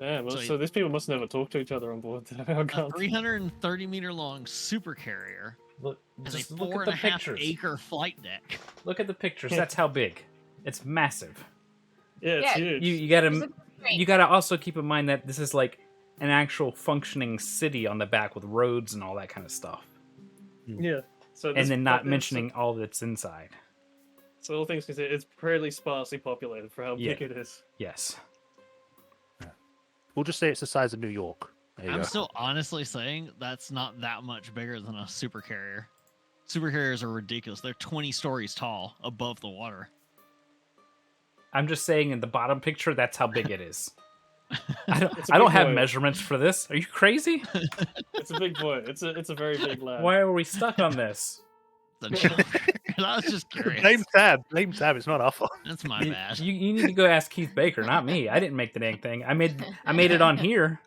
Yeah, well, So so these people must never talk to each other on board. How A come? 330-meter long supercarrier Look, has a just look four at and the a half pictures. acre flight deck. Look at the pictures. That's how big. It's massive. Yeah, it's Yeah, huge. You gotta Just look straight. you gotta also keep in mind that this is like an actual functioning city on the back with roads and all that kind of stuff, Yeah. So and this then not pla- mentioning all that's inside. So all things considered, it's fairly sparsely populated for how Yeah. big it is. Yes. We'll just say it's the size of New York. There you I'm go. still honestly saying that's not that much bigger than a supercarrier. Supercarriers are ridiculous. They're 20 stories tall above the water. I'm just saying in the bottom picture, that's how big it is. I It's a don't big have boy. measurements for this. Are you crazy? It's a big boy. It's a very big lad. Why are we stuck on this? The joke. I was just curious. Blame Tab. Blame Tab. It's not our fault. That's my You, bad. you need to go ask Keith Baker, not me. I didn't make the dang thing. I made it on here.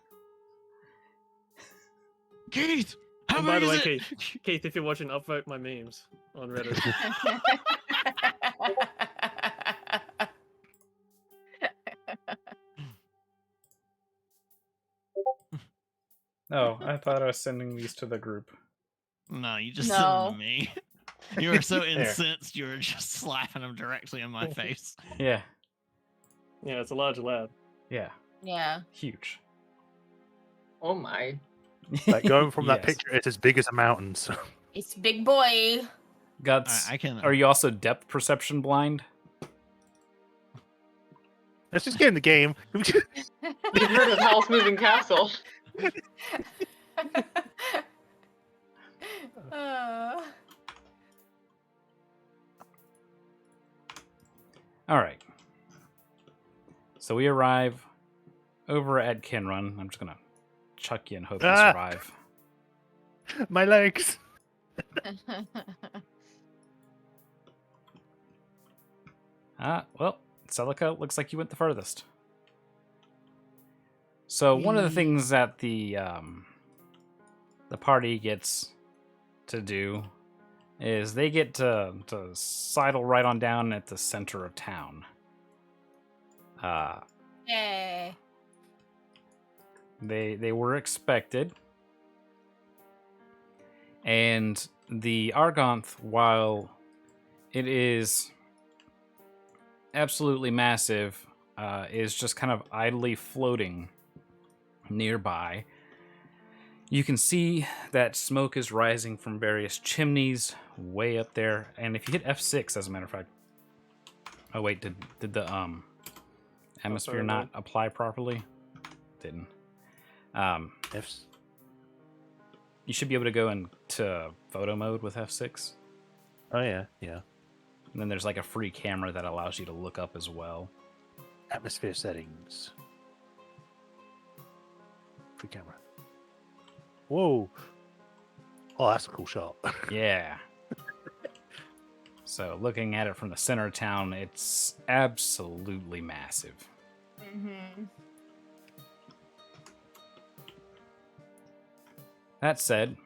Keith, how And by the way, big is Keith, if you're watching, upvote my memes on Reddit. Oh, I thought I was sending these to the group. No, you just No. sent them to me. You were so There. incensed you were just slapping them directly in my face. Yeah, Yeah, it's a large lad. yeah, Yeah. huge. Oh my. Like going from that Yes. picture, it's as big as a mountain. So It's big boy. Guts. I can. Are you also depth perception blind? let's just get in the game. You've heard of Howl's Moving Castle. Uh, All right. So we arrive over at Kinrun. I'm just gonna chuck you and hope you Ah! survive. My legs. Well, Celica, looks like you went the furthest. So one of the things that the party gets to do is they get to sidle right on down at the center of town. Yay. They were expected, and the Argonth, while it is absolutely massive, is just kind of idly floating nearby. You can see that smoke is rising from various chimneys way up there, and if you hit F6, as a matter of fact. Oh wait, did the atmosphere sorry, not apply properly? Didn't. Ifs. You should be able to go into photo mode with F6. Oh yeah, yeah. And then there's like a free camera that allows you to look up as well. Atmosphere settings. Free camera. Whoa. Oh, that's a cool shot. Yeah. So looking at it from the center of town, it's absolutely massive. Mm-hmm. That said,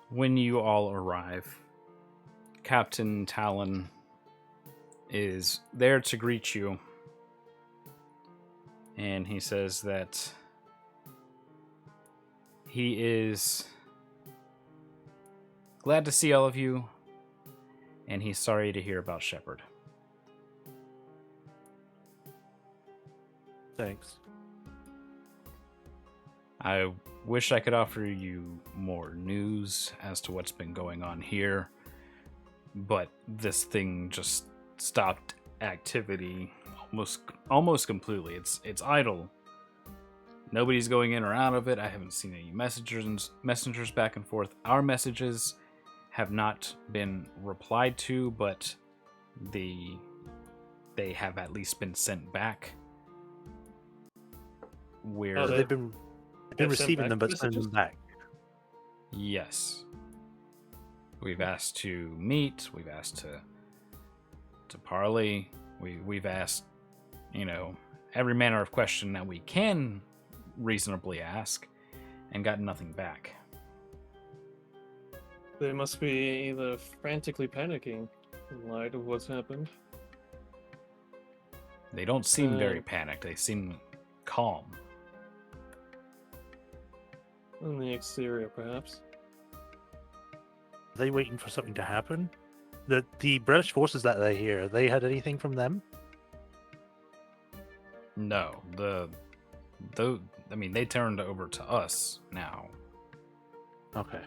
when you all arrive, Captain Talon is there to greet you. And he says that he is glad to see all of you, and he's sorry to hear about Shepard. Thanks. I wish I could offer you more news as to what's been going on here, but this thing just stopped activity almost completely. It's idle. Nobody's going in or out of it. I haven't seen any messengers back and forth. Our messages have not been replied to, but they have at least been sent back. Where Oh, They've been sent receiving back them, but sending them back. Yes. We've asked to meet, we've asked to parley, we've asked, every manner of question that we can reasonably ask, and got nothing back. They must be either frantically panicking in light of what's happened. They don't seem very panicked. They seem calm. On the exterior, perhaps. Are they waiting for something to happen? The British forces that they hear, they had anything from them? No, I mean, they turned over to us now. Okay.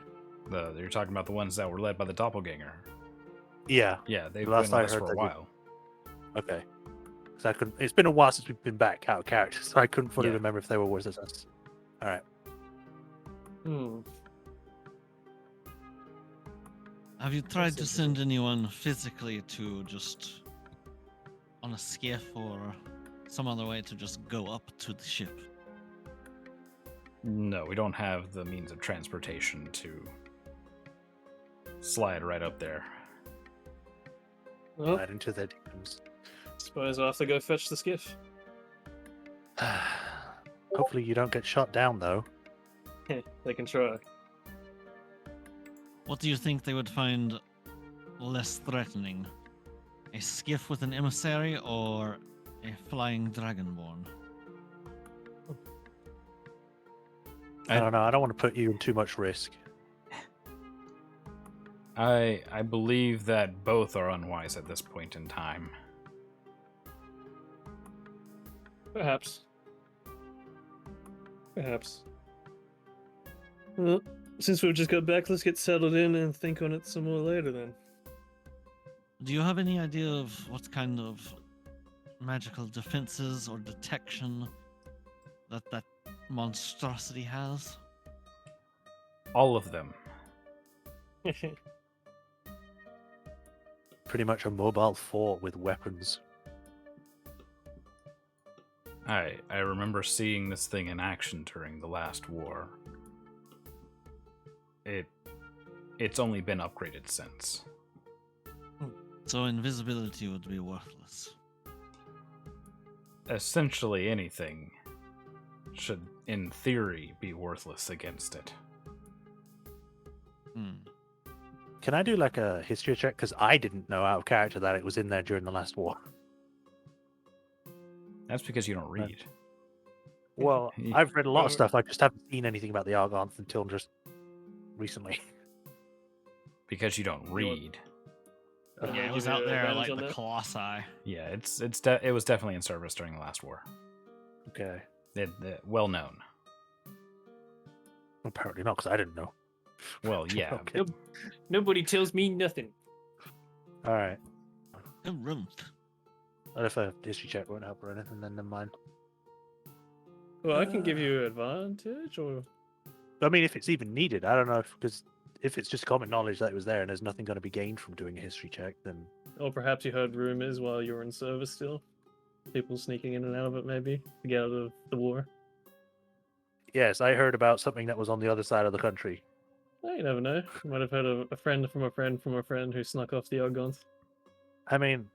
You're talking about the ones that were led by the doppelganger. Yeah. Yeah, they've Last been I with us heard for a they did. while. Okay. So I couldn't. It's been a while since we've been back out of character, so I couldn't fully Yeah. remember if they were with us. All right. Have you tried to interesting. send anyone physically to just on a skiff or some other way to just go up to the ship? No, we don't have the means of transportation to slide right up there. Well, Right into their demons. suppose I'll have to go fetch the skiff. Hopefully you don't get shot down, though. They can try. What do you think they would find less threatening? A skiff with an emissary or a flying dragonborn? I don't know. I don't want to put you in too much risk. I believe that both are unwise at this point in time. Perhaps. Perhaps. Well, since we've just got back, let's get settled in and think on it some more later then. Do you have any idea of what kind of magical defenses or detection that monstrosity has? All of them. Pretty much a mobile fort with weapons. I remember seeing this thing in action during the last war. It's only been upgraded since. So invisibility would be worthless. Essentially anything should, in theory, be worthless against it. Can I do like a history check? Because I didn't know out of character that it was in there during the last war. That's because you don't read. Well, I've read a lot of stuff. I just haven't seen anything about the Argonth until just recently. Because you don't read. Yeah, it was give out you there advantage like on the that? Colossi. Yeah, it was definitely in service during the last war. Okay. Well known. Apparently not, because I didn't know. Well, yeah. Okay. Nobody tells me nothing. All right. What if a history check won't help or anything? Then never mind. Well, I can give you advantage, or I mean, if it's even needed, I don't know. Because if it's just common knowledge that it was there and there's nothing going to be gained from doing a history check, then or perhaps you heard rumors while you were in service still. People sneaking in and out of it, maybe to get out of the war. yes, I heard about something that was on the other side of the country. Oh, you never know. You might have heard of a friend from a friend from a friend who snuck off the Argonth. I mean,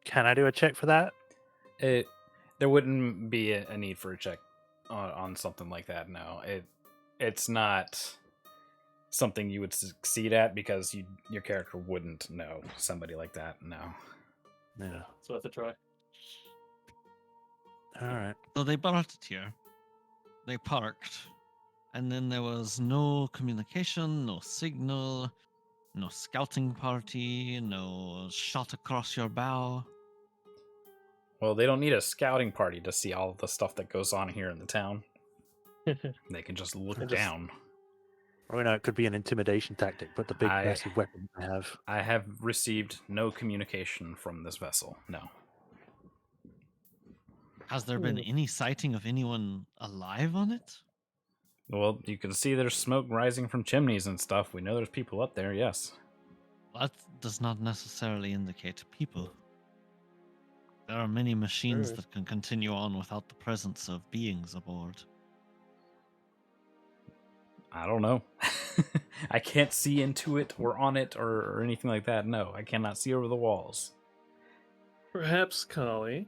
can I do a check for that? There wouldn't be a need for a check on something like that. No, it's not something you would succeed at because your character wouldn't know somebody like that. No. Yeah. It's worth a try. All right. So they brought it here. They parked. And then there was no communication, no signal, no scouting party, no shot across your bow. Well, they don't need a scouting party to see all the stuff that goes on here in the town. They can just look down. Or you know, it could be an intimidation tactic, but the big I- massive weapon I have. I have received no communication from this vessel. No. Has there been any sighting of anyone alive on it? Well, you can see there's smoke rising from chimneys and stuff. We know there's people up there, yes. That does not necessarily indicate people. There are many machines Sure. that can continue on without the presence of beings aboard. I don't know. I can't see into it or on it or anything like that. No, I cannot see over the walls. Perhaps Carly,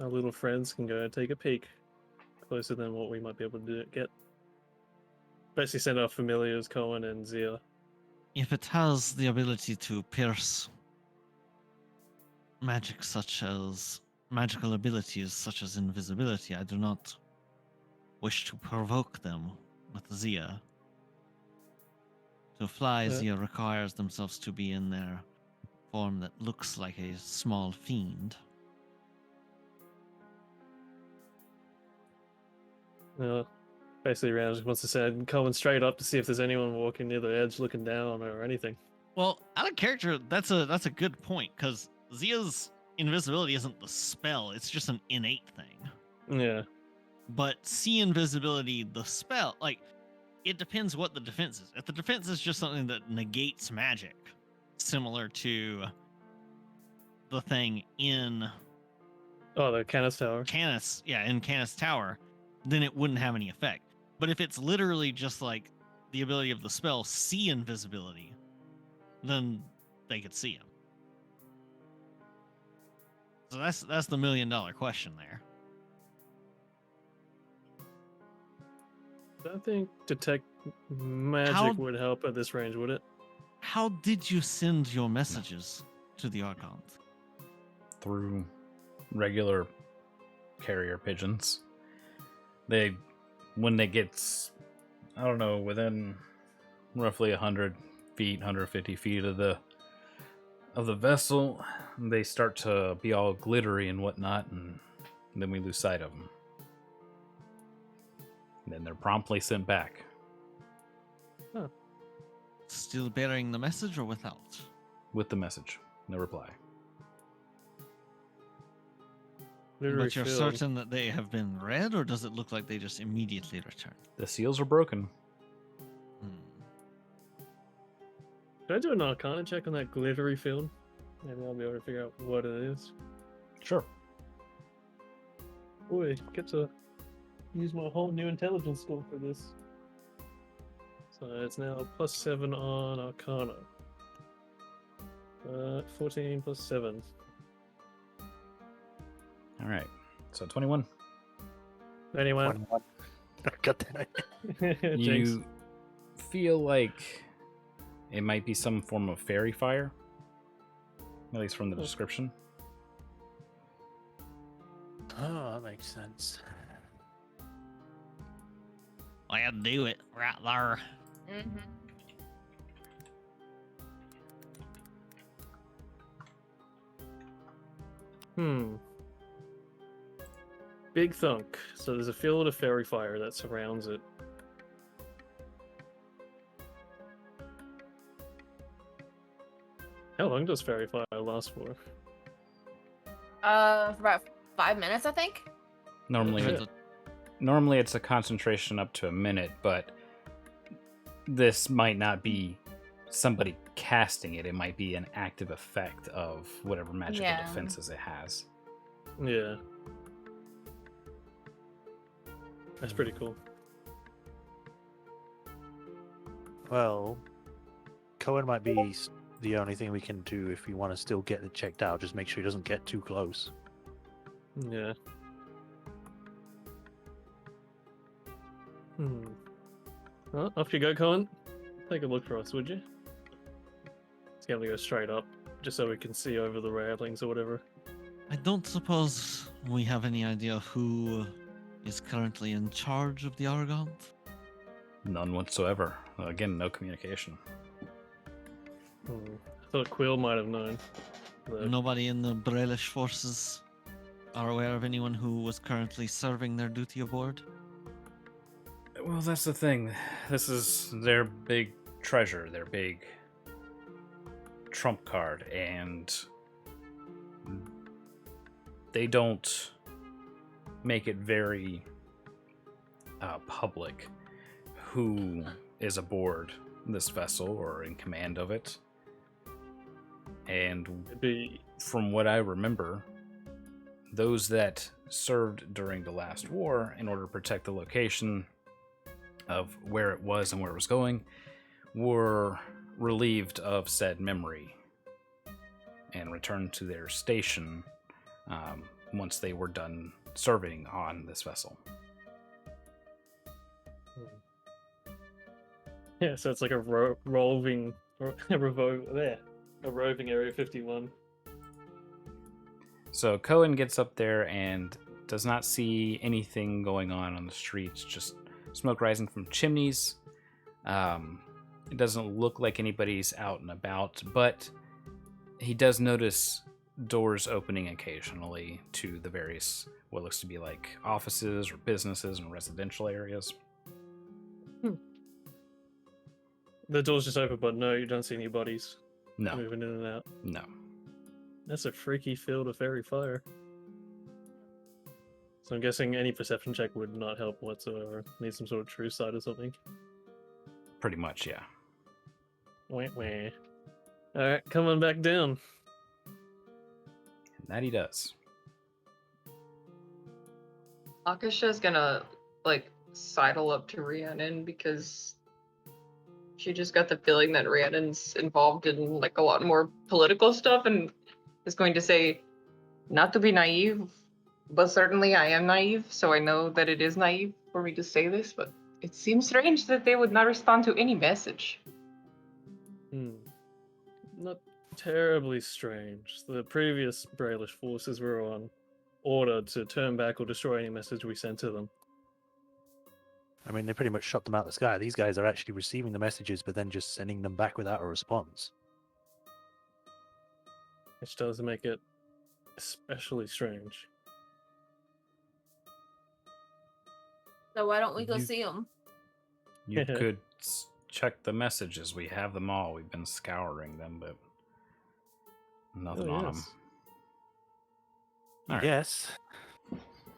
our little friends, can go and take a peek closer than what we might be able to get. Basically, send our familiars, Cohen and Zia. If it has the ability to pierce magical abilities such as invisibility, I do not wish to provoke them with Zia. To fly, Yeah. Zia requires themselves to be in their form that looks like a small fiend. Basically, Rand just wants to send Cohen straight up to see if there's anyone walking near the edge, looking down or anything. Well, out of character, that's a good point, because Zia's invisibility isn't the spell, it's just an innate thing. Yeah. But see invisibility, the spell, like, it depends what the defense is. If the defense is just something that negates magic, similar to the thing in Oh, the Canis Tower. in Canis Tower, then it wouldn't have any effect. But if it's literally just like the ability of the spell see invisibility, then they could see him. So that's the $1 million question there. I don't think detect magic would help at this range, would it? How did you send your messages to the Archons? Through regular carrier pigeons. When they get, I don't know, within roughly 100 feet, 150 feet of the vessel, they start to be all glittery and whatnot, and then we lose sight of them. And then they're promptly sent back. Still bearing the message or without? With the message. No reply. Literary But you're field. certain that they have been read, or does it look like they just immediately return? The seals are broken. Can I do an Arcana check on that glittery field? Maybe I'll be able to figure out what it is. Sure. Boy, get to use my whole new intelligence score for this. So it's now +7 on Arcana. 14 plus 7. All right. So 21. Anyway, 21. Got that. You feel like it might be some form of fairy fire, at least from the description. Oh, that makes sense. I'll do it right there. Mm-hmm. Big thunk. So there's a field of fairy fire that surrounds it. How long does fairy fire last for? For about 5 minutes, I think. Normally, Yeah. normally it's a concentration up to a minute, but this might not be somebody casting it. It might be an active effect of whatever magical Yeah. defenses it has. Yeah. That's pretty cool. Well, Cohen might be the only thing we can do if we want to still get it checked out. Just make sure he doesn't get too close. Yeah. Well, off you go, Cohen. Take a look for us, would you? It's gonna go straight up, just so we can see over the railings or whatever. I don't suppose we have any idea who is currently in charge of the Argont? None whatsoever. Again, no communication. I thought Quill might have known. But Nobody in the Brelish forces are aware of anyone who was currently serving their duty aboard? Well, that's the thing. This is their big treasure, their big trump card, and they don't make it very public who is aboard this vessel or in command of it. And it'd be from what I remember, those that served during the last war in order to protect the location of where it was and where it was going were relieved of said memory and returned to their station once they were done serving on this vessel. yeah. So it's like a roving Area 51. So Cohen gets up there and does not see anything going on the streets, just smoke rising from chimneys. It doesn't look like anybody's out and about, but he does notice doors opening occasionally to the various, what looks to be like offices or businesses and residential areas. The door's just open, but no, you don't see any bodies No, moving in and out. no. That's a freaky field of fairy fire. So I'm guessing any perception check would not help whatsoever. Need some sort of true sight or something. Pretty much, yeah. Wah, wah. Alright, come on back down. And that he does. Akasha's gonna like sidle up to Rhiannon because she just got the feeling that Rhiannon's involved in like a lot more political stuff and is going to say, not to be naive, but certainly I am naive, so I know that it is naive for me to say this, but it seems strange that they would not respond to any message. Not terribly strange. The previous Brailish forces were on order to turn back or destroy any message we sent to them. I mean, they pretty much shot them out of the sky. These guys are actually receiving the messages, but then just sending them back without a response. Which does make it especially strange. So why don't we go You- see him? You could check the messages. We have them all. We've been scouring them, but nothing on them. yes. Alright. Yes.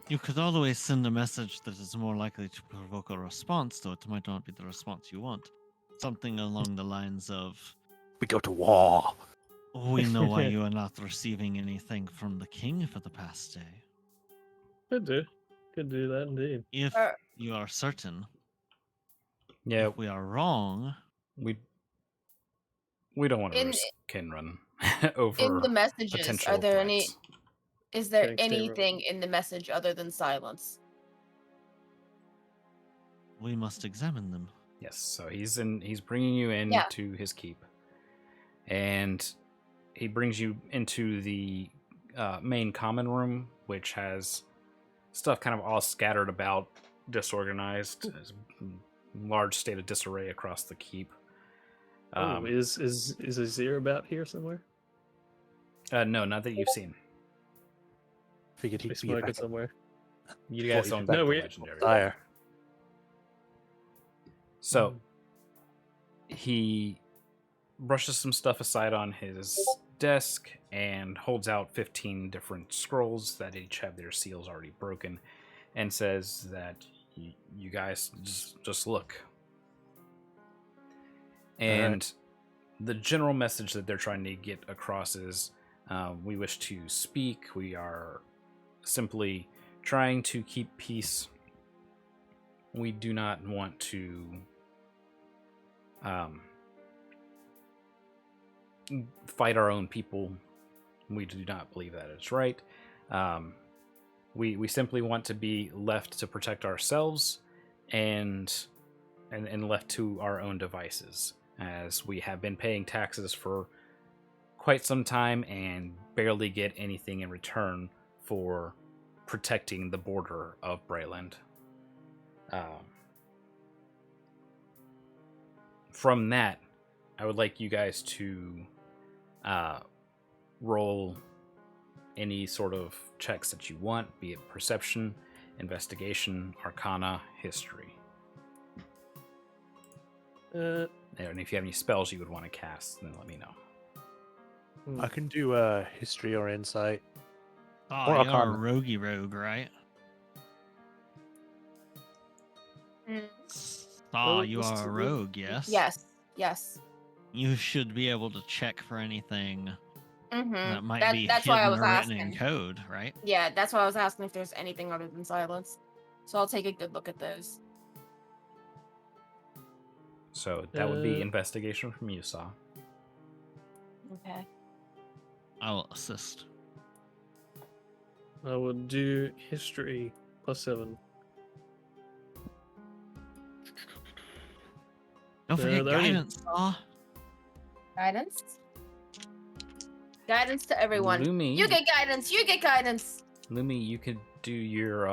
You could always send a message that is more likely to provoke a response, though it might not be the response you want. Something along the lines of, We go to war. we know why you are not receiving anything from the king for the past day. Could do. Could do that indeed. If Uh, you are certain, Yeah, if we are wrong, we don't want to In- risk Kinrun over In the messages, potential are there any? threats. Is there Thanks, David. anything in the message other than silence? we must examine them. Yes, so he's bringing you in Yeah. to his keep, and he brings you into the main common room, which has stuff kind of all scattered about, disorganized. There's a large state of disarray across the keep. Is Azir about here somewhere? No, not that you've seen. Figured We he'd be smoke back it somewhere. You guys Thought don't you get No, the we- legendary. dire. So he brushes some stuff aside on his desk and holds out 15 different scrolls that each have their seals already broken, and says that you guys just look. And the general message that they're trying to get across is, we wish to speak. We are simply trying to keep peace. We do not want to fight our own people. We do not believe that it's right. We simply want to be left to protect ourselves and left to our own devices, as we have been paying taxes for quite some time and barely get anything in return for protecting the border of Brayland. From that, I would like you guys to roll any sort of checks that you want, be it perception, investigation, arcana, history. And if you have any spells you would want to cast, then let me know. I can do history or insight. Oh, Or you're a Arcana. roguey rogue, right? Mm. Oh, Oh, you this are is a a- rogue, yes? Yes. You should be able to check for anything Mm-hmm. that might be That's hidden why I was or written in asking. code, right? Yeah, that's why I was asking if there's anything other than silence. So I'll take a good look at those. So that would be Uh, investigation from you, Saw. Okay. I will assist. I would do history +7. Don't forget the only- guidance, Saw. Guidance. Guidance to everyone. Lumi, You get guidance. You get guidance. Lumi, you could do your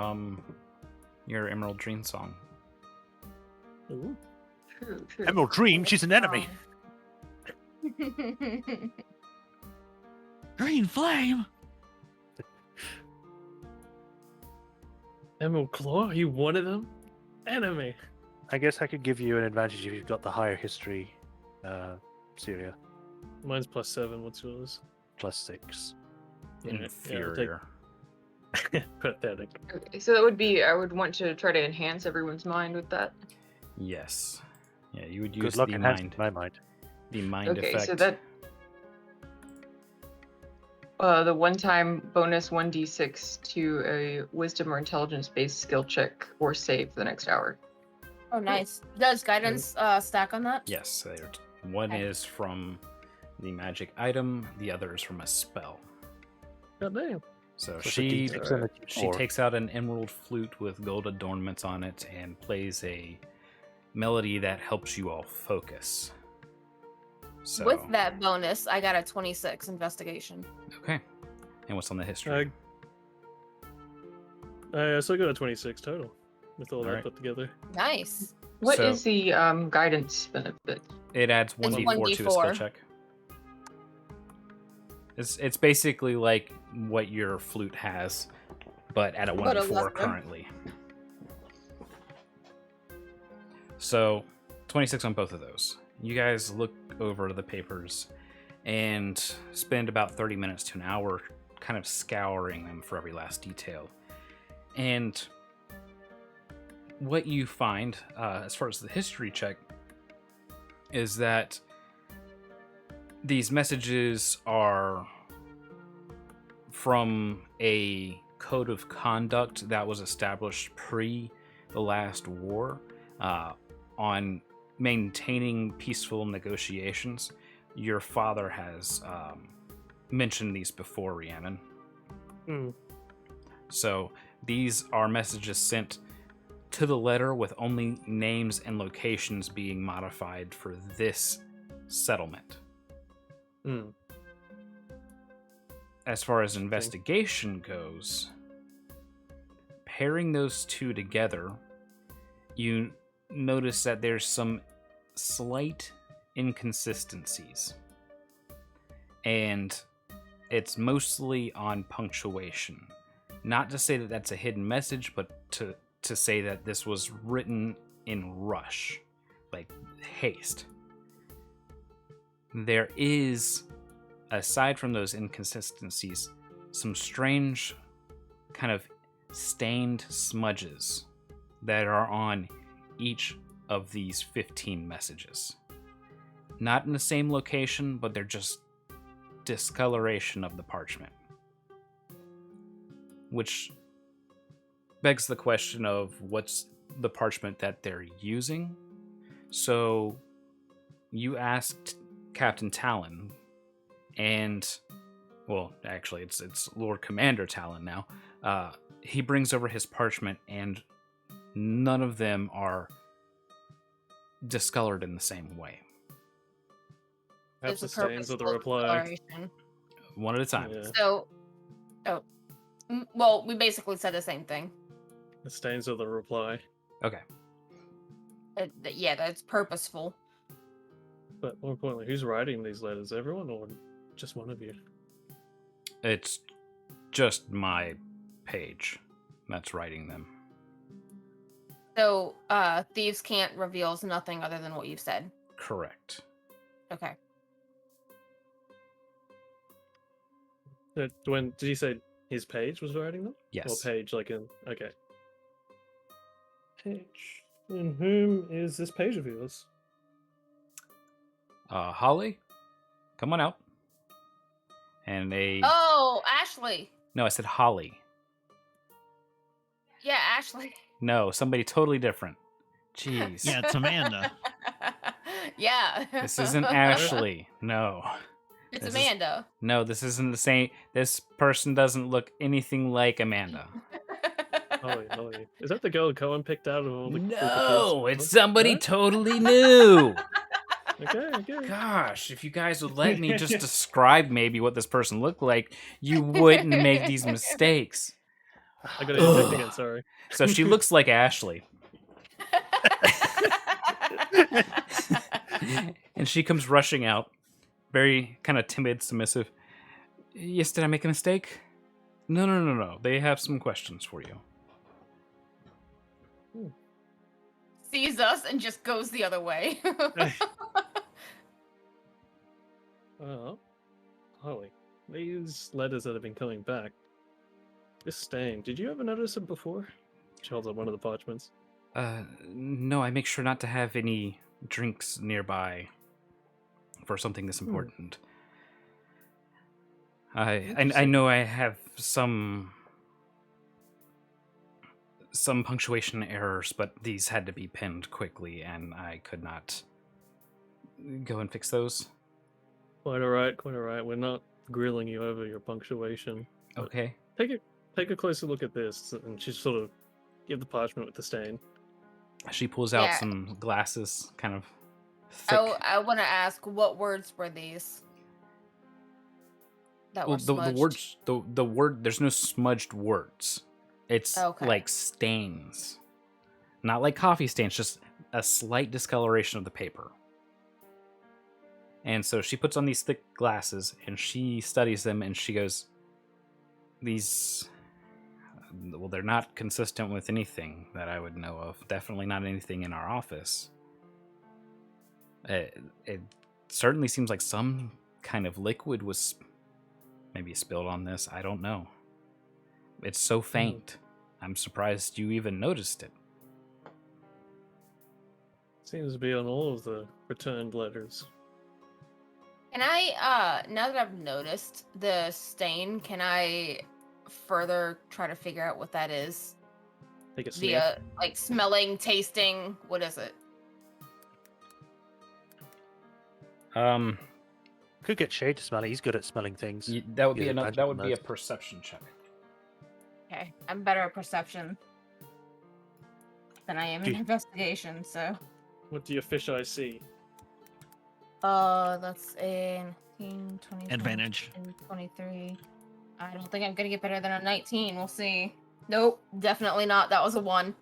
Emerald Dream song. Ooh. True, true. Emerald Dream, she's an enemy. Green flame. Emerald Claw, you one of them? Enemy. I guess I could give you an advantage if you've got the higher history, Syria, Mine's +7. What's yours? +6. Inferior. Pathetic. Okay, so that would be, I would want to try to enhance everyone's mind with that. Yes. Yeah, you would use Good luck the enhancing mind. my mind. The mind Okay, effect. so that the one-time bonus 1d6 to a wisdom or intelligence-based skill check or save for the next hour. Oh, nice. Does guidance stack on that? Yes, one Okay. is from the magic item, the other is from a spell. God damn. So So it's a she D6 and a she D4. takes out an emerald flute with gold adornments on it and plays a melody that helps you all focus. So With that bonus, I got a 26 investigation. okay. And what's on the history? I still got a 26 total with all that Alright. put together. Nice. What So- is the guidance benefit? It adds It's 1d4 to a skill 1d4. check. It's basically like what your flute has, but at a But a 1d4 lesser. currently. So 26 on both of those. You guys look over the papers and spend about 30 minutes to an hour kind of scouring them for every last detail. And what you find, as far as the history check, is that these messages are from a code of conduct that was established pre the last war on maintaining peaceful negotiations. Your father has mentioned these before, Rhiannon. Hmm. So these are messages sent to the letter with only names and locations being modified for this settlement. Hmm. As far as investigation goes, pairing those two together, you notice that there's some slight inconsistencies. And it's mostly on punctuation. Not to say that that's a hidden message, but to say that this was written in rush, like haste. There is, aside from those inconsistencies, some strange kind of stained smudges that are on each of these 15 messages. Not in the same location, but they're just discoloration of the parchment. Which begs the question of what's the parchment that they're using. So you asked Captain Talon, and well, actually it's Lord Commander Talon now. He brings over his parchment, and none of them are discolored in the same way. Perhaps the There's a stains of the purposeful reply. declaration. One at a time. Yeah. So, well, we basically said the same thing. The stains of the reply. Okay. Yeah, that's purposeful. But more importantly, who's writing these letters? Everyone or just one of you? It's just my page that's writing them. So, thieves can't reveals nothing other than what you've said. Correct. Okay. When did you say his page was writing them? Yes. Or page like in okay. Page. And whom is this page of yours? Holly, come on out. And Oh, Ashley. No, I said Holly. Yeah, Ashley. No, somebody totally different. Jeez. Yeah, it's Amanda. Yeah. This isn't Ashley. No. It's this is- Amanda. No, this isn't the same. This person doesn't look anything like Amanda. Holly. Is that the girl Cohen picked out of all the group of No, kids? it's somebody No? totally new. Okay. Gosh, if you guys would let me just describe maybe what this person looked like, you wouldn't make these mistakes. I gotta inject again, sorry. So she looks like Ashley. And she comes rushing out, very kind of timid, submissive. Yes, did I make a mistake? No. They have some questions for you. Sees us and just goes the other way. Well, Holly, these letters that have been coming back. This stain, did you ever notice it before? She holds up one of the parchments. No, I make sure not to have any drinks nearby for something this important. I know I have some punctuation errors, but these had to be penned quickly, and I could not go and fix those. Quite alright. We're not grilling you over your punctuation. but Okay. Take a closer look at this, and she sort of give the parchment with the stain. She pulls out Yeah. some glasses, kind of thick. I want to ask, what words were these? That Well, were the smudged? words, the word. There's no smudged words. It's Okay. like stains, not like coffee stains, just a slight discoloration of the paper. And so she puts on these thick glasses and she studies them, and she goes, "These, well, they're not consistent with anything that I would know of. Definitely not anything in our office. It certainly seems like some kind of liquid was maybe spilled on this. I don't know. It's so faint. I'm surprised you even noticed it." Seems to be on all of the returned letters. Can I, now that I've noticed the stain, can I further try to figure out what that is? Take a sniff. Via, like, smelling, tasting, what is it? Could get Shay to smell it. He's good at smelling things. That would be Yeah, enough. magic That would be a knife. perception check. Okay, I'm better at perception than I am in Do- investigation, so. What do your fisheye see? That's a 19, 20, Advantage. 23. I don't think I'm gonna get better than a 19. We'll see. Nope, definitely not. That was a 1.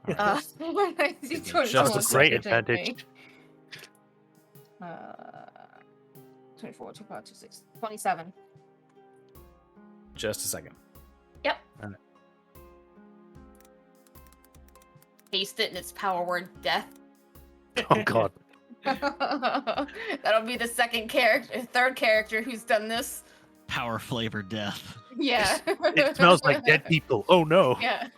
19, 20, Just a 21, great 22, advantage. 24, 25, 26, 27. Just a second. Yep. Alright. Taste it in its power word, death. Oh god. That'll be the third character who's done this. Power flavored death. Yeah. It smells like dead people. Oh no. Yeah.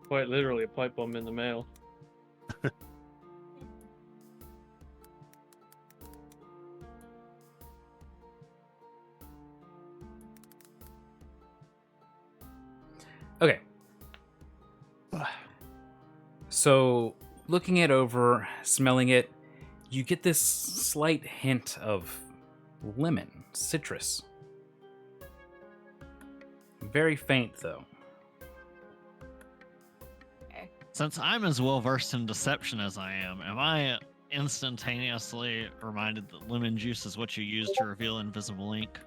Quite literally a pipe bomb in the mail. Okay. So, looking it over, smelling it, you get this slight hint of lemon, citrus. Very faint, though. Since I'm as well versed in deception as I am I instantaneously reminded that lemon juice is what you use to reveal invisible ink?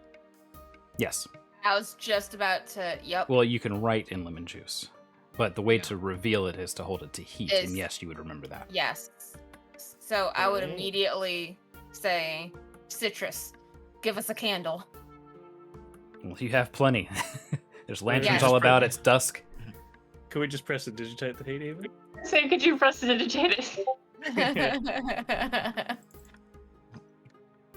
Yes. I was just about to. Yep. Well, you can write in lemon juice, but the way Yeah. to reveal it is to hold it to heat, and yes, you would remember that. Yes. So I would Okay. immediately say, citrus, give us a candle. Well, you have plenty. There's lanterns Yes. all about. It's dusk. Could we just press to digitate the heat even? Say, could you press to digitate it?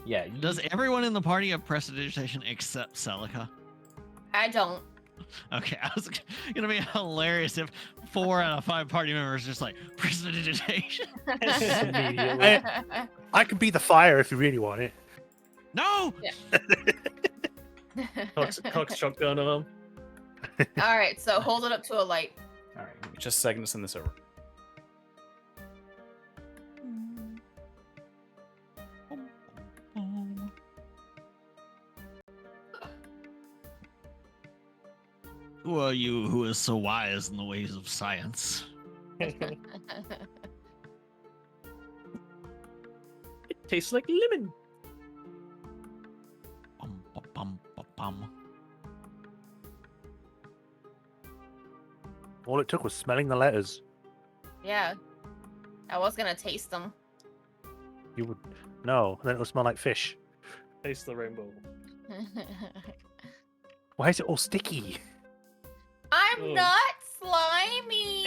Yeah. Does everyone in the party have prestidigitation except Celica? I don't. Okay, I was gonna be hilarious if 4 out of 5 party members just like prestidigitation. Immediately. I can be the fire if you really want it. No! Cox shotgun arm. All right, so hold it up to a light. All right. Give me just a second to send this over. Who are you who is so wise in the ways of science? It tastes like lemon. Bum, bum, bum, bum, bum. All it took was smelling the letters. Yeah. I was gonna taste them. You would no, then it'll smell like fish. Taste the rainbow. Why is it all sticky? I'm Oh. not slimy.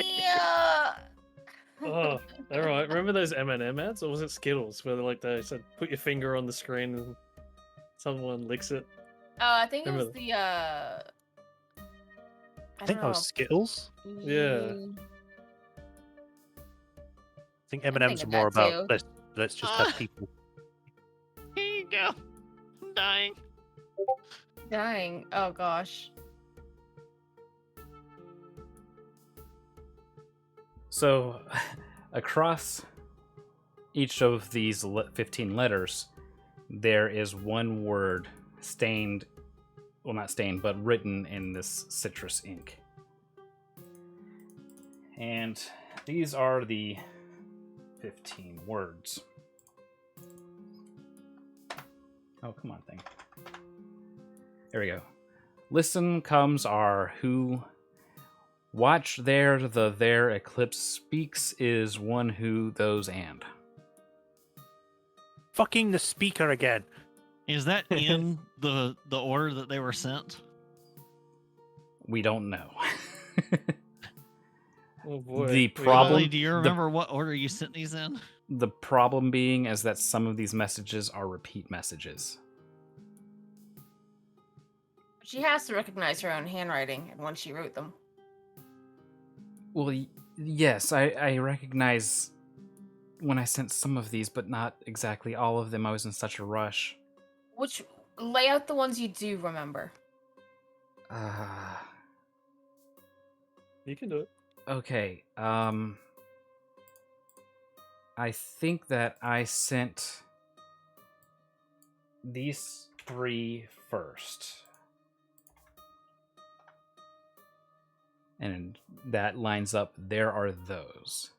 Oh, all right. Remember those M&M ads, or was it Skittles, where they said, "Put your finger on the screen and someone licks it." I think it was Remember the I think don't that was know. Skittles. Yeah. I think I'm M&M's are thinking more that about too. let's just have people. Here you go. I'm dying. Dying. Oh gosh. So, across each of these 15 letters, there is one word stained, well, not stained, but written in this citrus ink. And these are the 15 words. Oh, come on, thing. There we go. Listen comes our who. Watch there, the there eclipse speaks is one who, those, and. Fucking the speaker again. Is that in the order that they were sent? We don't know. Oh boy. The We problem- Ollie, do you remember what order you sent these in? The problem being is that some of these messages are repeat messages. She has to recognize her own handwriting and when she wrote them. Well, yes, I recognize when I sent some of these, but not exactly all of them. I was in such a rush. Which lay out the ones you do remember. You can do it. Okay, I think that I sent these 3 first. And that lines up, there are those.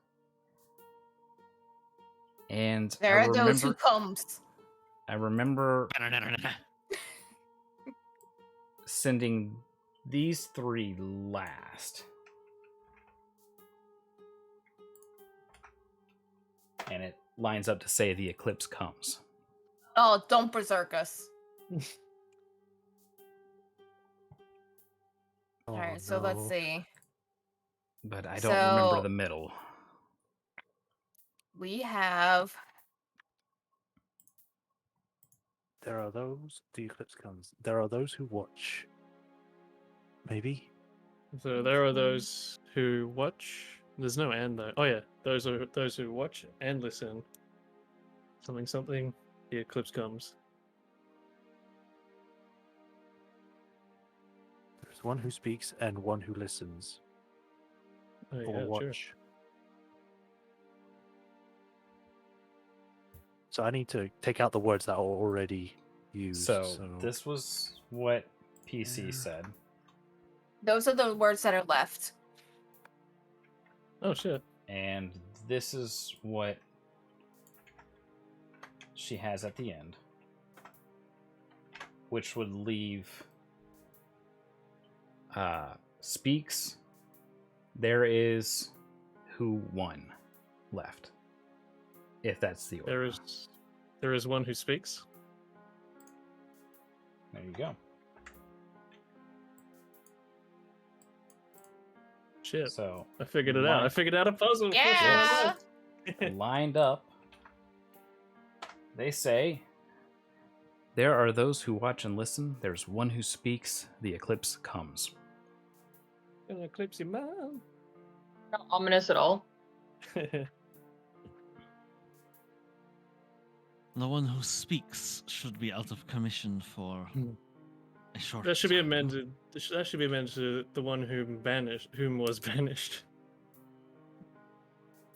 And There I are those who remember, comes. I remember sending these 3 last. And it lines up to say the eclipse comes. Oh, don't berserk us. Oh, Alright, so let's no. see. But I don't remember So- the middle. We have There are those. The eclipse comes. There are those who watch. Maybe. So there are those who watch. There's no and though. Oh yeah, those who watch and listen. Something. The eclipse comes. There's one who speaks and one who listens. Oh Or yeah, watch. sure. So I need to take out the words that are already used. So this was what PC said. those are the words that are left. Oh shit. And this is what she has at the end. Which would leave speaks. There is who won left. If that's the order. There is one who speaks. There you go. Shit. So I figured it out. I figured out a puzzle. Yeah. lined up, they say, there are those who watch and listen. There's one who speaks. The eclipse comes. Gonna eclipse your mom. Not ominous at all. The one who speaks should be out of commission for Hmm. a short That should be time. amended. That should be amended to the one whom was banished.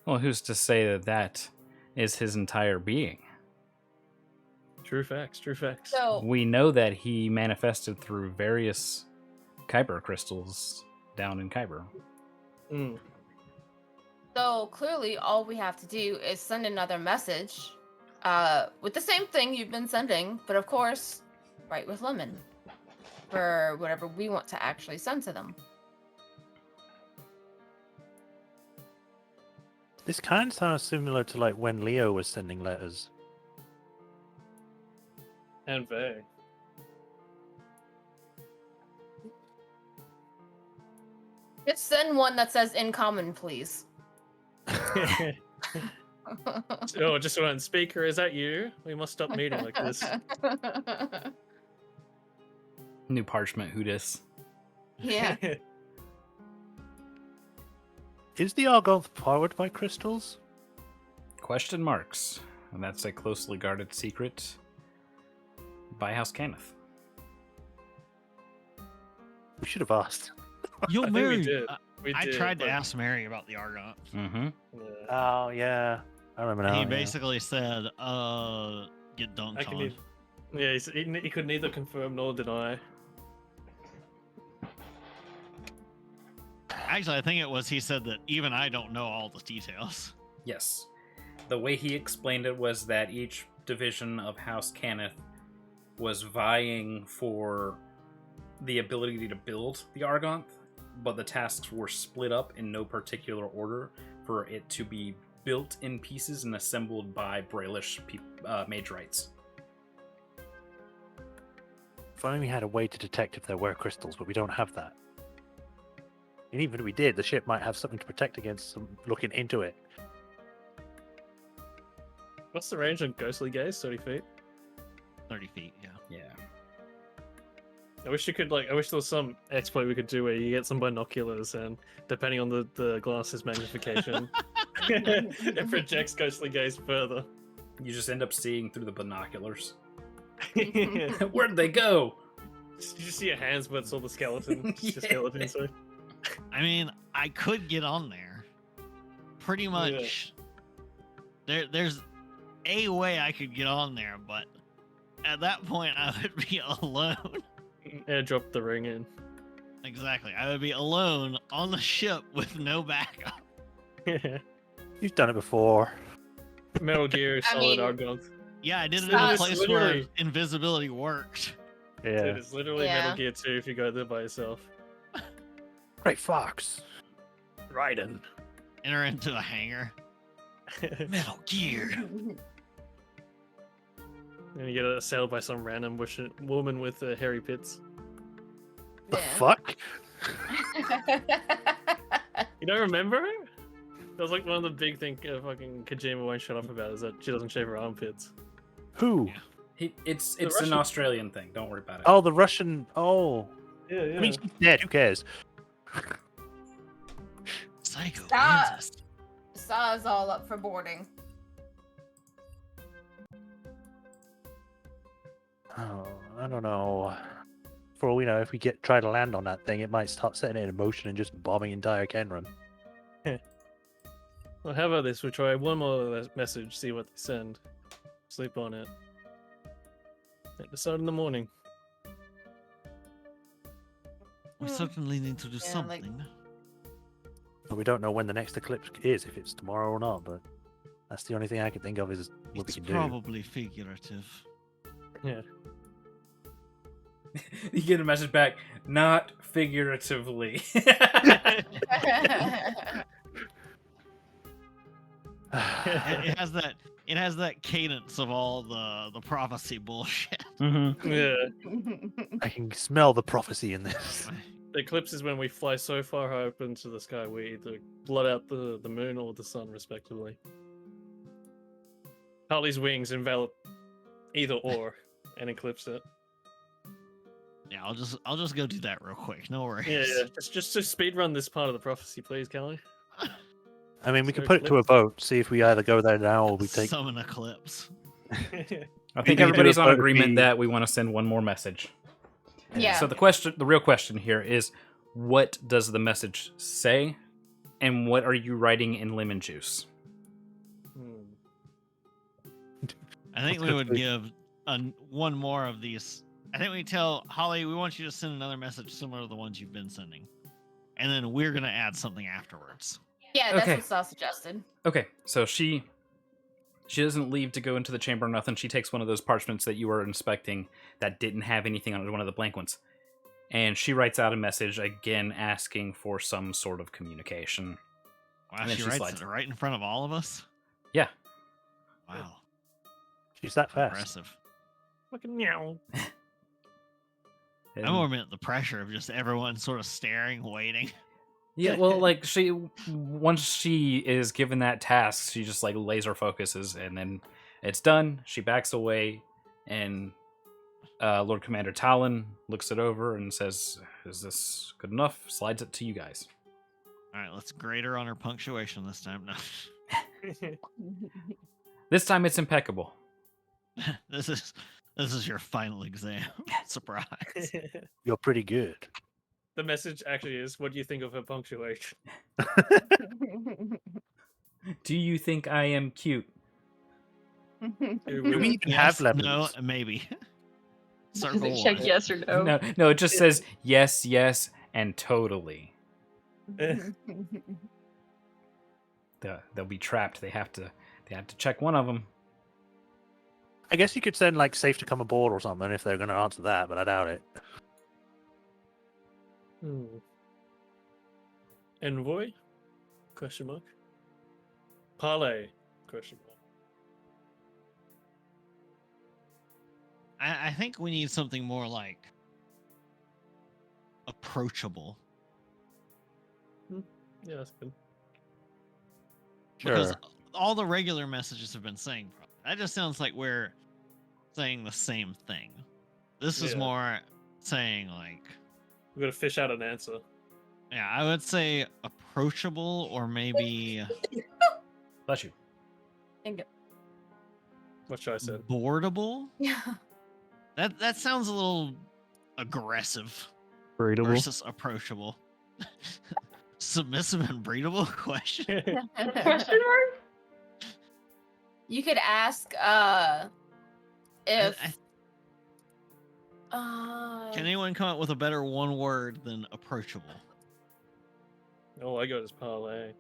Well, who's to say that that is his entire being? True facts. True facts. So We know that he manifested through various Kyber crystals down in Kyber. Mm. So clearly, all we have to do is send another message with the same thing you've been sending, but of course, right with Lemon for whatever we want to actually send to them. This kind of sounds similar to like when Leo was sending letters. And Vay. Just send one that says "in common," please. Oh, just one speaker. Is that you? We must stop meeting like this. New parchment, who dis? Yeah. Is the Argonth powered by crystals? Question marks. And that's a closely guarded secret by House Cannith. We should have asked. Yo, I think we Mary. did. We I did, tried to but- ask Mary about the Argonauts. Mm-hmm. Yeah. Oh yeah, I remember now. He yeah. basically said, get dunked I can on. Yeah, he could neither confirm nor deny. Actually, I think it was he said that even I don't know all the details. Yes. The way he explained it was that each division of House Cannith was vying for the ability to build the Argonth, but the tasks were split up in no particular order for it to be built in pieces and assembled by Brailish mage rights. If only we had a way to detect if there were crystals, but we don't have that. And even if we did, the ship might have something to protect against some looking into it. What's the range on Ghostly Gaze? 30 feet? 30 feet, yeah. Yeah. I wish you could, I wish there was some exploit we could do where you get some binoculars and, depending on the glass's magnification, it projects Ghostly Gaze further. You just end up seeing through the binoculars. You Where'd they go? just see your hands, but it's all the skeleton. Just the Yeah. skeleton, so. I mean, I could get on there. Pretty much. There's a way I could get on there, but at that point I would be alone. Airdrop the ring in. Exactly. I would be alone on the ship with no backup. You've done it before. Metal Gear I Solid mean- Argonth. Yeah, I did it in Stop. a It's place where literally- invisibility worked. Yeah. It is literally Yeah. Metal Gear 2 if you go there by yourself. Great Fox. Raiden. Enter into a hangar. Metal Gear. And you get assailed by some random woman with hairy pits. The Yeah. fuck? You don't remember her? That was like one of the big things fucking Kojima won't shut up about is that she doesn't shave her armpits. Who? Yeah. It's The an Russian- Australian thing. Don't worry about it. Oh, the Russian. Oh. Yeah, yeah. I mean, she's dead. Who cares? Psycho. Stop. Kansas. Saw's all up for boarding. Oh, I don't know. For all we know, if we try to land on that thing, it might start setting it in motion and just bombing entire Kenran. Well, how about this? We try one more message, see what they send. Sleep on it. Decide in the morning. We Hmm. certainly need to do Yeah, like- something. But we don't know when the next eclipse is, if it's tomorrow or not. But that's the only thing I can think of is what It's we can probably figurative. Yeah. You get a message back, not figuratively. do. It has that. It has that cadence of all the prophecy bullshit. Mm-hmm. Yeah. I can smell the prophecy in this. The eclipse is when we fly so far high up into the sky we either blot out the moon or the sun, respectively. Harley's wings envelop either or and eclipse it. Yeah, I'll just go do that real quick. No worries. Yeah, yeah. Just to speed run this part of the prophecy, please, Callie. I mean, we So can put it to a eclipse. vote, see if we either go there now or we take. Summon eclipse. I We think can do everybody's a on vote, agreement we- that we want to send one more message. Yeah. So the real question here is, what does the message say, and what are you writing in lemon juice? I think Let's we go would through. give one more of these I think we tell Holly we want you to send another message similar to the ones you've been sending, and then we're gonna add something afterwards. Yeah, that's Okay. what Saw suggested. Okay, so she doesn't leave to go into the chamber or nothing. She takes one of those parchments that you were inspecting that didn't have anything on it, one of the blank ones, and she writes out a message again asking for some sort of communication. Wow, And then she she writes slides. it right in front of all of us. Yeah. Wow, She's that fast. impressive. Fucking meow. And- I more meant the pressure of just everyone sort of staring, waiting. yeah, well, like once she is given that task, she just like laser focuses, and then it's done. She backs away, and Lord Commander Talon looks it over and says, "Is this good enough?" Slides it to you guys. All right, let's grade her on her punctuation this time. No, This time it's impeccable. this is your final exam. Surprise. You're pretty good. The message actually is, what do you think of her punctuation? Do you think I am cute? Do we even have lemons? No, maybe. Does Circle it check one. yes or no? No, it just says yes, yes, and totally. They'll be trapped. They have to check one of them. I guess you could send like safe to come aboard or something if they're going to answer that, but I doubt it. Envoy? Question mark. Parlay? Question mark. I think we need something more like approachable. Yeah, that's good. Because Sure. all the regular messages have been saying that just sounds like we're saying the same thing. This is Yeah. more saying like, We've got to fish out an answer. yeah, I would say approachable or maybe Bless you. What should I say? boardable. Yeah. That sounds a little aggressive Breedable. versus approachable. Submissive and breedable? Question. Question mark? You could ask if Can anyone come up with a better one word than approachable? Oh, I got his parlay.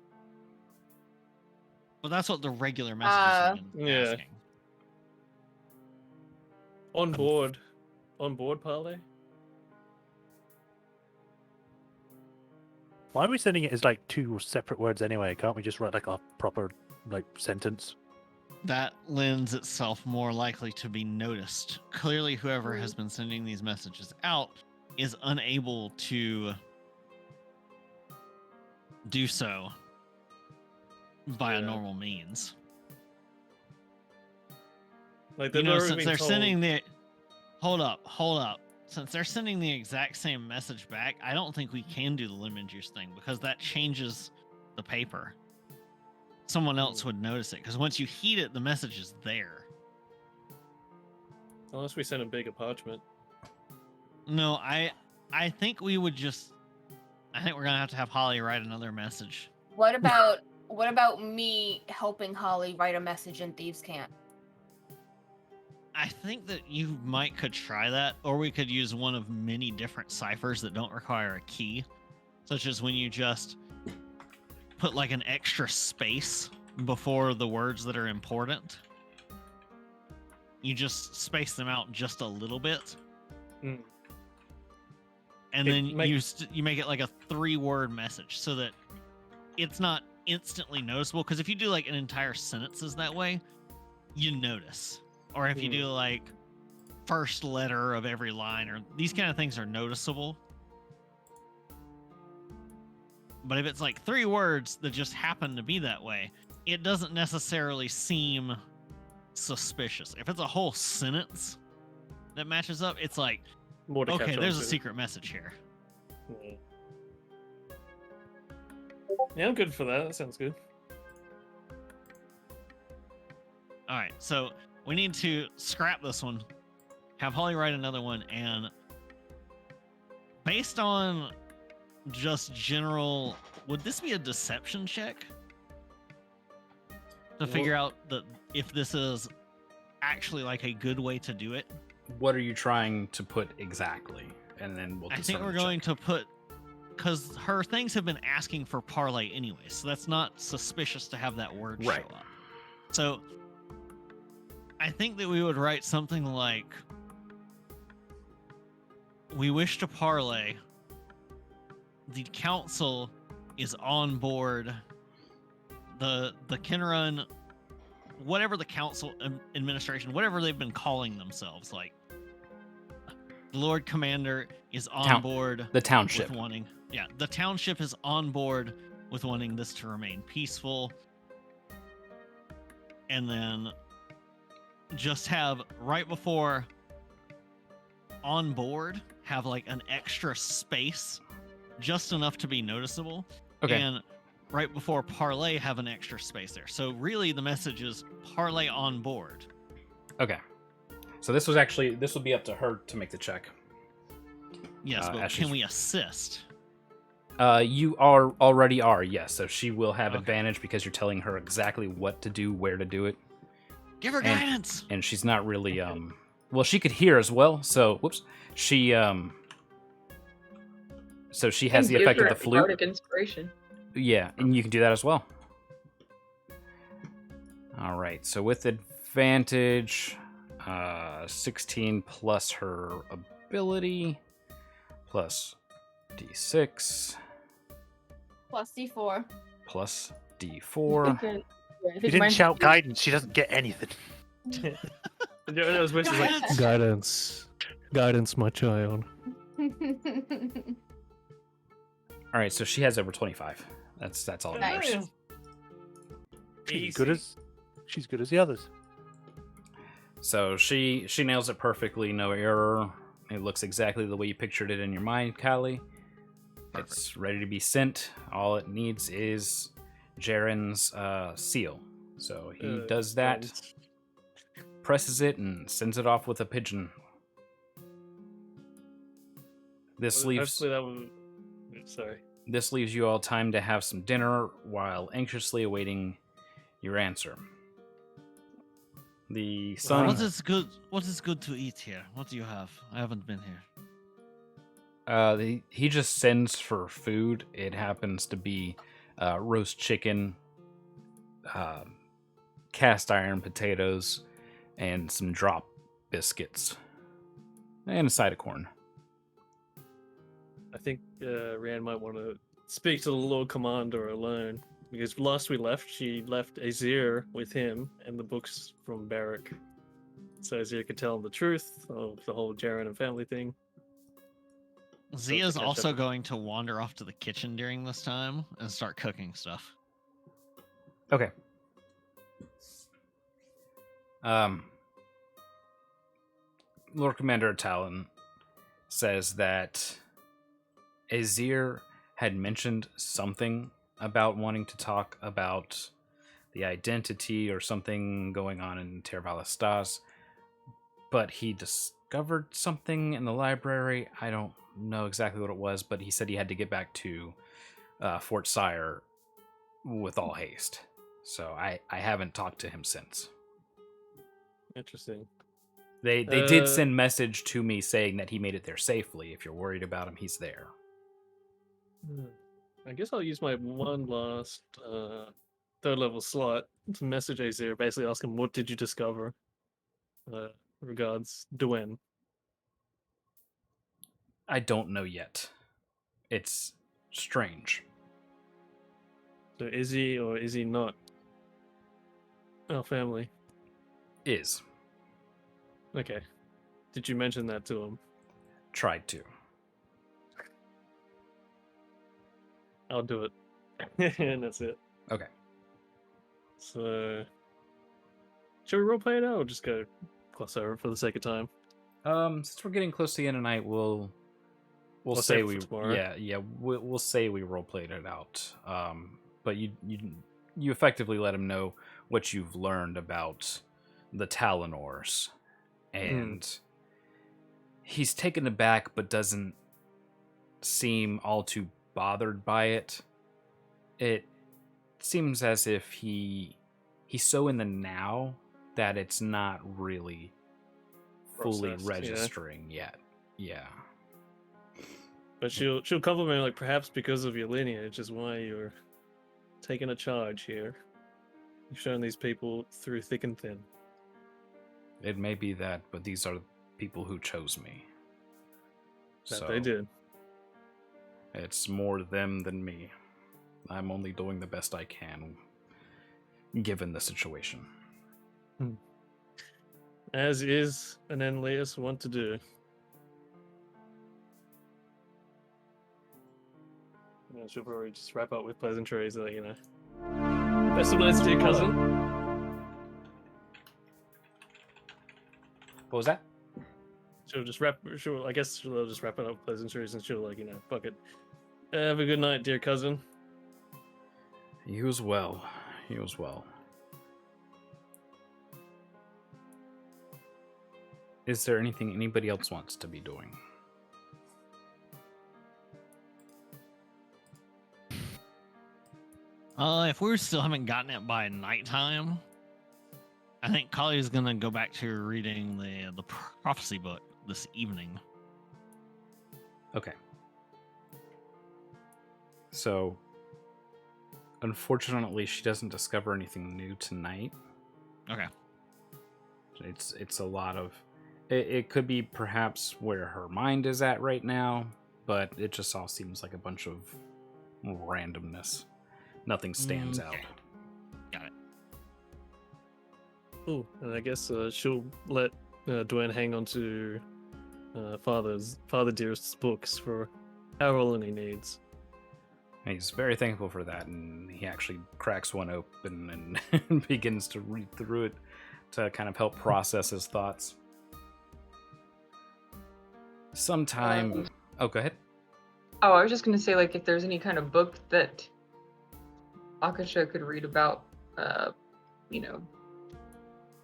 Well, that's what the regular messages have been Yeah. asking. On board. On board parlay? Why are we sending it as like two separate words anyway? Can't we just write like a proper like sentence? That lends itself more likely to be noticed. Clearly, whoever has been sending these messages out is unable to do so by a Yeah. normal means. Like, You they've know, already since been they're told- sending the hold up. Since they're sending the exact same message back, I don't think we can do the lemon juice thing because that changes the paper. Someone else would notice it because once you heat it, the message is there. Unless we send a bigger parchment. No, I think we would just. I think we're gonna have Holly write another message. what about me helping Holly write a message in Thieves' Camp? I think that you could try that, or we could use one of many different ciphers that don't require a key, such as when you just put like an extra space before the words that are important. You just space them out just a little bit, Mm. and It then make- you make it like a 3-word message so that it's not instantly noticeable. Because if you do like an entire sentences that way, you notice. Or if you do like first letter of every line, or these kind of things are noticeable. But if it's like 3 words that just happen to be that way, it doesn't necessarily seem suspicious. If it's a whole sentence that matches up, it's like, More to okay, catch on there's a to. secret message here. Yeah. Yeah, I'm good for that. That sounds good. All right, so we need to scrap this one, have Holly write another one, and based on just general, would this be a deception check to figure out that if this is actually like a good way to do it? what are you trying to put exactly? And then we'll. I think discern we're the going check. to put, because her things have been asking for parlay anyway, so that's not suspicious to have that word Right. show up. So I think that we would write something like, "We wish to parlay. The council is on board. The Kinrun, whatever the council administration, whatever they've been calling themselves, like the Lord Commander is on board The township. with wanting, yeah, the township is on board with wanting this to remain peaceful." And then just have right before on board, have like an extra space, just enough to be noticeable. Okay. And right before parlay, have an extra space there. So really the message is parlay on board. Okay. So this would be up to her to make the check. Yes, but as can she's- we assist? You already are, yes. So she will have Okay. advantage because you're telling her exactly what to do, where to do it, Give her And- guidance. and she's not really Well, she could hear as well. So whoops, she So she has the Give effect of her the flute. bardic inspiration. Yeah, and you can do that as well. All right. So with advantage, 16 plus her ability plus d6 Plus D4. plus d4. If you didn't shout guidance, she doesn't get anything. That was Winston's like, Guidance. Guidance, my child. All right, so she has over 25. That's all that Nice. matters. She's good as the others. So she nails it perfectly, no error. It looks exactly the way you pictured it in your mind, Callie. It's ready to be sent. All it needs is Jaren's seal. So he does that, presses it, and sends it off with a pigeon. This leaves hopefully that would. Sorry. this leaves you all time to have some dinner while anxiously awaiting your answer. The sun. What is good? What is good to eat here? What do you have? I haven't been here. He just sends for food. It happens to be roast chicken, cast iron potatoes, and some drop biscuits, and a side of corn. I think Rand might want to speak to the Lord Commander alone, because last we left, she left Azir with him and the books from Barrack. So Azir could tell him the truth of the whole Jaren and family thing. Zia's catch also up. going to wander off to the kitchen during this time and start cooking stuff. Okay. Lord Commander Talon says that Azir had mentioned something about wanting to talk about the identity or something going on in Tervalastas, but he discovered something in the library. I don't know exactly what it was, but he said he had to get back to Fort Sire with all haste. So I haven't talked to him since. Interesting. They did send message to me saying that he made it there safely. If you're worried about him, he's there. I guess I'll use my one last third level slot to message Azir, basically ask him, what did you discover? Regards, Duen. I don't know yet. It's strange. So is he or is he not our family? Is. Okay. Did you mention that to him? Tried to. I'll do it. And that's it. Okay. So, should we roleplay it out or just go gloss over it for the sake of time? Since we're getting close to the end of night, we'll We'll say save it we for tomorrow. we'll say we roleplayed it out. But you effectively let him know what you've learned about the Talonors, and he's taken aback, but doesn't seem all too bothered by it. It seems as if he's so in the now that it's not really fully processed, yeah. registering yet. Yeah. But she'll compliment like perhaps because of your lineage is why you're taking a charge here. You've shown these people through thick and thin. It may be that, but these are people who chose me. That they did. It's more them than me. I'm only doing the best I can, given the situation. As is an Enleus want to do. Yeah, she'll probably just wrap up with pleasantries, you know. Best of luck to your cousin. What was that? I guess she'll just wrap it up with pleasantries and she'll, like, you know, fuck it. Have a good night, dear cousin. You as well. You as well. Is there anything anybody else wants to be doing? If we still haven't gotten it by nighttime, I think Kali's gonna go back to reading the prophecy book this evening. Okay. So, unfortunately, she doesn't discover anything new tonight. Okay. It's a lot of... It could be perhaps where her mind is at right now, but it just all seems like a bunch of randomness. Nothing stands out. Okay. Got it. Oh, and I guess she'll let Dwayne hang on to Father Dearest's books for however long he needs. He's very thankful for that, and he actually cracks one open and begins to read through it to kind of help process his thoughts. Sometime... Oh, go ahead. Oh, I was just gonna say, like, if there's any kind of book that Akasha could read about, you know,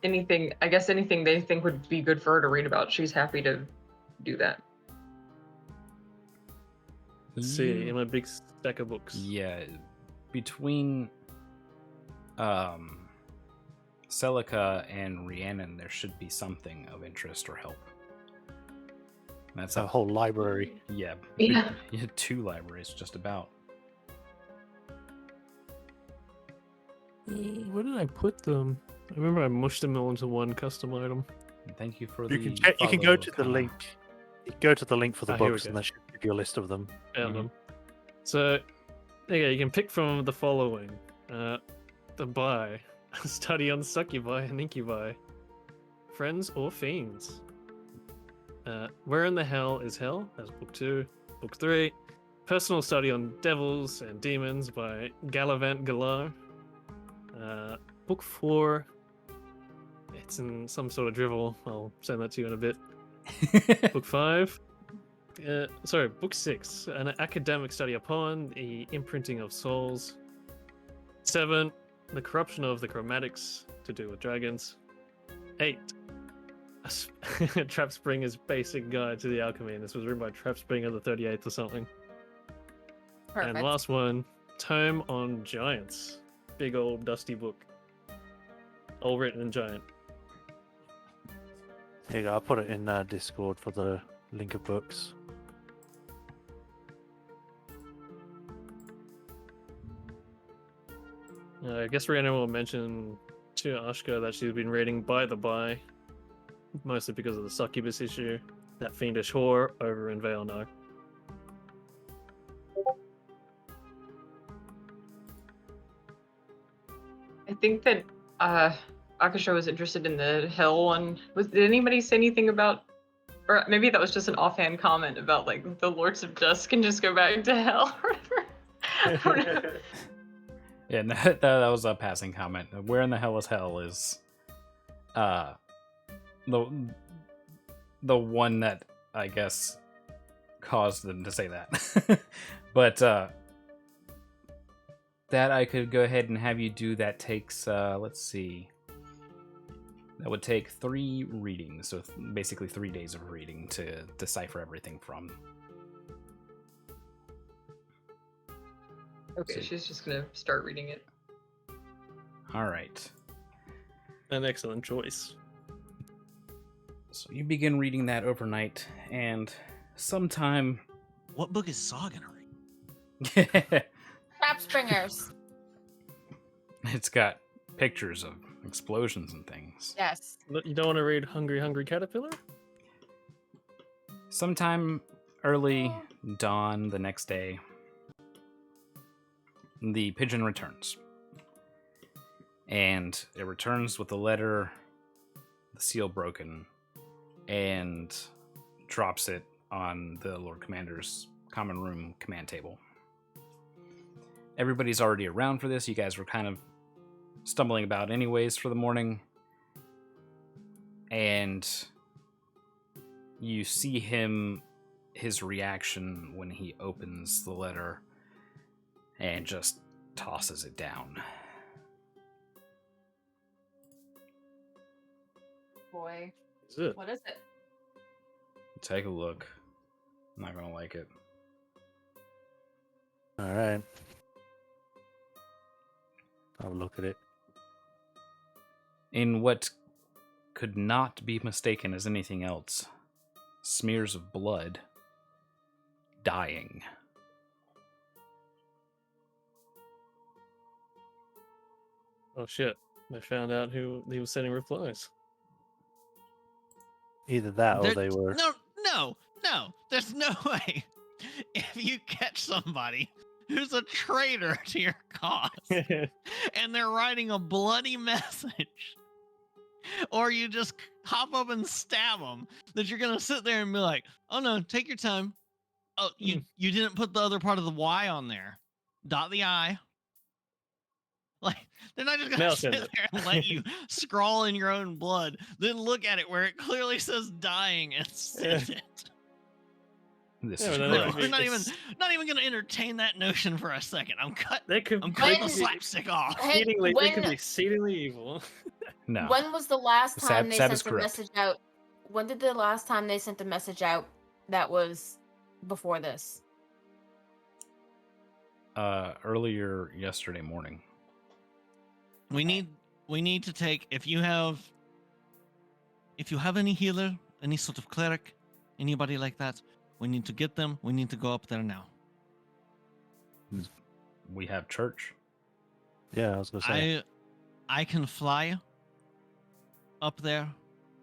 anything, I guess anything they think would be good for her to read about, she's happy to do that. Let's see, in my big stack of books. Yeah, between Celica and Rhiannon, there should be something of interest or help. That's a whole library. Yeah, Yeah. You had 2 libraries, just about. Where did I put them? I remember I mushed them all into one custom item. And thank you for You the can check, you can go to the follow, link. You can go to the link for the Here we books, go. and that should give you a list of them. Found them. So, yeah, you can pick from the following: the buy, study on succubi and incubi, friends or fiends. Where in the hell is hell? That's book 2. Book 3, personal study on devils and demons by Galavant Galar. Book 4, it's in some sort of drivel. I'll send that to you in a bit. Book 5. Book 6, an academic study upon the imprinting of souls. 7, the corruption of the chromatics to do with dragons. 8, Trap Springer's basic guide to the alchemy, and this was written by Trap Springer the 38th or something. Perfect. And last one, Tome on Giants. Big old dusty book. All written in giant. Here you go. I'll put it in Discord for the link of books. I guess Rhiannon will mention to Ashka that she's been reading By the By, mostly because of the succubus issue, that fiendish whore over in Vailnar. I think that Akasha was interested in the hell one. Did anybody say anything about, or maybe that was just an offhand comment about, like, the Lords of Dusk can just go back to hell or whatever? Yeah, and that was a passing comment. Where in the hell is the one that I guess caused them to say that. But that I could go ahead and have you do. That takes let's see. That would take 3 readings, so basically 3 days of reading to decipher everything from. Okay, she's just gonna start reading it. All right. An excellent choice. So you begin reading that overnight, and sometime What book is Saw gonna read? Trap stringers. it's got pictures of explosions and things. Yes. You don't want to read Hungry Hungry Caterpillar? Sometime early dawn the next day, the pigeon returns. And it returns with a letter, the seal broken, and drops it on the Lord Commander's common room command table. Everybody's already around for this. You guys were kind of stumbling about anyways for the morning. And you see his reaction when he opens the letter and just tosses it down. Boy. Is it? What is it? Take a look. I'm not gonna like it. All right. I'll look at it. In what could not be mistaken as anything else, smears of blood, dying. Oh shit! I found out who he was sending replies. Either that or There- they were. No. There's no way. If you catch somebody who's a traitor to your cause and they're writing a bloody message, or you just hop up and stab them, that you're gonna sit there and be like, "Oh no, take your time. Oh, you didn't put the other part of the Y on there. Dot the I." Like, they're not just gonna Nelson. sit there and let you scrawl in your own blood, then look at it where it clearly says dying and send it. This Yeah, is but then gross. We're not even gonna entertain that notion for a second. I'm They could I'm cutting the When- slapstick off. Hey, exceedingly, they could when- be exceedingly evil. No. When was the last Sab- time they Sab is sent a correct. message out? When did the last time they sent a message out that was before this? Earlier yesterday morning. We need to take if you have any healer, any sort of cleric, anybody like that, we need to get them. We need to go up there now. We have church. Yeah, I was gonna say. I can fly up there.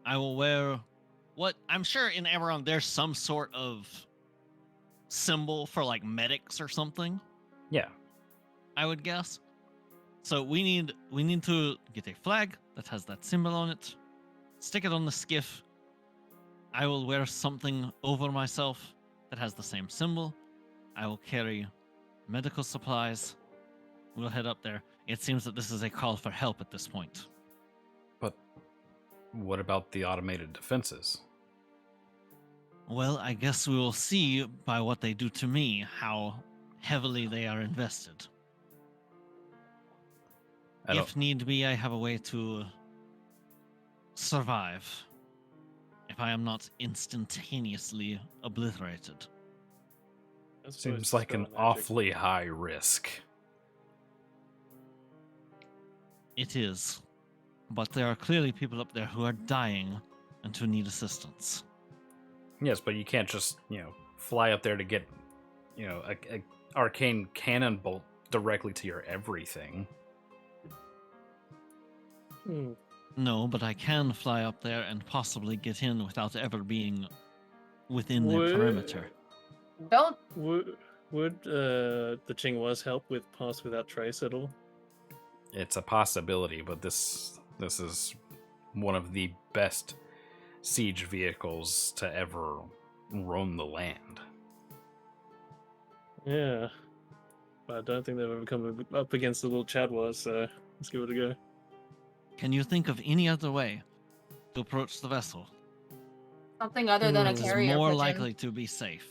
I will wear what I'm sure in Eberron there's some sort of symbol for like medics or something, Yeah. I would guess. So we need to get a flag that has that symbol on it, stick it on the skiff. I will wear something over myself that has the same symbol. I will carry medical supplies. We'll head up there. It seems that this is a call for help at this point. But what about the automated defenses? Well, I guess we will see by what they do to me how heavily they are invested. I don't, If need be, I have a way to survive if I am not instantaneously obliterated. I suppose seems like an spell magic. awfully high risk. It is. But there are clearly people up there who are dying and who need assistance. Yes, but you can't just, fly up there to get, a arcane cannon bolt directly to your everything. Hmm. No, but I can fly up there and possibly get in without ever being within the Would- perimeter. Don't. Would the Chingwas help with Pass Without Trace at all? It's a possibility, but this is one of the best siege vehicles to ever roam the land. Yeah. But I don't think they've ever come up against the little Chadwas, so let's give it a go. Can you think of any other way to approach the vessel? Something other than a Hmm. It is carrier more pigeon. likely to be safe.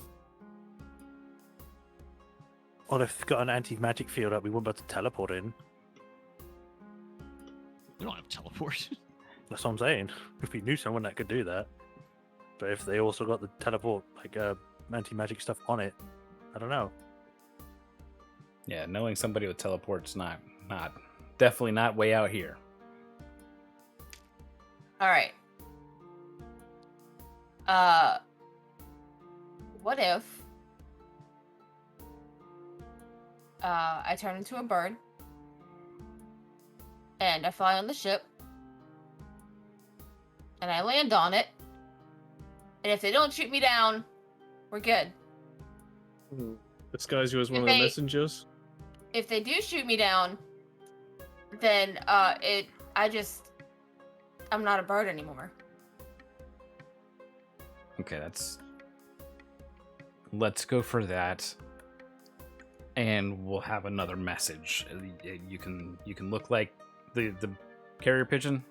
Well, if we've got an anti-magic field up, we wouldn't be able to teleport in. We don't have teleport. That's what I'm saying. If we knew someone that could do that. But if they also got the teleport, like anti-magic stuff on it, I don't know. Yeah, knowing somebody with teleport's not definitely not way out here. All right. What if I turn into a bird and I fly on the ship and I land on it, and if they don't shoot me down, we're good. Disguise you as one If of the they- messengers. If they do shoot me down, then I'm not a bird anymore. Okay, let's go for that. And we'll have another message. You can look like the carrier pigeon.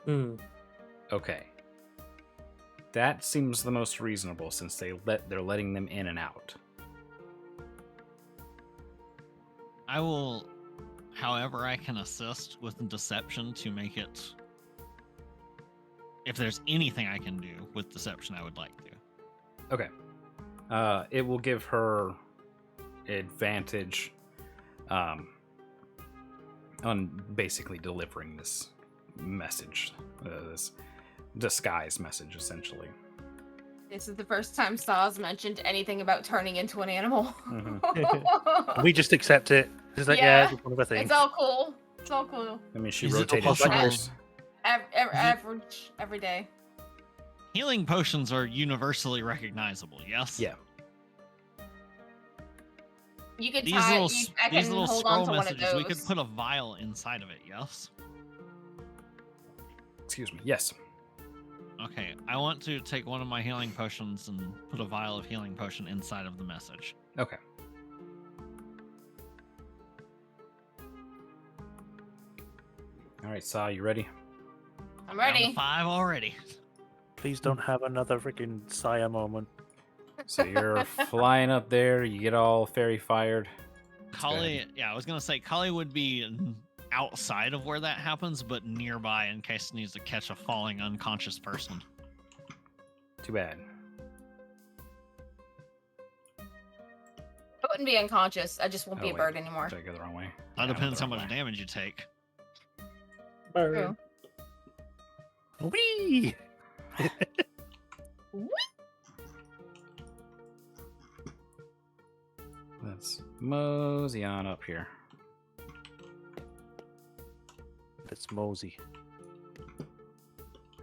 Hmm. Okay. That seems the most reasonable since they're letting them in and out. I will, however, I can assist with deception to make it. If there's anything I can do with deception, I would like to. Okay. It will give her advantage on basically delivering this message, this disguise message, essentially. This is the first time Saw's mentioned anything about turning into an animal. We just accept it. It's like, Yeah. it's one of our things. It's all cool. It's all cool. I mean, she Is it rotated possible- fires. Average every day. Healing potions are universally recognizable, yes? Yeah. You can These tie. little, I these can little hold scroll on to one of messages, those. we could put a vial inside of it, yes? Excuse me. Yes. Okay, I want to take one of my healing potions and put a vial of healing potion inside of the message. Okay. All right, Saw, you ready? I'm Down to ready. 5 already. Please don't have another freaking Saya moment. So you're flying up there. You get all fairy fired. Kali, yeah, I was gonna say Kali would be outside of where that happens, but nearby in case it needs to catch a falling unconscious person. Too bad. I wouldn't be unconscious. I just won't be Oh, a wait. bird anymore. Did I go the wrong way? That Yeah, I went depends the how wrong much way. damage you take. True. Whee! Let's mosey on up here. It's mosey.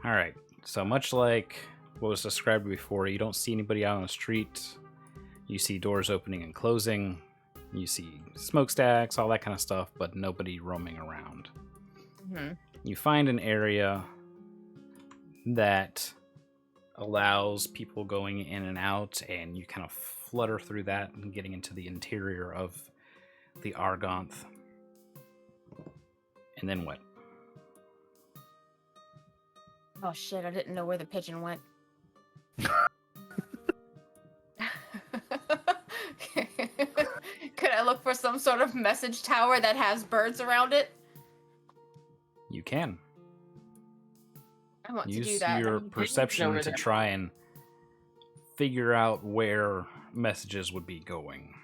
All right. So much like what was described before, you don't see anybody out on the street. You see doors opening and closing. You see smokestacks, all that kind of stuff, but nobody roaming around. Mhm. You find an area that allows people going in and out, and you kind of flutter through that and getting into the interior of the Argonth. And then what? Oh shit! I didn't know where the pigeon went. Could I look for some sort of message tower that has birds around it? You can. I want to do Use that. your I mean, perception over to there. try and figure out where messages would be going.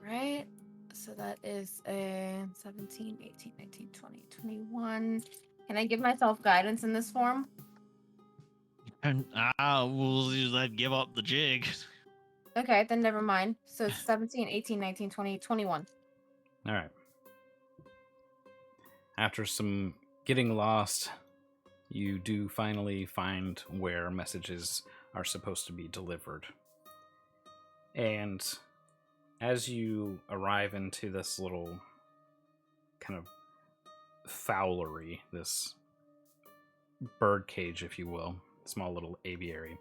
Right? So that is a 17, 18, 19, 20, 21. Can I give myself guidance in this form? And we'll that give up the jig. Okay, then never mind. So it's 17, 18, 19, 20, 21. All right. After some getting lost, you do finally find where messages are supposed to be delivered. And as you arrive into this little kind of fowlery, this bird cage, if you will, small little aviary,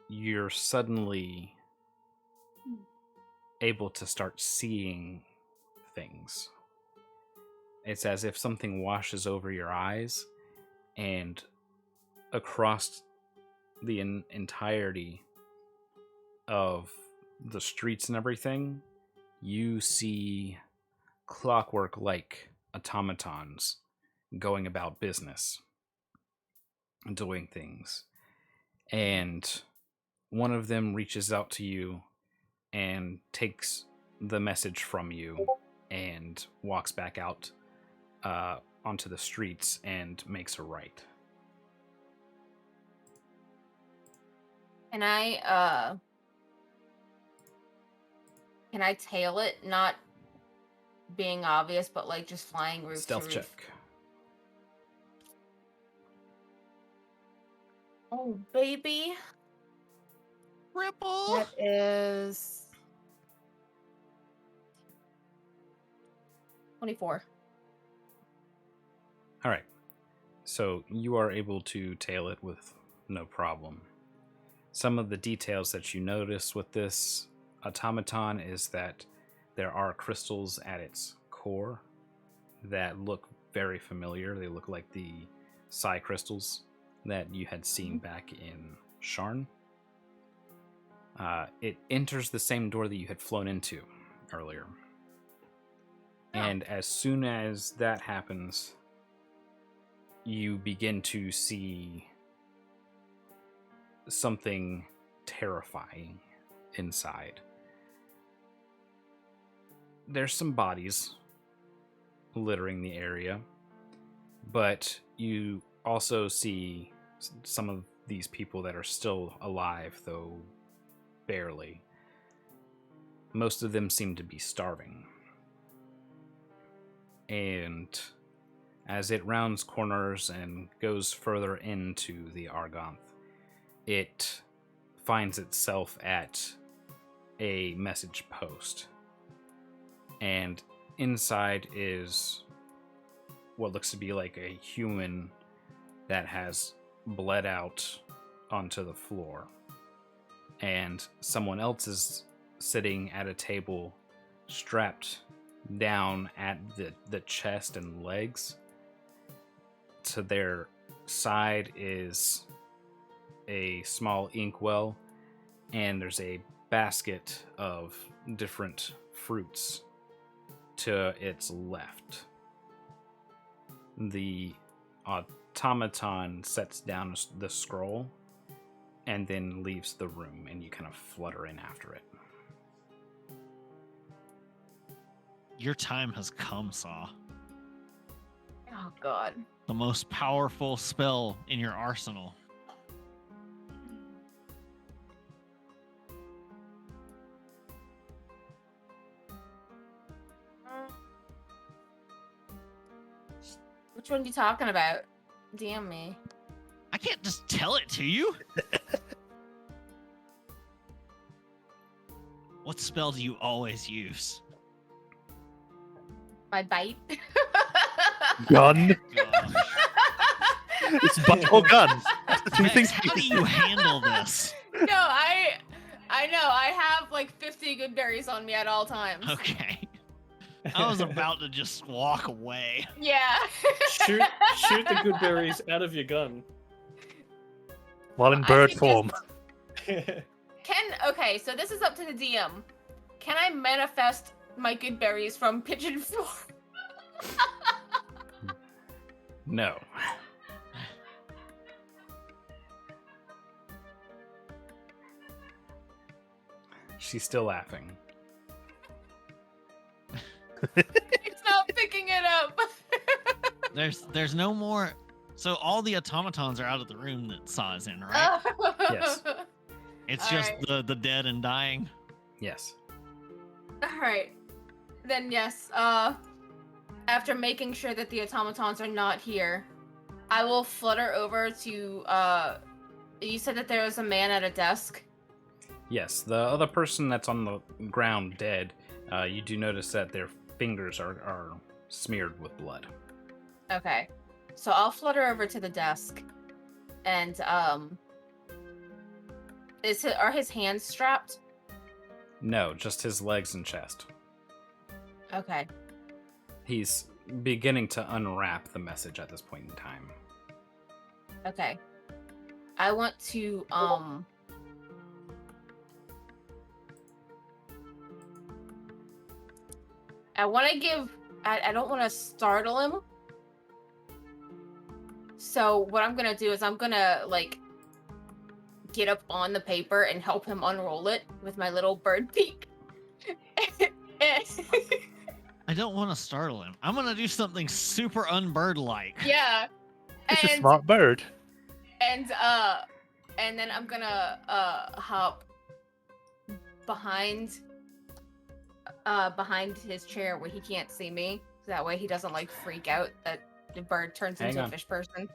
you're suddenly able to start seeing things. It's as if something washes over your eyes, and across the entirety of the streets and everything, you see clockwork-like automatons going about business, doing things. And one of them reaches out to you and takes the message from you and walks back out onto the streets and makes a right. Can I tail it? Not being obvious, but like just flying roof Stealth to roof. check. Oh baby, Ripple. that is 24. All right. So you are able to tail it with no problem. Some of the details that you notice with this automaton is that there are crystals at its core that look very familiar. They look like the psi crystals that you had seen back in Sharn. It enters the same door that you had flown into earlier. And as soon as that happens, you begin to see something terrifying inside. There's some bodies littering the area, but you also see some of these people that are still alive, though barely. Most of them seem to be starving. And as it rounds corners and goes further into the Argonth, it finds itself at a message post. And inside is what looks to be like a human that has bled out onto the floor. And someone else is sitting at a table strapped down at the chest and legs. To their side is a small inkwell, and there's a basket of different fruits to its left. The automaton sets down the scroll and then leaves the room, and you kind of flutter in after it. Your time has come, Saw. Oh god. The most powerful spell in your arsenal. Which one are you talking about? DM me. I can't just tell it to you. What spell do you always use? My bite. Gun. Gosh. It's butt or gun. Two Vex, things. how do you handle this? No, I know. I have like 50 good berries on me at all times. Okay. I was about to just walk away. Yeah. shoot the good berries out of your gun. While in I bird could form. Okay, so this is up to the DM. Can I manifest my good berries from pigeon form? No. She's still laughing. It's not picking it up. There's no more. So all the automatons are out of the room that Saw is in, right? Yes. It's all just right. the dead and dying. Yes. Alright. Then yes, after making sure that the automatons are not here, I will flutter over to you said that there was a man at a desk. Yes. The other person that's on the ground dead, you do notice that their fingers are smeared with blood. Okay. So I'll flutter over to the desk and are his hands strapped? No, just his legs and chest. Okay. He's beginning to unwrap the message at this point in time. Okay. I want to I want to give I don't want to startle him. So what I'm going to do is I'm going to like get up on the paper and help him unroll it with my little bird beak. I don't want to startle him. I'm gonna do something super unbird-like. Yeah. It's a And smart bird. and then I'm gonna hop behind his chair where he can't see me. So that way he doesn't like freak out that the bird turns Hang into on. a fish person.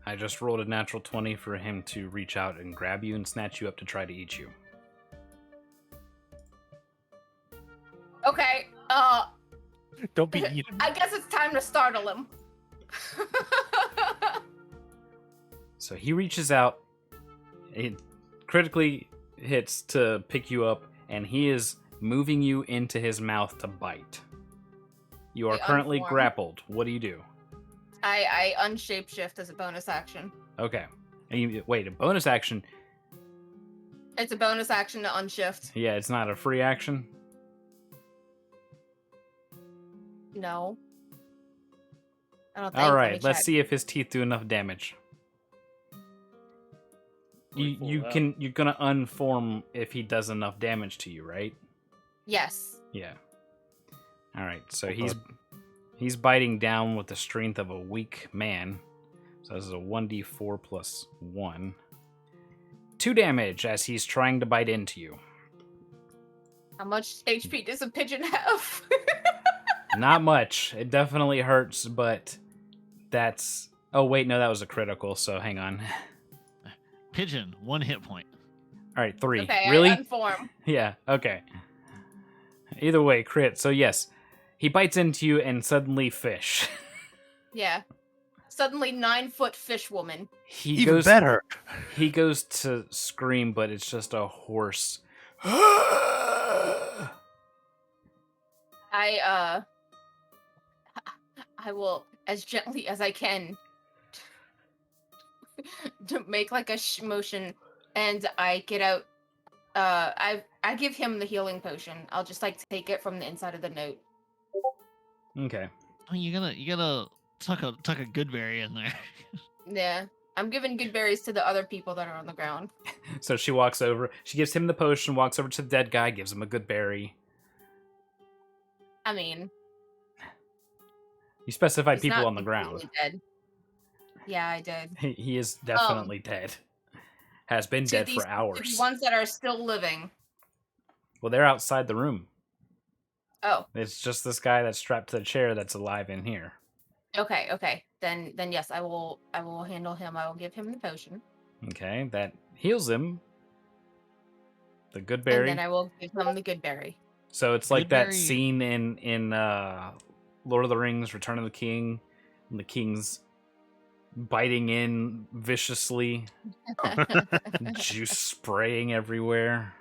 I just rolled a natural 20 for him to reach out and grab you and snatch you up to try to eat you. Okay. Don't be eaten. I guess it's time to startle him. So he reaches out, it critically hits to pick you up, and he is moving you into his mouth to bite. You are I currently unform. grappled. What do you do? I unshapeshift as a bonus action. Okay. And wait, a bonus action? It's a bonus action to unshift. Yeah, it's not a free action. No. I don't think. All Let right, me let's check. see if his teeth do enough damage. You're gonna unform if he does enough damage to you, right? Yes. Yeah. All right. So Okay. he's biting down with the strength of a weak man. So this is a 1d4 plus 1. 2 damage as he's trying to bite into you. How much HP does a pigeon have? Not much. It definitely hurts, but that's... Oh, wait, no, that was a critical, so hang on. Pigeon, 1 hit point. All right, 3. Okay, Really? I unform. Yeah, okay. Either way, crit. So yes, he bites into you and suddenly fish. Yeah. Suddenly 9-foot fish woman. He Even goes, better. He goes to scream, but it's just a hoarse. I will, as gently as I can, to make like a motion, and I get out. I give him the healing potion. I'll just like take it from the inside of the note. Okay. Oh, you gotta tuck a good berry in there. Yeah, I'm giving good berries to the other people that are on the ground. So she walks over. She gives him the potion, walks over to the dead guy, gives him a good berry. I mean, You specified he's people not on the ground. completely dead. Yeah, I did. He is definitely dead. Has been dead for To hours. the ones that are still living. Well, they're outside the room. Oh, It's just this guy that's strapped to the chair that's alive in here. okay. Then yes, I will handle him. I will give him the potion. Okay, that heals him. The good And berry. then I will give him the good berry. So it's like Good that berry- scene in Lord of the Rings: Return of the King, when the king's biting in viciously, juice spraying everywhere.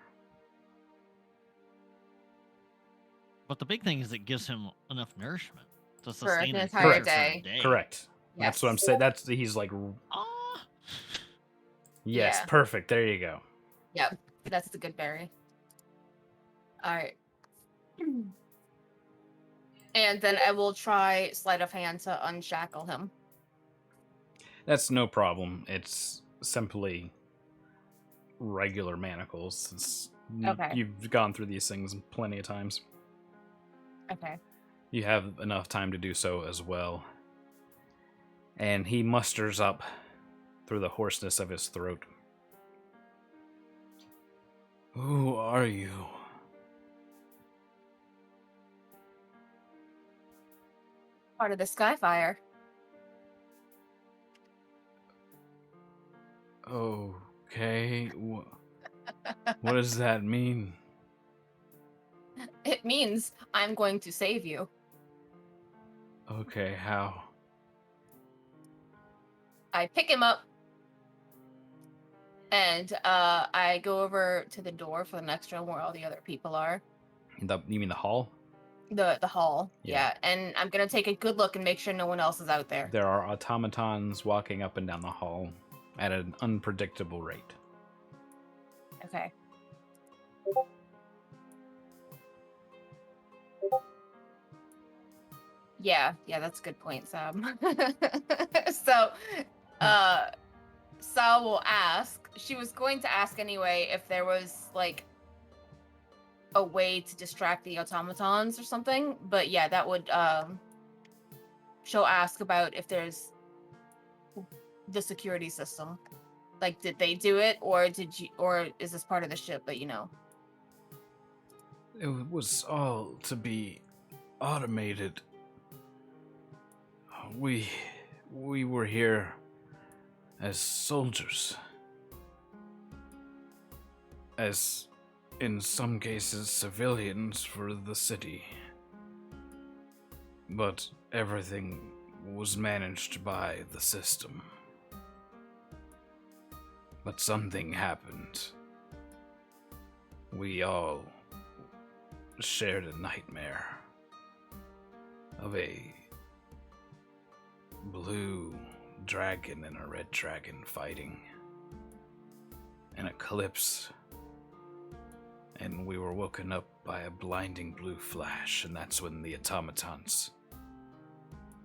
But the big thing is it gives him enough nourishment to For an sustain him entire for a day. day. Correct. That's what I'm Yes. saying. That's he's like, Ah. yes, Yeah. perfect. There you go. Yep, that's the good berry. All right. And then I will try sleight of hand to unshackle him. That's no problem. It's simply regular manacles. Okay. You've gone through these things plenty of times. Okay. You have enough time to do so as well. And he musters up through the hoarseness of his throat. Who are you? Part of the Skyfire. Okay. What does that mean? It means I'm going to save you. Okay, how? I pick him up, and I go over to the door for the next room where all the other people are. You mean the hall? The hall. Yeah. Yeah. And I'm gonna take a good look and make sure no one else is out there. There are automatons walking up and down the hall at an unpredictable rate. Okay. Yeah, that's a good point, Sam. So, Sal will ask. She was going to ask anyway if there was like a way to distract the automatons or something. But yeah, that would she'll ask about if there's the security system. Like, did they do it, or is this part of the ship that you know? It was all to be automated. We were here as soldiers. As, in some cases, civilians for the city. But everything was managed by the system. But something happened. We all shared a nightmare of a blue dragon and a red dragon fighting. An eclipse. And we were woken up by a blinding blue flash, and that's when the automatons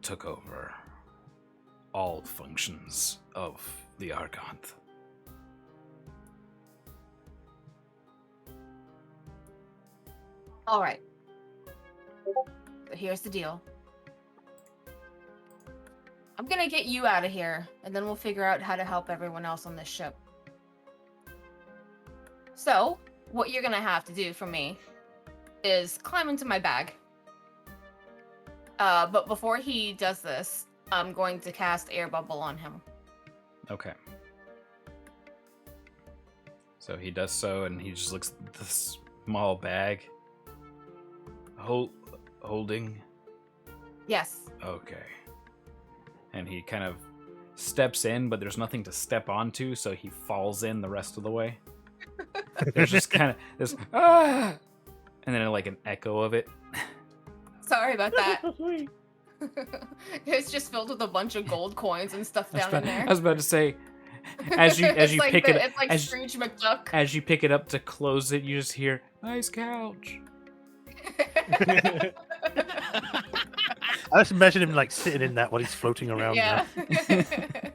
took over all functions of the Argonth. All right. But here's the deal. I'm gonna get you out of here, and then we'll figure out how to help everyone else on this ship. So, what you're gonna have to do for me is climb into my bag. But before he does this, I'm going to cast Air Bubble on him. Okay. So he does so, and he just looks at the small bag. Holding? Yes. Okay. And he kind of steps in, but there's nothing to step onto, so he falls in the rest of the way. There's just kind of this, and then like an echo of it. Sorry about that. It's just filled with a bunch of gold coins and stuff down in there. I was about to say, as you like pick it up, it's like Scrooge McDuck. as you pick it up to close it, you just hear "nice couch." I just imagine him like sitting in that while he's floating around. Yeah. There.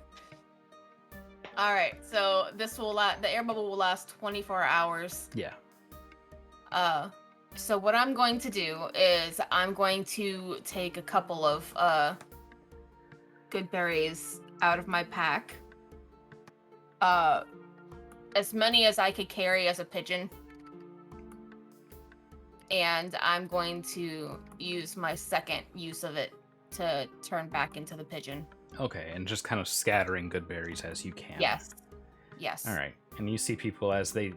All right, so this will the air bubble will last 24 hours. Yeah. So what I'm going to do is I'm going to take a couple of good berries out of my pack. As many as I could carry as a pigeon. And I'm going to use my second use of it to turn back into the pigeon. Okay, and just kind of scattering good berries as you can. Yes. Yes. All right. And you see people as they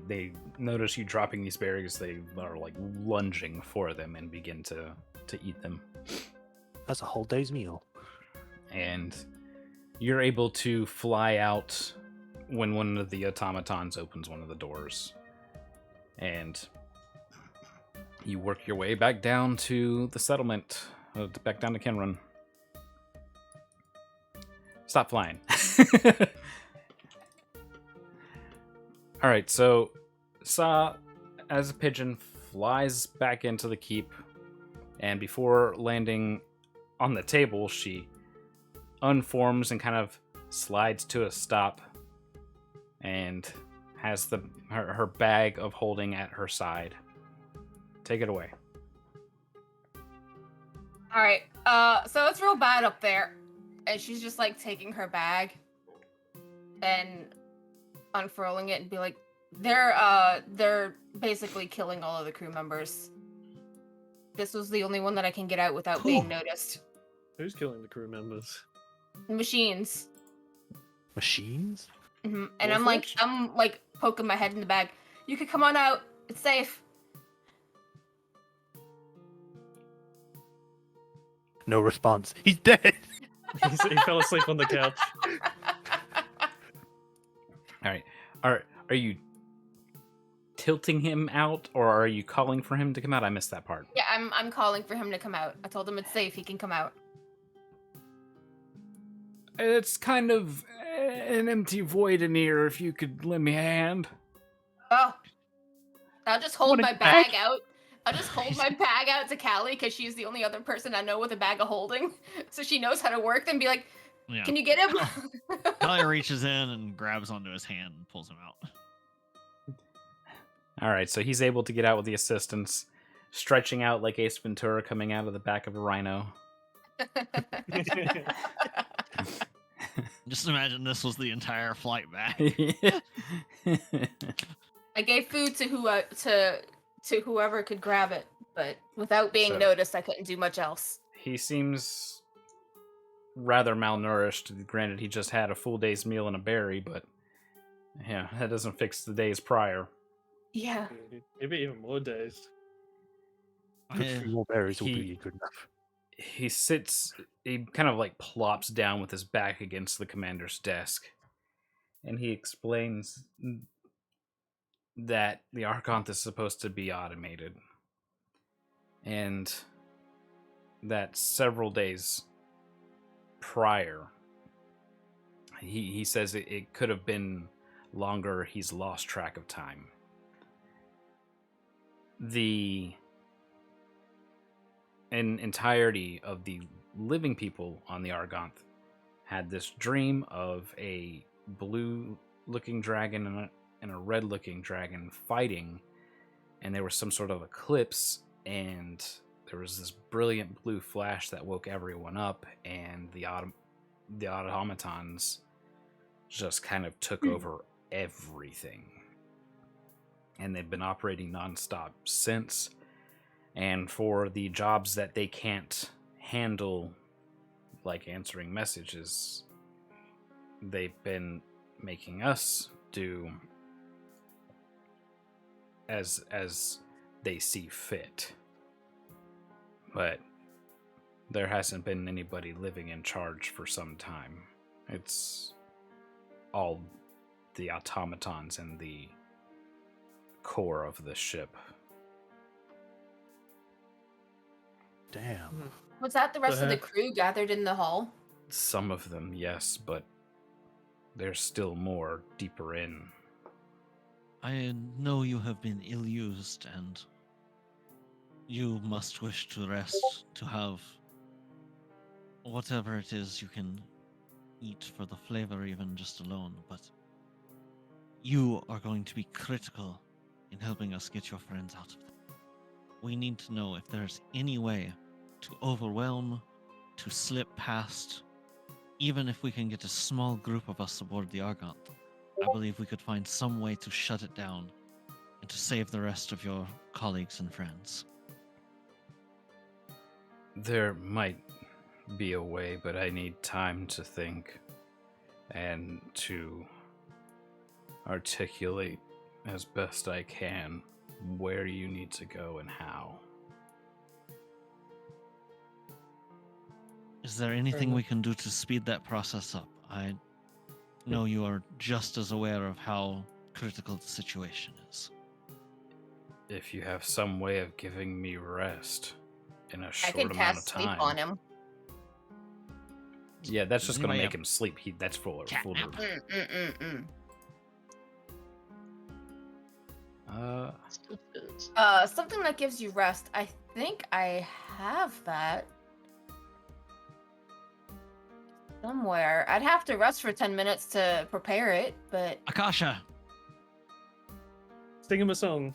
notice you dropping these berries, they are like lunging for them and begin to eat them. That's a whole day's meal. And you're able to fly out when one of the automatons opens one of the doors. And you work your way back down to the settlement, back down to Kenrun. Stop flying. All right, so Sa, as a pigeon, flies back into the keep, and before landing on the table, she unforms and kind of slides to a stop, and has her bag of holding at her side. Take it away. All right. So it's real bad up there, and she's just like taking her bag and unfurling it and be like, they're basically killing all of the crew members. This was the only one that I can get out without being noticed. Who's killing the crew members? Machines. Machines? Mm-hmm. And I'm like poking my head in the bag. You could come on out. It's safe. No response. He's dead. He fell asleep on the couch. All right. Are you tilting him out, or are you calling for him to come out? I missed that part. Yeah, I'm calling for him to come out. I told him it's safe. He can come out. It's kind of an empty void in here. If you could lend me a hand. Oh, I'll just hold my bag out. I'll just hold my bag out to Callie because she's the only other person I know with a bag of holding, so she knows how to work them. Be like, Yeah. can you get him? Kelly reaches in and grabs onto his hand and pulls him out. All right, so he's able to get out with the assistance, stretching out like Ace Ventura coming out of the back of a rhino. Just imagine this was the entire flight back. I gave food to whoever could grab it, but without being So- noticed, I couldn't do much else. He seems rather malnourished. Granted, he just had a full day's meal and a berry, but yeah, that doesn't fix the days prior. Yeah. Maybe even more dazed. A few more berries will he- be good enough. He sits, he kind of like plops down with his back against the commander's desk, and he explains that the Archonth is supposed to be automated, and that several days prior, he says it could have been longer. He's lost track of time. The entirety of the living people on the Argonth had this dream of a blue-looking dragon and a red-looking dragon fighting, and there was some sort of eclipse, and there was this brilliant blue flash that woke everyone up, and the automatons just kind of took over everything. And they've been operating nonstop since. And for the jobs that they can't handle, like answering messages, they've been making us do as they see fit. But there hasn't been anybody living in charge for some time. It's all the automatons and the core of the ship. Damn. Was that the rest of the heck? crew gathered in the hall? Some of them, yes, but there's still more deeper in. I know you have been ill-used, and you must wish to rest, to have whatever it is you can eat for the flavor even just alone, but you are going to be critical in helping us get your friends out of there. We need to know if there's any way to overwhelm, to slip past, even if we can get a small group of us aboard the Argonth. I believe we could find some way to shut it down and to save the rest of your colleagues and friends. There might be a way, but I need time to think and to articulate as best I can where you need to go and how. Is there anything we can do to speed that process up? I know you are just as aware of how critical the situation is. If you have some way of giving me rest in a I short can amount cast of sleep time. on him. Yeah, that's just gonna Anyway, make him sleep. That's full of Catnap. Something that gives you rest. I think I have that somewhere. I'd have to rest for 10 minutes to prepare it, but Akasha! Sing him a song.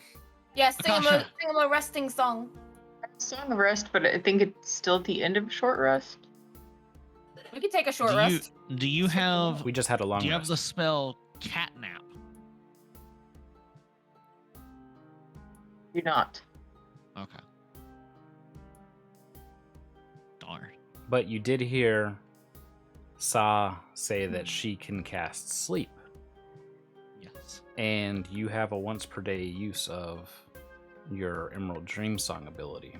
yeah, sing him Akasha. a resting song. Song of rest, but I think it's still at the end of a short rest. We could take a short do rest. do you have We just had a long do you have rest. the spell Catnap? Do not. Okay. Darn. But you did hear Sa say that she can cast sleep, Yes. and you have a once per day use of your Emerald Dream Song ability.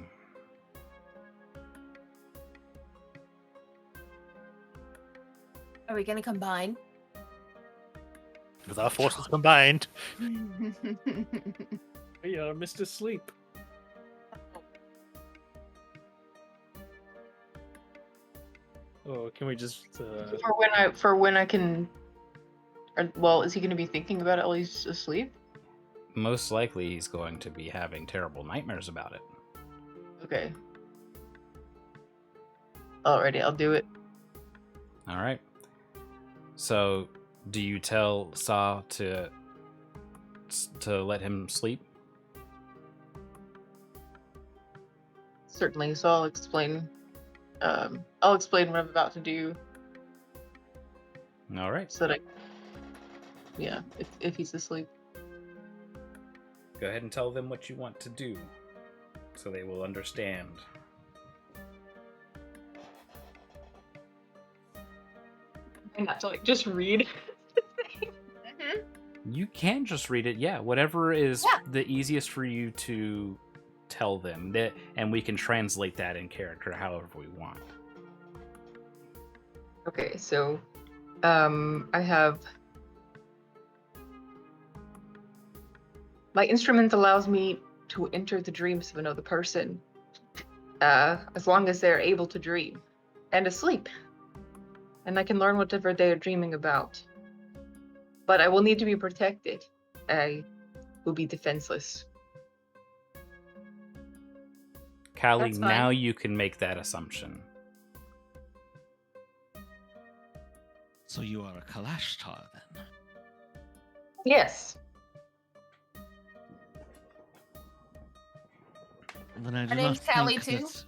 Are we gonna combine? With our forces combined. Hey, Mr. Sleep. Oh, can we just For when I can. Well, is he going to be thinking about it while he's asleep? Most likely he's going to be having terrible nightmares about it. Okay. Alrighty, I'll do it. All right. So, do you tell Sa to let him sleep Certainly. So I'll explain. I'll explain what I'm about to do, All right. so that yeah, if he's asleep. Go ahead and tell them what you want to do, so they will understand. And not to like just read. You can just read it, yeah. Whatever is Yeah. the easiest for you to tell them, that, and we can translate that in character however we want. Okay, so I have my instrument allows me to enter the dreams of another person, as long as they're able to dream and asleep, and I can learn whatever they are dreaming about. But I will need to be protected. I will be defenseless. Callie, That's fine. now you can make that assumption. So you are a Kalashtar then? Yes. Then I do My not name's Callie, think too.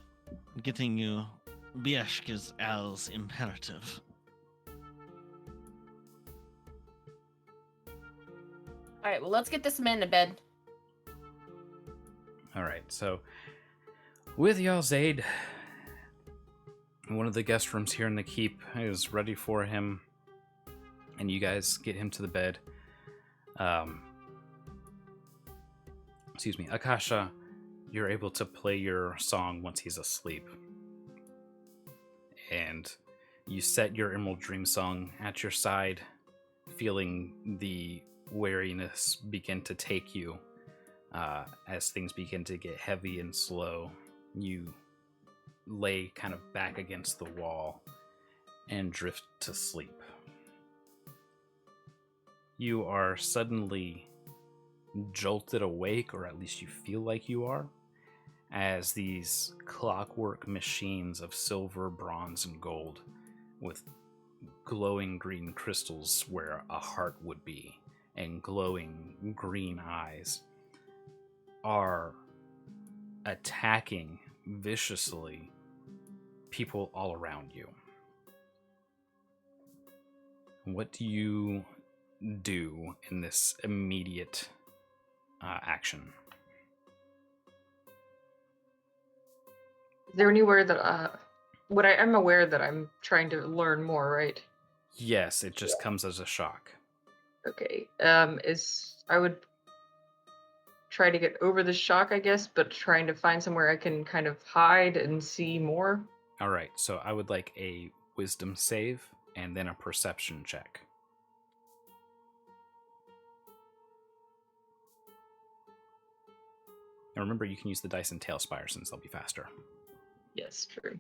that getting you Biesk is as imperative. All right, well, let's get this man to bed. All right, so with y'all's aid, one of the guest rooms here in the keep is ready for him, and you guys get him to the bed. Excuse me, Akasha, you're able to play your song once he's asleep. And you set your Emerald Dream song at your side, feeling the weariness begin to take you. As things begin to get heavy and slow, you lay kind of back against the wall and drift to sleep. You are suddenly jolted awake, or at least you feel like you are, as these clockwork machines of silver, bronze, and gold with glowing green crystals where a heart would be and glowing green eyes are attacking viciously people all around you. What do you do in this immediate action? Is there anywhere that I'm aware that I'm trying to learn more, right? Yes, it just comes as a shock. Okay. I would try to get over the shock, I guess, but trying to find somewhere I can kind of hide and see more. All right, so I would like a wisdom save and then a perception check. And remember, you can use the dice and tail spire since they'll be faster. Yes, true.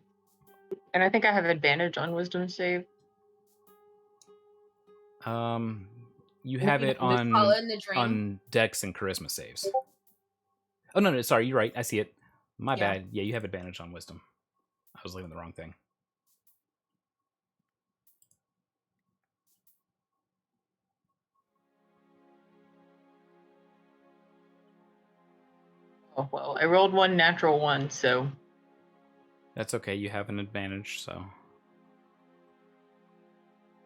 And I think I have advantage on wisdom save. You have it Follow in the dream. on Dex and Charisma saves. Oh no, sorry, you're right. I see it. My Yeah. bad. Yeah, you have advantage on Wisdom. I was looking at the wrong thing. Oh well, I rolled one natural one, so That's okay. You have an advantage, so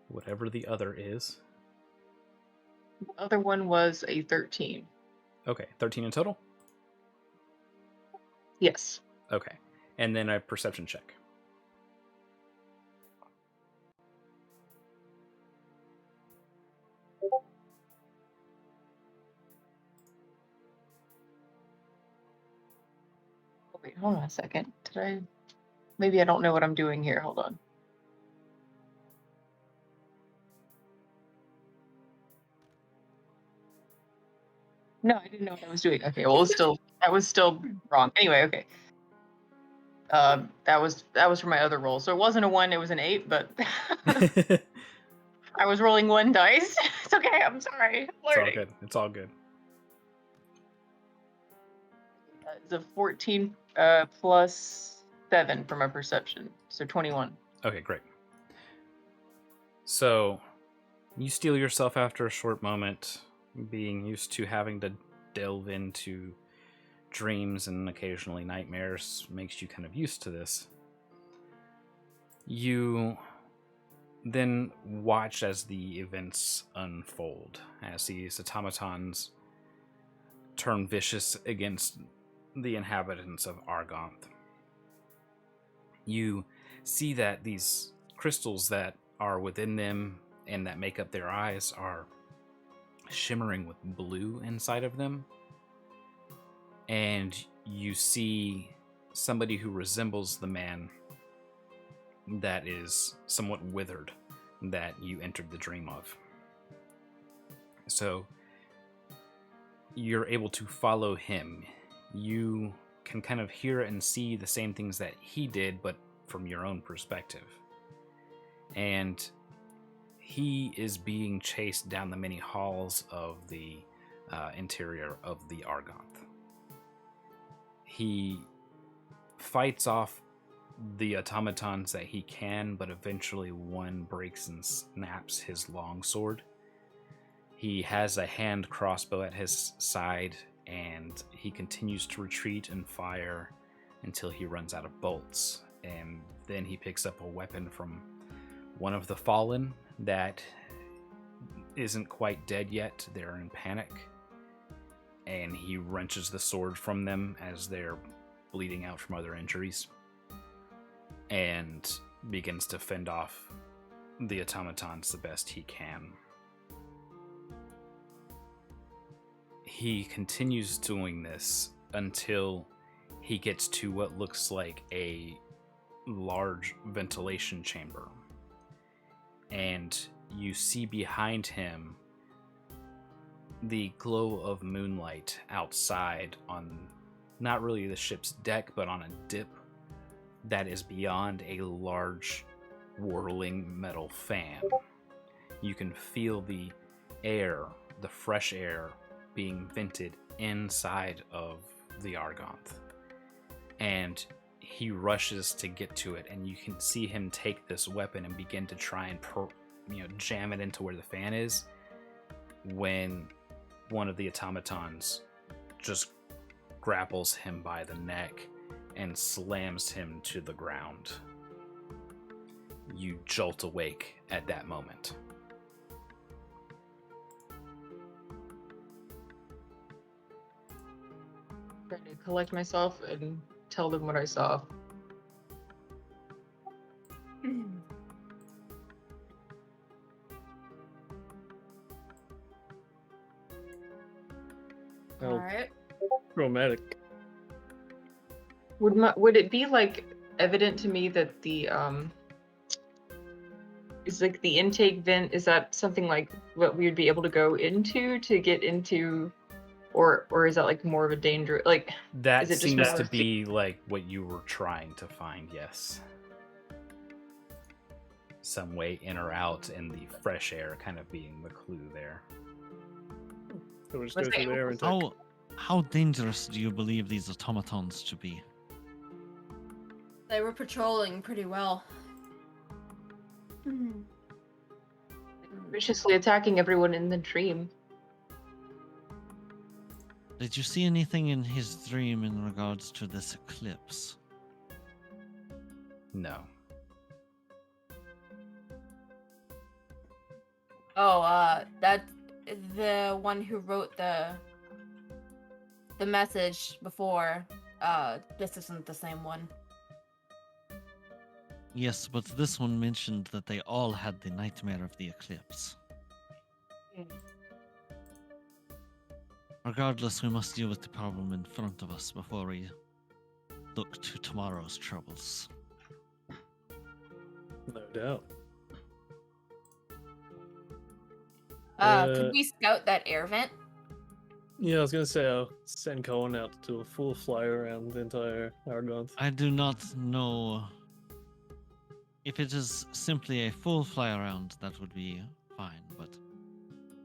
whatever the other is. the other one was a 13. Okay, 13 in total. Yes. Okay, and then a perception check. Oh, wait, hold on a second. Maybe I don't know what I'm doing here. Hold on. No, I didn't know what I was doing. Okay, well, that was still wrong. Anyway, okay. That was for my other roll. So it wasn't a 1, it was an 8, but I was rolling 1 dice. It's okay, I'm sorry. It's all Learning. good. It's all good. It's a 14 plus 7 for my perception. So 21. Okay, great. So, you steel yourself after a short moment, being used to having to delve into dreams and occasionally nightmares makes you kind of used to this. You then watch as the events unfold, as these automatons turn vicious against the inhabitants of Argonth. You see that these crystals that are within them and that make up their eyes are shimmering with blue inside of them. And you see somebody who resembles the man that is somewhat withered that you entered the dream of. So you're able to follow him. You can kind of hear and see the same things that he did, but from your own perspective. And he is being chased down the many halls of the interior of the Argonth. He fights off the automatons that he can, but eventually one breaks and snaps his longsword. He has a hand crossbow at his side, and he continues to retreat and fire until he runs out of bolts. And then he picks up a weapon from one of the fallen that isn't quite dead yet. They're in panic. And he wrenches the sword from them as they're bleeding out from other injuries, and begins to fend off the automatons the best he can. He continues doing this until he gets to what looks like a large ventilation chamber. And you see behind him the glow of moonlight outside on not really the ship's deck, but on a dip that is beyond a large whirling metal fan. You can feel the air, the fresh air, being vented inside of the Argonth. And he rushes to get to it, and you can see him take this weapon and begin to try and jam it into where the fan is, when one of the automatons just grapples him by the neck and slams him to the ground. You jolt awake at that moment. Trying to collect myself and tell them what I saw. Well, Alright. Chromatic. Would it be like evident to me that the is like the intake vent, is that something like what we would be able to go into to get into, or is that like more of a danger, like That is it just seems more to of- be like what you were trying to find, yes. Some way in or out, and the fresh air kind of being the clue there. So we'll just Was go through it- there and take. How dangerous do you believe these automatons to be? They were patrolling pretty well. viciously attacking everyone in the dream? Did you see anything in his dream in regards to this eclipse? No. Oh, that the one who wrote the message before. This isn't the same one. Yes, but this one mentioned that they all had the nightmare of the eclipse. Regardless, we must deal with the problem in front of us before we look to tomorrow's troubles. No doubt. Could we scout that air vent? Yeah, I was gonna say I'll send Cohen out to do a full fly around the entire Argonth. I do not know. If it is simply a full fly around, that would be fine, but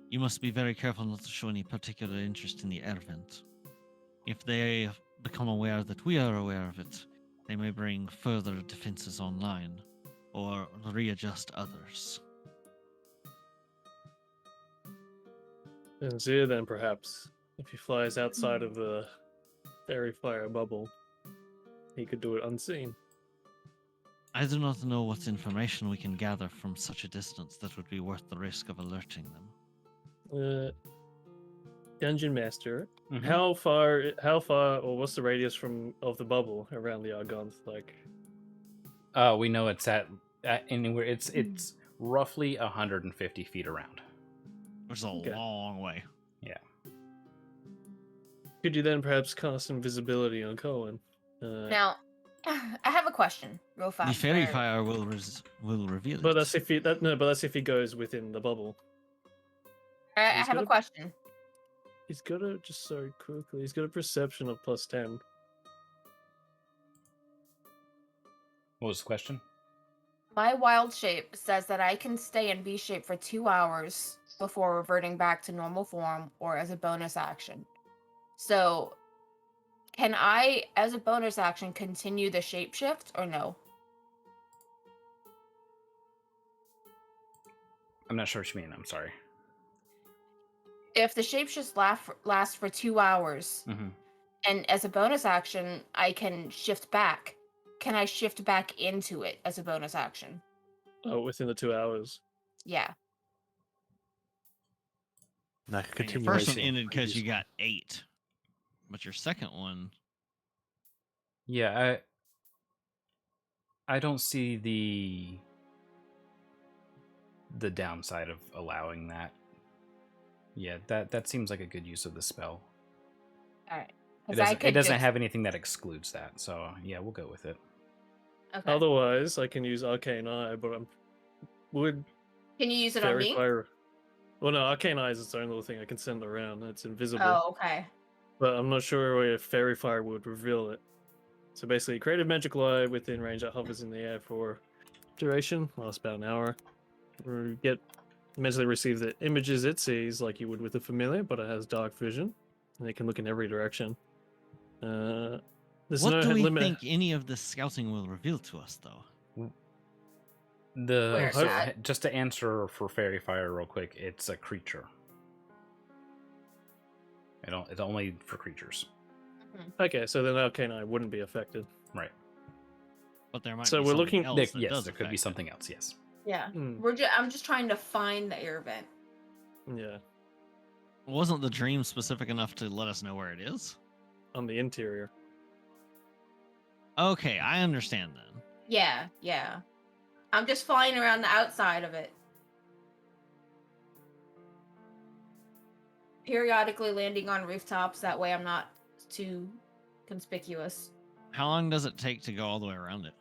you must be very careful not to show any particular interest in the air vent. If they become aware that we are aware of it, they may bring further defenses online, or readjust others. And Zia then perhaps, if he flies outside of the fairy fire bubble, he could do it unseen. I do not know what information we can gather from such a distance that would be worth the risk of alerting them. Dungeon Master, Mhm. how far, or what's the radius of the bubble around the Argonth? Like, We know it's at anywhere. It's roughly 150 feet around. Which is a Okay. long way. could you then perhaps cast invisibility on Cohen? Now, I have a question, real fast. The fairy for- fire will reveal But it. that's if he goes within the bubble. I he's have a gonna- question. He's got a quickly. He's got a perception of +10. What was the question? My wild shape says that I can stay in B shape for 2 hours before reverting back to normal form or as a bonus action. So, can I, as a bonus action, continue the shapeshift or no? I'm not sure what you mean. I'm sorry. If the shapeshift lasts for 2 hours, Mm-hmm. and as a bonus action, I can shift back, can I shift back into it as a bonus action? Oh, within the 2 hours. Yeah. Like a And your first one continuation. ended because you got 8. But your second one, Yeah, I don't see the downside of allowing that. Yeah, that seems like a good use of the spell. All right. It doesn't have anything that excludes that, so yeah, we'll go with it. Okay. Otherwise, I can use Arcane Eye, but would Can you use it on Fairy me? Fire. Well, no, Arcane Eye is its own little thing. I can send around. It's invisible. Oh, okay. But I'm not sure if Fairy Fire would reveal it. So basically, creative magical eye within range that hovers in the air for duration, lasts about an hour. Mentally receive the images it sees like you would with a familiar, but it has dark vision, and it can look in every direction. There's what no do we limit. think any of this scouting will reveal to us, though? Where's that? Just to answer for Fairy Fire real quick, it's a creature. It's only for creatures. Okay, so then Arcane Eye wouldn't be affected. Right. But there might So be we're something looking- else that Yes, does there could be affect it. something else, yes. Yeah. Hmm. I'm just trying to find the air vent. Yeah, Wasn't the dream specific enough to let us know where it is? on the interior. Okay, I understand then. Yeah. I'm just flying around the outside of it. Periodically landing on rooftops, that way I'm not too conspicuous. How long does it take to go all the way around it?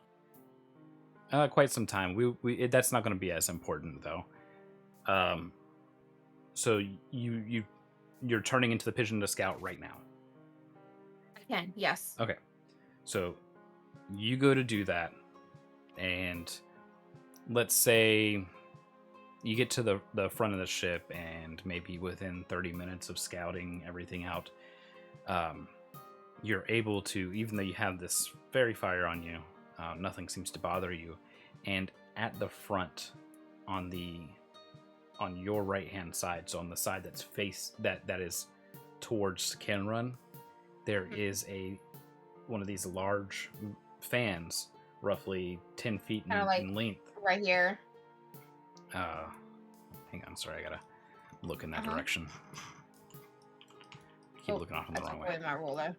Quite some time. That's not going to be as important though. So you're turning into the pigeon to scout right now. I can, yes. Okay. So you go to do that, and let's say you get to the front of the ship, and maybe within 30 minutes of scouting everything out, you're able to, even though you have this fairy fire on you, nothing seems to bother you. And at the front, on your right hand side, so on the side that is towards Kenrun, there is one of these large fans, roughly 10 feet Kinda like- in length. Right here. Hang on, sorry, I gotta look in that Uh-huh. direction. Keep looking off in I the took wrong away way. my ruler.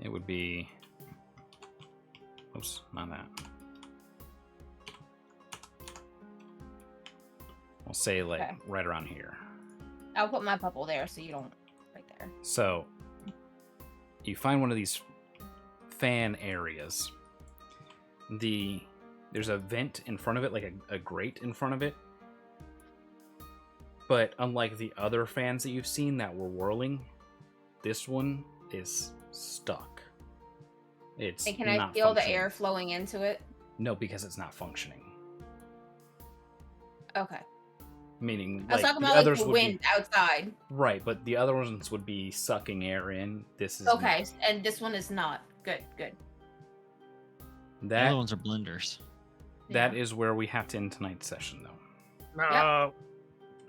It would be. Oops, not that. We'll say like Okay. right around here. I'll put my bubble there so you don't. Right there. So you find one of these fan areas. There's a vent in front of it, like a grate in front of it. But unlike the other fans that you've seen that were whirling, this one is stuck. It's And can I not feel the functioning. air flowing into it? No, because it's not functioning. Okay. Meaning, I was like talking the about like others the would wind be outside. right, but the other ones would be sucking air in. This is Okay, not. and this one is not. Good. The other That ones are blenders. that is where we have to end tonight's session, though. No.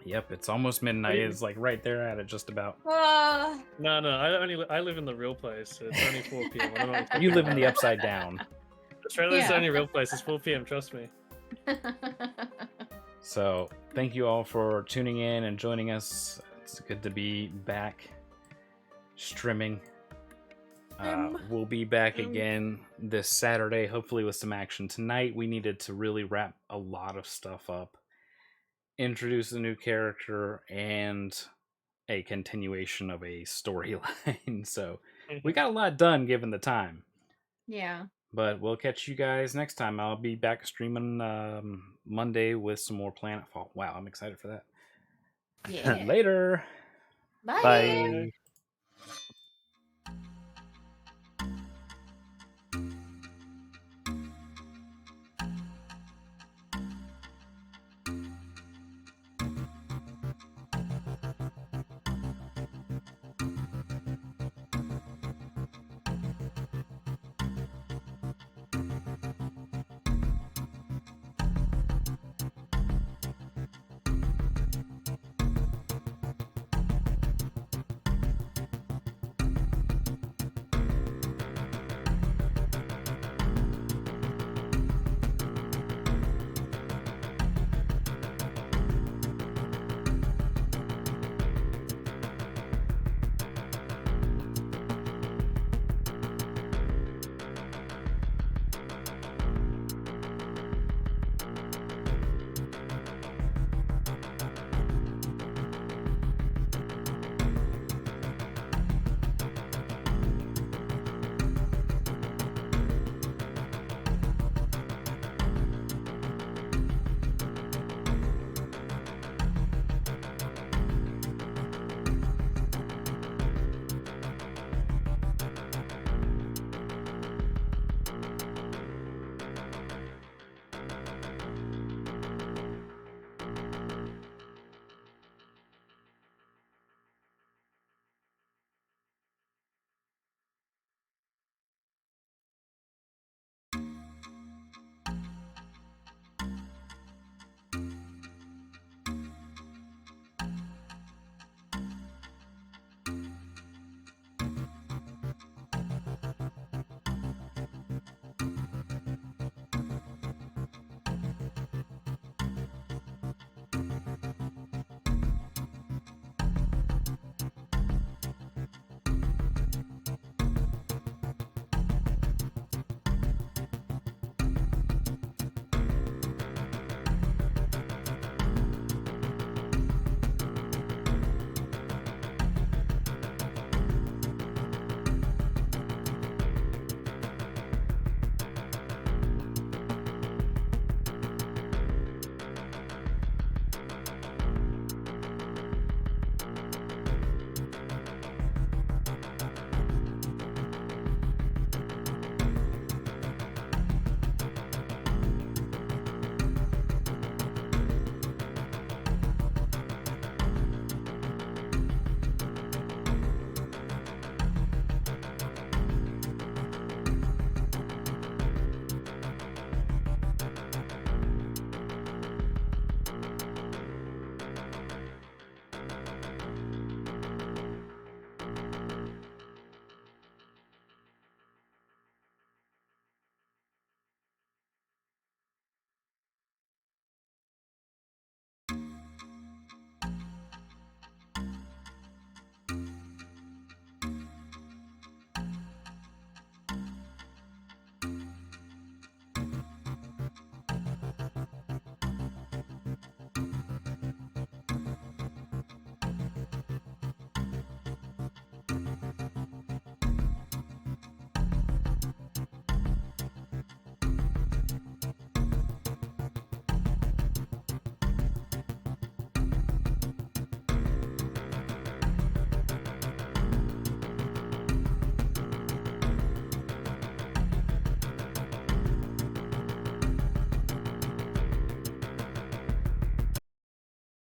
Yep, it's almost midnight. It's like right there at it, just about. No, I live in the real place. So it's only 4 p.m. I don't know what you're You talking live in the about. upside down. Australia's the Yeah. only real place. It's 4 p.m. Trust me. So thank you all for tuning in and joining us. It's good to be back streaming. We'll be back again this Saturday, hopefully with some action. Tonight we needed to really wrap a lot of stuff up, introduce a new character, and a continuation of a storyline. So we got a lot done given the time. Yeah. But we'll catch you guys next time. I'll be back streaming Monday with some more Planetfall. Wow, I'm excited for that. Yeah. Later. Bye. Bye.